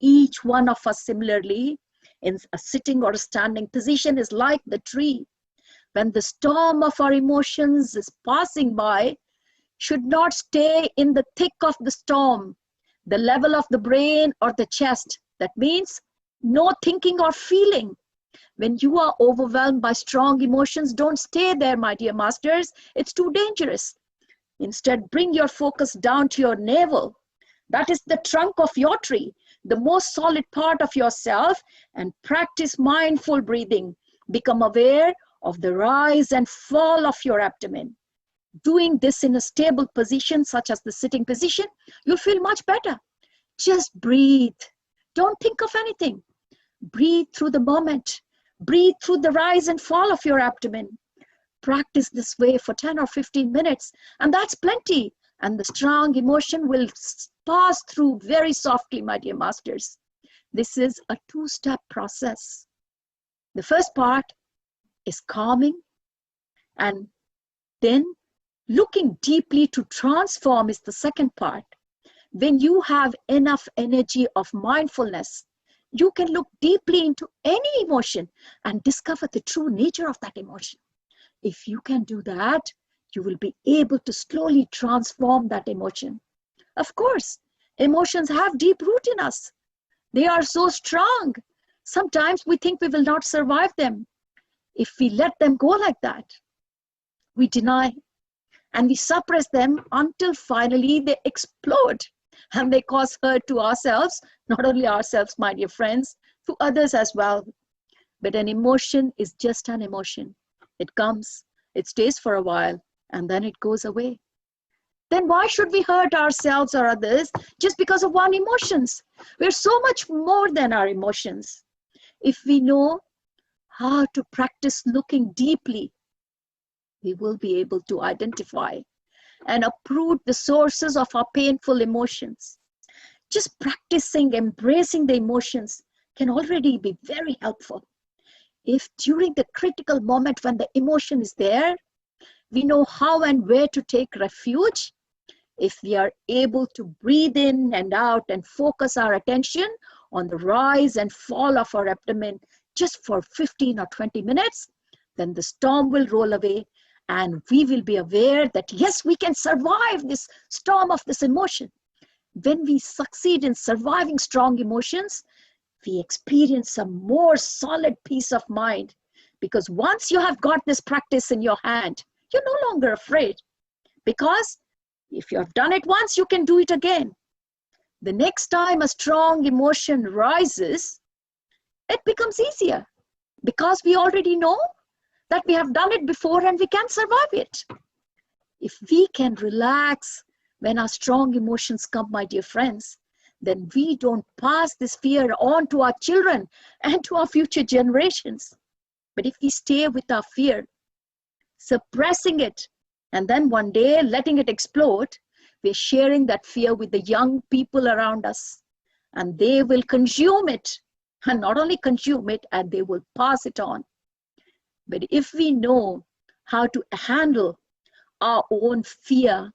Each one of us similarly, in a sitting or a standing position, is like the tree. When the storm of our emotions is passing by, should not stay in the thick of the storm, the level of the brain or the chest. That means no thinking or feeling. When you are overwhelmed by strong emotions, don't stay there, my dear masters. It's too dangerous. Instead, bring your focus down to your navel. That is the trunk of your tree, the most solid part of yourself, and practice mindful breathing. Become aware of the rise and fall of your abdomen. Doing this in a stable position, such as the sitting position, you'll feel much better. Just breathe. Don't think of anything. Breathe through the moment. Breathe through the rise and fall of your abdomen. Practice this way for 10 or 15 minutes, and that's plenty. And the strong emotion will pass through very softly, my dear masters. This is a two-step process. The first part is calming, and then looking deeply to transform is the second part. When you have enough energy of mindfulness, you can look deeply into any emotion and discover the true nature of that emotion. If you can do that, you will be able to slowly transform that emotion. Of course, emotions have deep root in us. They are so strong. Sometimes we think we will not survive them. If we let them go like that, we deny and we suppress them until finally they explode and they cause hurt to ourselves, not only ourselves, my dear friends, to others as well. But an emotion is just an emotion. It comes, it stays for a while, and then it goes away. Then why should we hurt ourselves or others just because of one emotions? We're so much more than our emotions. If we know how to practice looking deeply, we will be able to identify and uproot the sources of our painful emotions. Just practicing embracing the emotions can already be very helpful. If during the critical moment when the emotion is there, we know how and where to take refuge, if we are able to breathe in and out and focus our attention on the rise and fall of our abdomen just for 15 or 20 minutes, then the storm will roll away and we will be aware that yes, we can survive this storm of this emotion. When we succeed in surviving strong emotions, we experience a more solid peace of mind, because once you have got this practice in your hand, you're no longer afraid, because if you have done it once, you can do it again. The next time a strong emotion rises, it becomes easier because we already know that we have done it before and we can survive it. If we can relax when our strong emotions come, my dear friends, then we don't pass this fear on to our children and to our future generations. But if we stay with our fear, suppressing it, and then one day letting it explode, we're sharing that fear with the young people around us, and they will consume it, and not only consume it, and they will pass it on. But if we know how to handle our own fear,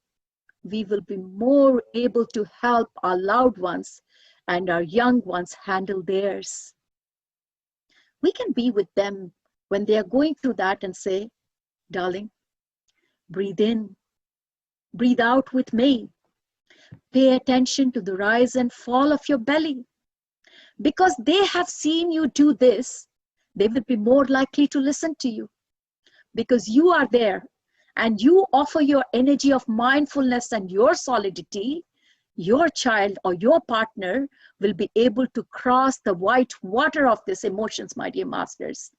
we will be more able to help our loved ones and our young ones handle theirs. We can be with them when they are going through that and say, darling, breathe in, breathe out with me. Pay attention to the rise and fall of your belly. Because they have seen you do this, they will be more likely to listen to you. Because you are there and you offer your energy of mindfulness and your solidity, your child or your partner will be able to cross the white water of these emotions, my dear masters.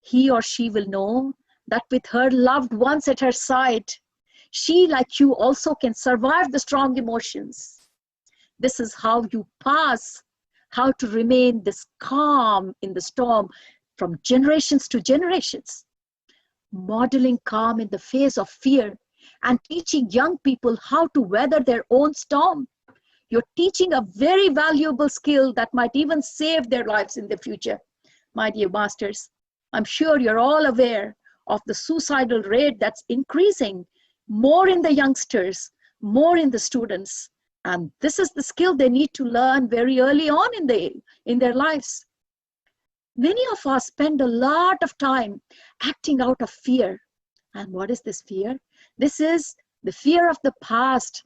He or she will know that with her loved ones at her side, she, like you, also can survive the strong emotions. This is how you pass, how to remain this calm in the storm from generations to generations. Modeling calm in the face of fear and teaching young people how to weather their own storm. You're teaching a very valuable skill that might even save their lives in the future, my dear masters. I'm sure you're all aware of the suicidal rate that's increasing, more in the youngsters, more in the students. And this is the skill they need to learn very early on in their lives. Many of us spend a lot of time acting out of fear. And what is this fear? This is the fear of the past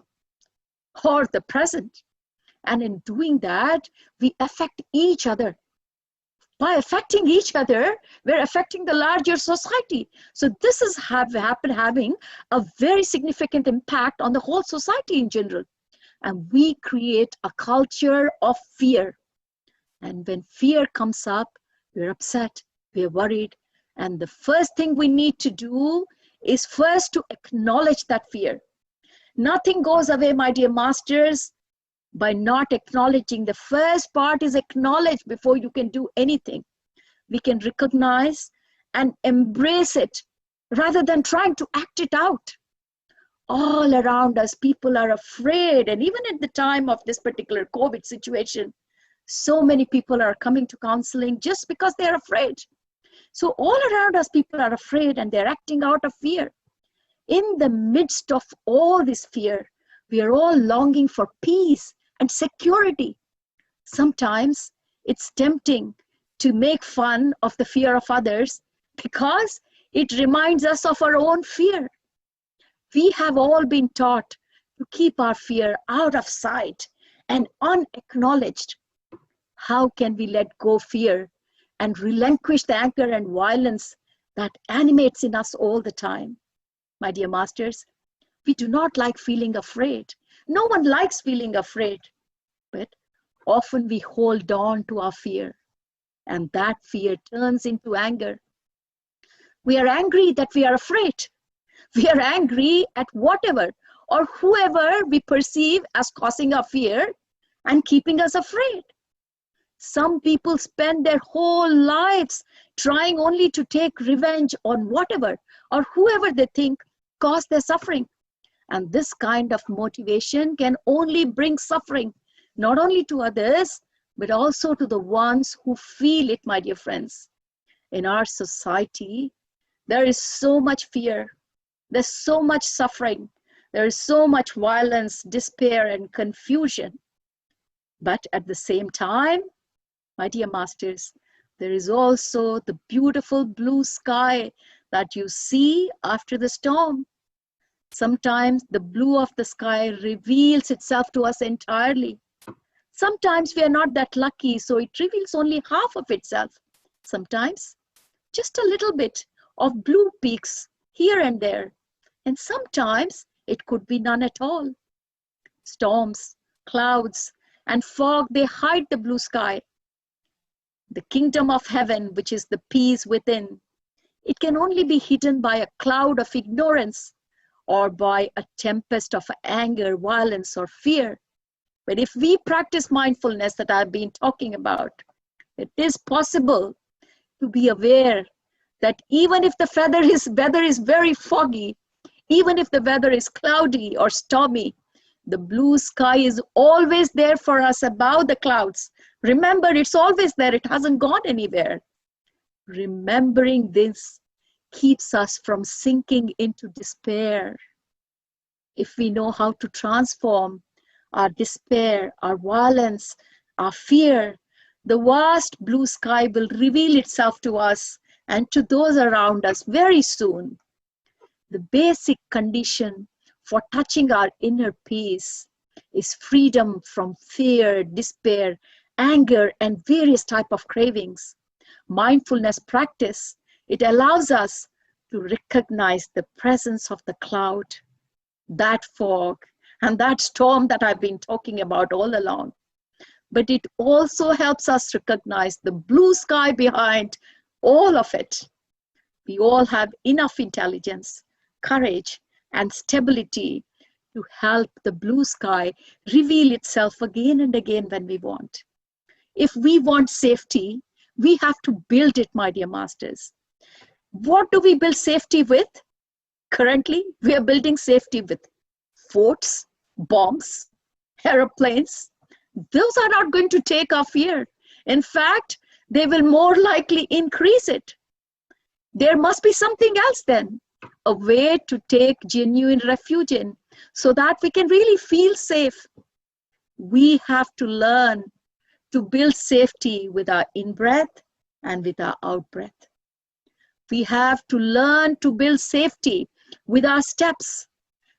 or the present. And in doing that, we affect each other. By affecting each other, we're affecting the larger society. So this is having a very significant impact on the whole society in general. And we create a culture of fear. And when fear comes up, we're upset, we're worried. And the first thing we need to do is first to acknowledge that fear. Nothing goes away, my dear masters, by not acknowledging. The first part is acknowledge before you can do anything. We can recognize and embrace it rather than trying to act it out. All around us, people are afraid. And even at the time of this particular COVID situation, so many people are coming to counseling just because they're afraid. So all around us, people are afraid and they're acting out of fear. In the midst of all this fear, we are all longing for peace and security. Sometimes it's tempting to make fun of the fear of others because it reminds us of our own fear. We have all been taught to keep our fear out of sight and unacknowledged. How can we let go fear and relinquish the anger and violence that animates in us all the time? My dear masters, we do not like feeling afraid. No one likes feeling afraid, but often we hold on to our fear, and that fear turns into anger. We are angry that we are afraid. We are angry at whatever or whoever we perceive as causing our fear and keeping us afraid. Some people spend their whole lives trying only to take revenge on whatever or whoever they think caused their suffering. And this kind of motivation can only bring suffering, not only to others, but also to the ones who feel it, my dear friends. In our society, there is so much fear. There's so much suffering. There is so much violence, despair, and confusion. But at the same time, my dear masters, there is also the beautiful blue sky that you see after the storm. Sometimes the blue of the sky reveals itself to us entirely. Sometimes we are not that lucky, so it reveals only half of itself. Sometimes just a little bit of blue peaks here and there. And sometimes it could be none at all. Storms, clouds, and fog, they hide the blue sky. The kingdom of heaven, which is the peace within, it can only be hidden by a cloud of ignorance or by a tempest of anger, violence, or fear. But if we practice mindfulness that I've been talking about, it is possible to be aware that even if the weather is very foggy, even if the weather is cloudy or stormy, the blue sky is always there for us above the clouds. Remember, it's always there. It hasn't gone anywhere. Remembering this keeps us from sinking into despair. If we know how to transform our despair, our violence, our fear, the vast blue sky will reveal itself to us and to those around us very soon. The basic condition for touching our inner peace is freedom from fear, despair, anger, and various types of cravings. Mindfulness practice, it allows us to recognize the presence of the cloud, that fog, and that storm that I've been talking about all along. But it also helps us recognize the blue sky behind all of it. We all have enough intelligence, courage, and stability to help the blue sky reveal itself again and again when we want. If we want safety, we have to build it, my dear masters. What do we build safety with? Currently, we are building safety with forts, bombs, aeroplanes. Those are not going to take our fear. In fact, they will more likely increase it. There must be something else then, a way to take genuine refuge in so that we can really feel safe. We have to learn to build safety with our in-breath and with our out-breath. We have to learn to build safety with our steps,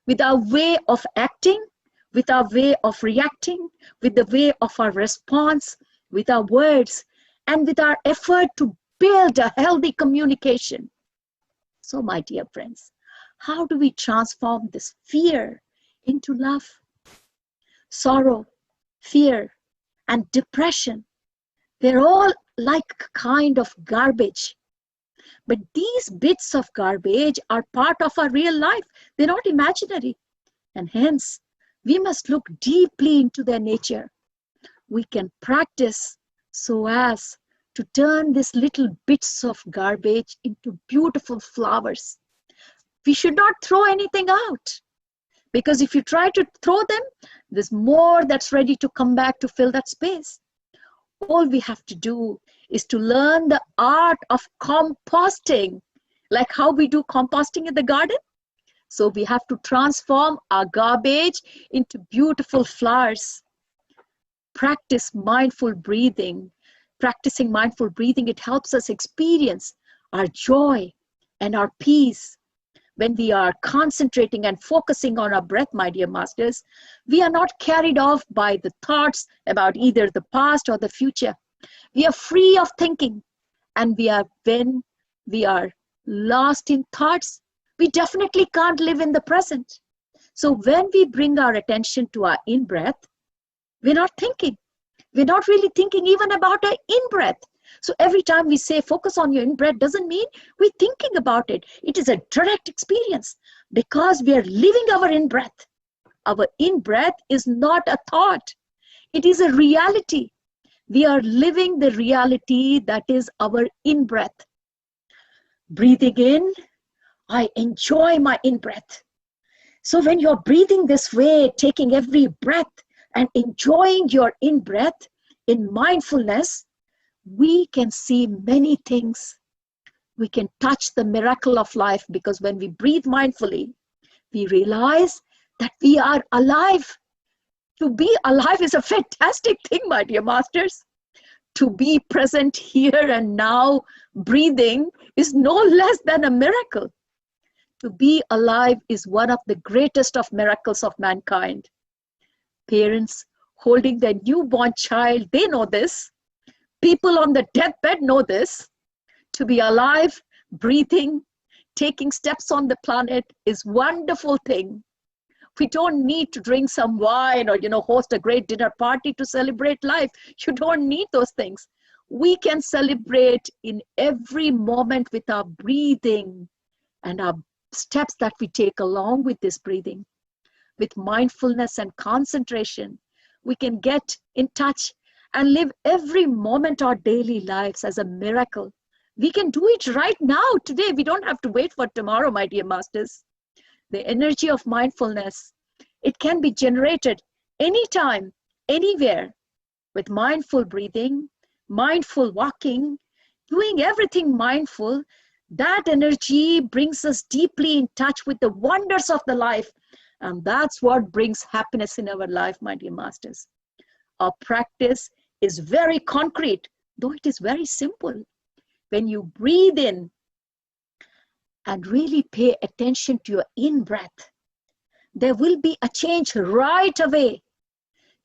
with our way of acting, with our way of reacting, with the way of our response, with our words, and with our effort to build a healthy communication. So, my dear friends, how do we transform this fear into love? Sorrow, fear, and depression, they're all like kind of garbage. But these bits of garbage are part of our real life. They're not imaginary. And hence, we must look deeply into their nature. We can practice so as to turn these little bits of garbage into beautiful flowers. We should not throw anything out, because if you try to throw them, there's more that's ready to come back to fill that space. All we have to do is to learn the art of composting, like how we do composting in the garden. So we have to transform our garbage into beautiful flowers. Practice mindful breathing. Practicing mindful breathing, it helps us experience our joy and our peace. When we are concentrating and focusing on our breath, my dear masters, we are not carried off by the thoughts about either the past or the future. We are free of thinking, and when we are lost in thoughts, we definitely can't live in the present. So when we bring our attention to our in-breath, we're not thinking. We're not really thinking even about our in-breath. So every time we say focus on your in-breath doesn't mean we're thinking about it. It is a direct experience because we are living our in-breath. Our in-breath is not a thought. It is a reality. We are living the reality that is our in-breath. Breathing in, I enjoy my in-breath. So when you're breathing this way, taking every breath and enjoying your in-breath in mindfulness, we can see many things. We can touch the miracle of life, because when we breathe mindfully, we realize that we are alive. To be alive is a fantastic thing, my dear masters. To be present here and now, breathing, is no less than a miracle. To be alive is one of the greatest of miracles of mankind. Parents holding their newborn child, they know this. People on the deathbed know this. To be alive, breathing, taking steps on the planet is a wonderful thing. We don't need to drink some wine or, host a great dinner party to celebrate life. You don't need those things. We can celebrate in every moment with our breathing and our steps that we take along with this breathing. With mindfulness and concentration, we can get in touch and live every moment of our daily lives as a miracle. We can do it right now, today. We don't have to wait for tomorrow, my dear masters. The energy of mindfulness, it can be generated anytime, anywhere, with mindful breathing, mindful walking, doing everything mindful. That energy brings us deeply in touch with the wonders of the life. And that's what brings happiness in our life, my dear masters. Our practice is very concrete, though it is very simple. When you breathe in and really pay attention to your in-breath, there will be a change right away.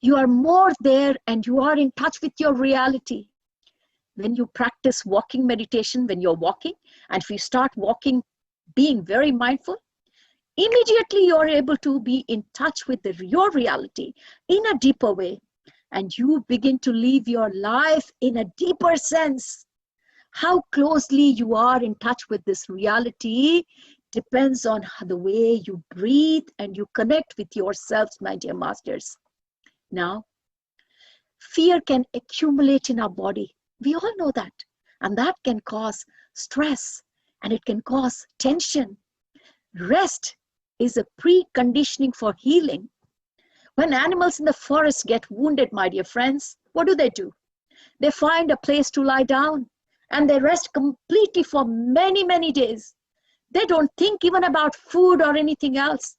You are more there and you are in touch with your reality. When you practice walking meditation, when you're walking, and if you start walking, being very mindful, immediately you're able to be in touch with your reality in a deeper way. And you begin to live your life in a deeper sense. How closely you are in touch with this reality depends on the way you breathe and you connect with yourselves, my dear masters. Now, fear can accumulate in our body. We all know that. And that can cause stress and it can cause tension. Rest is a preconditioning for healing. When animals in the forest get wounded, my dear friends, what do? They find a place to lie down and they rest completely for many, many days. They don't think even about food or anything else.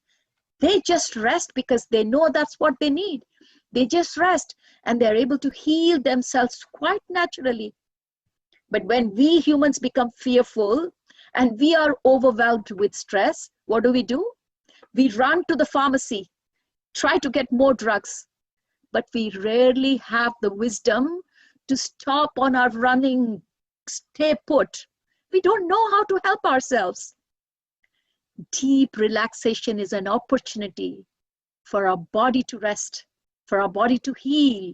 They just rest because they know that's what they need. They just rest and they're able to heal themselves quite naturally. But when we humans become fearful and we are overwhelmed with stress, what do? We run to the pharmacy, try to get more drugs, but we rarely have the wisdom to stop on our running, stay put. We don't know how to help ourselves. Deep relaxation is an opportunity for our body to rest, for our body to heal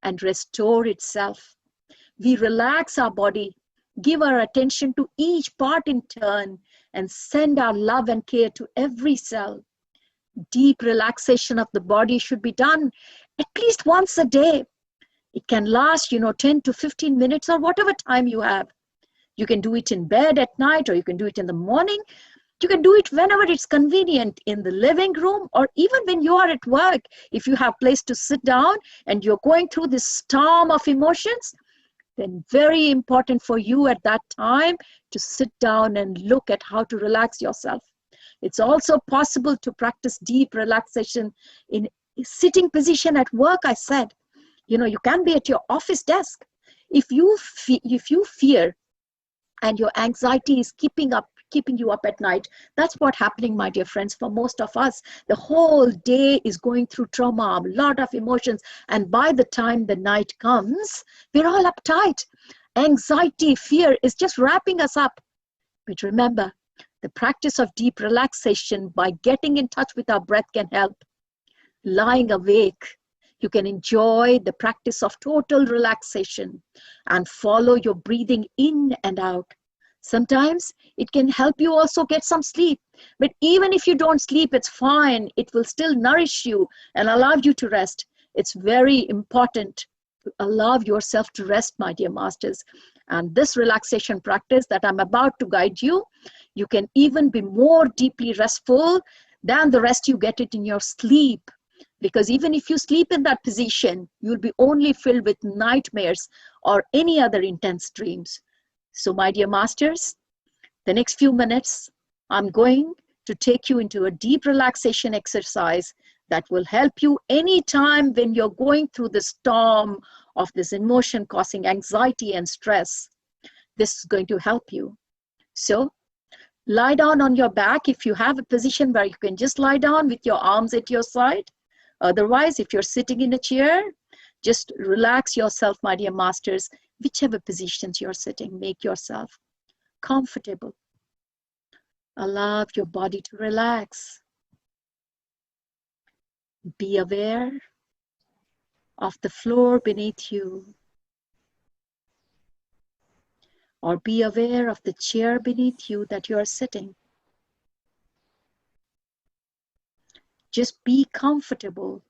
and restore itself. We relax our body, give our attention to each part in turn, and send our love and care to every cell. Deep relaxation of the body should be done at least once a day. It can last, 10 to 15 minutes or whatever time you have. You can do it in bed at night, or you can do it in the morning. You can do it whenever it's convenient, in the living room, or even when you are at work. If you have a place to sit down and you're going through this storm of emotions, then very important for you at that time to sit down and look at how to relax yourself. It's also possible to practice deep relaxation in sitting position at work. I said, you can be at your office desk. If you fear and your anxiety is keeping you up at night, that's what's happening, my dear friends, for most of us. The whole day is going through trauma, a lot of emotions, and by the time the night comes, we're all uptight. Anxiety, fear is just wrapping us up. But remember, the practice of deep relaxation by getting in touch with our breath can help. Lying awake, you can enjoy the practice of total relaxation and follow your breathing in and out. Sometimes it can help you also get some sleep. But even if you don't sleep, it's fine. It will still nourish you and allow you to rest. It's very important to allow yourself to rest, my dear masters. And this relaxation practice that I'm about to guide you, you can even be more deeply restful than the rest you get it in your sleep. Because even if you sleep in that position, you'll be only filled with nightmares or any other intense dreams. So my dear masters, the next few minutes, I'm going to take you into a deep relaxation exercise that will help you anytime when you're going through the storm of this emotion causing anxiety and stress. This is going to help you. So lie down on your back if you have a position where you can just lie down with your arms at your side. Otherwise, if you're sitting in a chair, just relax yourself, my dear masters. Whichever positions you're sitting, make yourself comfortable. Allow your body to relax. Be aware of the floor beneath you, or be aware of the chair beneath you that you are sitting. Just be comfortable.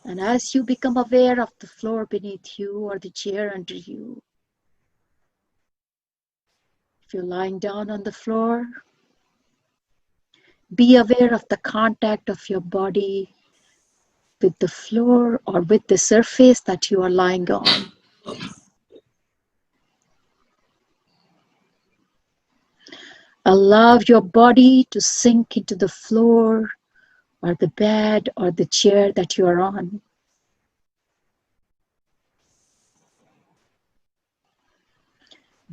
And as you become aware of the floor beneath you or the chair under you, if you're lying down on the floor, be aware of the contact of your body with the floor or with the surface that you are lying on. Allow your body to sink into the floor or the bed or the chair that you are on.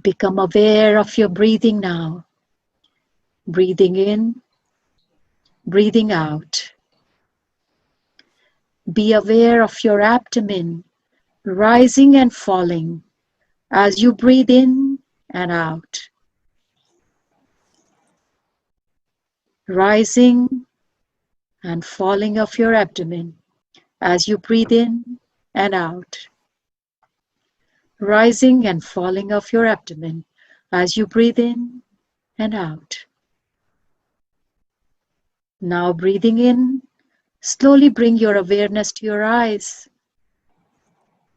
Become aware of your breathing now. Breathing in, breathing out. Be aware of your abdomen rising and falling as you breathe in and out. Rising and falling of your abdomen as you breathe in and out. Rising and falling of your abdomen as you breathe in and out. Now breathing in, slowly bring your awareness to your eyes.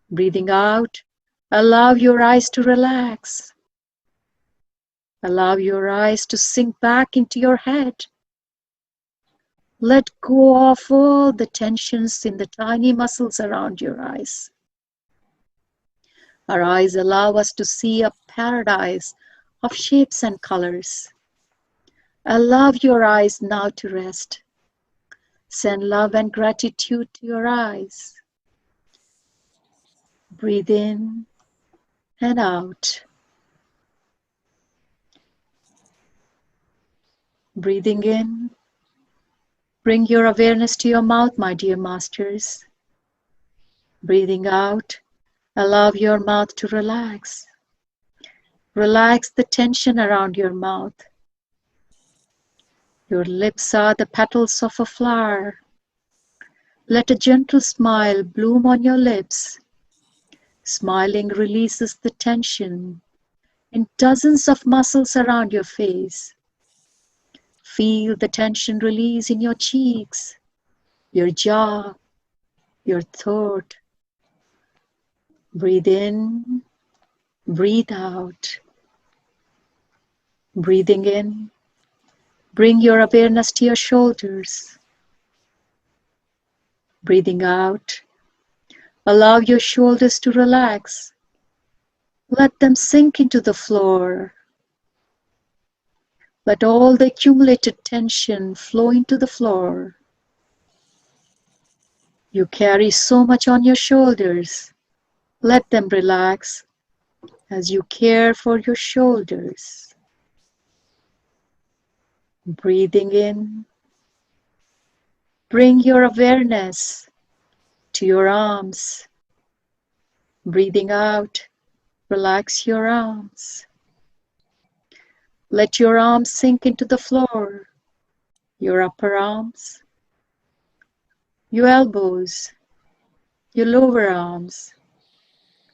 Breathing out, allow your eyes to relax. Allow your eyes to sink back into your head. Let go of all the tensions in the tiny muscles around your eyes. Our eyes allow us to see a paradise of shapes and colors. Allow your eyes now to rest. Send love and gratitude to your eyes. Breathe in and out. Breathing in, bring your awareness to your mouth, my dear masters. Breathing out, allow your mouth to relax. Relax the tension around your mouth. Your lips are the petals of a flower. Let a gentle smile bloom on your lips. Smiling releases the tension in dozens of muscles around your face. Feel the tension release in your cheeks, your jaw, your throat. Breathe in, breathe out. Breathing in, bring your awareness to your shoulders. Breathing out, allow your shoulders to relax. Let them sink into the floor. Let all the accumulated tension flow into the floor. You carry so much on your shoulders. Let them relax as you care for your shoulders. Breathing in, bring your awareness to your arms. Breathing out, relax your arms. Let your arms sink into the floor, your upper arms, your elbows, your lower arms,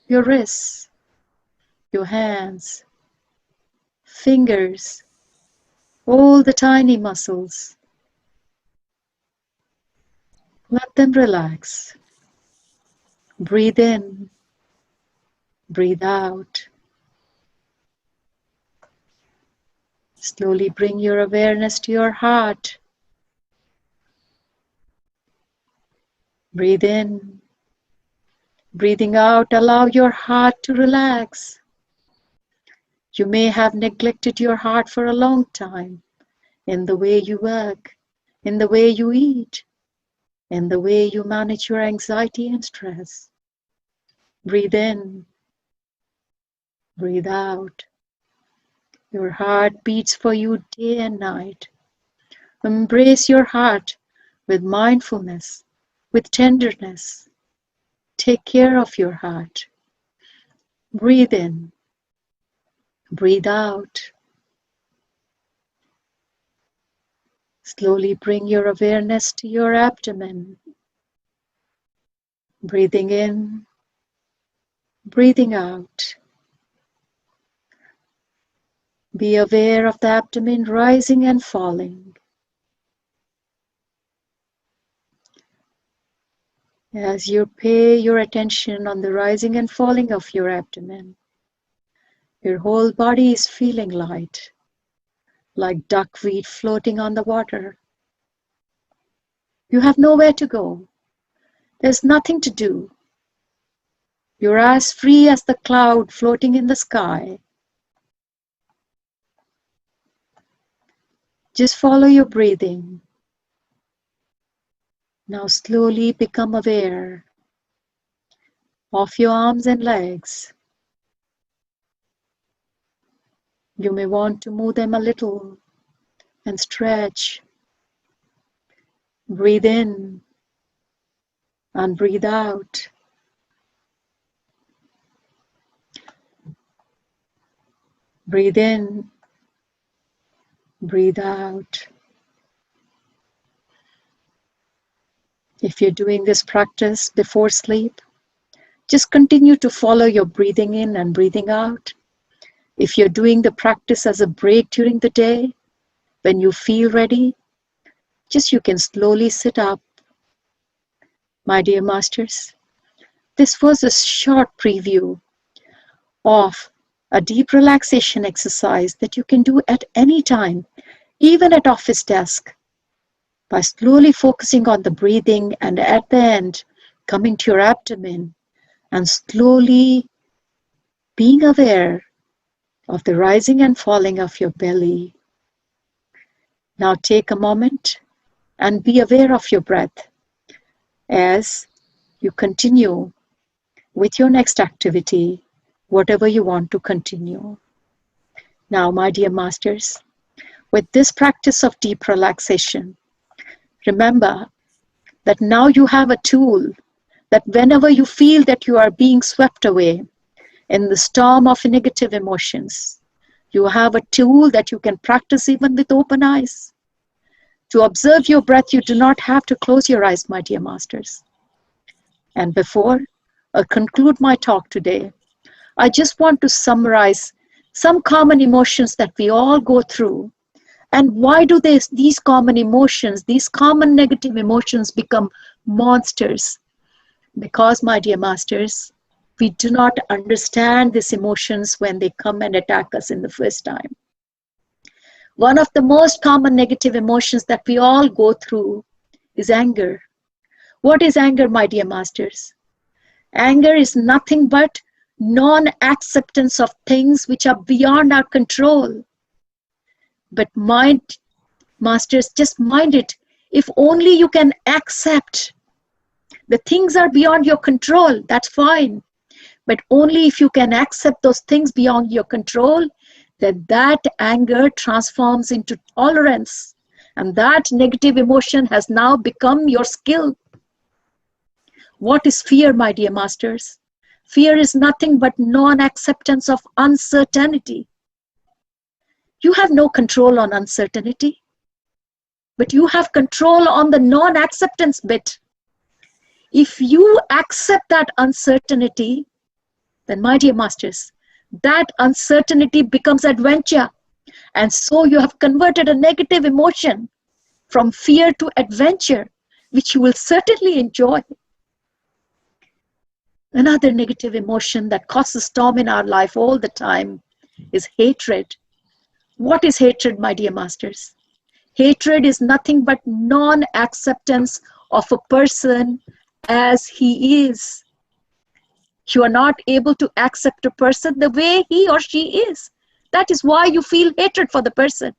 your wrists, your hands, fingers, all the tiny muscles. Let them relax. Breathe in, breathe out. Slowly bring your awareness to your heart. Breathe in. Breathing out, allow your heart to relax. You may have neglected your heart for a long time in the way you work, in the way you eat, in the way you manage your anxiety and stress. Breathe in. Breathe out. Your heart beats for you day and night. Embrace your heart with mindfulness, with tenderness. Take care of your heart. Breathe in. Breathe out. Slowly bring your awareness to your abdomen. Breathing in, breathing out. Be aware of the abdomen rising and falling. As you pay your attention on the rising and falling of your abdomen, your whole body is feeling light, like duckweed floating on the water. You have nowhere to go. There's nothing to do. You're as free as the cloud floating in the sky. Just follow your breathing. Now slowly become aware of your arms and legs. You may want to move them a little and stretch. Breathe in and breathe out. Breathe in, breathe out. If you're doing this practice before sleep, just continue to follow your breathing in and breathing out. If you're doing the practice as a break during the day, when you feel ready, just you can slowly sit up. My dear masters, this was a short preview of a deep relaxation exercise that you can do at any time, even at office desk, by slowly focusing on the breathing and at the end coming to your abdomen and slowly being aware of the rising and falling of your belly. Now take a moment and be aware of your breath as you continue with your next activity, whatever you want to continue. Now, my dear masters, with this practice of deep relaxation, remember that now you have a tool that whenever you feel that you are being swept away in the storm of negative emotions, you have a tool that you can practice even with open eyes. To observe your breath, you do not have to close your eyes, my dear masters. And before I conclude my talk today, I just want to summarize some common emotions that we all go through. And why do these common emotions, these common negative emotions become monsters? Because, my dear masters, we do not understand these emotions when they come and attack us in the first time. One of the most common negative emotions that we all go through is anger. What is anger, my dear masters? Anger is nothing but non-acceptance of things which are beyond our control. But mind, masters, just mind it. If only you can accept the things are beyond your control, that's fine. But only if you can accept those things beyond your control, then that anger transforms into tolerance. And that negative emotion has now become your skill. What is fear, my dear masters? Fear is nothing but non-acceptance of uncertainty. You have no control on uncertainty, but you have control on the non-acceptance bit. If you accept that uncertainty, then, my dear masters, that uncertainty becomes adventure. And so you have converted a negative emotion from fear to adventure, which you will certainly enjoy. Another negative emotion that causes storm in our life all the time is hatred. What is hatred, my dear masters? Hatred is nothing but non-acceptance of a person as he is. You are not able to accept a person the way he or she is. That is why you feel hatred for the person,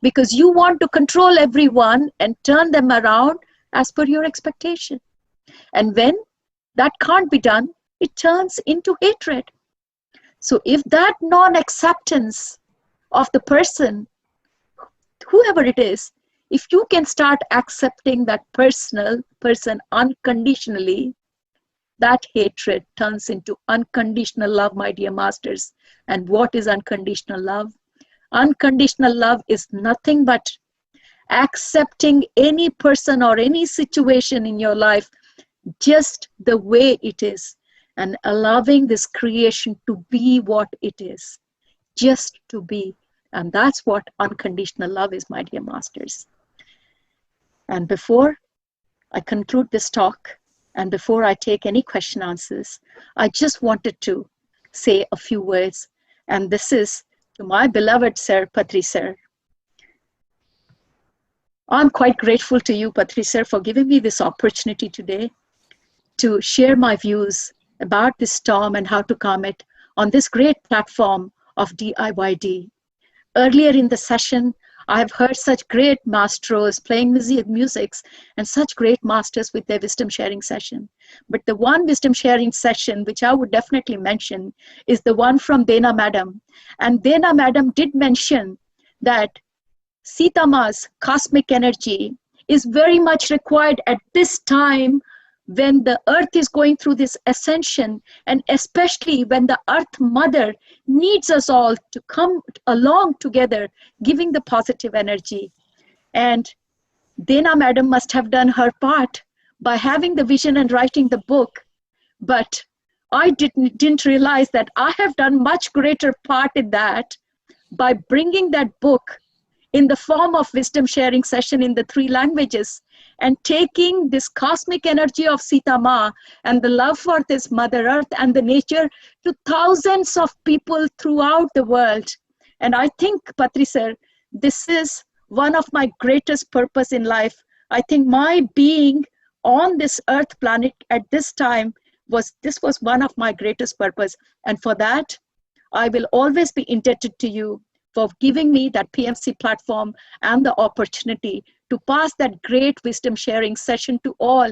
because you want to control everyone and turn them around as per your expectation. And when that can't be done, it turns into hatred. So if that non-acceptance of the person, whoever it is, if you can start accepting that person unconditionally, that hatred turns into unconditional love, my dear masters. And what is unconditional love? Unconditional love is nothing but accepting any person or any situation in your life just the way it is, and allowing this creation to be what it is, just to be. And that's what unconditional love is, my dear masters. And before I conclude this talk, and before I take any question answers, I just wanted to say a few words. And this is to my beloved sir, Patri sir. I'm quite grateful to you, Patri sir, for giving me this opportunity today to share my views about this storm and how to calm it on this great platform of DIYD. Earlier in the session, I have heard such great maestros playing musics and such great masters with their wisdom sharing session. But the one wisdom sharing session which I would definitely mention is the one from Dena Madam. And Dena Madam did mention that Sita Ma's cosmic energy is very much required at this time when the earth is going through this ascension, and especially when the earth mother needs us all to come along together, giving the positive energy. And Dena Madam must have done her part by having the vision and writing the book. But I didn't realize that I have done much greater part in that by bringing that book in the form of wisdom sharing session in the 3 languages, and taking this cosmic energy of Sita Ma and the love for this Mother Earth and the nature to thousands of people throughout the world. And I think, Patri sir, this is one of my greatest purpose in life. I think my being on this earth planet at this time was one of my greatest purpose. And for that, I will always be indebted to you for giving me that PMC platform and the opportunity to pass that great wisdom sharing session to all.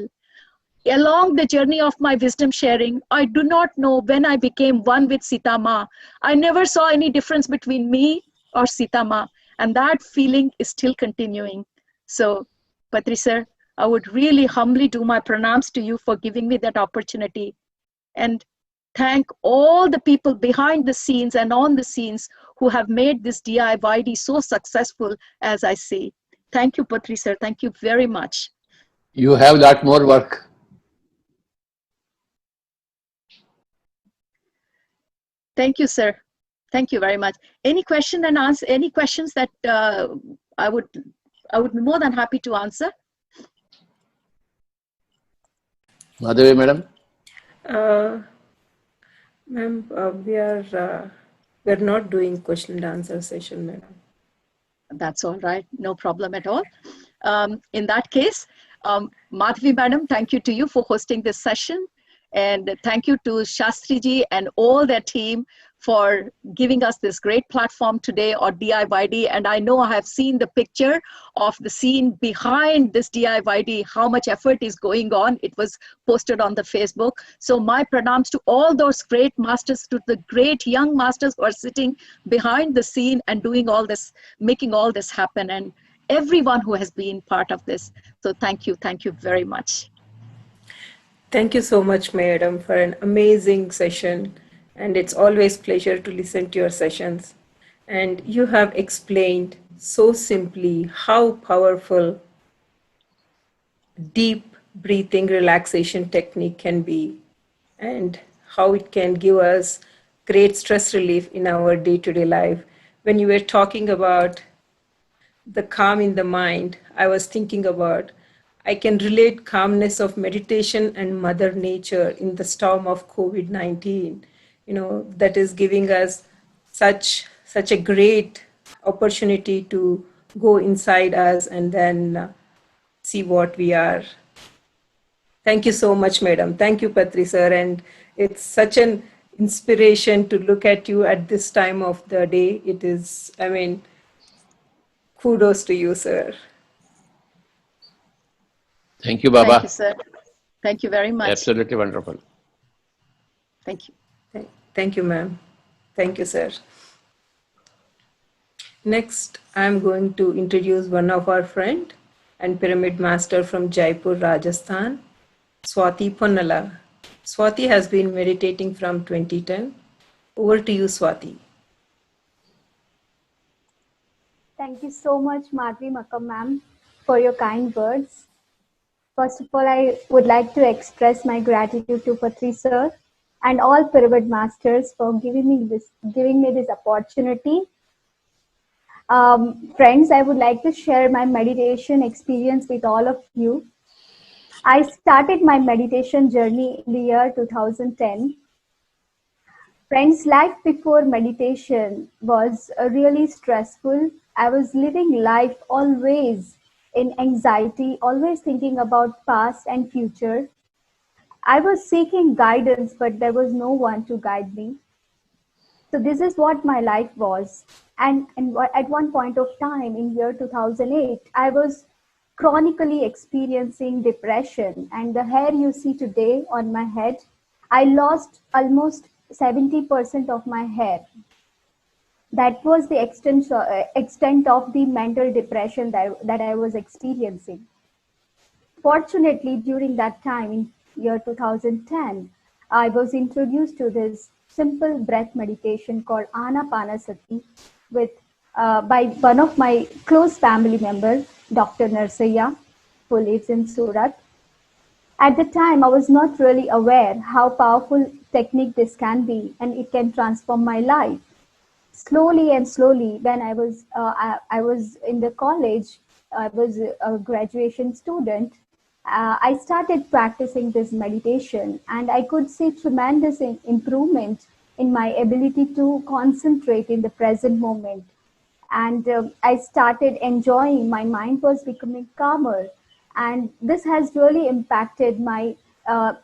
Along the journey of my wisdom sharing, I do not know when I became one with Sita Ma. I never saw any difference between me or Sita Ma, and that feeling is still continuing. So, Patri sir, I would really humbly do my pranams to you for giving me that opportunity, and thank all the people behind the scenes and on the scenes who have made this DIYD so successful, as I say. Thank you, Patri sir. Thank you very much. You have a lot more work. Thank you, sir. Thank you very much. Any question and answer? Any questions that I would be more than happy to answer. Madhavi, madam. Ma'am, we are not doing question and answer session, madam. That's all right. No problem at all. In that case, Madhavi madam, thank you to you for hosting this session. And thank you to Shastri ji and all their team for giving us this great platform today on DIYD. And I know I have seen the picture of the scene behind this DIYD, how much effort is going on. It was posted on the Facebook. So my pranams to all those great masters, to the great young masters who are sitting behind the scene and doing all this, making all this happen, and everyone who has been part of this. So thank you very much. Thank you so much, madam, for an amazing session. And it's always a pleasure to listen to your sessions. And you have explained so simply how powerful deep breathing relaxation technique can be, and how it can give us great stress relief in our day-to-day life. When you were talking about the calm in the mind, I was thinking about I can relate calmness of meditation and Mother Nature in the storm of COVID-19. You know, that is giving us such a great opportunity to go inside us and then see what we are. Thank you so much, madam. Thank you, Patri sir. And it's such an inspiration to look at you at this time of the day. It is, I mean, kudos to you, sir. Thank you, Baba. Thank you, sir. Thank you very much. Absolutely wonderful. Thank you. Thank you, ma'am. Thank you, sir. Next, I'm going to introduce one of our friend and pyramid master from Jaipur, Rajasthan, Swati Ponnala. Swati has been meditating from 2010. Over to you, Swati. Thank you so much, Madhvi Makam ma'am, for your kind words. First of all, I would like to express my gratitude to Patri sir and all pyramid masters for giving me this opportunity. Friends, I would like to share my meditation experience with all of you. I started my meditation journey in the year 2010. Friends, life before meditation was really stressful. I was living life always in anxiety, always thinking about past and future. I was seeking guidance, but there was no one to guide me. So this is what my life was. And at one point of time in year 2008, I was chronically experiencing depression. And the hair you see today on my head, I lost almost 70% of my hair. That was the extent of the mental depression that I was experiencing. Fortunately, during that time in year 2010, I was introduced to this simple breath meditation called Anapanasati by one of my close family members, Dr. Narsaya, who lives in Surat. At the time, I was not really aware how powerful technique this can be, and it can transform my life. Slowly and slowly, when I was in the college, I was a graduation student. I started practicing this meditation, and I could see tremendous improvement in my ability to concentrate in the present moment. And I started enjoying, my mind was becoming calmer. And this has really impacted my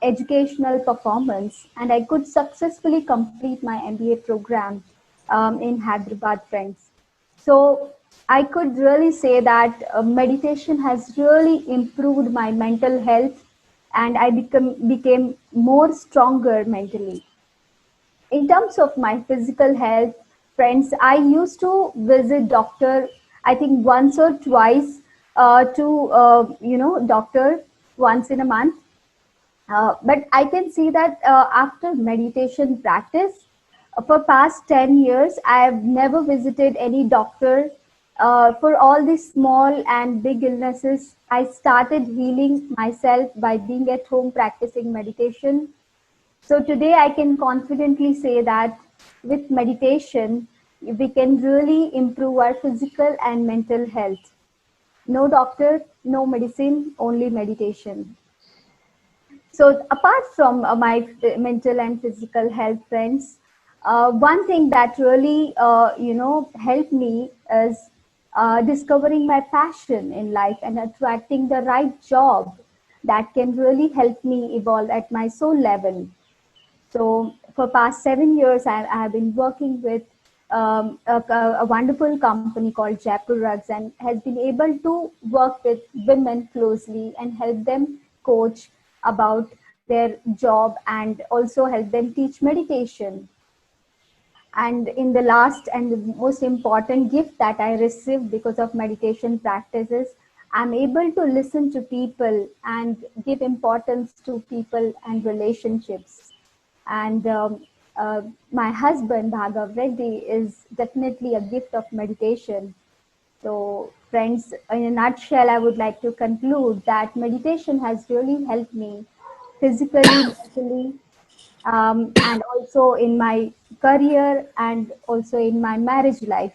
educational performance, and I could successfully complete my MBA program in Hyderabad, friends. So I could really say that meditation has really improved my mental health, and I became more stronger mentally. In terms of my physical health, friends, I used to visit doctor, I think once or twice to doctor once in a month. But I can see that after meditation practice, for past 10 years, I have never visited any doctor. For all these small and big illnesses, I started healing myself by being at home practicing meditation. So today I can confidently say that with meditation, we can really improve our physical and mental health. No doctor, no medicine, only meditation. So apart from my mental and physical health, friends, one thing that really, helped me is discovering my passion in life and attracting the right job that can really help me evolve at my soul level. So for past 7 years, I have been working with a wonderful company called Jaipur Rugs, and has been able to work with women closely and help them coach about their job and also help them teach meditation. And in the last and the most important gift that I received because of meditation practices, I'm able to listen to people and give importance to people and relationships. And my husband, Bhargav Reddy, is definitely a gift of meditation. So friends, in a nutshell, I would like to conclude that meditation has really helped me physically, mentally, and also in my career and also in my marriage life.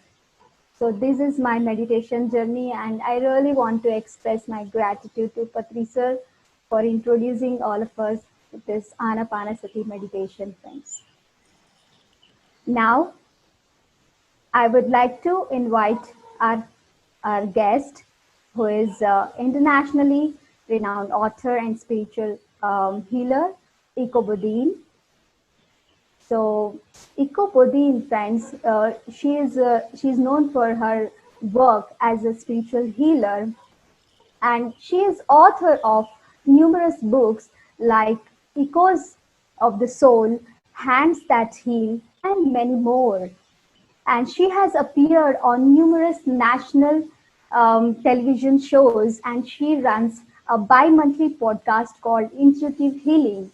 So this is my meditation journey, and I really want to express my gratitude to Patri sir for introducing all of us with this Anapanasati meditation, friends. Now, I would like to invite our guest, who is internationally renowned author and spiritual healer, Iko Bodine. So, Iko Bodine, friends, she's known for her work as a spiritual healer, and she is author of numerous books like Echoes of the Soul, Hands That Heal, and many more. And she has appeared on numerous national television shows, and she runs a bi-monthly podcast called Intuitive Healing.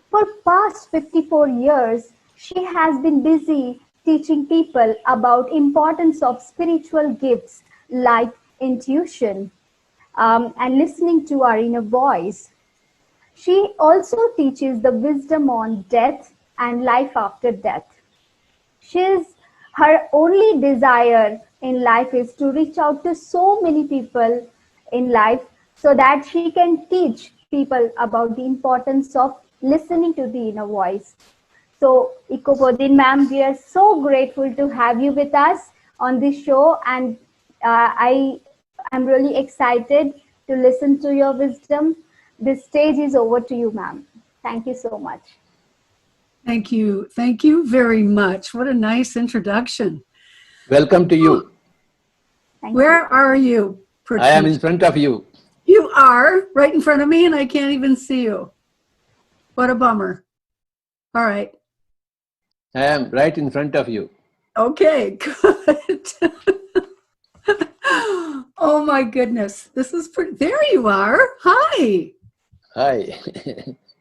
For past 54 years, she has been busy teaching people about importance of spiritual gifts like intuition and listening to our inner voice. She also teaches the wisdom on death and life after death. Her only desire in life is to reach out to so many people in life so that she can teach people about the importance of listening to the inner voice. So, Iko Bodine ma'am, we are so grateful to have you with us on this show, and I am really excited to listen to your wisdom. This stage is over to you, ma'am. Thank you so much. Thank you. Thank you very much. What a nice introduction. Welcome to you. Where are you? I am in front of you. You are right in front of me, and I can't even see you. What a bummer. All right. I am right in front of you. Okay, good. Oh my goodness. This is pretty. There you are. Hi. Hi.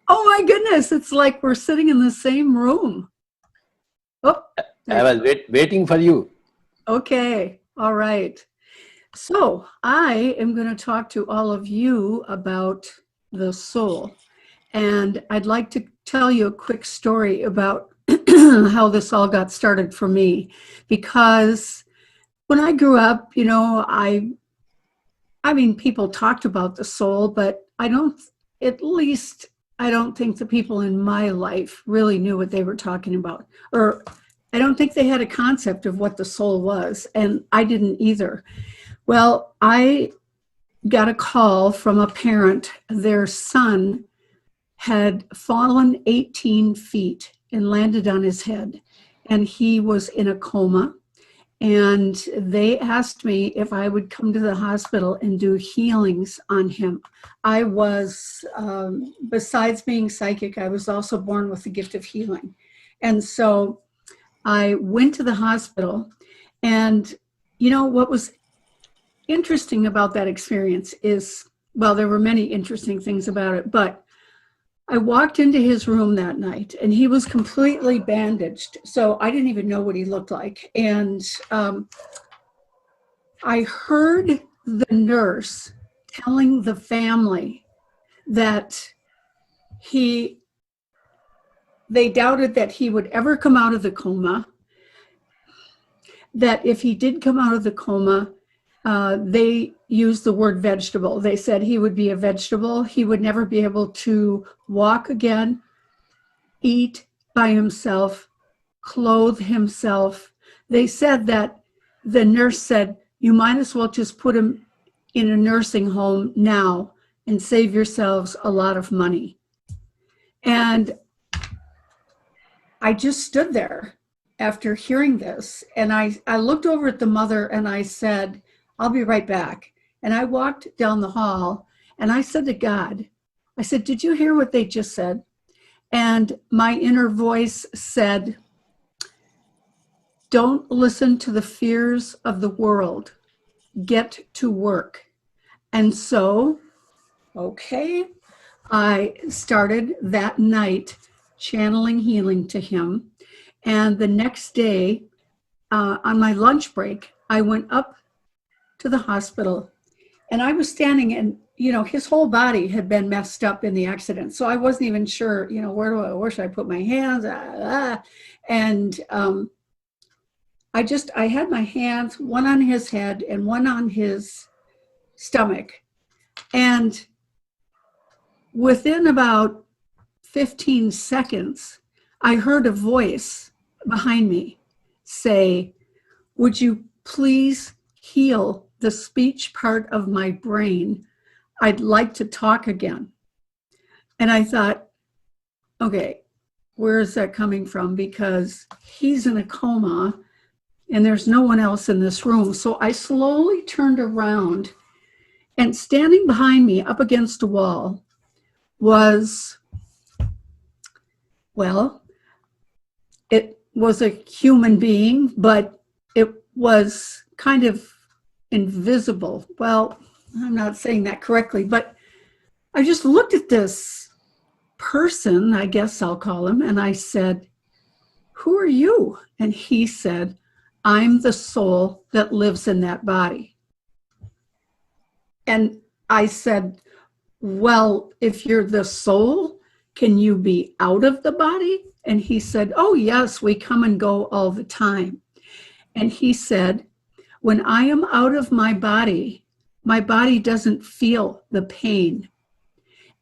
Oh my goodness. It's like we're sitting in the same room. Oh, I was waiting for you. Okay. All right. So I am going to talk to all of you about the soul. And I'd like to tell you a quick story about how this all got started for me. Because when I grew up, you know, I mean, people talked about the soul, but I don't think the people in my life really knew what they were talking about. Or I don't think they had a concept of what the soul was. And I didn't either. Well, I got a call from a parent. Their son had fallen 18 feet and landed on his head. And he was in a coma. And they asked me if I would come to the hospital and do healings on him. I was, besides being psychic, I was also born with the gift of healing. And so I went to the hospital, and you know what was interesting about that experience is, well, there were many interesting things about it, but I walked into his room that night and he was completely bandaged. So I didn't even know what he looked like. And I heard the nurse telling the family that they doubted that he would ever come out of the coma, that if he did come out of the coma, they used the word vegetable. They said he would be a vegetable. He would never be able to walk again, eat by himself, clothe himself. They said that the nurse said, you might as well just put him in a nursing home now and save yourselves a lot of money. And I just stood there after hearing this, and I looked over at the mother and I said, I'll be right back. And I walked down the hall and I said to God, I said, did you hear what they just said? And my inner voice said, don't listen to the fears of the world. Get to work. And so, okay, I started that night channeling healing to him. And the next day, on my lunch break, I went up to the hospital, and I was standing, and you know, his whole body had been messed up in the accident, so I wasn't even sure, you know, where should I put my hands? And I had my hands, one on his head and one on his stomach, and within about 15 seconds, I heard a voice behind me say, would you please heal the speech part of my brain? I'd like to talk again. And I thought, okay, where is that coming from? Because he's in a coma and there's no one else in this room. So I slowly turned around, and standing behind me up against a wall was, well, it was a human being, but it was kind of invisible. Well, I'm not saying that correctly, but I just looked at this person, I guess I'll call him, and I said, who are you? And he said, I'm the soul that lives in that body. And I said, well, if you're the soul, can you be out of the body? And he said, oh yes, we come and go all the time. And he said, when I am out of my body doesn't feel the pain.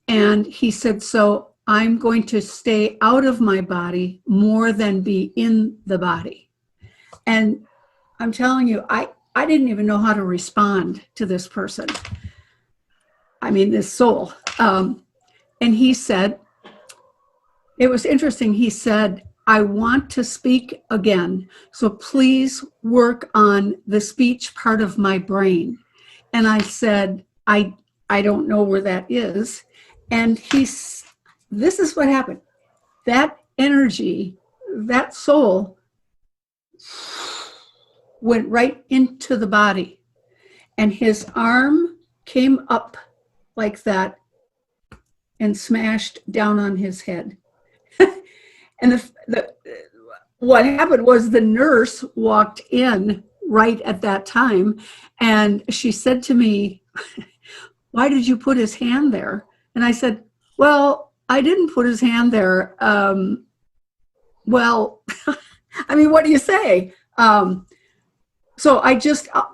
And he said, so I'm going to stay out of my body more than be in the body. And I'm telling you, I didn't even know how to respond to this person. I mean, this soul. And he said, it was interesting. He said, I want to speak again, so please work on the speech part of my brain. And I said, I don't know where that is. And this is what happened. That energy, that soul went right into the body, and his arm came up like that and smashed down on his head. And what happened was the nurse walked in right at that time, and she said to me, why did you put his hand there? And I said, well, I didn't put his hand there. Well, I mean, what do you say? So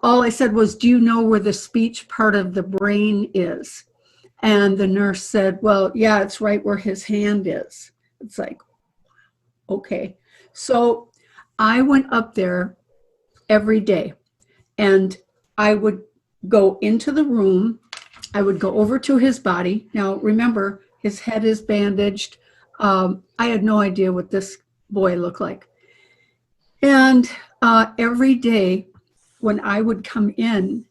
all I said was, do you know where the speech part of the brain is? And the nurse said, well, yeah, it's right where his hand is. It's like, okay. So I went up there every day, and I would go into the room. I would go over to his body. Now, remember, His head is bandaged. I had no idea what this boy looked like. And every day when I would come in,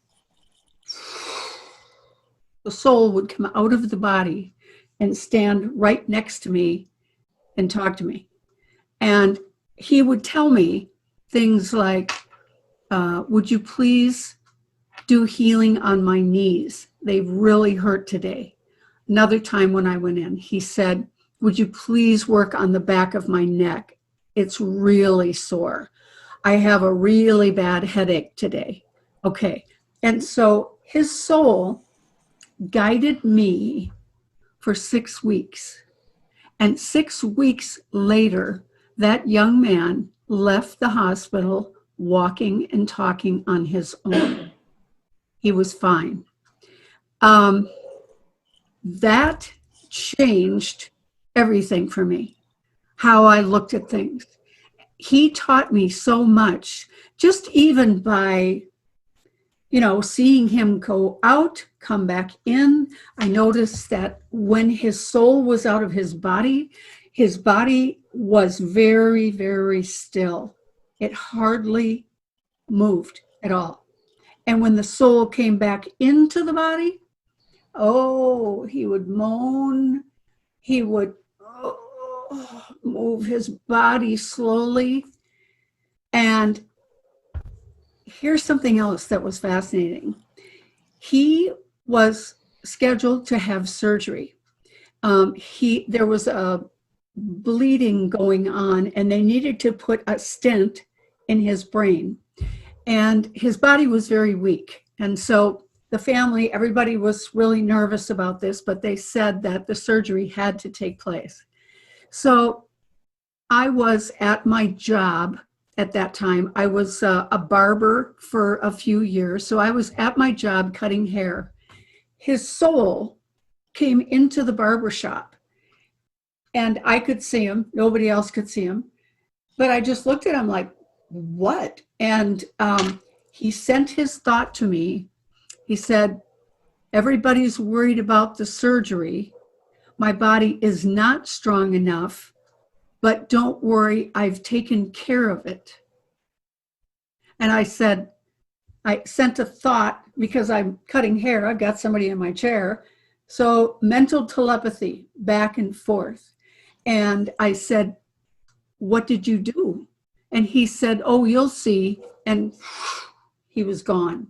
the soul would come out of the body and stand right next to me and talk to me. And he would tell me things like, would you please do healing on my knees? They really hurt today. Another time when I went in, he said, would you please work on the back of my neck? It's really sore. I have a really bad headache today. Okay. And so his soul guided me for 6 weeks. And 6 weeks later, that young man left the hospital walking and talking on his own. He was fine. That changed everything for me, how I looked at things. He taught me so much, just even by, seeing him go out, come back in. I noticed that when his soul was out of his body was very, very still. It hardly moved at all. And when the soul came back into the body, he would moan. He would move his body slowly. And here's something else that was fascinating. He was scheduled to have surgery. There was a bleeding going on, and they needed to put a stent in his brain. And his body was very weak. And so the family, everybody was really nervous about this, but they said that the surgery had to take place. So I was at my job at that time. I was a barber for a few years. So I was at my job cutting hair. His soul came into the barber shop, and I could see him. Nobody else could see him. But I just looked at him like, what? And he sent his thought to me. He said, everybody's worried about the surgery. My body is not strong enough, but don't worry, I've taken care of it. And I said, I sent a thought, because I'm cutting hair, I've got somebody in my chair. So mental telepathy back and forth. And I said, what did you do? And he said, oh, you'll see. And he was gone.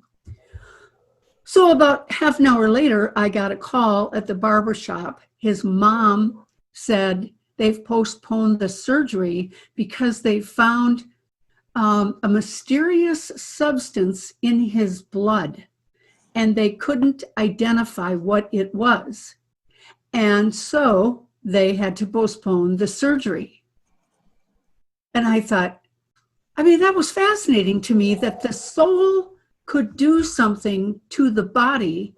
So about half an hour later, I got a call at the barber shop. His mom said they've postponed the surgery because they found a mysterious substance in his blood, and they couldn't identify what it was. And so they had to postpone the surgery. And I thought, that was fascinating to me, that the soul could do something to the body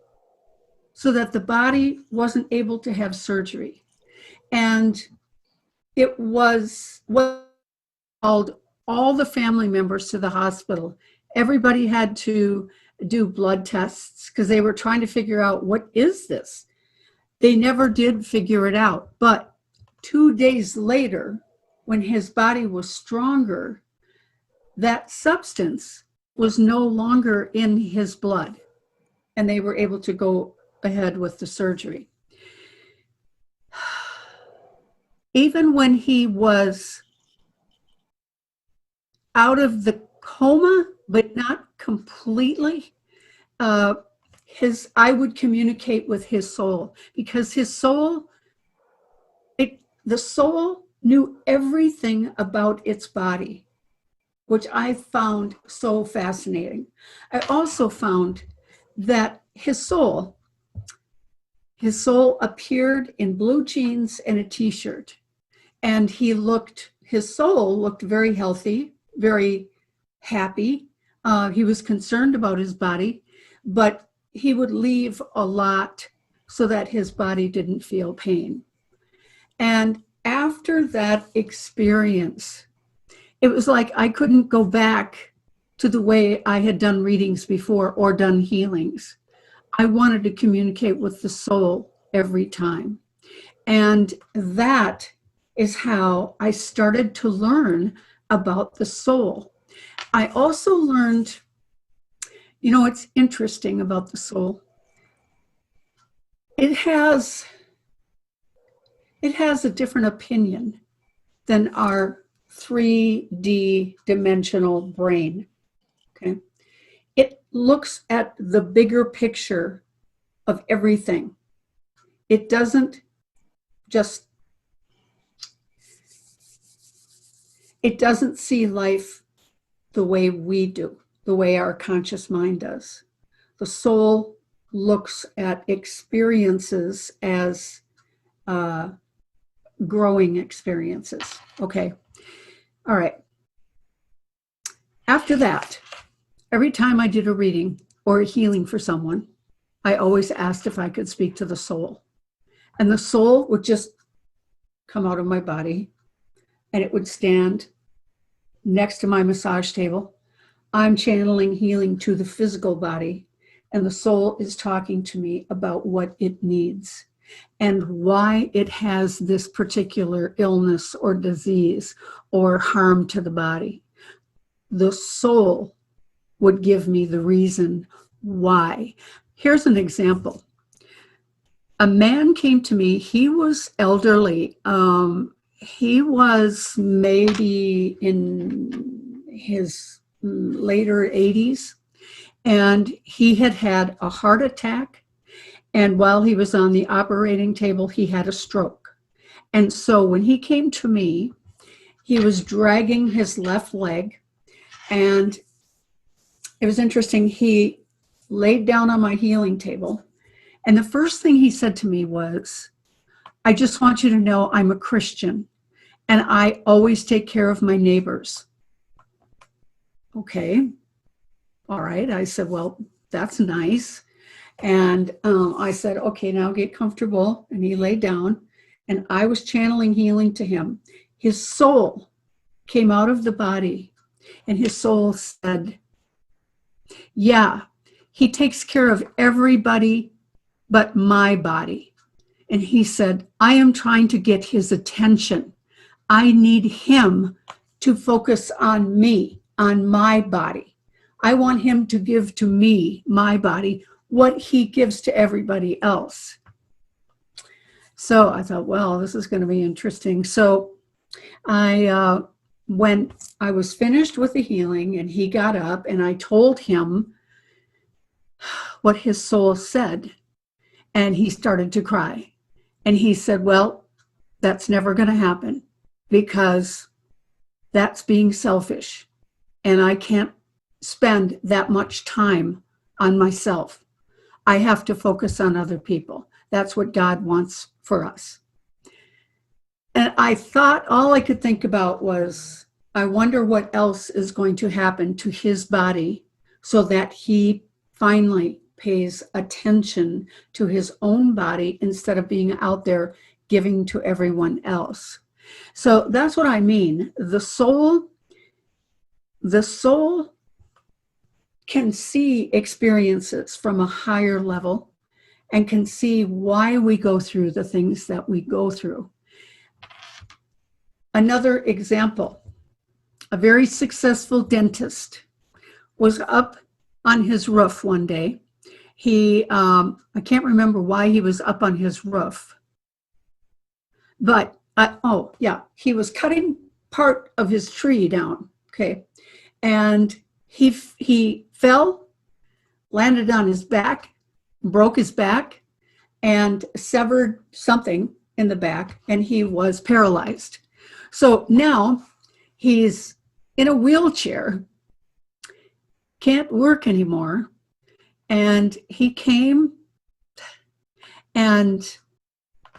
so that the body wasn't able to have surgery. And it was what called all the family members to the hospital. Everybody had to do blood tests because they were trying to figure out, what is this? They never did figure it out. But 2 days later, when his body was stronger, that substance was no longer in his blood, and they were able to go ahead with the surgery. Even when he was out of the coma, but not completely, I would communicate with his soul, because his soul, the soul knew everything about its body, which I found so fascinating. I also found that his soul appeared in blue jeans and a t-shirt, and his soul looked very healthy, very happy. He was concerned about his body, but he would leave a lot so that his body didn't feel pain. And after that experience, it was like I couldn't go back to the way I had done readings before or done healings. I wanted to communicate with the soul every time. And that is how I started to learn about the soul. I also learned, you know, it's interesting about the soul. It has a different opinion than our 3D dimensional brain. Okay. It looks at the bigger picture of everything. It doesn't just, it doesn't see life the way we do, the way our conscious mind does. The soul looks at experiences as growing experiences. Okay. All right. After that, every time I did a reading or a healing for someone, I always asked if I could speak to the soul. And the soul would just come out of my body and it would stand next to my massage table. I'm channeling healing to the physical body, and the soul is talking to me about what it needs and why it has this particular illness or disease or harm to the body. The soul would give me the reason why. Here's an example. A man came to me, he was elderly. He was maybe in his later 80s, and he had had a heart attack. And while he was on the operating table, he had a stroke. And so when he came to me, he was dragging his left leg. And it was interesting. He laid down on my healing table. And the first thing he said to me was, I just want you to know I'm a Christian and I always take care of my neighbors. Okay. All right. I said, well, that's nice. And I said, okay, now get comfortable. And he laid down and I was channeling healing to him. His soul came out of the body and his soul said, yeah, he takes care of everybody but my body. And he said, I am trying to get his attention. I need him to focus on me, on my body. I want him to give to me, my body, what he gives to everybody else. So I thought, well, this is going to be interesting. So when I was finished with the healing and he got up and I told him what his soul said, and he started to cry. And he said, well, that's never going to happen because that's being selfish. And I can't spend that much time on myself. I have to focus on other people. That's what God wants for us. And I thought, all I could think about was, I wonder what else is going to happen to his body so that he finally pays attention to his own body instead of being out there giving to everyone else. So that's what I mean. The soul can see experiences from a higher level and can see why we go through the things that we go through. Another example, a very successful dentist was up on his roof one day. I can't remember why he was up on his roof, but he was cutting part of his tree down. Okay. And he fell, landed on his back, broke his back, and severed something in the back, and he was paralyzed. So now he's in a wheelchair, can't work anymore. And he came and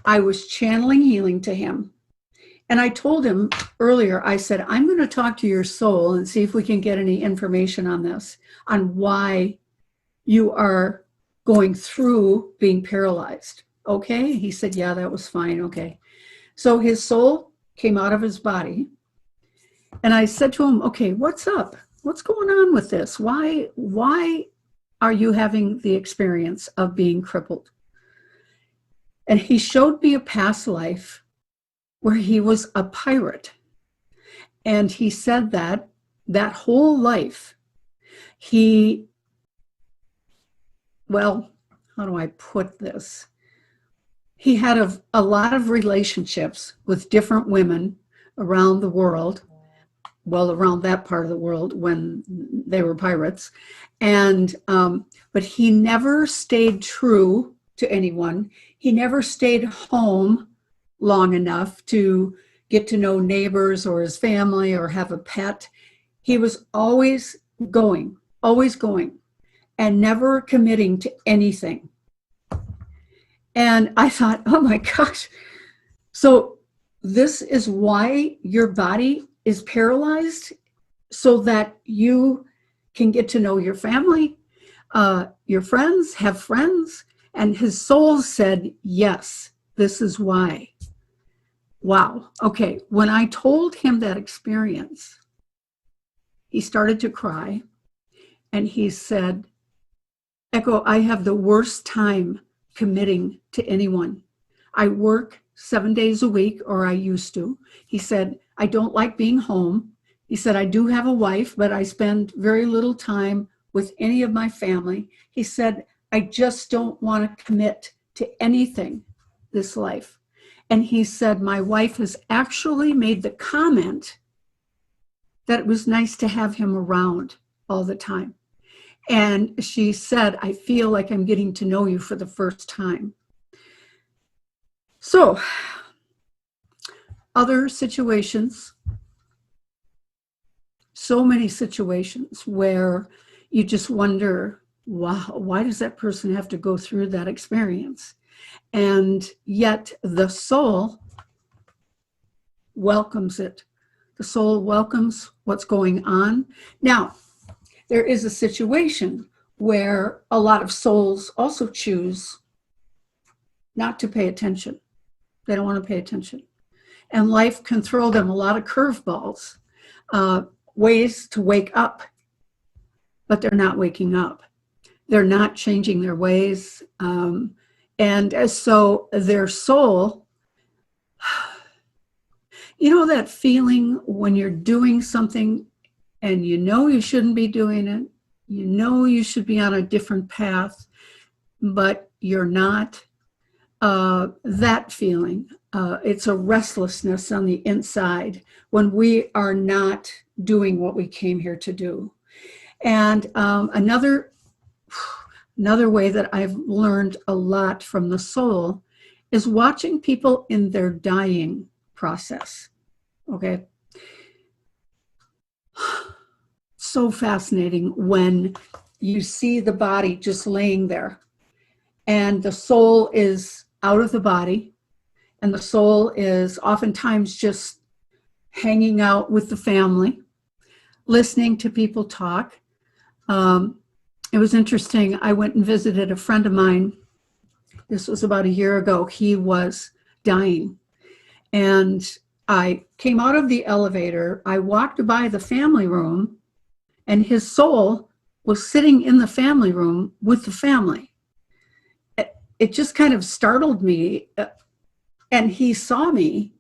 I was channeling healing to him. And I told him earlier, I said, I'm going to talk to your soul and see if we can get any information on this, on why you are going through being paralyzed. Okay. He said, yeah, that was fine. Okay. So his soul came out of his body. And I said to him, okay, what's up? What's going on with this? Why are you having the experience of being crippled? And he showed me a past life where he was a pirate. And he said that that whole life, well, how do I put this? He had a lot of relationships with different women around the world, well, around that part of the world when they were pirates. And, but he never stayed true to anyone. He never stayed home long enough to get to know neighbors or his family or have a pet. He was always going, and never committing to anything. And I thought, oh my gosh, so this is why your body is paralyzed, so that you can get to know your family, your friends, have friends. And his soul said, yes, this is why. Wow. Okay. When I told him that experience, he started to cry, and he said, Echo, I have the worst time committing to anyone. I work 7 days a week, or I used to. He said, I don't like being home. He said, I do have a wife, but I spend very little time with any of my family. He said, I just don't want to commit to anything this life. And he said, my wife has actually made the comment that it was nice to have him around all the time. And she said, I feel like I'm getting to know you for the first time. So, other situations, so many situations where you just wonder, wow, why does that person have to go through that experience? And yet the soul welcomes it. The soul welcomes what's going on. Now, there is a situation where a lot of souls also choose not to pay attention. They don't want to pay attention. And life can throw them a lot of curveballs, ways to wake up, but they're not waking up. They're not changing their ways. And so their soul, you know that feeling when you're doing something and you know you shouldn't be doing it, you know you should be on a different path, but you're not? That feeling, it's a restlessness on the inside when we are not doing what we came here to do. And another way that I've learned a lot from the soul is watching people in their dying process. Okay. So fascinating when you see the body just laying there and the soul is out of the body, and the soul is oftentimes just hanging out with the family, listening to people talk. It was interesting. I went and visited a friend of mine. This was about a year ago. He was dying. And I came out of the elevator. I walked by the family room, and his soul was sitting in the family room with the family. It just kind of startled me. And he saw me,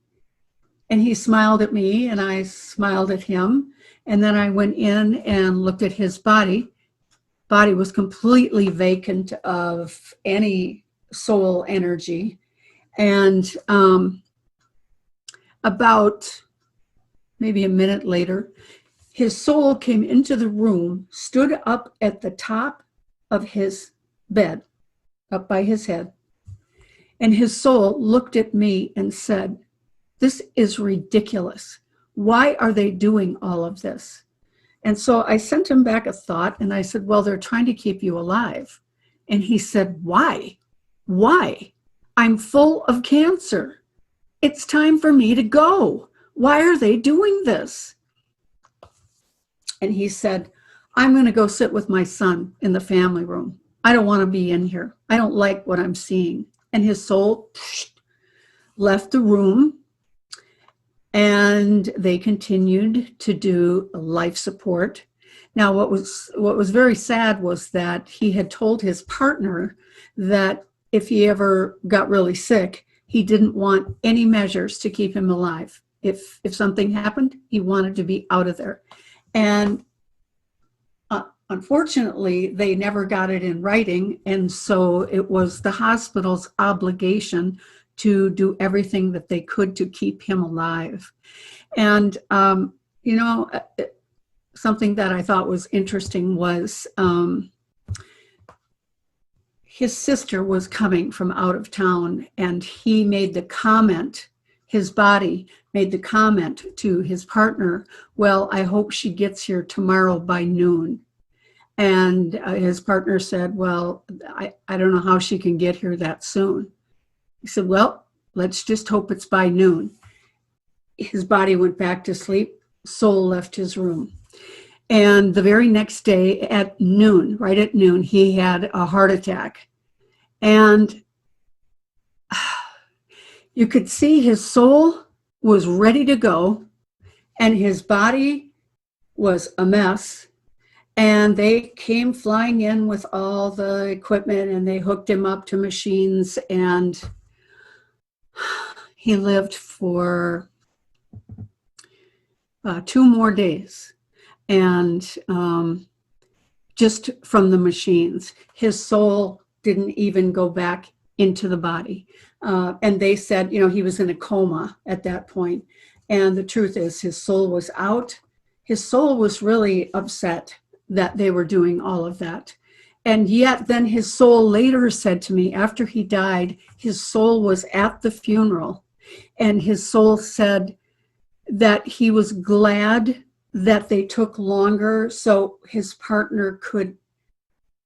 and he smiled at me, and I smiled at him. And then I went in and looked at his body. Body was completely vacant of any soul energy. And about maybe a minute later, his soul came into the room, stood up at the top of his bed, up by his head. And his soul looked at me and said, "This is ridiculous. Why are they doing all of this?" And so I sent him back a thought, and I said, "Well, they're trying to keep you alive." And he said, "Why? Why? I'm full of cancer. It's time for me to go. Why are they doing this?" And he said, "I'm going to go sit with my son in the family room. I don't want to be in here. I don't like what I'm seeing." And his soul left the room, and they continued to do life support. Now, what was very sad was that he had told his partner that if he ever got really sick, he didn't want any measures to keep him alive. If something happened, he wanted to be out of there. And unfortunately, they never got it in writing. And so it was the hospital's obligation to do everything that they could to keep him alive. And, you know, something that I thought was interesting was his sister was coming from out of town, and he made the comment, his body made the comment to his partner, well, I hope she gets here tomorrow by noon. And his partner said, well, I don't know how she can get here that soon. He said, well, let's just hope it's by noon. His body went back to sleep, soul left his room. And the very next day at noon, right at noon, he had a heart attack. And you could see his soul was ready to go, and his body was a mess. And they came flying in with all the equipment, and they hooked him up to machines, and he lived for 2 more days. And just from the machines, his soul didn't even go back into the body. And they said, you know, he was in a coma at that point. And the truth is, his soul was out. His soul was really upset that they were doing all of that. And yet then his soul later said to me, after he died, his soul was at the funeral. And his soul said that he was glad that they took longer so his partner could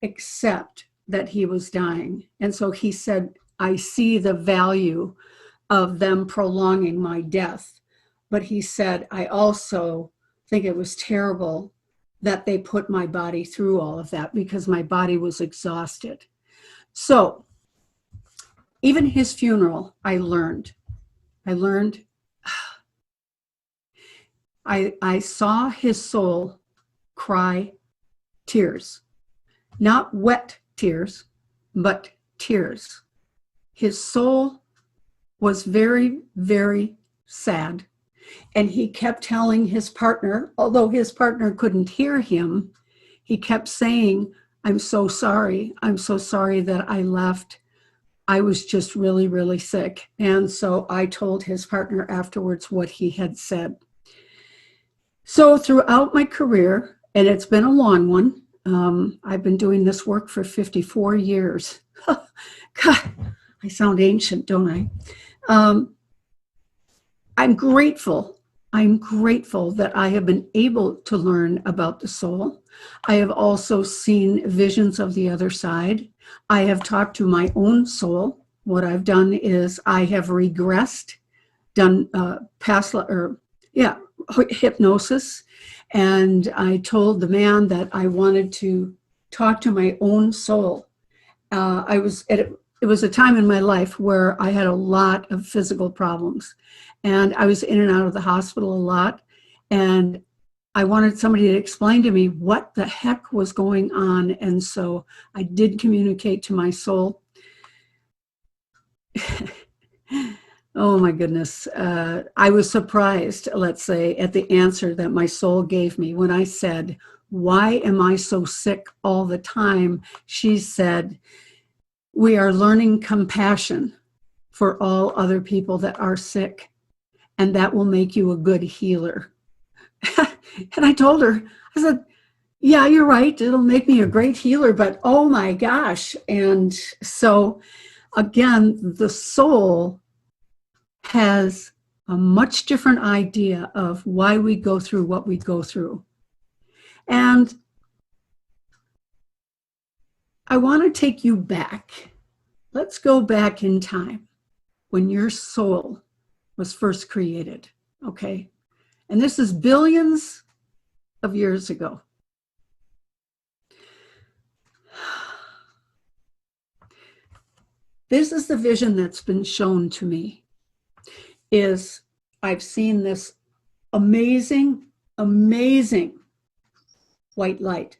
accept that he was dying. And so he said, I see the value of them prolonging my death. But he said, I also think it was terrible that they put my body through all of that because my body was exhausted. So even his funeral, I learned, I saw his soul cry tears, not wet tears, but tears. His soul was very, very sad. And he kept telling his partner, although his partner couldn't hear him, he kept saying, I'm so sorry. I'm so sorry that I left. I was just really, really sick. And so I told his partner afterwards what he had said. So throughout my career, and it's been a long one, I've been doing this work for 54 years. God, I sound ancient, don't I? I'm grateful that I have been able to learn about the soul. I have also seen visions of the other side. I have talked to my own soul. What I've done is I have regressed, done hypnosis, and I told the man that I wanted to talk to my own soul. It was a time in my life where I had a lot of physical problems, and I was in and out of the hospital a lot, and I wanted somebody to explain to me what the heck was going on. And so I did communicate to my soul. Oh my goodness. I was surprised, let's say, at the answer that my soul gave me when I said, why am I so sick all the time? She said, we are learning compassion for all other people that are sick, and that will make you a good healer. And I told her, I said, yeah, you're right. It'll make me a great healer, but oh my gosh. And so again, the soul has a much different idea of why we go through what we go through. And I want to take you back. Let's go back in time when your soul was first created, okay? And this is billions of years ago. This is the vision that's been shown to me, is I've seen this amazing, amazing white light.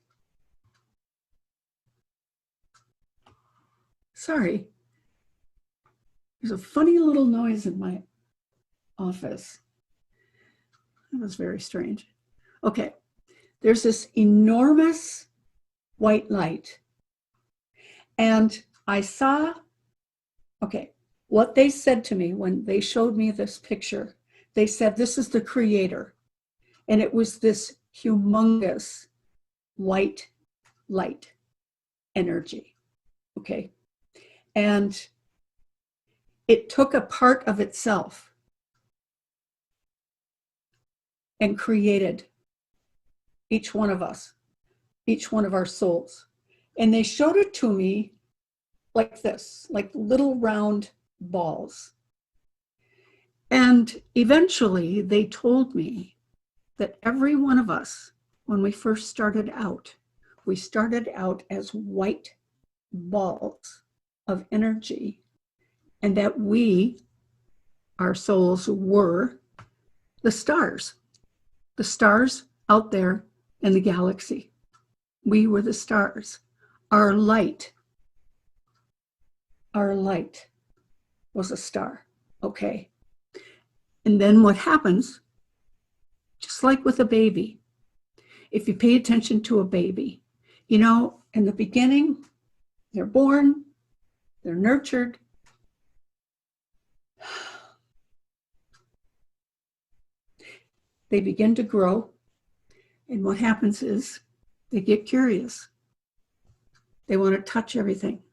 Sorry, There's a funny little noise in my office. That was very strange. Okay, there's this enormous white light. And I saw, okay, what they said to me when they showed me this picture, they said, this is the creator. And it was this humongous white light energy, okay? And it took a part of itself and created each one of us, each one of our souls. And they showed it to me like this, like little round balls. And eventually they told me that every one of us, when we first started out, we started out as white balls of energy, and that we, our souls, were the stars out there in the galaxy. We were the stars. Our light was a star, okay? And then what happens, just like with a baby, if you pay attention to a baby, you know, in the beginning, they're born, they're nurtured. They begin to grow. And what happens is they get curious. They want to touch everything.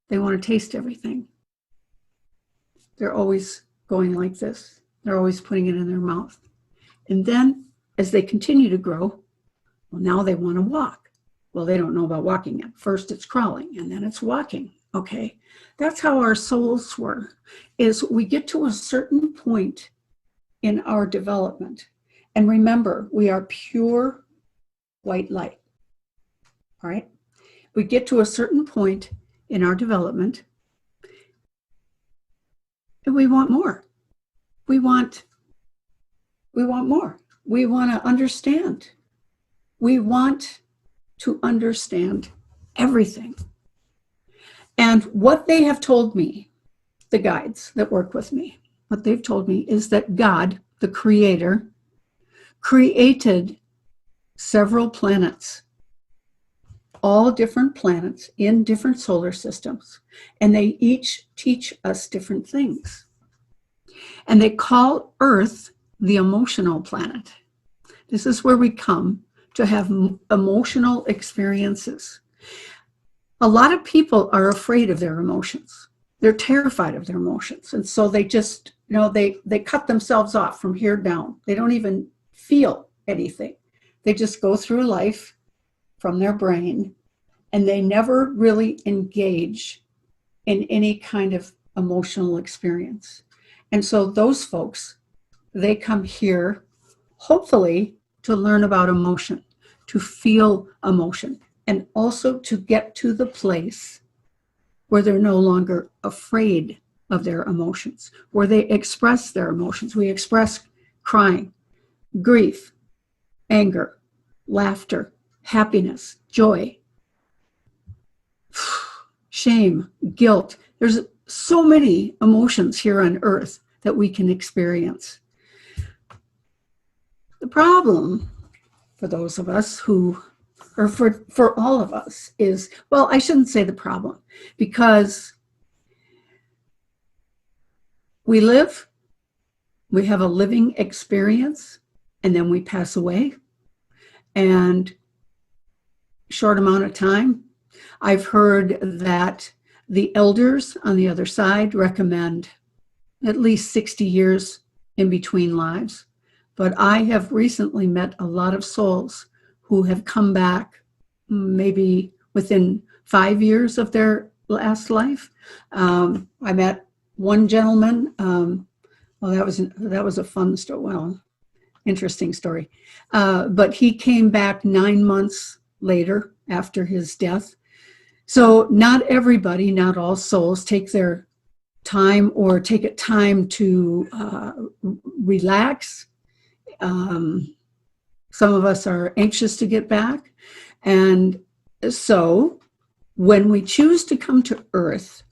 They want to taste everything. They're always going like this. They're always putting it in their mouth. And then as they continue to grow, well, now they want to walk. Well, they don't know about walking yet. First it's crawling and then it's walking, okay? That's how our souls were, is we get to a certain point in our development. And remember, we are pure white light, all right? We get to a certain point in our development and we want more. We want more. We want to understand. We want to understand everything. And what they have told me, the guides that work with me, what they've told me is that God, the creator, created several planets, all different planets in different solar systems, and they each teach us different things. And they call Earth the emotional planet. This is where we come to have emotional experiences. A lot of people are afraid of their emotions. They're terrified of their emotions. And so they just, you know, they cut themselves off from here down. They don't even feel anything. They just go through life from their brain, and they never really engage in any kind of emotional experience. And so those folks, they come here, hopefully, to learn about emotion, to feel emotion, and also to get to the place where they're no longer afraid of their emotions, where they express their emotions. We express crying, grief, anger, laughter, happiness, joy, shame, guilt. There's so many emotions here on Earth that we can experience. The problem for those of us who, or for all of us is, well, I shouldn't say the problem, because we live, we have a living experience, and then we pass away. And short amount of time, I've heard that the elders on the other side recommend at least 60 years in between lives. But I have recently met a lot of souls who have come back maybe within 5 years of their last life. I met one gentleman, well, that was a fun story, well, interesting story. But he came back 9 months later after his death. So not everybody, not all souls take their time or take it time to relax. Some of us are anxious to get back. And so when we choose to come to Earth,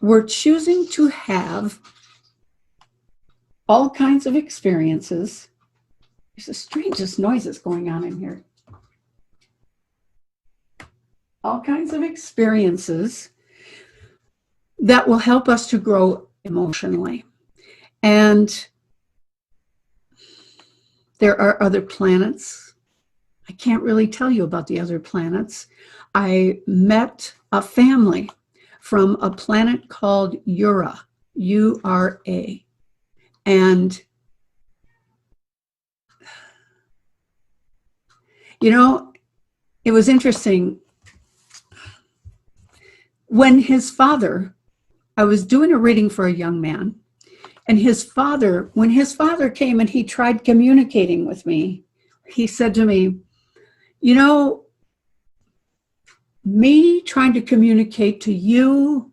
we're choosing to have all kinds of experiences. There's the strangest noises going on in here. All kinds of experiences that will help us to grow emotionally. And there are other planets. I can't really tell you about the other planets. I met a family from a planet called Ura, U-R-A. And, you know, it was interesting. When his father, I was doing a reading for a young man, and his father, when his father came and he tried communicating with me, he said to me, you know, me trying to communicate to you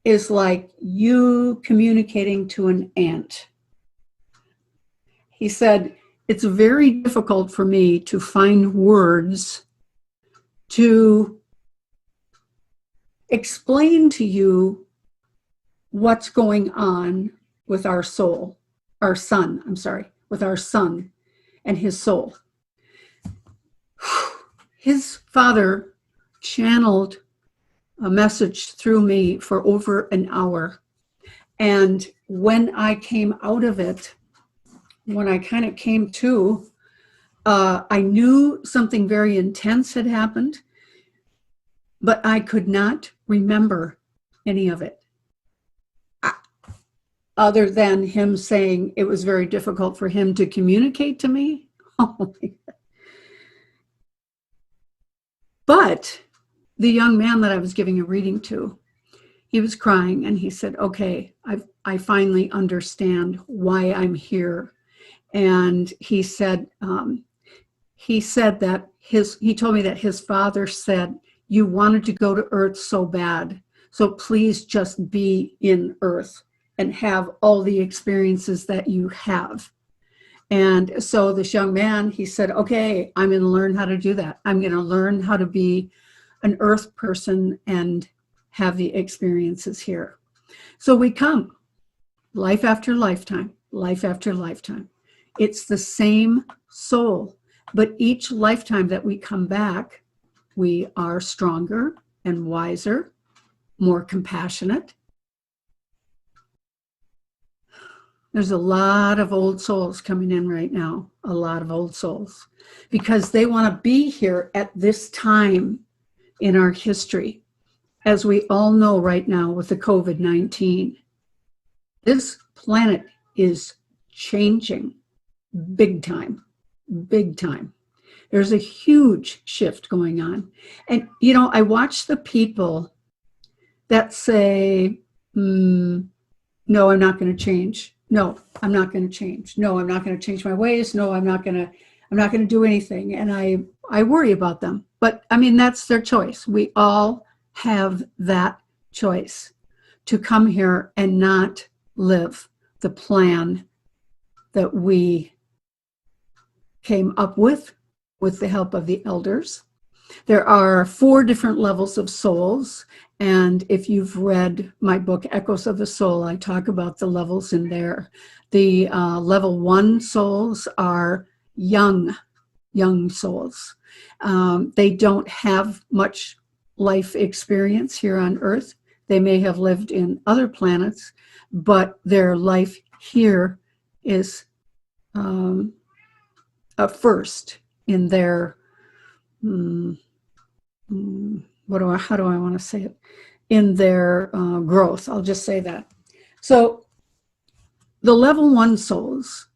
is like you communicating to an ant. He said, it's very difficult for me to find words to explain to you what's going on with our soul, our son, with our son and his soul. His father channeled a message through me for over an hour. And when I came out of it, when I kind of came to, I knew something very intense had happened, but I could not remember any of it. Other than him saying it was very difficult for him to communicate to me. Oh my God. But the young man that I was giving a reading to, he was crying and he said, okay, I finally understand why I'm here. And he said that he told me that his father said, you wanted to go to Earth so bad, so please just be in Earth and have all the experiences that you have. And so this young man, he said, okay, I'm going to learn how to do that. I'm going to learn how to be an Earth person and have the experiences here. So we come life after lifetime, life after lifetime. It's the same soul, but each lifetime that we come back, we are stronger and wiser, more compassionate. There's a lot of old souls coming in right now, a lot of old souls, because they want to be here at this time in our history. As we all know right now with the COVID-19, this planet is changing big time, big time. There's a huge shift going on. And, you know, I watch the people that say, no, I'm not going to change. No, I'm not going to change. No, I'm not going to change my ways. No, I'm not going to do anything. And I worry about them. But I mean, that's their choice. We all have that choice to come here and not live the plan that we came up with the help of the elders. There are 4 different levels of souls. And if you've read my book, Echoes of the Soul, I talk about the levels in there. The level 1 souls are young souls. They don't have much life experience here on Earth. They may have lived in other planets, but their life here is a first in their, how do I want to say it? In their growth. I'll just say that. So the level 1 souls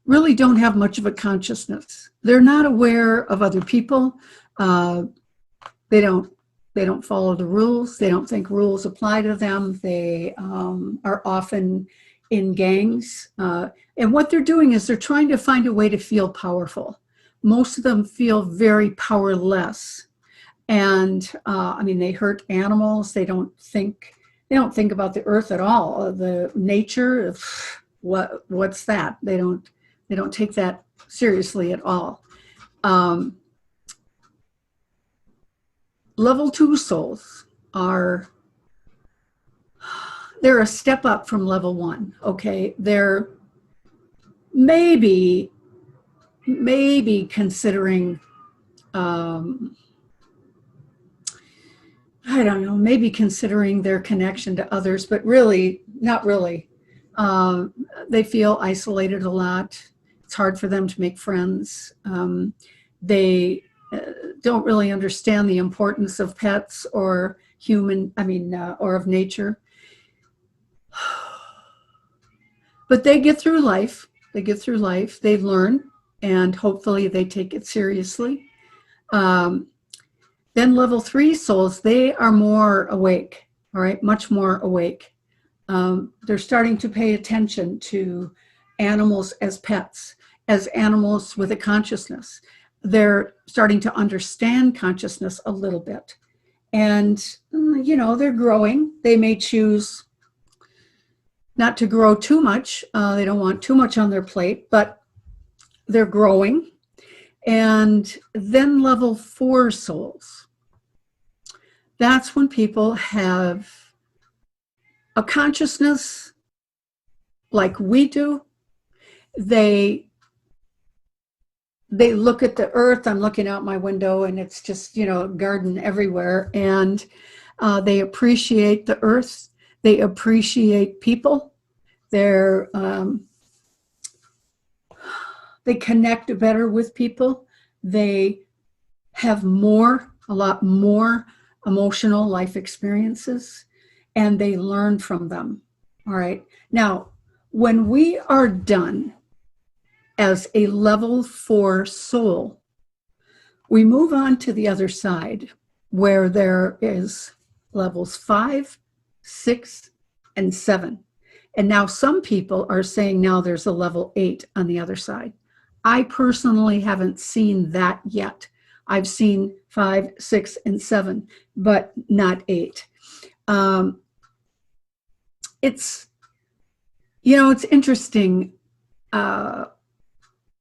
really don't have much of a consciousness. They're not aware of other people. They don't follow the rules. They don't think rules apply to them. They are often in gangs. And what they're doing is they're trying to find a way to feel powerful. Most of them feel very powerless. And I mean, they hurt animals. They don't think about the earth at all. The nature, what's that? They don't take that seriously at all. Level 2 souls are they're a step up from level 1. Okay, they're maybe considering, I don't know, maybe considering their connection to others, but really, not really. They feel isolated a lot. It's hard for them to make friends. They don't really understand the importance of pets or or of nature. But they get through life. They learn, and hopefully they take it seriously. Then level 3 souls, they are more awake, all right, much more awake. They're starting to pay attention to animals as pets, as animals with a consciousness. They're starting to understand consciousness a little bit. And, they're growing. They may choose not to grow too much. They don't want too much on their plate, but they're growing. And then level 4 souls. That's when people have a consciousness like we do. They look at the earth. I'm looking out my window and it's just, garden everywhere. And they appreciate the earth. They appreciate people. They connect better with people. They have a lot more emotional life experiences, and they learn from them. All right. Now, when we are done as a level 4 soul, we move on to the other side where there is levels 5, 6, and 7. And now some people are saying now there's a level 8 on the other side. I personally haven't seen that yet. I've seen 5, 6, and 7, but not 8. It's interesting. I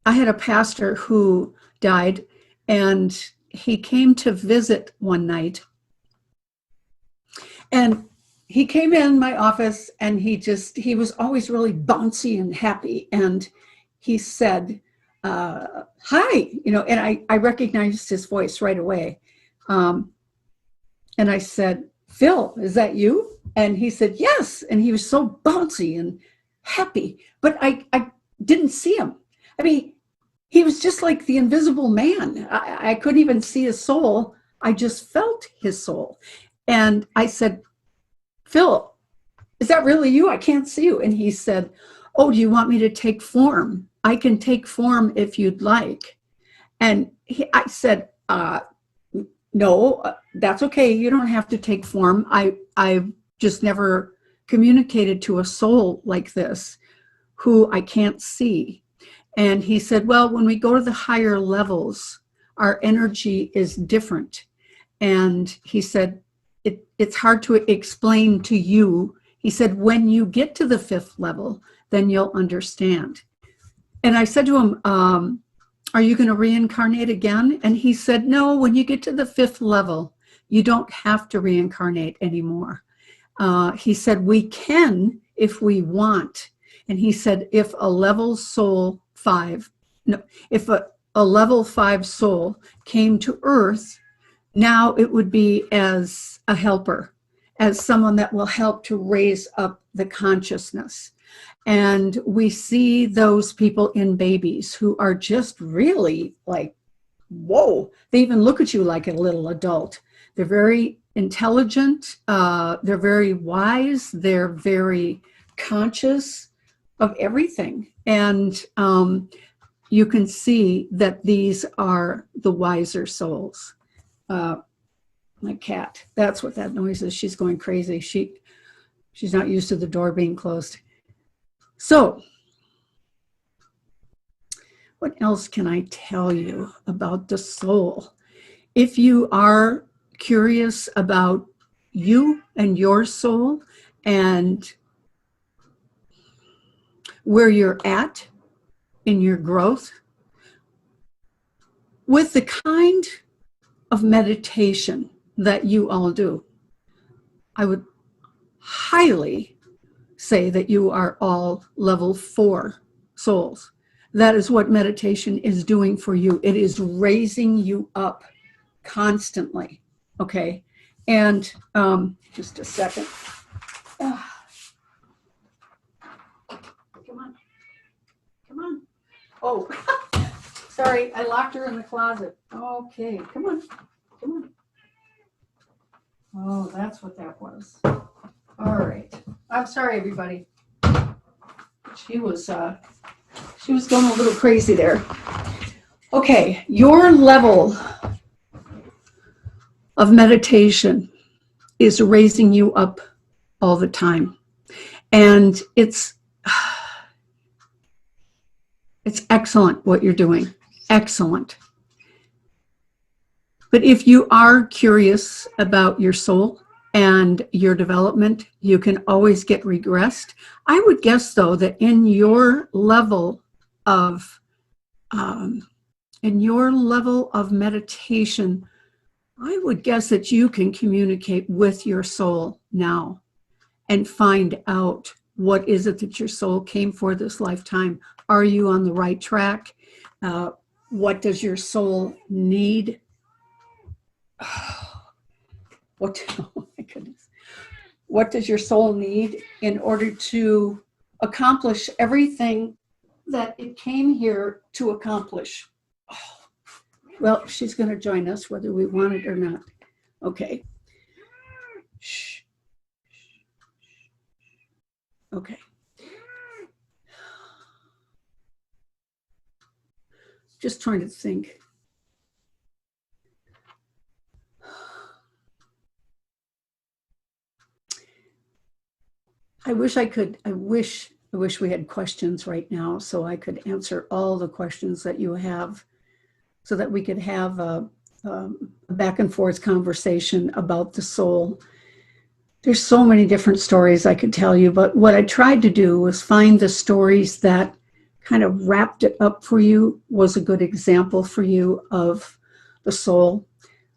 had a pastor who died, and he came to visit one night. And he came in my office, and he was always really bouncy and happy. And he said, hi, and I recognized his voice right away. And I said, Phil, is that you? And he said, yes. And he was so bouncy and happy, but I didn't see him. I mean, he was just like the invisible man. I couldn't even see his soul. I just felt his soul. And I said, Phil, is that really you? I can't see you. And he said, oh, do you want me to take form? I can take form if you'd like. And I said, no, that's okay. You don't have to take form. I've just never communicated to a soul like this who I can't see. And he said, well, when we go to the higher levels, our energy is different. And he said, it's hard to explain to you. He said, when you get to the 5th level, then you'll understand. And I said to him, are you going to reincarnate again? And he said, no, when you get to the 5th level, you don't have to reincarnate anymore. He said, we can if we want. And he said, if a level 5 soul came to Earth, now it would be as a helper, as someone that will help to raise up the consciousness. And we see those people in babies who are just really like, whoa, they even look at you like a little adult. They're very intelligent, they're very wise, they're very conscious of everything. And you can see that these are the wiser souls. My cat, that's what that noise is. She's going crazy. She's not used to the door being closed. So, what else can I tell you about the soul? If you are curious about you and your soul and where you're at in your growth, with the kind of meditation that you all do, I would highly, say that you are all level 4 souls. That is what meditation is doing for you. It is raising you up constantly. Okay. And just a second. Come on. Come on. Oh, sorry. I locked her in the closet. Okay. Come on. Come on. Oh, that's what that was. All right. I'm sorry, everybody. She was going a little crazy there. Okay, your level of meditation is raising you up all the time. And it's excellent what you're doing. Excellent. But if you are curious about your soul and your development, you can always get regressed. I would guess, though, that in your level of meditation, I would guess that you can communicate with your soul now and find out what is it that your soul came for this lifetime. Are you on the right track? What does your soul need? Oh my goodness. What does your soul need in order to accomplish everything that it came here to accomplish? Oh, well, she's going to join us whether we want it or not. Okay. Shh. Okay. Just trying to think. I wish we had questions right now so I could answer all the questions that you have so that we could have a back and forth conversation about the soul. There's so many different stories I could tell you, but what I tried to do was find the stories that kind of wrapped it up for you, was a good example for you of the soul.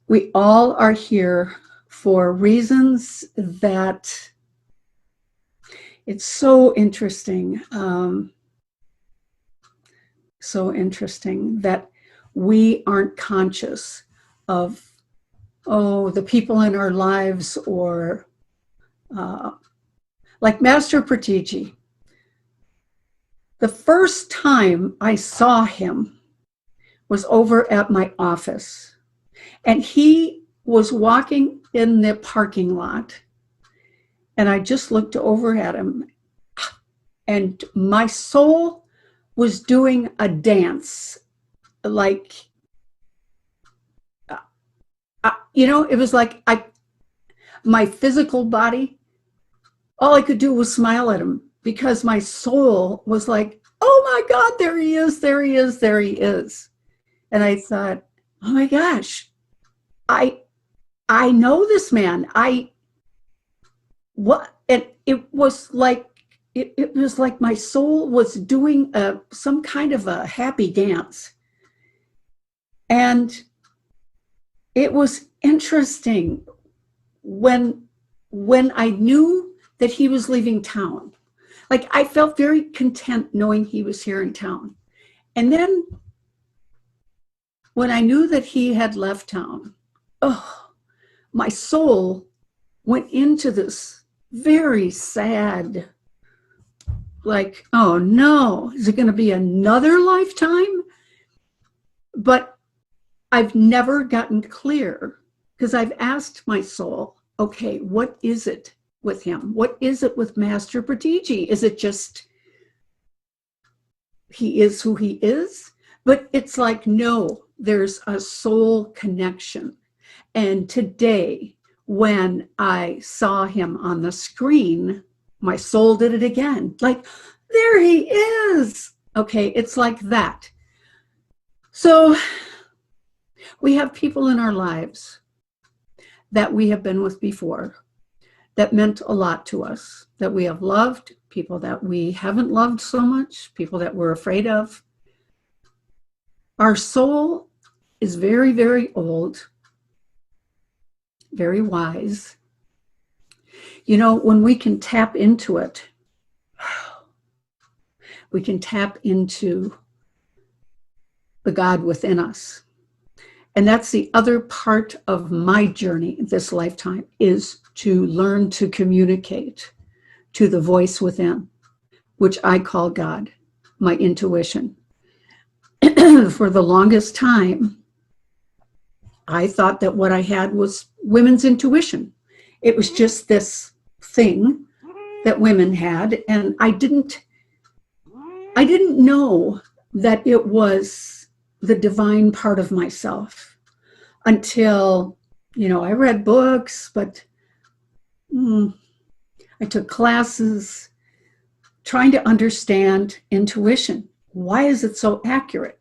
We all are here for reasons that it's so interesting that we aren't conscious of, the people in our lives, or like Master Pratiji. The first time I saw him was over at my office, and he was walking in the parking lot. And I just looked over at him, and my soul was doing a dance. Like, it was like my physical body, all I could do was smile at him, because my soul was like, oh my God, there he is, there he is, there he is. And I thought, oh my gosh, I know this man. And it was like my soul was doing some kind of a happy dance. And it was interesting when I knew that he was leaving town. Like, I felt very content knowing he was here in town. And then when I knew that he had left town, my soul went into this very sad, like, oh no, is it going to be another lifetime? But I've never gotten clear, because I've asked my soul, okay, what is it with him? What is it with Master Pratiji? Is it just he is who he is? But it's like, no, there's a soul connection. And today, when I saw him on the screen, my soul did it again. Like, there he is. Okay, it's like that. So we have people in our lives that we have been with before that meant a lot to us, that we have loved, people that we haven't loved so much, people that we're afraid of. Our soul is very, very old, very wise. When we can tap into it we can tap into the God within us. And that's the other part of my journey this lifetime, is to learn to communicate to the voice within, which I call God, my intuition. For the longest time, I thought that what I had was women's intuition. It was just this thing that women had, and I didn't know that it was the divine part of myself until, I read books, but I took classes trying to understand intuition. Why is it so accurate?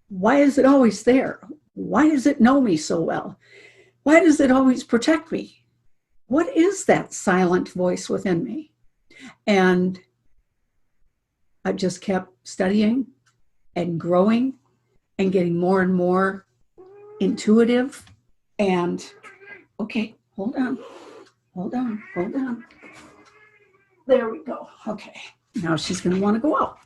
Why is it always there? Why does it know me so well? Why does it always protect me? What is that silent voice within me? And I just kept studying and growing and getting more and more intuitive. And okay, hold on. There we go. Okay, now she's going to want to go out.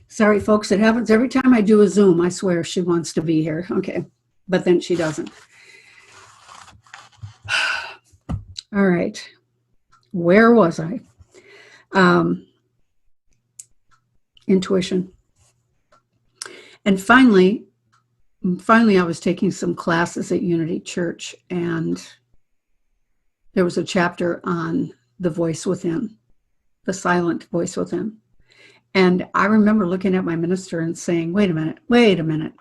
Sorry, folks, it happens every time I do a Zoom. I swear she wants to be here. Okay, but then she doesn't. All right, where was I? Intuition. And finally, I was taking some classes at Unity Church, and there was a chapter on the voice within, the silent voice within. And I remember looking at my minister and saying, wait a minute.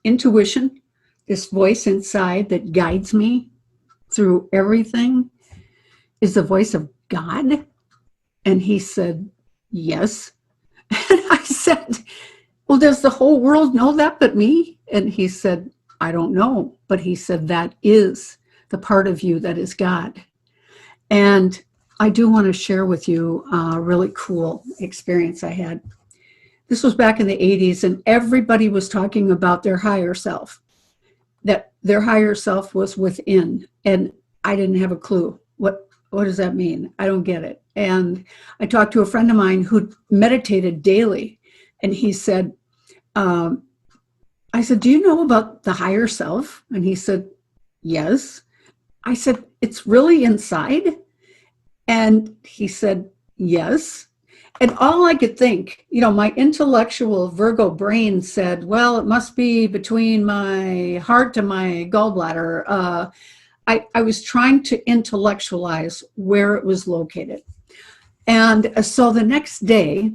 Intuition, this voice inside that guides me through everything, is the voice of God? And he said, yes. And I said, well, does the whole world know that but me? And he said, I don't know. But he said, that is the part of you that is God. And I do want to share with you a really cool experience I had. This was back in the 80s, and everybody was talking about their higher self, that their higher self was within. And I didn't have a clue. What does that mean? I don't get it. And I talked to a friend of mine who meditated daily, and he said, I said, do you know about the higher self? And he said, yes. I said, it's really inside? And he said, yes. And all I could think, my intellectual Virgo brain said, well, it must be between my heart and my gallbladder. I was trying to intellectualize where it was located. And so the next day,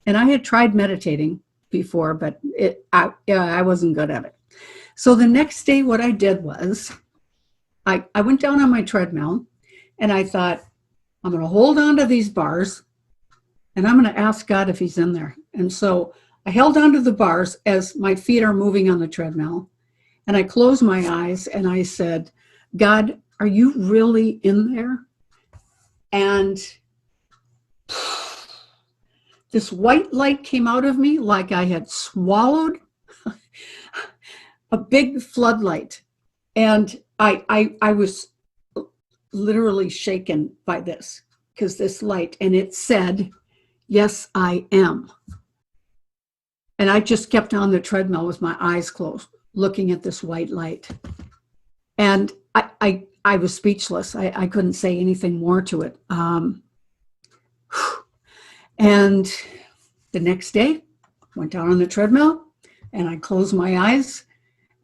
and I had tried meditating before, but I wasn't good at it. So the next day, what I did was I went down on my treadmill, and I thought, I'm going to hold on to these bars, and I'm going to ask God if he's in there. And so I held onto the bars as my feet are moving on the treadmill, and I closed my eyes, and I said, God, are you really in there? And this white light came out of me like I had swallowed a big floodlight. And I was literally shaken by this, because this light, and it said, yes, I am. And I just kept on the treadmill with my eyes closed, looking at this white light. And I was speechless. I couldn't say anything more to it. And the next day, went down on the treadmill, and I closed my eyes,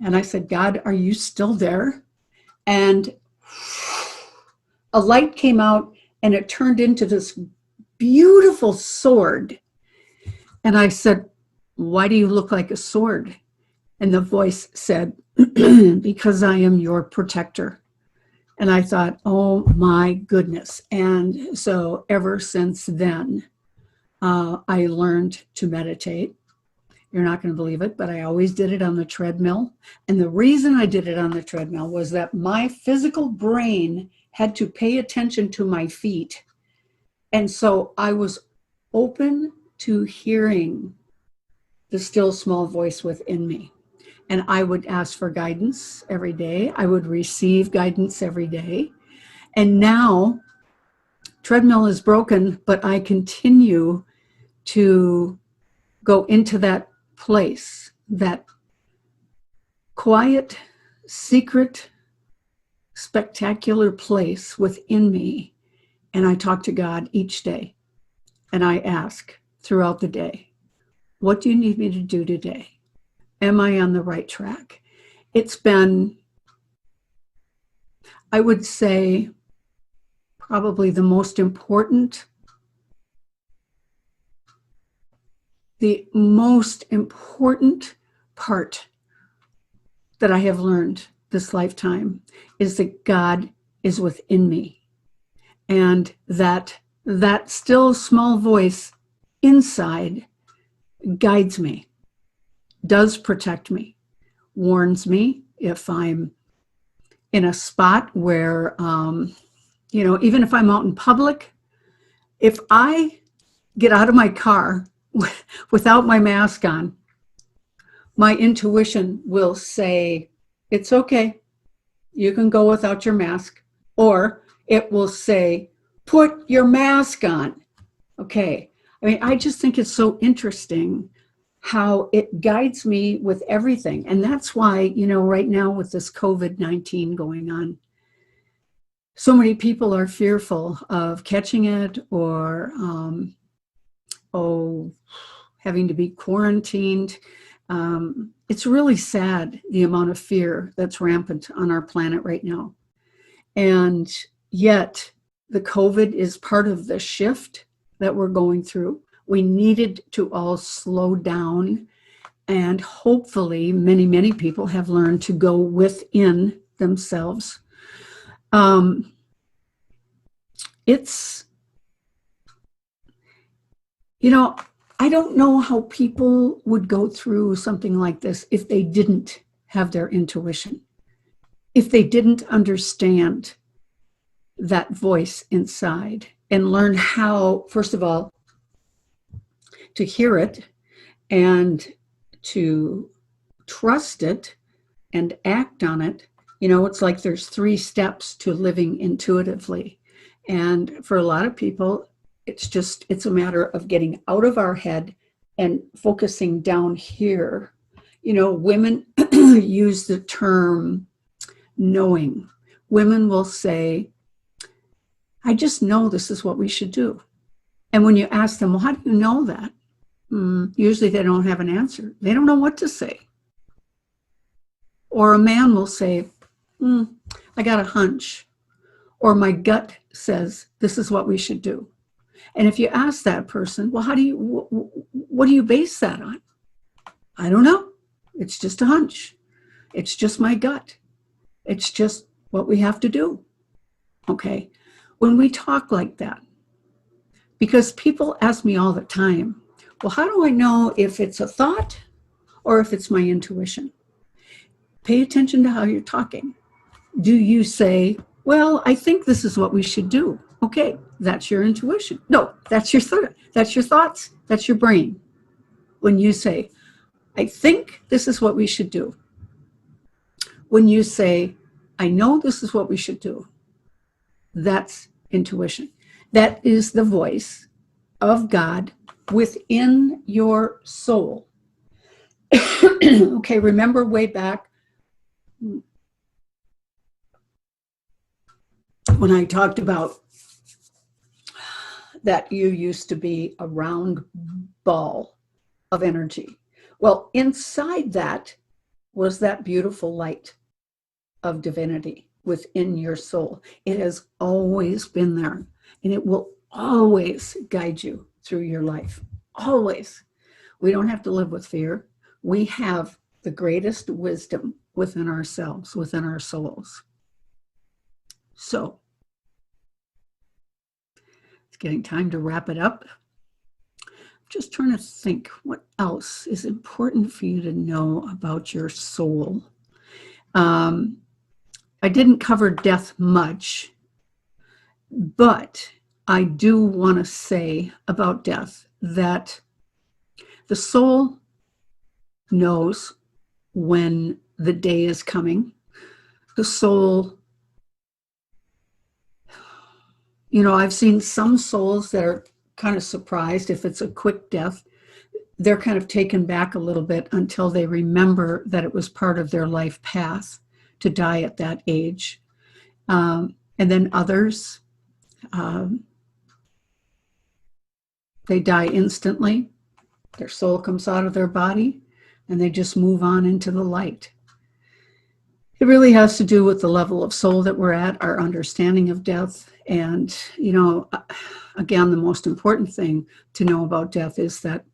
and I said, God, are you still there? And a light came out, and it turned into this beautiful sword. And I said, why do you look like a sword? And the voice said, because I am your protector. And I thought, oh my goodness. And so ever since then, I learned to meditate. You're not going to believe it, but I always did it on the treadmill. And the reason I did it on the treadmill was that my physical brain had to pay attention to my feet. And so I was open to hearing the still small voice within me. And I would ask for guidance every day. I would receive guidance every day. And now, treadmill is broken, but I continue to go into that place, that quiet, secret, spectacular place within me. And I talk to God each day. And I ask throughout the day, what do you need me to do today? Am I on the right track? It's been, I would say, probably the most important part that I have learned this lifetime is that God is within me, and that still small voice inside guides me, does protect me, warns me if I'm in a spot where, even if I'm out in public, if I get out of my car without my mask on, my intuition will say, it's okay, you can go without your mask. Or it will say, put your mask on. Okay. I mean, I just think it's so interesting how it guides me with everything. And that's why, right now with this COVID-19 going on, so many people are fearful of catching it or, having to be quarantined. It's really sad, the amount of fear that's rampant on our planet right now. And yet the COVID is part of the shift that we're going through. We needed to all slow down, and hopefully many, many people have learned to go within themselves. I don't know how people would go through something like this if they didn't have their intuition, if they didn't understand that voice inside and learn how, first of all, to hear it and to trust it and act on it. It's like there's 3 steps to living intuitively. And for a lot of people, it's a matter of getting out of our head and focusing down here. Women use the term knowing. Women will say, I just know this is what we should do. And when you ask them, well, how do you know that? Usually they don't have an answer. They don't know what to say. Or a man will say, I got a hunch. Or my gut says, this is what we should do. And if you ask that person, well, what do you base that on? I don't know. It's just a hunch. It's just my gut. It's just what we have to do. Okay. When we talk like that, because people ask me all the time, well, how do I know if it's a thought or if it's my intuition? Pay attention to how you're talking. Do you say, well, I think this is what we should do? Okay, that's your intuition. No, that's your that's your thoughts. That's your brain. When you say, I think this is what we should do. When you say, I know this is what we should do, that's intuition. That is the voice of God within your soul. Okay, remember way back when I talked about that you used to be a round ball of energy. Well, inside that was that beautiful light of divinity within your soul. It has always been there, and it will always guide you through your life. Always. We don't have to live with fear. We have the greatest wisdom within ourselves, within our souls. So, it's getting time to wrap it up. I'm just trying to think what else is important for you to know about your soul. I didn't cover death much, but I do want to say about death that the soul knows when the day is coming. The soul, I've seen some souls that are kind of surprised if it's a quick death. They're kind of taken back a little bit until they remember that it was part of their life path to die at that age. And then others, they die instantly. Their soul comes out of their body and they just move on into the light. It really has to do with the level of soul that we're at, our understanding of death. And, again, the most important thing to know about death is that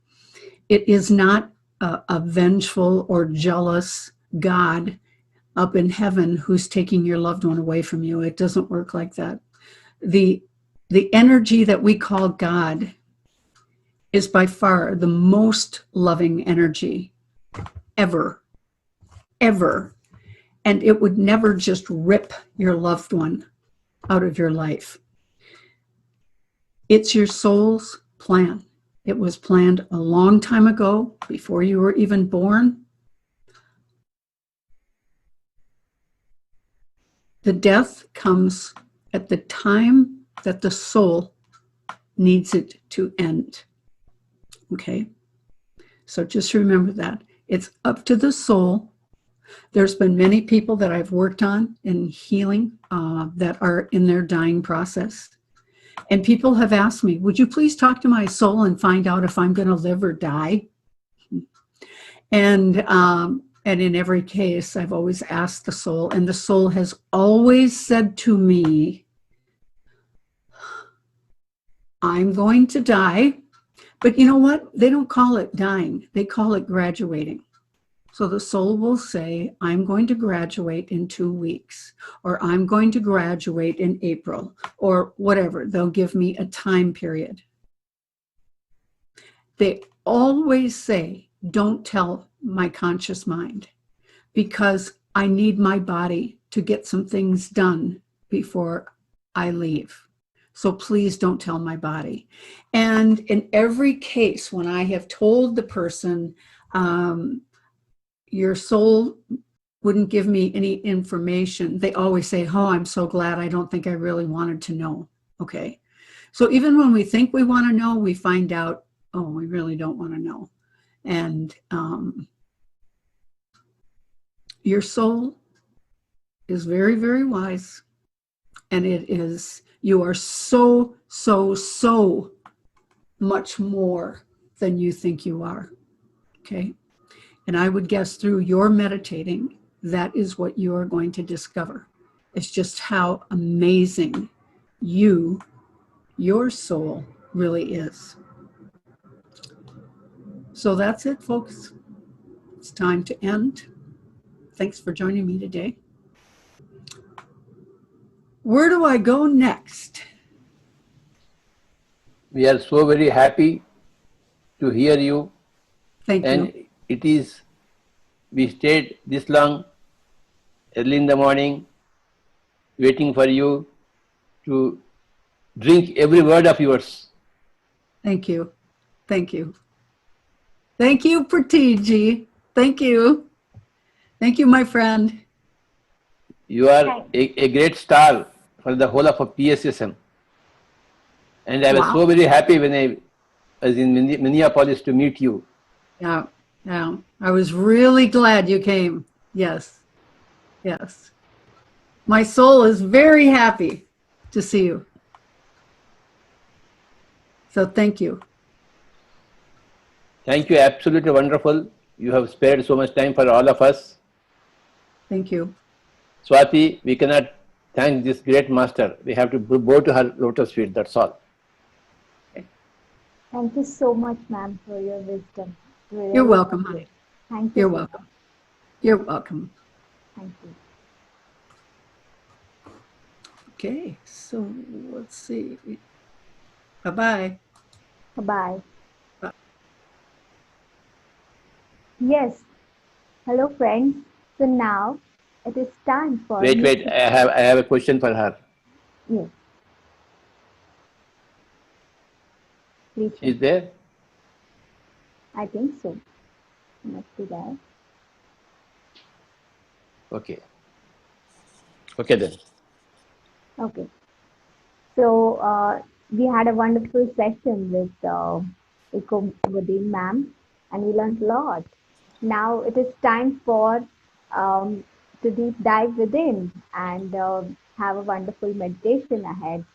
it is not a vengeful or jealous God up in heaven who's taking your loved one away from you. It doesn't work like that. The energy that we call God is by far the most loving energy ever. And it would never just rip your loved one out of your life. It's your soul's plan. It was planned a long time ago, before you were even born. The death comes at the time that the soul needs it to end. Okay? So just remember that. It's up to the soul. There's been many people that I've worked on in healing that are in their dying process. And people have asked me, would you please talk to my soul and find out if I'm going to live or die? And in every case, I've always asked the soul, and the soul has always said to me, I'm going to die. But you know what? They don't call it dying. They call it graduating. So the soul will say, I'm going to graduate in 2 weeks, or I'm going to graduate in April, or whatever. They'll give me a time period. They always say, don't tell my conscious mind, because I need my body to get some things done before I leave. So please don't tell my body. And in every case, when I have told the person, your soul wouldn't give me any information, they always say, oh, I'm so glad. I don't think I really wanted to know. Okay. So even when we think we want to know, we find out, oh, we really don't want to know. And your soul is very, very wise. And you are so, so, so much more than you think you are. Okay. And I would guess through your meditating, that is what you are going to discover. It's just how amazing your soul really is. So that's it, folks. It's time to end. Thanks for joining me today. Where do I go next? We are so very happy to hear you. Thank and you. It is, we stayed this long, early in the morning, waiting for you to drink every word of yours. Thank you. Thank you. Thank you, Pratiji. Thank you. Thank you, my friend. You are a great star for the whole of a PSSM. And I was so very happy when I was in Minneapolis to meet you. Yeah. Yeah. I was really glad you came. Yes. Yes. My soul is very happy to see you. So thank you. Thank you. Absolutely wonderful. You have spared so much time for all of us. Thank you. Swati, we cannot thank this great master. We have to bow to her lotus feet. That's all. Thank you so much, ma'am, for your wisdom. Really You're welcome, honey. Thank you. You're welcome. You're welcome. Thank you. Okay, so let's see. Bye-bye. Bye-bye. Yes. Hello, friends. So now it is time for... Wait. I have a question for her. Yes. Please. Is there? I think so. Must be there. Okay. Okay then. Okay. So So we had a wonderful session with Eko Godin ma'am, and we learned a lot. Now it is time for to deep dive within and have a wonderful meditation ahead.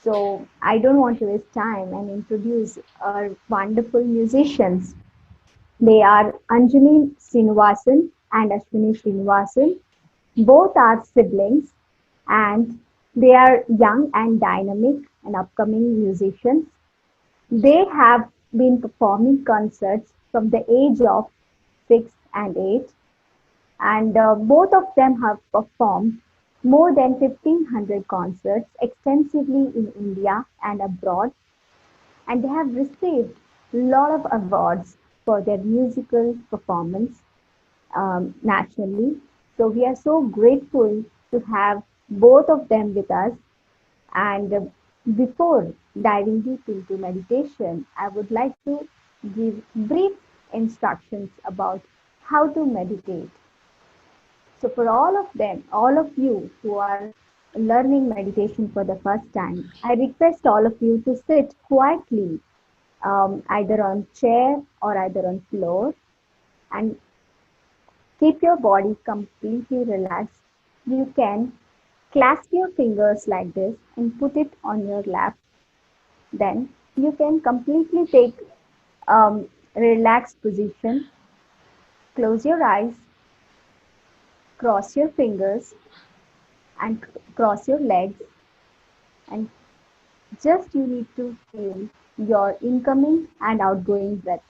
So I don't want to waste time and introduce our wonderful musicians. They are Anjali Srinivasan and Ashwini Srinivasan. Both are siblings, and they are young and dynamic and upcoming musicians. They have been performing concerts from the age of 6 and 8, and both of them have performed more than 1,500 concerts extensively in India and abroad, and they have received a lot of awards for their musical performance nationally. So we are so grateful to have both of them with us. And before diving deep into meditation, I would like to give brief instructions about how to meditate. So for all of them, all of you who are learning meditation for the first time, I request all of you to sit quietly, either on chair or either on floor, and keep your body completely relaxed. You can clasp your fingers like this and put it on your lap. Then you can completely take relaxed position. Close your eyes, cross your fingers and cross your legs, and just you need to feel your incoming and outgoing breath.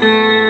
Thank you.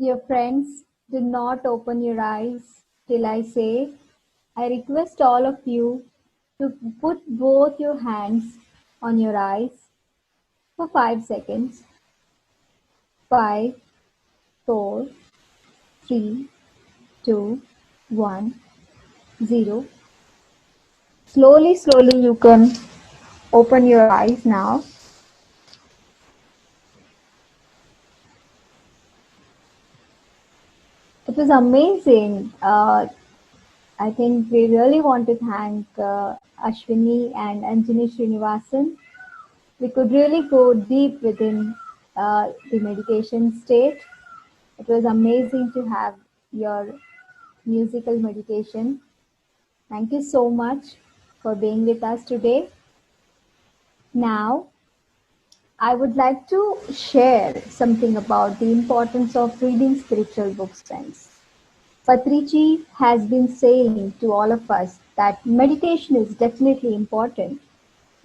Dear friends, do not open your eyes till I say. I request all of you to put both your hands on your eyes for 5 seconds. 5, 4, 3, 2, 1, 0. Slowly, slowly you can open your eyes now. It was amazing. I think we really want to thank Ashwini and Anjani Srinivasan. We could really go deep within the meditation state. It was amazing to have your musical meditation. Thank you so much for being with us today. Now, I would like to share something about the importance of reading spiritual books, friends. Patriji has been saying to all of us that meditation is definitely important,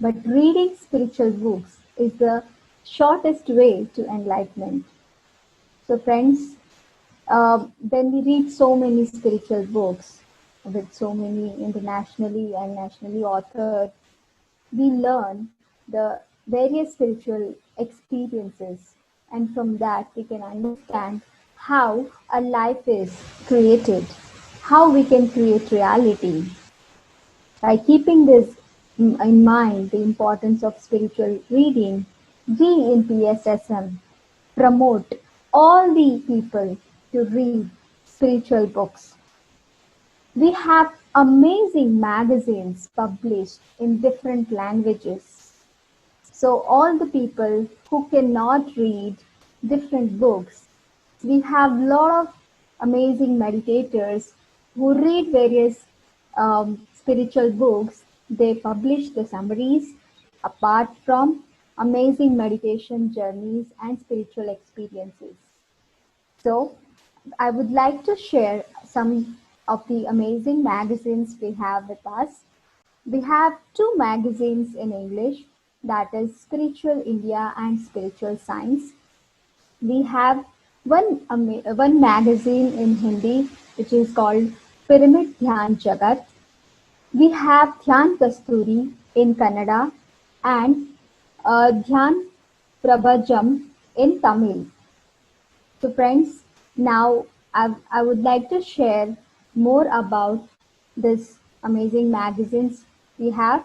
but reading spiritual books is the shortest way to enlightenment. So friends, when we read so many spiritual books with so many internationally and nationally authored, we learn the various spiritual experiences, and from that we can understand how a life is created, how we can create reality. By keeping this in mind, the importance of spiritual reading, we in PSSM promote all the people to read spiritual books. We have amazing magazines published in different languages. So all the people who cannot read different books, we have a lot of amazing meditators who read various spiritual books. They publish the summaries apart from amazing meditation journeys and spiritual experiences. So I would like to share some of the amazing magazines we have with us. We have 2 magazines in English, that is Spiritual India and Spiritual Science. We have one magazine in Hindi, which is called Pyramid Dhyan Jagat. We have Dhyan Kasturi in Kannada and Dhyan Prabhajam in Tamil. So friends, now I would like to share more about this amazing magazines we have.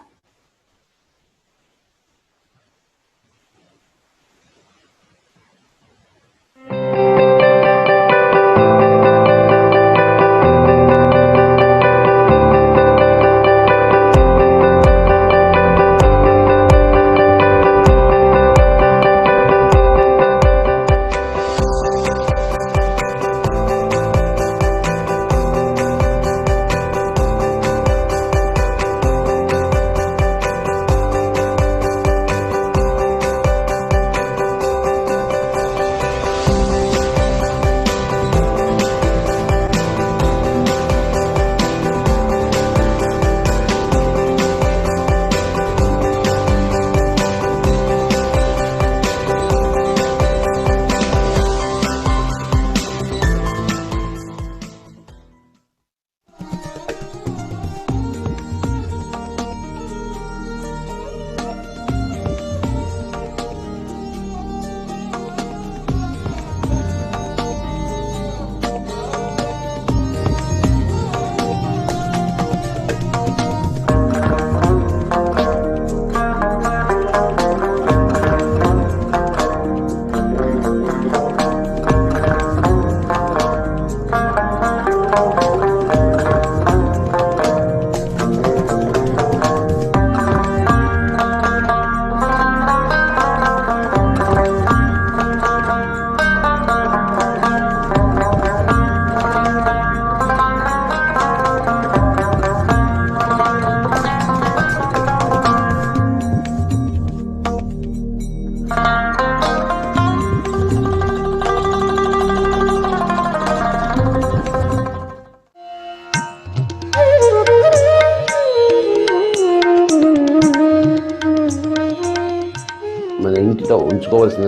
మన ఇంటిలో ఉంచుకోవాల్సిన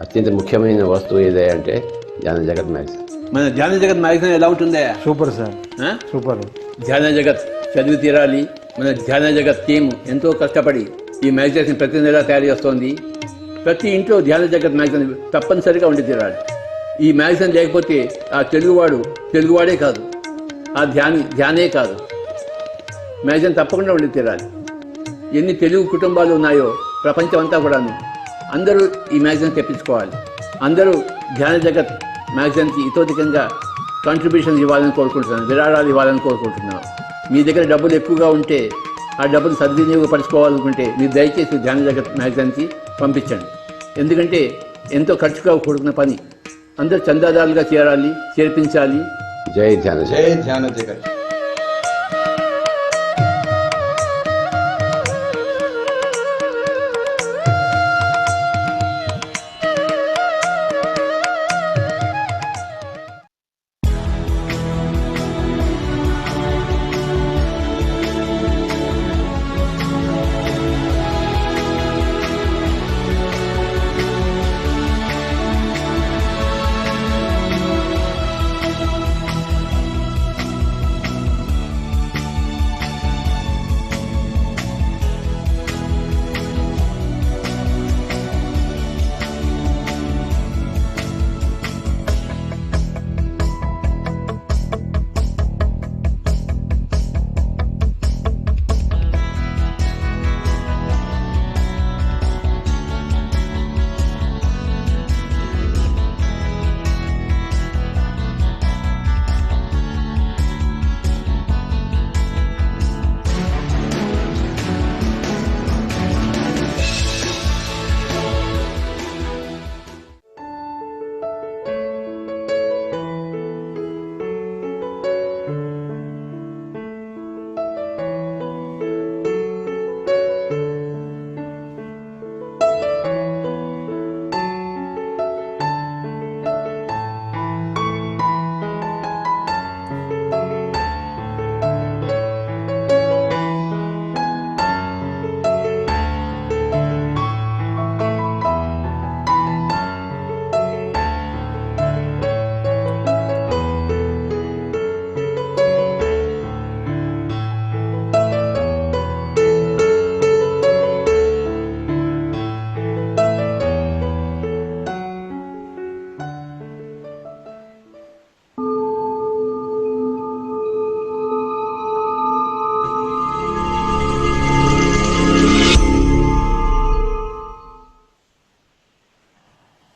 అత్యంత ముఖ్యమైన వస్తువు ఏదంటే ధ్యాన జగత్ magazine. మన ధ్యాన జగత్ మ్యాగజైన్ ఎలా ఉంటుందా? Super sir, super. ధ్యాన జగత్ చదివి తీరాలి. మన ధ్యాన జగత్ టీం ఎంతో కష్టపడి ఈ మ్యాగజైన్ ప్రతి నెల తయారు చేస్తోంది. ప్రతి ఇంట్లో ధ్యాన జగత్ మ్యాగజైన్ తప్పనిసరిగా ఉండి తీరాలి. ఈ మ్యాగజైన్ లేకపోతే ఆ తెలుగువాడే కాదు, ఆ ధ్యానే కాదు, మ్యాగజైన్ తప్పకుండా ఉండి తీరాలి. ఎన్ని తెలుగు కుటుంబాలు ఉన్నాయో ప్రపంచం అంతా కూడాను అందరూ ఈ మ్యాగజైన్ తెప్పించుకోవాలి. అందరూ ధ్యాన జగత్ మ్యాగజైన్కి ఇతోధికంగా కాంట్రిబ్యూషన్ ఇవ్వాలని కోరుకుంటున్నాను, విరాళాలు ఇవ్వాలని కోరుకుంటున్నాను. మీ దగ్గర డబ్బులు ఎక్కువగా ఉంటే ఆ డబ్బులు సద్వినియోగపరచుకోవాలనుకుంటే మీరు దయచేసి ధ్యాన జగత్ మ్యాగజైన్కి పంపించండి. ఎందుకంటే ఎంతో ఖర్చుగా కూడుకున్న పని. అందరూ చందాదారులుగా చేర్పించాలి. జై ధ్యాన జగత్. జై ధ్యాన జగత్.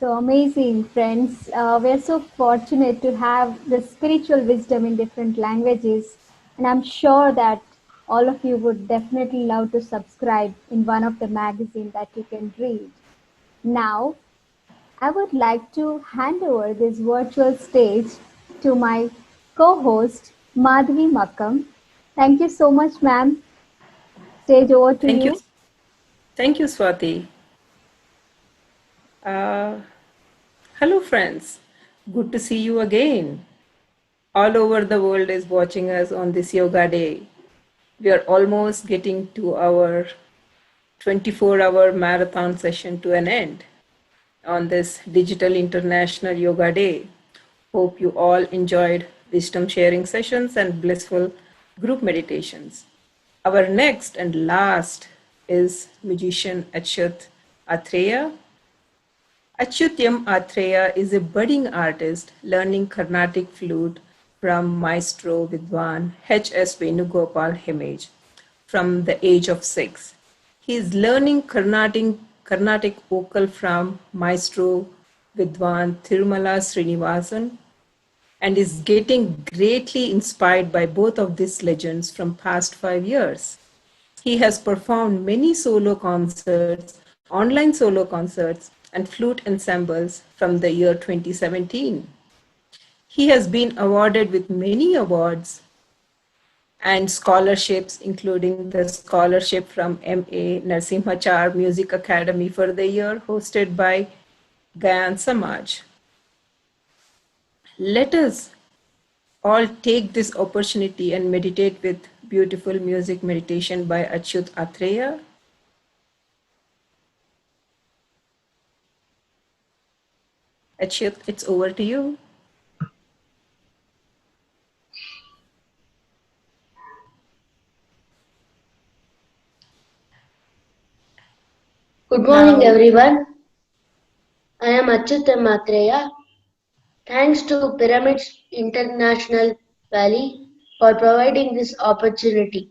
So amazing, friends. We're so fortunate to have the spiritual wisdom in different languages. And I'm sure that all of you would definitely love to subscribe in one of the magazines that you can read. Now, I would like to hand over this virtual stage to my co-host, Madhvi Makkam. Thank you so much, ma'am. Stage over to Thank you. you. Thank you, Swati. Hello, friends. Good to see you again. All over the world is watching us on this yoga day. We are almost getting to our 24-hour marathon session to an end on this Digital International Yoga Day. Hope you all enjoyed wisdom sharing sessions and blissful group meditations. Our next and last is musician Achyut Athreya. Achyutyam Athreya is a budding artist learning Carnatic flute from Maestro Vidwan H.S. Venugopal Himage from the age of 6. He is learning Carnatic vocal from Maestro Vidwan Thirumala Srinivasan and is getting greatly inspired by both of these legends from past 5 years. He has performed many solo concerts, online solo concerts, and flute ensembles from the year 2017. He has been awarded with many awards and scholarships, including the scholarship from M.A. Narsimhachar Music Academy for the year, hosted by Gayan Samaj. Let us all take this opportunity and meditate with beautiful music meditation by Achyut Achyut, it's over to you. Good morning, Now, everyone. I am Achyut Matreya. Thanks to Pyramids International Valley for providing this opportunity.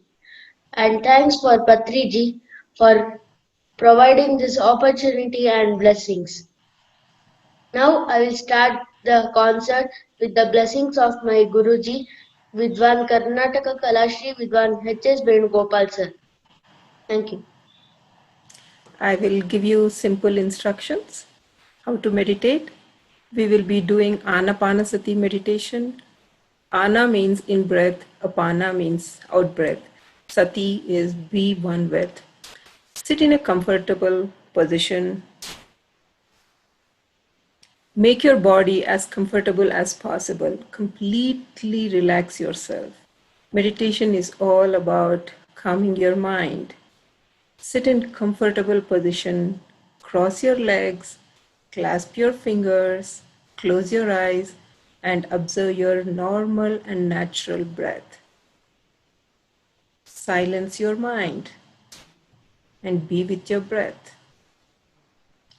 And thanks for Patriji for providing this opportunity and blessings. Now I will start the concert with the blessings of my Guruji, Vidwan Karnataka Kalashri Vidwan H.S. Venugopal sir. Thank you. I will give you simple instructions how to meditate. We will be doing Anapanasati meditation. Ana means in breath, Apana means out breath. Sati is be one with. Sit in a comfortable position. Make your body as comfortable as possible. Completely relax yourself. Meditation is all about calming your mind. Sit in comfortable position. Cross your legs. Clasp your fingers. Close your eyes and observe your normal and natural breath. Silence your mind and be with your breath.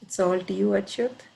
It's all to you, Achyut.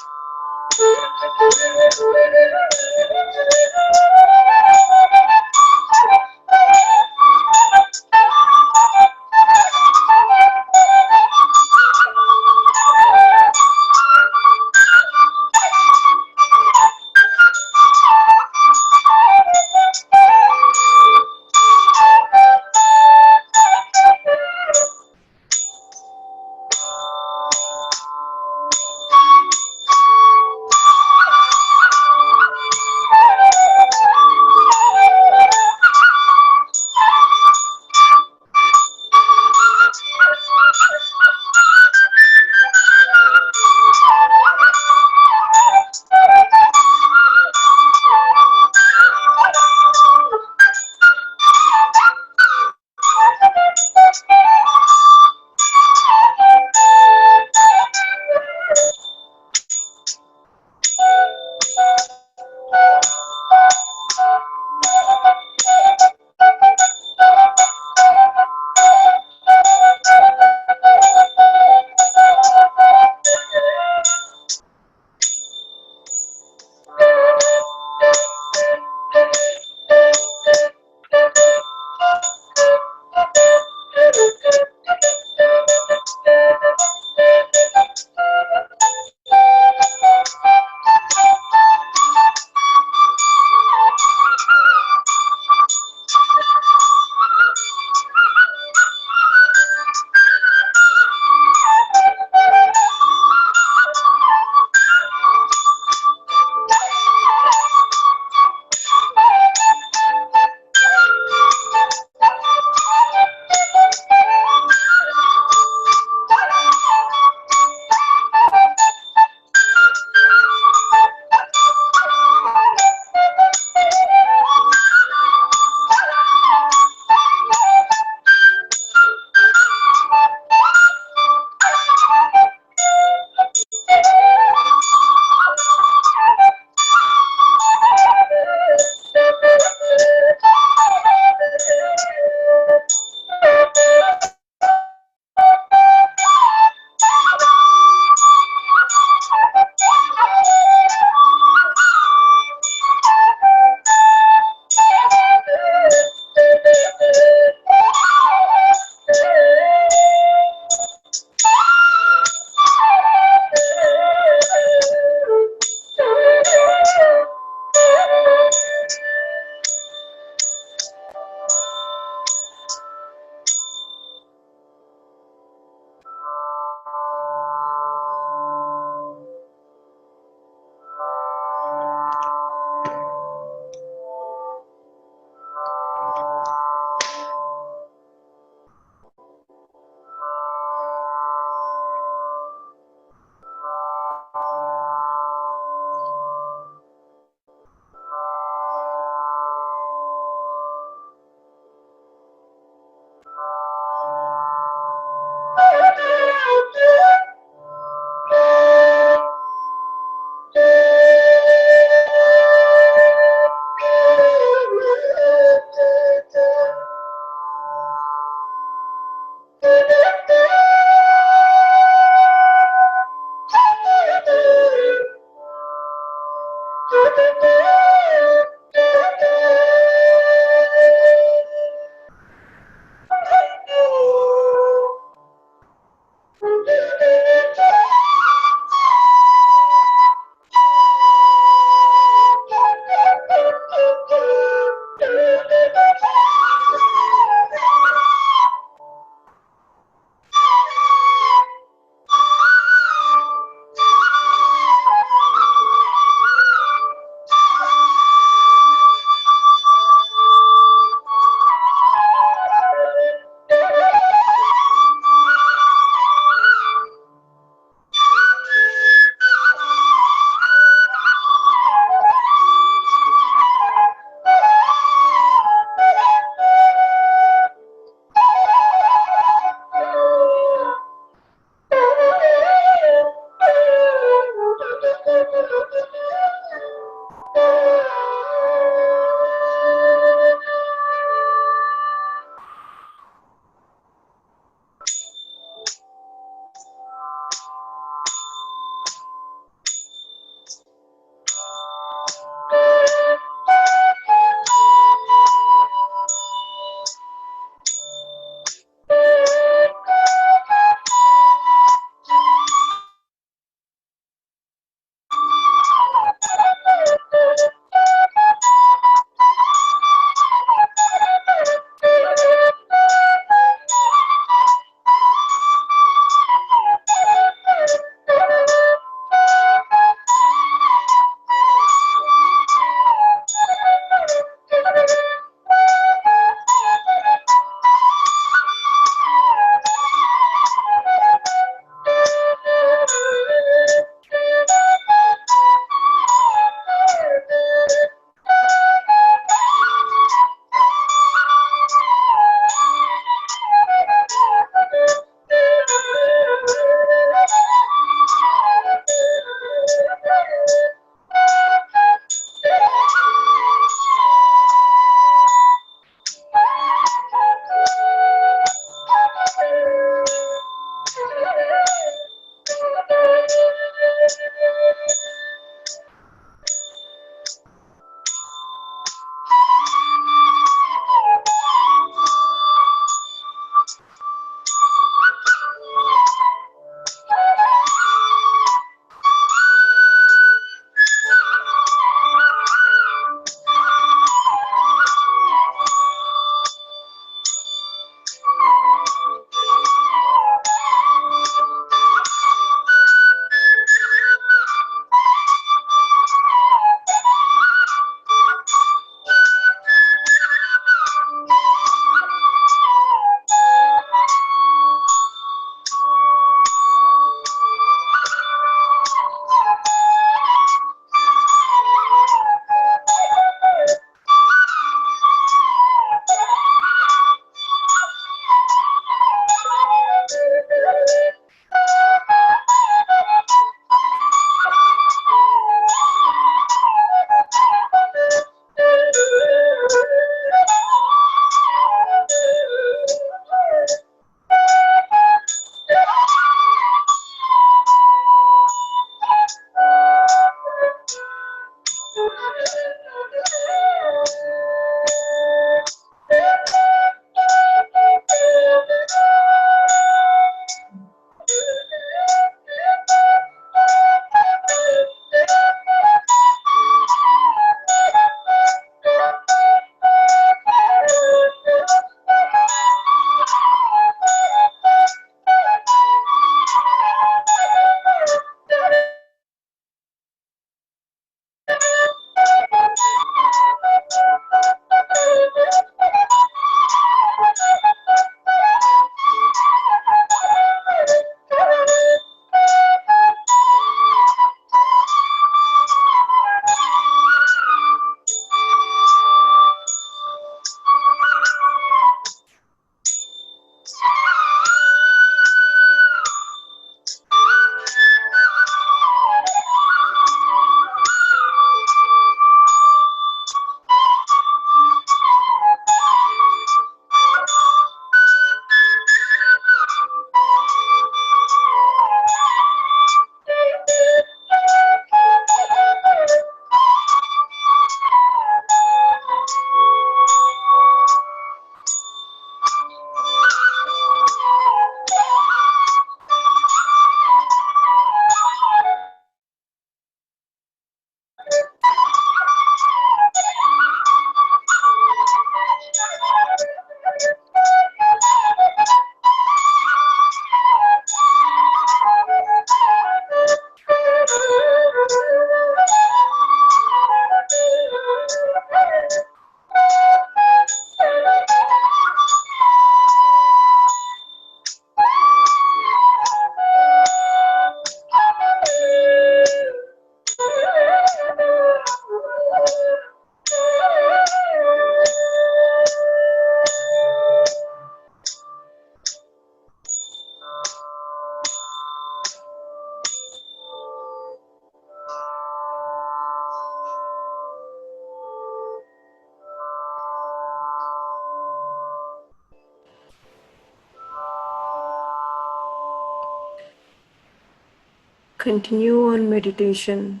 Continue on meditation.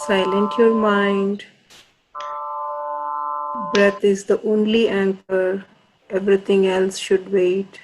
Silent your mind. Breath is the only anchor. Everything else should wait.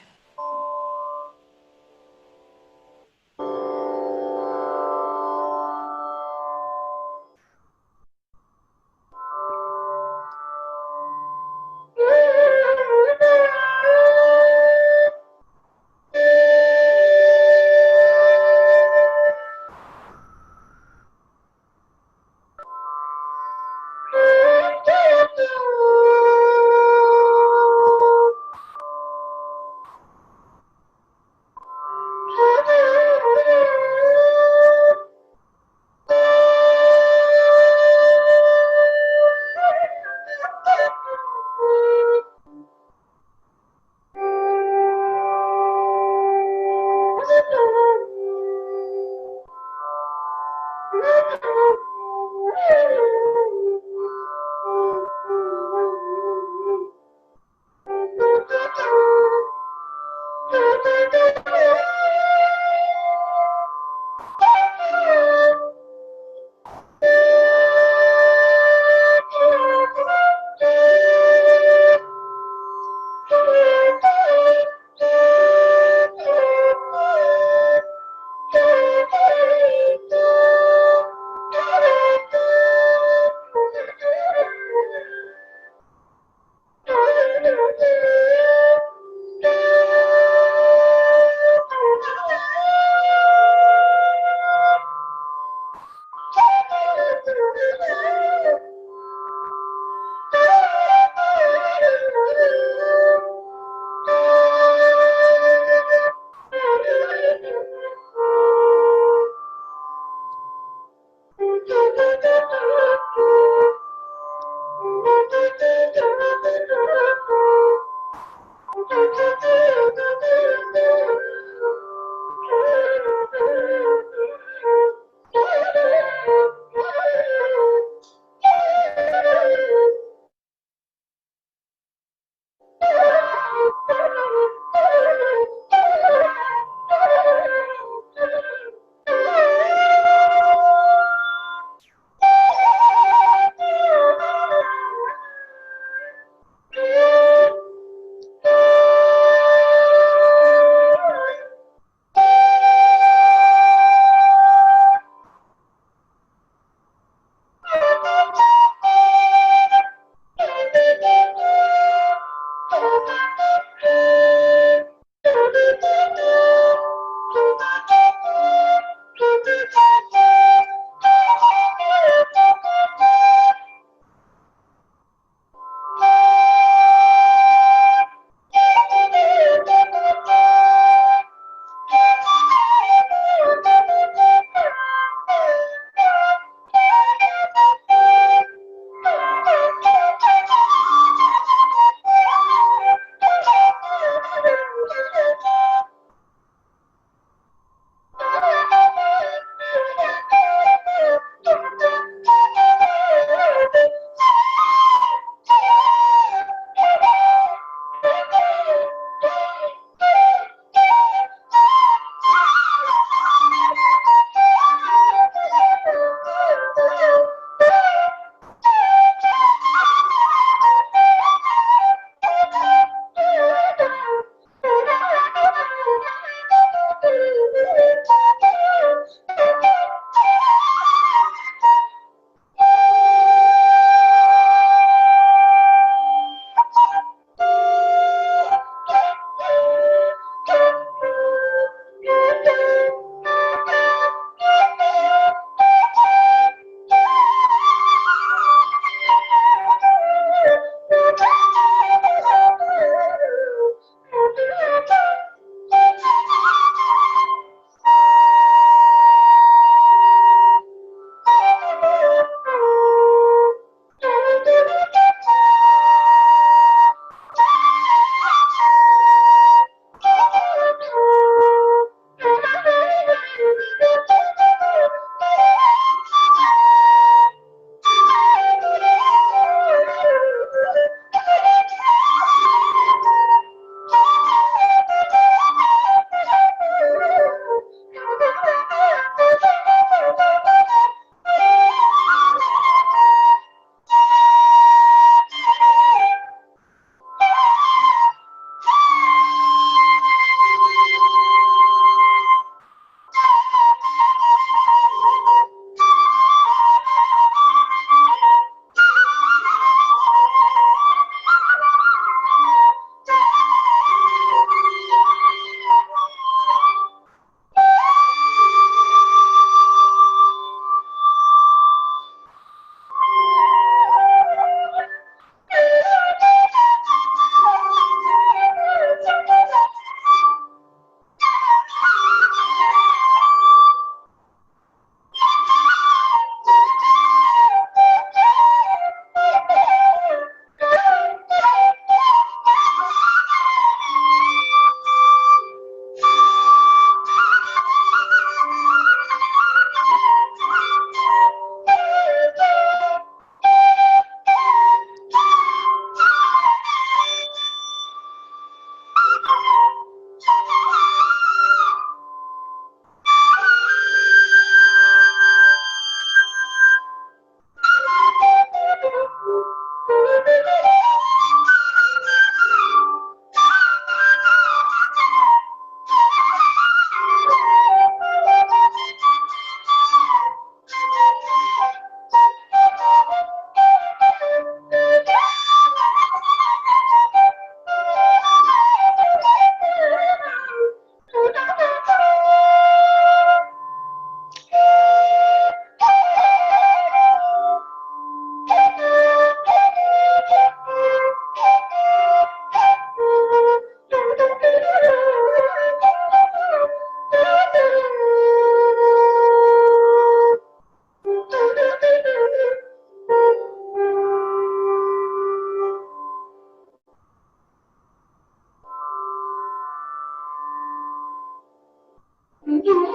Thank you.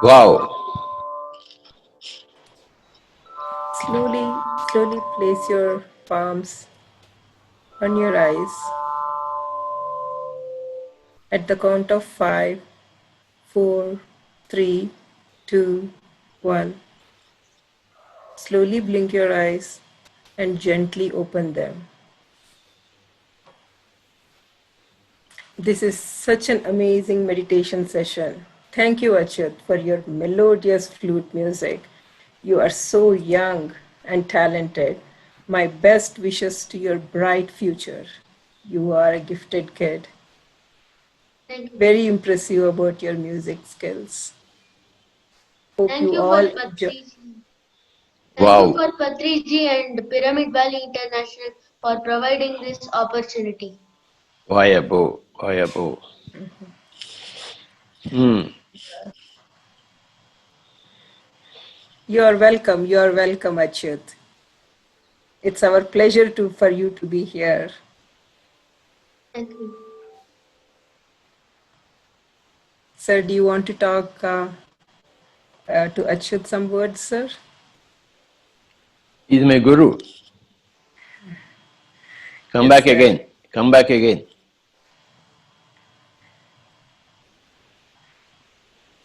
Wow. Slowly place your palms on your eyes. At the count of 5, 4, 3, 2, 1. Slowly blink your eyes and gently open them. This is such an amazing meditation session. Thank you, Achyut, for your melodious flute music. You are so young and talented. My best wishes to your bright future. You are a gifted kid. Thank you. Very impressive about your music skills. Hope Thank you you all for enjoy. Patriji. Thank Wow. you for Patriji and Pyramid Valley International for providing this opportunity. Why above? Why above? You are welcome, Achyut. It's our pleasure for you to be here. Thank you. Sir, do you want to talk to Achyut some words, sir? He's my guru. Come Yes, back sir. again. Come back again.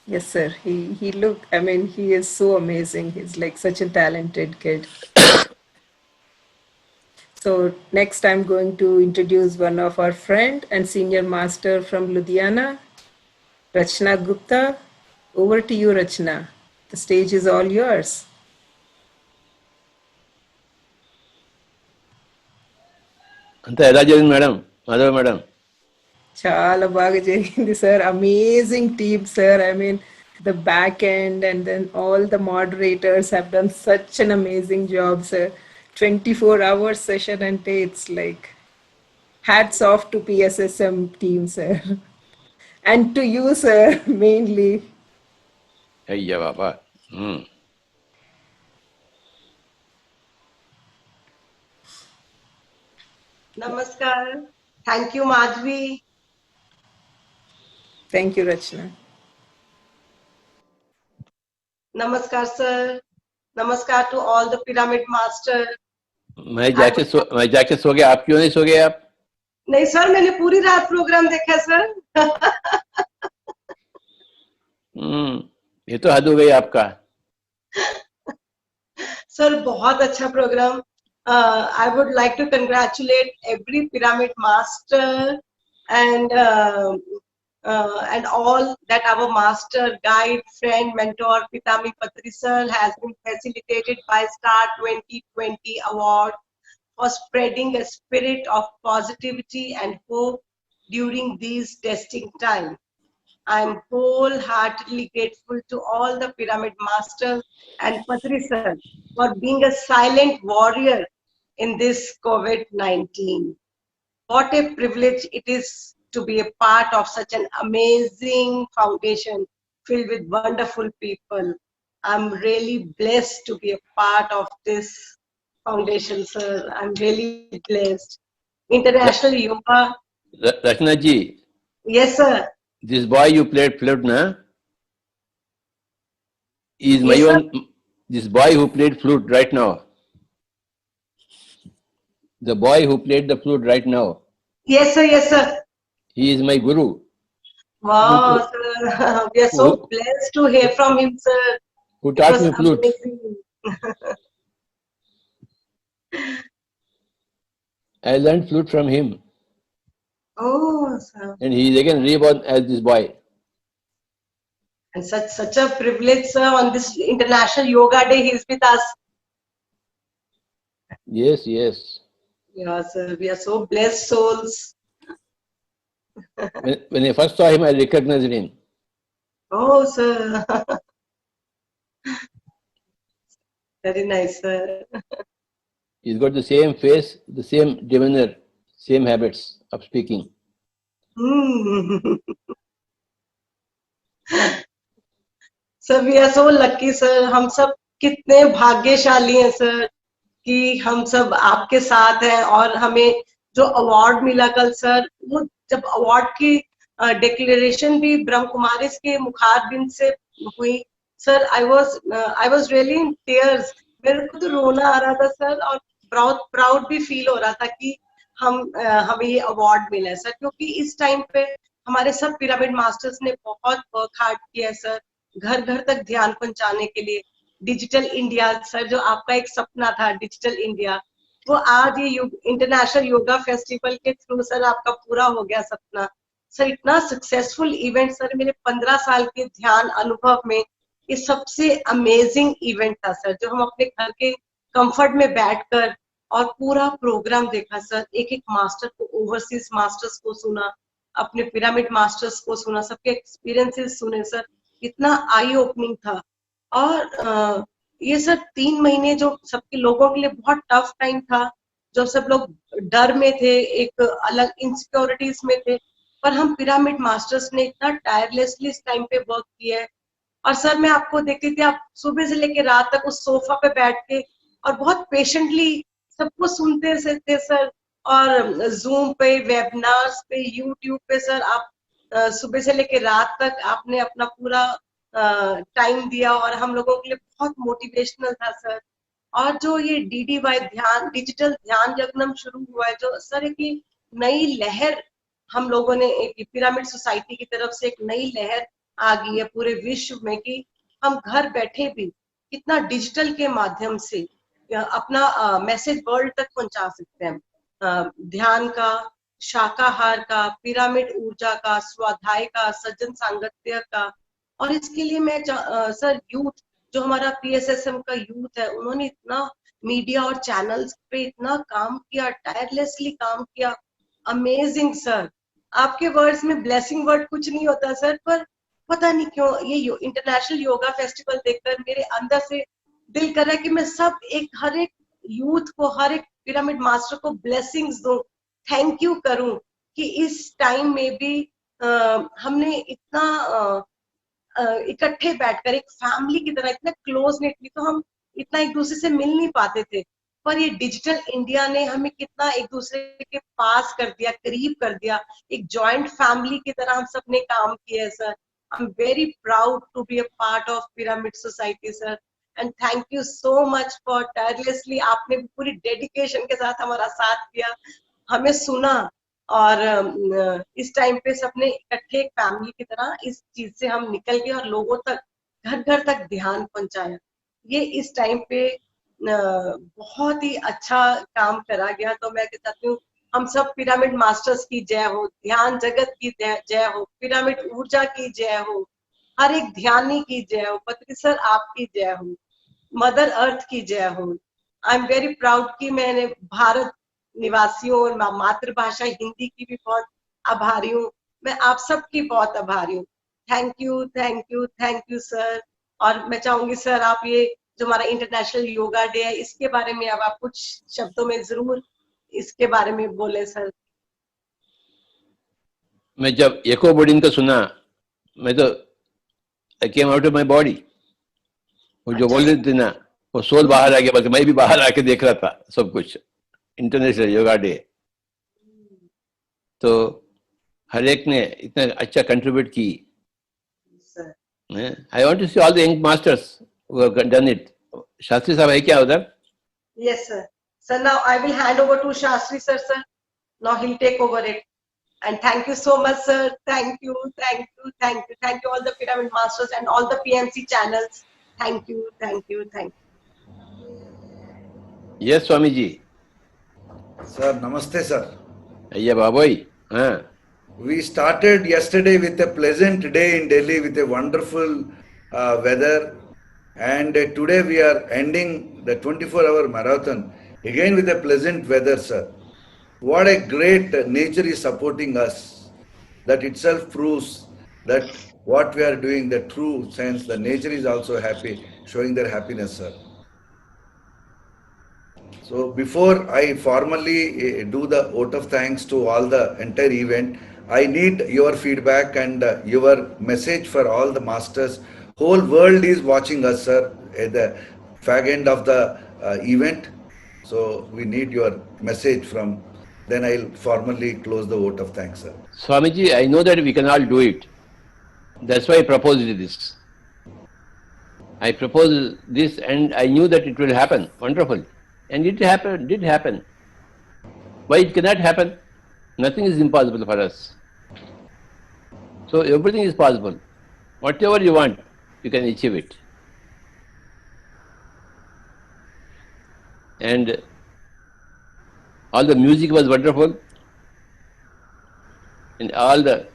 Yes, sir. He is so amazing. He's like such a talented kid. So next I'm going to introduce one of our friend and senior master from Ludhiana, Rachna Gupta. Over to you, Rachna. The stage is all yours. Anta ela జరిగింది madam Madhava madam Chala baga జరిగింది, sir. Amazing team, sir. I mean, the back end and then all the moderators have done such an amazing job, sir. 24-hour session and it's like hats off to PSSM team, sir. And to you, sir, mainly. అయ్యా బాబా Namaskar. Thank you, Madhvi. Thank you, Rachna. Namaskar, sir. Namaskar to all the pyramid master. मैं जाके सो गया आप क्यों नहीं सो गए आप नहीं सर मैंने पूरी रात प्रोग्राम देखा सर ये तो हद हो गई आपका सर बहुत अच्छा programme I would like to congratulate every pyramid master and all that our master, guide, friend, mentor, Pitami Patri sir has been facilitated by Star 2020 Award for spreading a spirit of positivity and hope during these testing times. I am wholeheartedly grateful to all the pyramid masters and Patri sir for being a silent warrior in this COVID-19. What a privilege it is to be a part of such an amazing foundation filled with wonderful people. I'm really blessed to be a part of this foundation, sir. I'm really blessed. International Yoga. Rachna ji. Yes, sir. This boy you played flute, na? Is my Yes, own. This boy who played flute right now. The boy who played the flute right now. Yes, sir. Yes, sir. He is my guru. Wow, sir. We are so blessed to hear from him, sir. Who taught me flute. Amazing. I learned flute from him. Oh, sir. And he is again reborn as this boy. And such a privilege, sir. On this International Yoga Day, he is with us. Yes, yes. Yeah, sir. We are so blessed souls. When I first saw him, I recognized him. Oh, sir. Very nice, sir. He's got the same face, the same demeanor, same habits of speaking. Sir, we are so lucky, sir. हम सब कितने भाग्यशाली हैं, sir, कि हम सब आपके साथ हैं और हमें जो अवार्ड मिला कल, सर, वो जब अवार्ड की डिक्लेरेशन भी ब्रह्म कुमारीज के मुखारबिंद से हुई sir, I was really in tears. मेरे को तो रोना आ रहा था सर, और प्राउड भी फील हो रहा था कि हमें ये अवार्ड मिला है सर, क्योंकि इस टाइम पे हमारे सब पिरामिड मास्टर्स ने बहुत वर्क हार्ड किया है सर, घर घर तक ध्यान पहुंचाने के लिए. डिजिटल इंडिया सर, जो आपका एक सपना था डिजिटल इंडिया, वो आज ये इंटरनेशनल योगा फेस्टिवल के थ्रू सर आपका पूरा हो गया सपना सर. इतना सक्सेसफुल इवेंट सर, मेरे 15 साल के ध्यान अनुभव में ये सबसे अमेजिंग इवेंट था सर, जो हम अपने घर के कंफर्ट में बैठकर और पूरा प्रोग्राम देखा सर. एक एक मास्टर को, ओवरसीज मास्टर्स को सुना, अपने पिरामिड मास्टर्स को सुना, सबके एक्सपीरियंसेस सुने सर. इतना आई ओपनिंग था. और ये सर 3 महीने जो सबके लोगों के लिए बहुत टफ टाइम था, जब सब लोग डर में थे, एक अलग इनसिक्योरिटीज में थे, पर हम पिरामिड मास्टर्स ने इतना टायरलेसली इस टाइम पे वर्क किया है. और सर मैं आपको देखती थी, आप सुबह से लेकर रात तक उस सोफा पे बैठ के और बहुत पेशेंटली सबको सुनते थे सर. और जूम पे, वेबिनार्स पे, यूट्यूब पे सर आप सुबह से लेकर रात तक आपने अपना पूरा टाइम दिया, और हम लोगों के लिए बहुत मोटिवेशनल था सर. और जो ये DDY ध्यान, डिजिटल ध्यान यज्ञम शुरू हुआ है, जो सर एक नई लहर हम लोगों ने, एक पिरामिड सोसाइटी की तरफ से एक नई लहर आ गई है पूरे विश्व में, कि हम घर बैठे भी कितना डिजिटल के माध्यम से अपना मैसेज वर्ल्ड तक पहुंचा सकते हैं. ध्यान का, शाकाहार का, पिरामिड ऊर्जा का, स्वाध्याय का, सज्जन सांगत्य का. और इसके लिए मैं सर यूथ, जो हमारा PSSM का यूथ है, उन्होंने इतना मीडिया और चैनल्स पे इतना काम किया, टायरलेसली काम किया. Amazing sir. आपके वर्ड्स में ब्लेसिंग वर्ड कुछ नहीं होता सर, पर पता नहीं क्यों ये इंटरनेशनल योगा फेस्टिवल देखकर मेरे अंदर से दिल कर रहा है कि मैं सब हर एक यूथ को, हर एक पिरामिड मास्टर को ब्लेसिंग्स दूं, थैंक यू करूं कि इस टाइम में भी हमने इतना इकट्ठे बैठकर एक फैमिली की तरह इतना क्लोज नेटली, तो हम इतना एक दूसरे से मिल नहीं पाते थे, पर ये डिजिटल इंडिया ने हमें कितना एक दूसरे के पास कर दिया, करीब कर दिया. एक जॉइंट फैमिली की तरह हम सब ने काम किया है sir. I am very proud to be a part of Pyramid Society sir, and thank you so much for tirelessly. आपने पूरी डेडिकेशन के साथ हमारा साथ दिया, हमें सुना, और इस टाइम पे सबने इकट्ठे एक फैमिली की तरह इस चीज से हम निकल गए और लोगों तक, घर घर तक ध्यान पहुंचाया. ये इस टाइम पे बहुत ही अच्छा काम करा गया. तो मैं चाहती हूँ हम सब पिरामिड मास्टर्स की जय हो, ध्यान जगत की जय हो, पिरामिड ऊर्जा की जय हो, हर एक ध्यानी की जय हो, पत्री सर आपकी जय हो, मदर अर्थ की जय हो. आई एम वेरी प्राउड कि मैंने भारत निवासियों और मातृभाषा हिंदी की भी बहुत आभारी हूँ. मैं आप सबकी बहुत आभारी हूँ. Thank you, thank you, thank you sir. और मैं चाहूंगी सर, आप ये जो हमारा इंटरनेशनल योगा डे है, इसके बारे में अब आप कुछ शब्दों में जरूर इसके बारे में बोले सर. मैं जब एको बोर्डिंग का सुना, मैं तो I came out of my body. वो जो बोल रहे थे ना, वो सोल बाहर आ गया, बल्कि मैं भी बाहर आके देख रहा था सब कुछ. इंटरनेशनल योगा डे, तो हर एक ने इतना अच्छा कंट्रीब्यूट की. I want to see all the young masters who have done it. Shastri साहब है क्या उधर? Yes sir. So now I will hand over to Shastri sir. Now he'll take over it. And thank you so much sir. Thank you, thank you, thank you, thank you all the Pyramid Masters and all the PMC channels. Thank you, thank you, thank you. Yes Swami ji. Sir, namaste sir. Ayya Babai. We started yesterday with a pleasant day in Delhi with a wonderful weather. And today we are ending the 24-hour marathon again with a pleasant weather, sir. What a great nature is supporting us. That itself proves that what we are doing, the true sense, the nature is also happy, showing their happiness, sir. So before I formally do the vote of thanks to all the entire event, I need your feedback and your message for all the masters. Whole world is watching us, sir, at the fag end of the event. So we need your message from, then I'll formally close the vote of thanks, sir. Swamiji, I know that we can all do it. That's why I proposed this. I proposed this and I knew that it will happen. Wonderful. And it happened, did happen. Why it cannot happen? Nothing is impossible for us. So everything is possible. Whatever you want, you can achieve it. And all the music was wonderful. And all the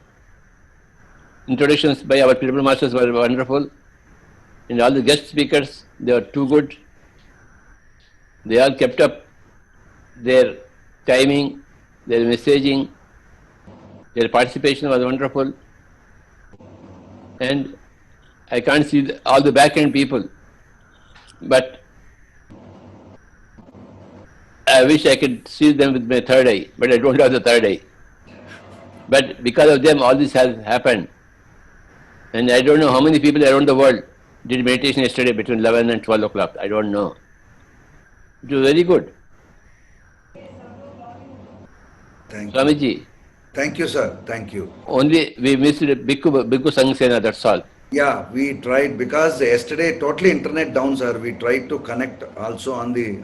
introductions by our spiritual masters were wonderful. And all the guest speakers, they were too good. They all kept up their timing, their messaging, their participation was wonderful. And I can't see all the back-end people, but I wish I could see them with my third eye, but I don't have the third eye. But because of them, all this has happened. And I don't know how many people around the world did meditation yesterday between 11 and 12 o'clock. I don't know. It was very good. Thank Swamiji. you. Thank you, sir. Thank you. Only we missed Bhikkhu Sanghasena, that's all. Yeah, we tried because yesterday totally internet down, sir. We tried to connect also on the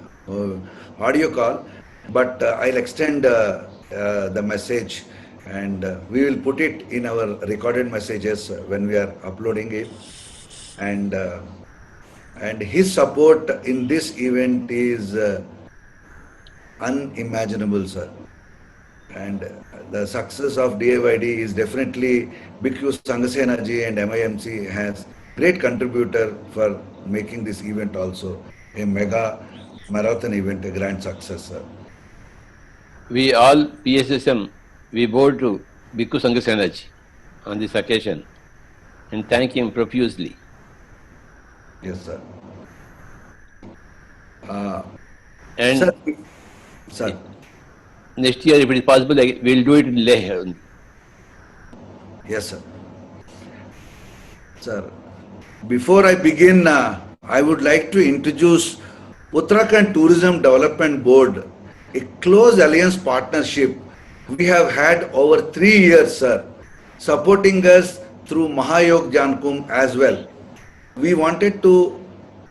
audio call, but I'll extend the message and we will put it in our recorded messages when we are uploading it. And his support in this event is unimaginable, sir. And the success of DAYD is definitely Bhikkhu Sanghasena ji and MIMC has great contributor for making this event also a mega marathon event, a grand success, sir. We all PSSM, we bow to Bhikkhu Sanghasena ji on this occasion and thank him profusely. Yes, sir. And sir. Next year, if it is possible, we will do it in Leh only. Yes, sir. Sir, before I begin, I would like to introduce Uttarakhand Tourism Development Board, a close alliance partnership we have had over 3 years, sir, supporting us through Mahayog Jankum as well. We wanted to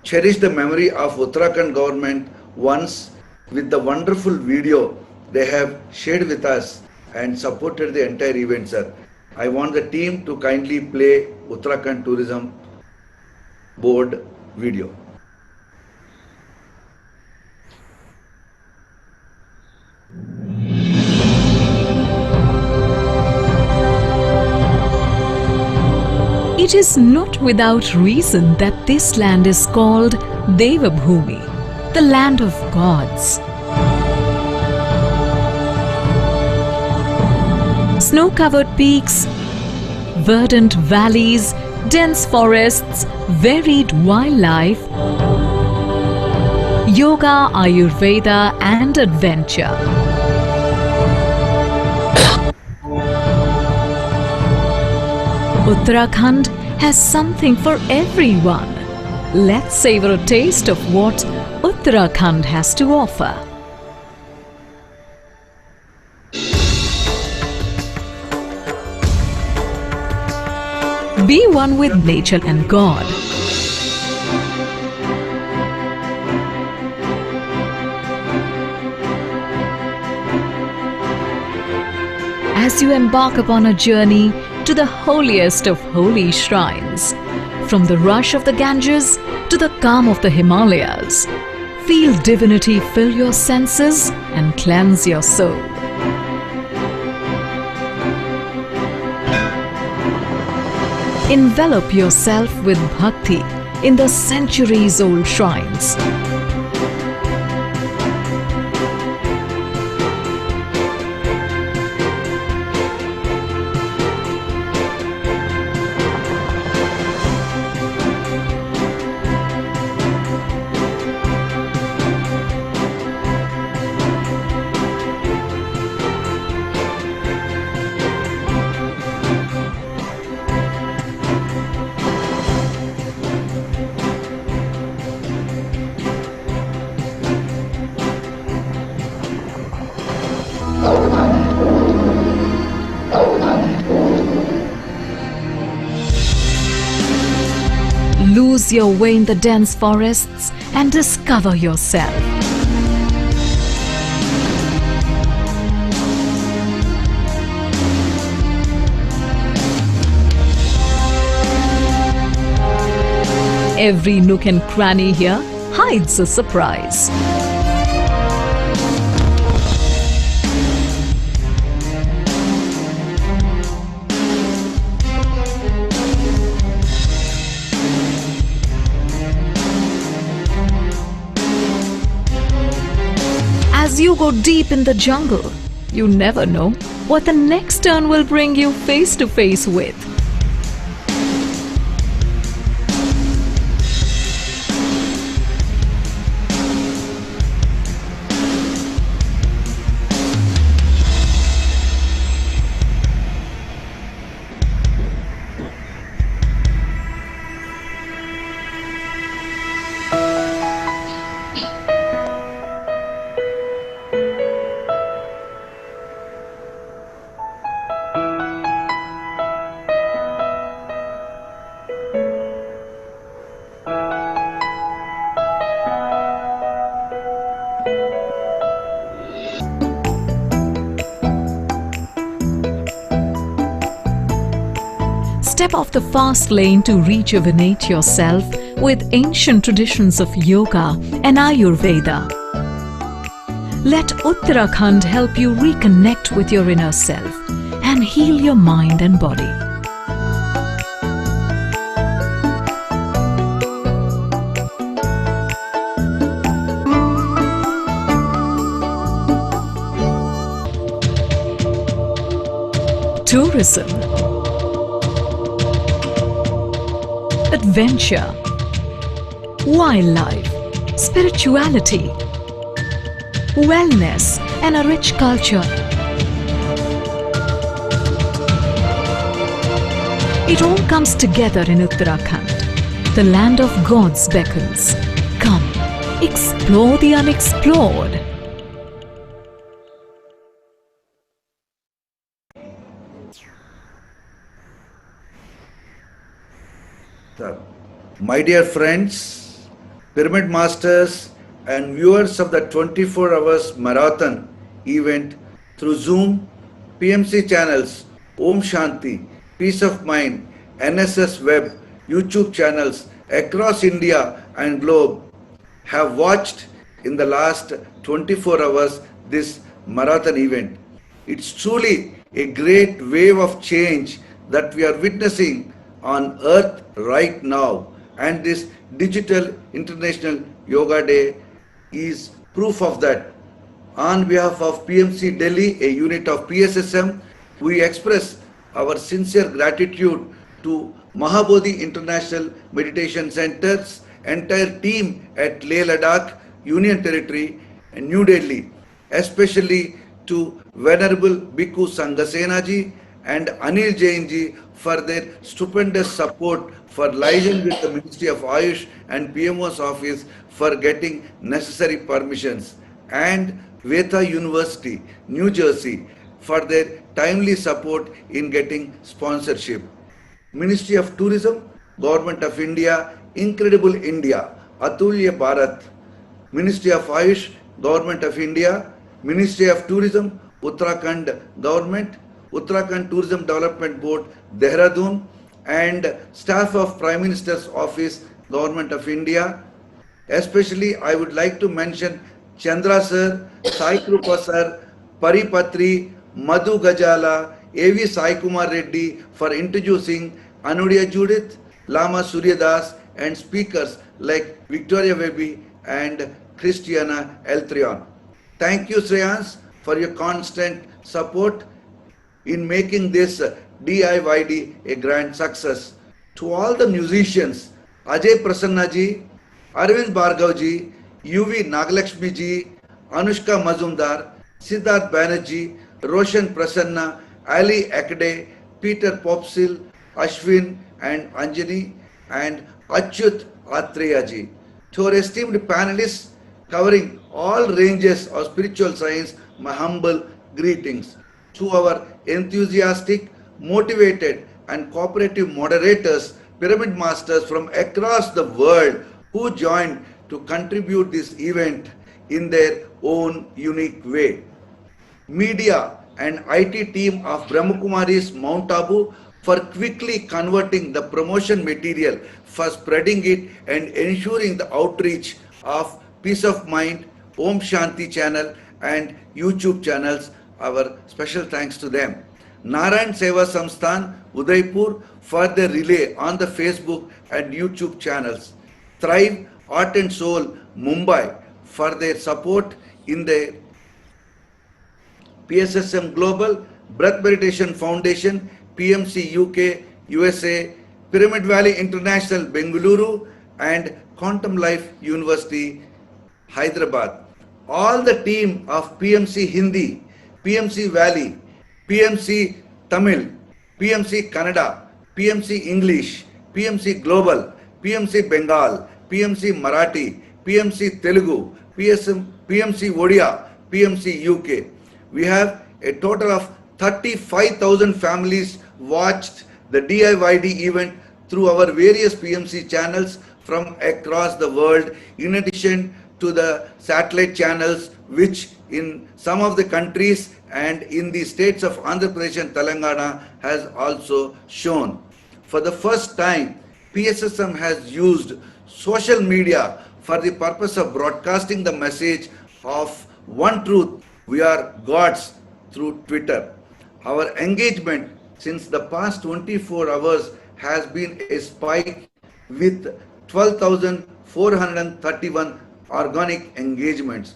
cherish the memory of Uttarakhand government once with the wonderful video they have shared with us and supported the entire event, sir. I want the team to kindly play Uttarakhand Tourism Board video. It is not without reason that this land is called Devabhumi, the land of gods. Snow-covered peaks, verdant valleys, dense forests, varied wildlife, yoga, Ayurveda and adventure. Uttarakhand has something for everyone. Let's savor a taste of what Uttarakhand has to offer. Be one with nature and God. As you embark upon a journey to the holiest of holy shrines, from the rush of the Ganges to the calm of the Himalayas, feel divinity fill your senses and cleanse your soul. Envelop yourself with bhakti in the centuries-old shrines. Lose your way in the dense forests and discover yourself. Every nook and cranny here hides a surprise. As you go deep in the jungle, you never know what the next turn will bring you face to face with. Step off the fast lane to rejuvenate yourself with ancient traditions of yoga and Ayurveda. Let Uttarakhand help you reconnect with your inner self and heal your mind and body. Tourism, adventure, wildlife, spirituality, wellness, and a rich culture. It all comes together in Uttarakhand. The land of gods beckons. Come, explore the unexplored. My dear friends, Pyramid Masters and viewers of the 24 hours marathon event through Zoom, PMC channels, Om Shanti, Peace of Mind, NSS Web, YouTube channels across India and globe have watched in the last 24 hours this marathon event. It's truly a great wave of change that we are witnessing on earth right now, and this digital International Yoga Day is proof of that. On behalf of PMC Delhi, a unit of PSSM, we express our sincere gratitude to Mahabodhi International Meditation Center's entire team at Leh Ladakh, Union Territory and New Delhi, especially to Venerable Bhikkhu Sanghasena ji and Anil Jain ji for their stupendous support for liaising with the Ministry of Ayush and PMO's office for getting necessary permissions, and Veta University, New Jersey for their timely support in getting sponsorship. Ministry of Tourism, Government of India, Incredible India, Atulya Bharat, Ministry of Ayush, Government of India, Ministry of Tourism, Uttarakhand Government, Uttarakhand Tourism Development Board, Dehradun, and staff of Prime Minister's Office, Government of India. Especially, I would like to mention Chandra sir, Sai Krupa sir, Paripatri, Madhu Gajala, A.V. Sai Kumar Reddy for introducing Anudia Judith, Lama Suryadas, and speakers like Victoria Webby and Christiana Eltrion. Thank you, Shreyans, for your constant support in making this DIYD a grand success. To all the musicians, Ajay Prasanna ji, Arvind Bhargav ji, UV Nagalakshmi ji, Anushka Mazumdar, Siddharth Banerjee, Roshan Prasanna, Ali Akde, Peter Popsil, Ashwin and Anjani, and Achyut Atreya ji. To our esteemed panelists covering all ranges of spiritual science, my humble greetings. To our enthusiastic, motivated and cooperative moderators, pyramid masters from across the world who joined to contribute this event in their own unique way. Media and IT team of Brahmakumaris Mount Abu for quickly converting the promotion material, for spreading it and ensuring the outreach of Peace of Mind, Om Shanti channel and YouTube channels. Our special thanks to them. Narayan Seva Samsthan, Udaipur for their relay on the Facebook and YouTube channels. Thrive Art and Soul, Mumbai for their support in the PSSM Global, Breath Meditation Foundation, PMC UK, USA, Pyramid Valley International, Bengaluru, and Quantum Life University, Hyderabad. All the team of PMC Hindi, PMC Valley, PMC Tamil, PMC Kannada, PMC English, PMC Global, PMC Bengal, PMC Marathi, PMC Telugu, PMC Odia, PMC UK. We have a total of 35,000 families watched the DIYD event through our various PMC channels from across the world, in addition to the satellite channels which in some of the countries and in the states of Andhra Pradesh and Telangana has also shown. For the first time, PSSM has used social media for the purpose of broadcasting the message of one truth, we are gods, through Twitter. Our engagement since the past 24 hours has been a spike with 12,431 organic engagements.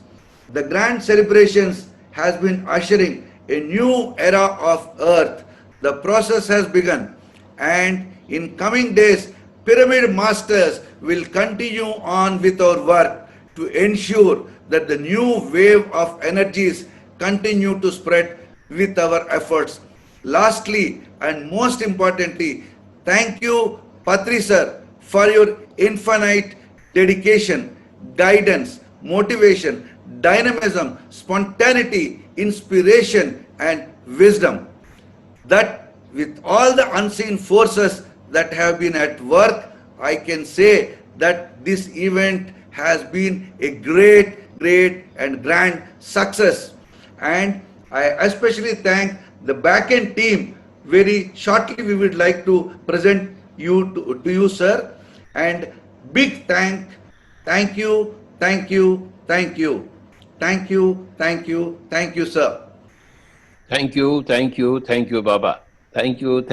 The grand celebrations has been ushering a new era of Earth. The process has begun, and in coming days, Pyramid Masters will continue on with our work to ensure that the new wave of energies continue to spread with our efforts. Lastly, and most importantly, thank you, Patri sir, for your infinite dedication, guidance, motivation, dynamism, spontaneity, inspiration, and wisdom. That with all the unseen forces that have been at work, I can say that this event has been a great and grand success. And I especially thank the back-end team. Very shortly we would like to present you to you, sir. And big thank you, sir. Thank you, Baba. Thank you.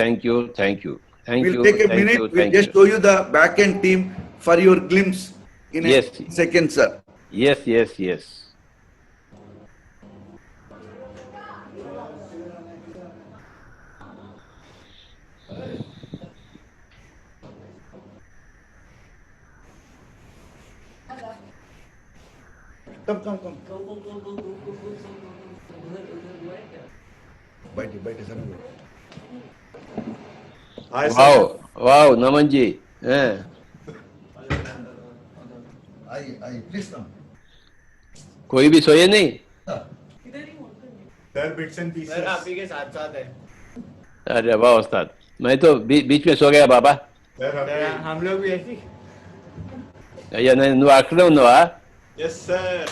We'll take a minute. We'll just show you the back-end team for your glimpse in a second, sir. Yes. Come. Baite, sir. Wow, Namanji. Yeah. I please come. कोई भी सोए नहीं? There are bits and pieces. Sir आप ही के साथ है. अरे वाह उस्ताद, मैं तो बीच में सो गया बाबा. हम लोग भी ऐसी. या नहीं नु आखिर नु आ? Yes sir.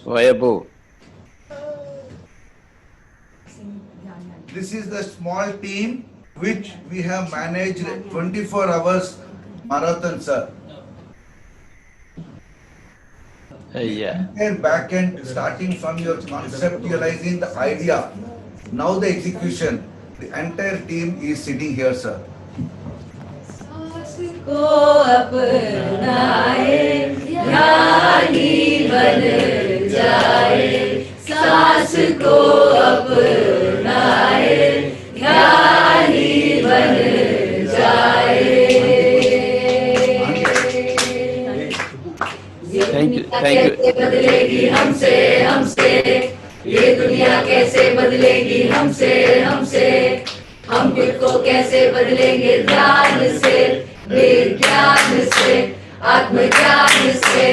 वाह बो. This is the small team which we have managed 24 hours marathon, sir. Yeah. And back end, starting from your conceptualizing the idea, now the execution, the entire team is sitting here, sir. सास को अपनाए ज्ञानी बन जाए. Thank you. कैसे बदलेगी हमसे ये दुनिया कैसे बदलेगी हमसे हम खुद को कैसे बदलेंगे ध्यान से विज्ञान से आत्मज्ञान से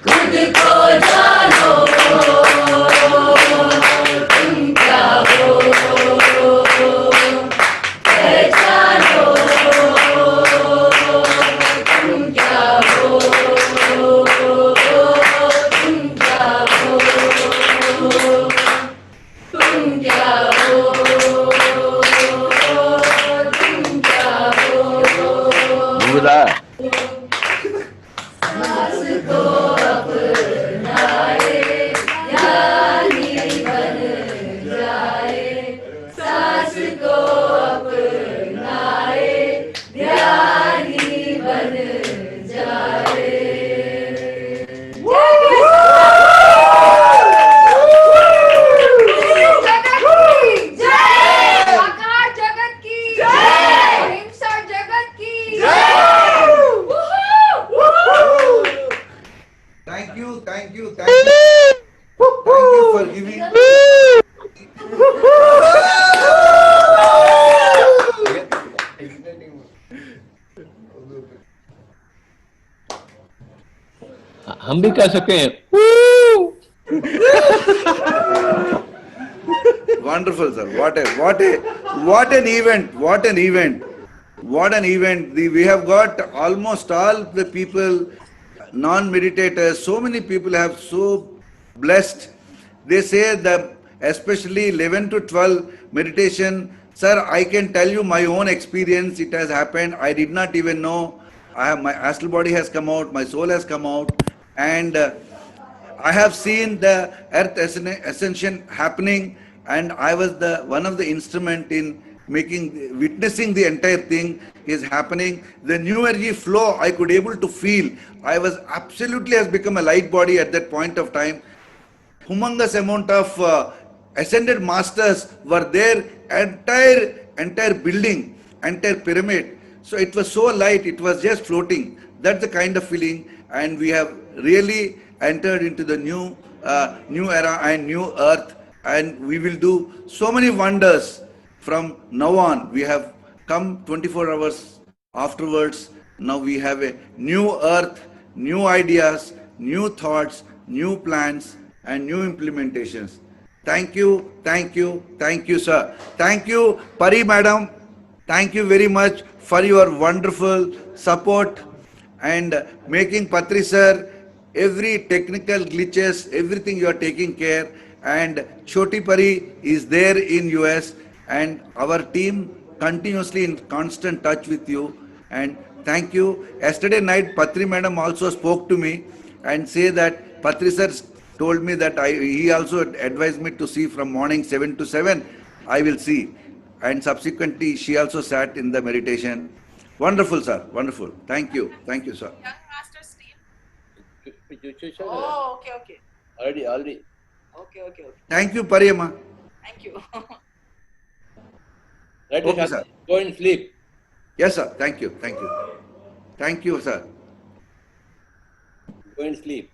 खुद को जानो तुम क्या हो पहचानो हम भी कह सके Wonderful, sir. What an event! What an event! What an event! We have got almost all the people, non-meditators. So many people have so blessed. They say that especially 11 to 12 meditation. Sir, I can tell you my own experience. It has happened. I did not even know. My astral body has come out. My soul has come out, and I have seen the earth ascension happening, and I was one of the instrument in witnessing the entire thing is happening. The new energy flow I could able to feel. I was absolutely has become a light body at that point of time. Humongous amount of ascended masters were there, entire building, entire pyramid. So it was so light, it was just floating. That's the kind of feeling, and we have really entered into the new era and new earth, and we will do so many wonders from now on. We have come 24 hours afterwards. Now we have a new earth, new ideas, new thoughts, new plans, and new implementations. Thank you, thank you, thank you, sir. Thank you, Pari madam. Thank you very much for your wonderful support and making Patri sir every technical glitches, everything you are taking care. And Choti Pari is there in US, and our team continuously in constant touch with you. And thank you. Yesterday night, Patri madam also spoke to me and say that Patri sir told me that he also advised me to see from morning 7 to 7. I will see. And subsequently, she also sat in the meditation. Wonderful, sir. Wonderful. Thank you. Thank you, sir. Oh, okay. Already. Okay. Thank you, Pariyamma. Thank you. Right, Okay, sir. Go and sleep. Yes, sir. Thank you. Thank you, sir. Go and sleep.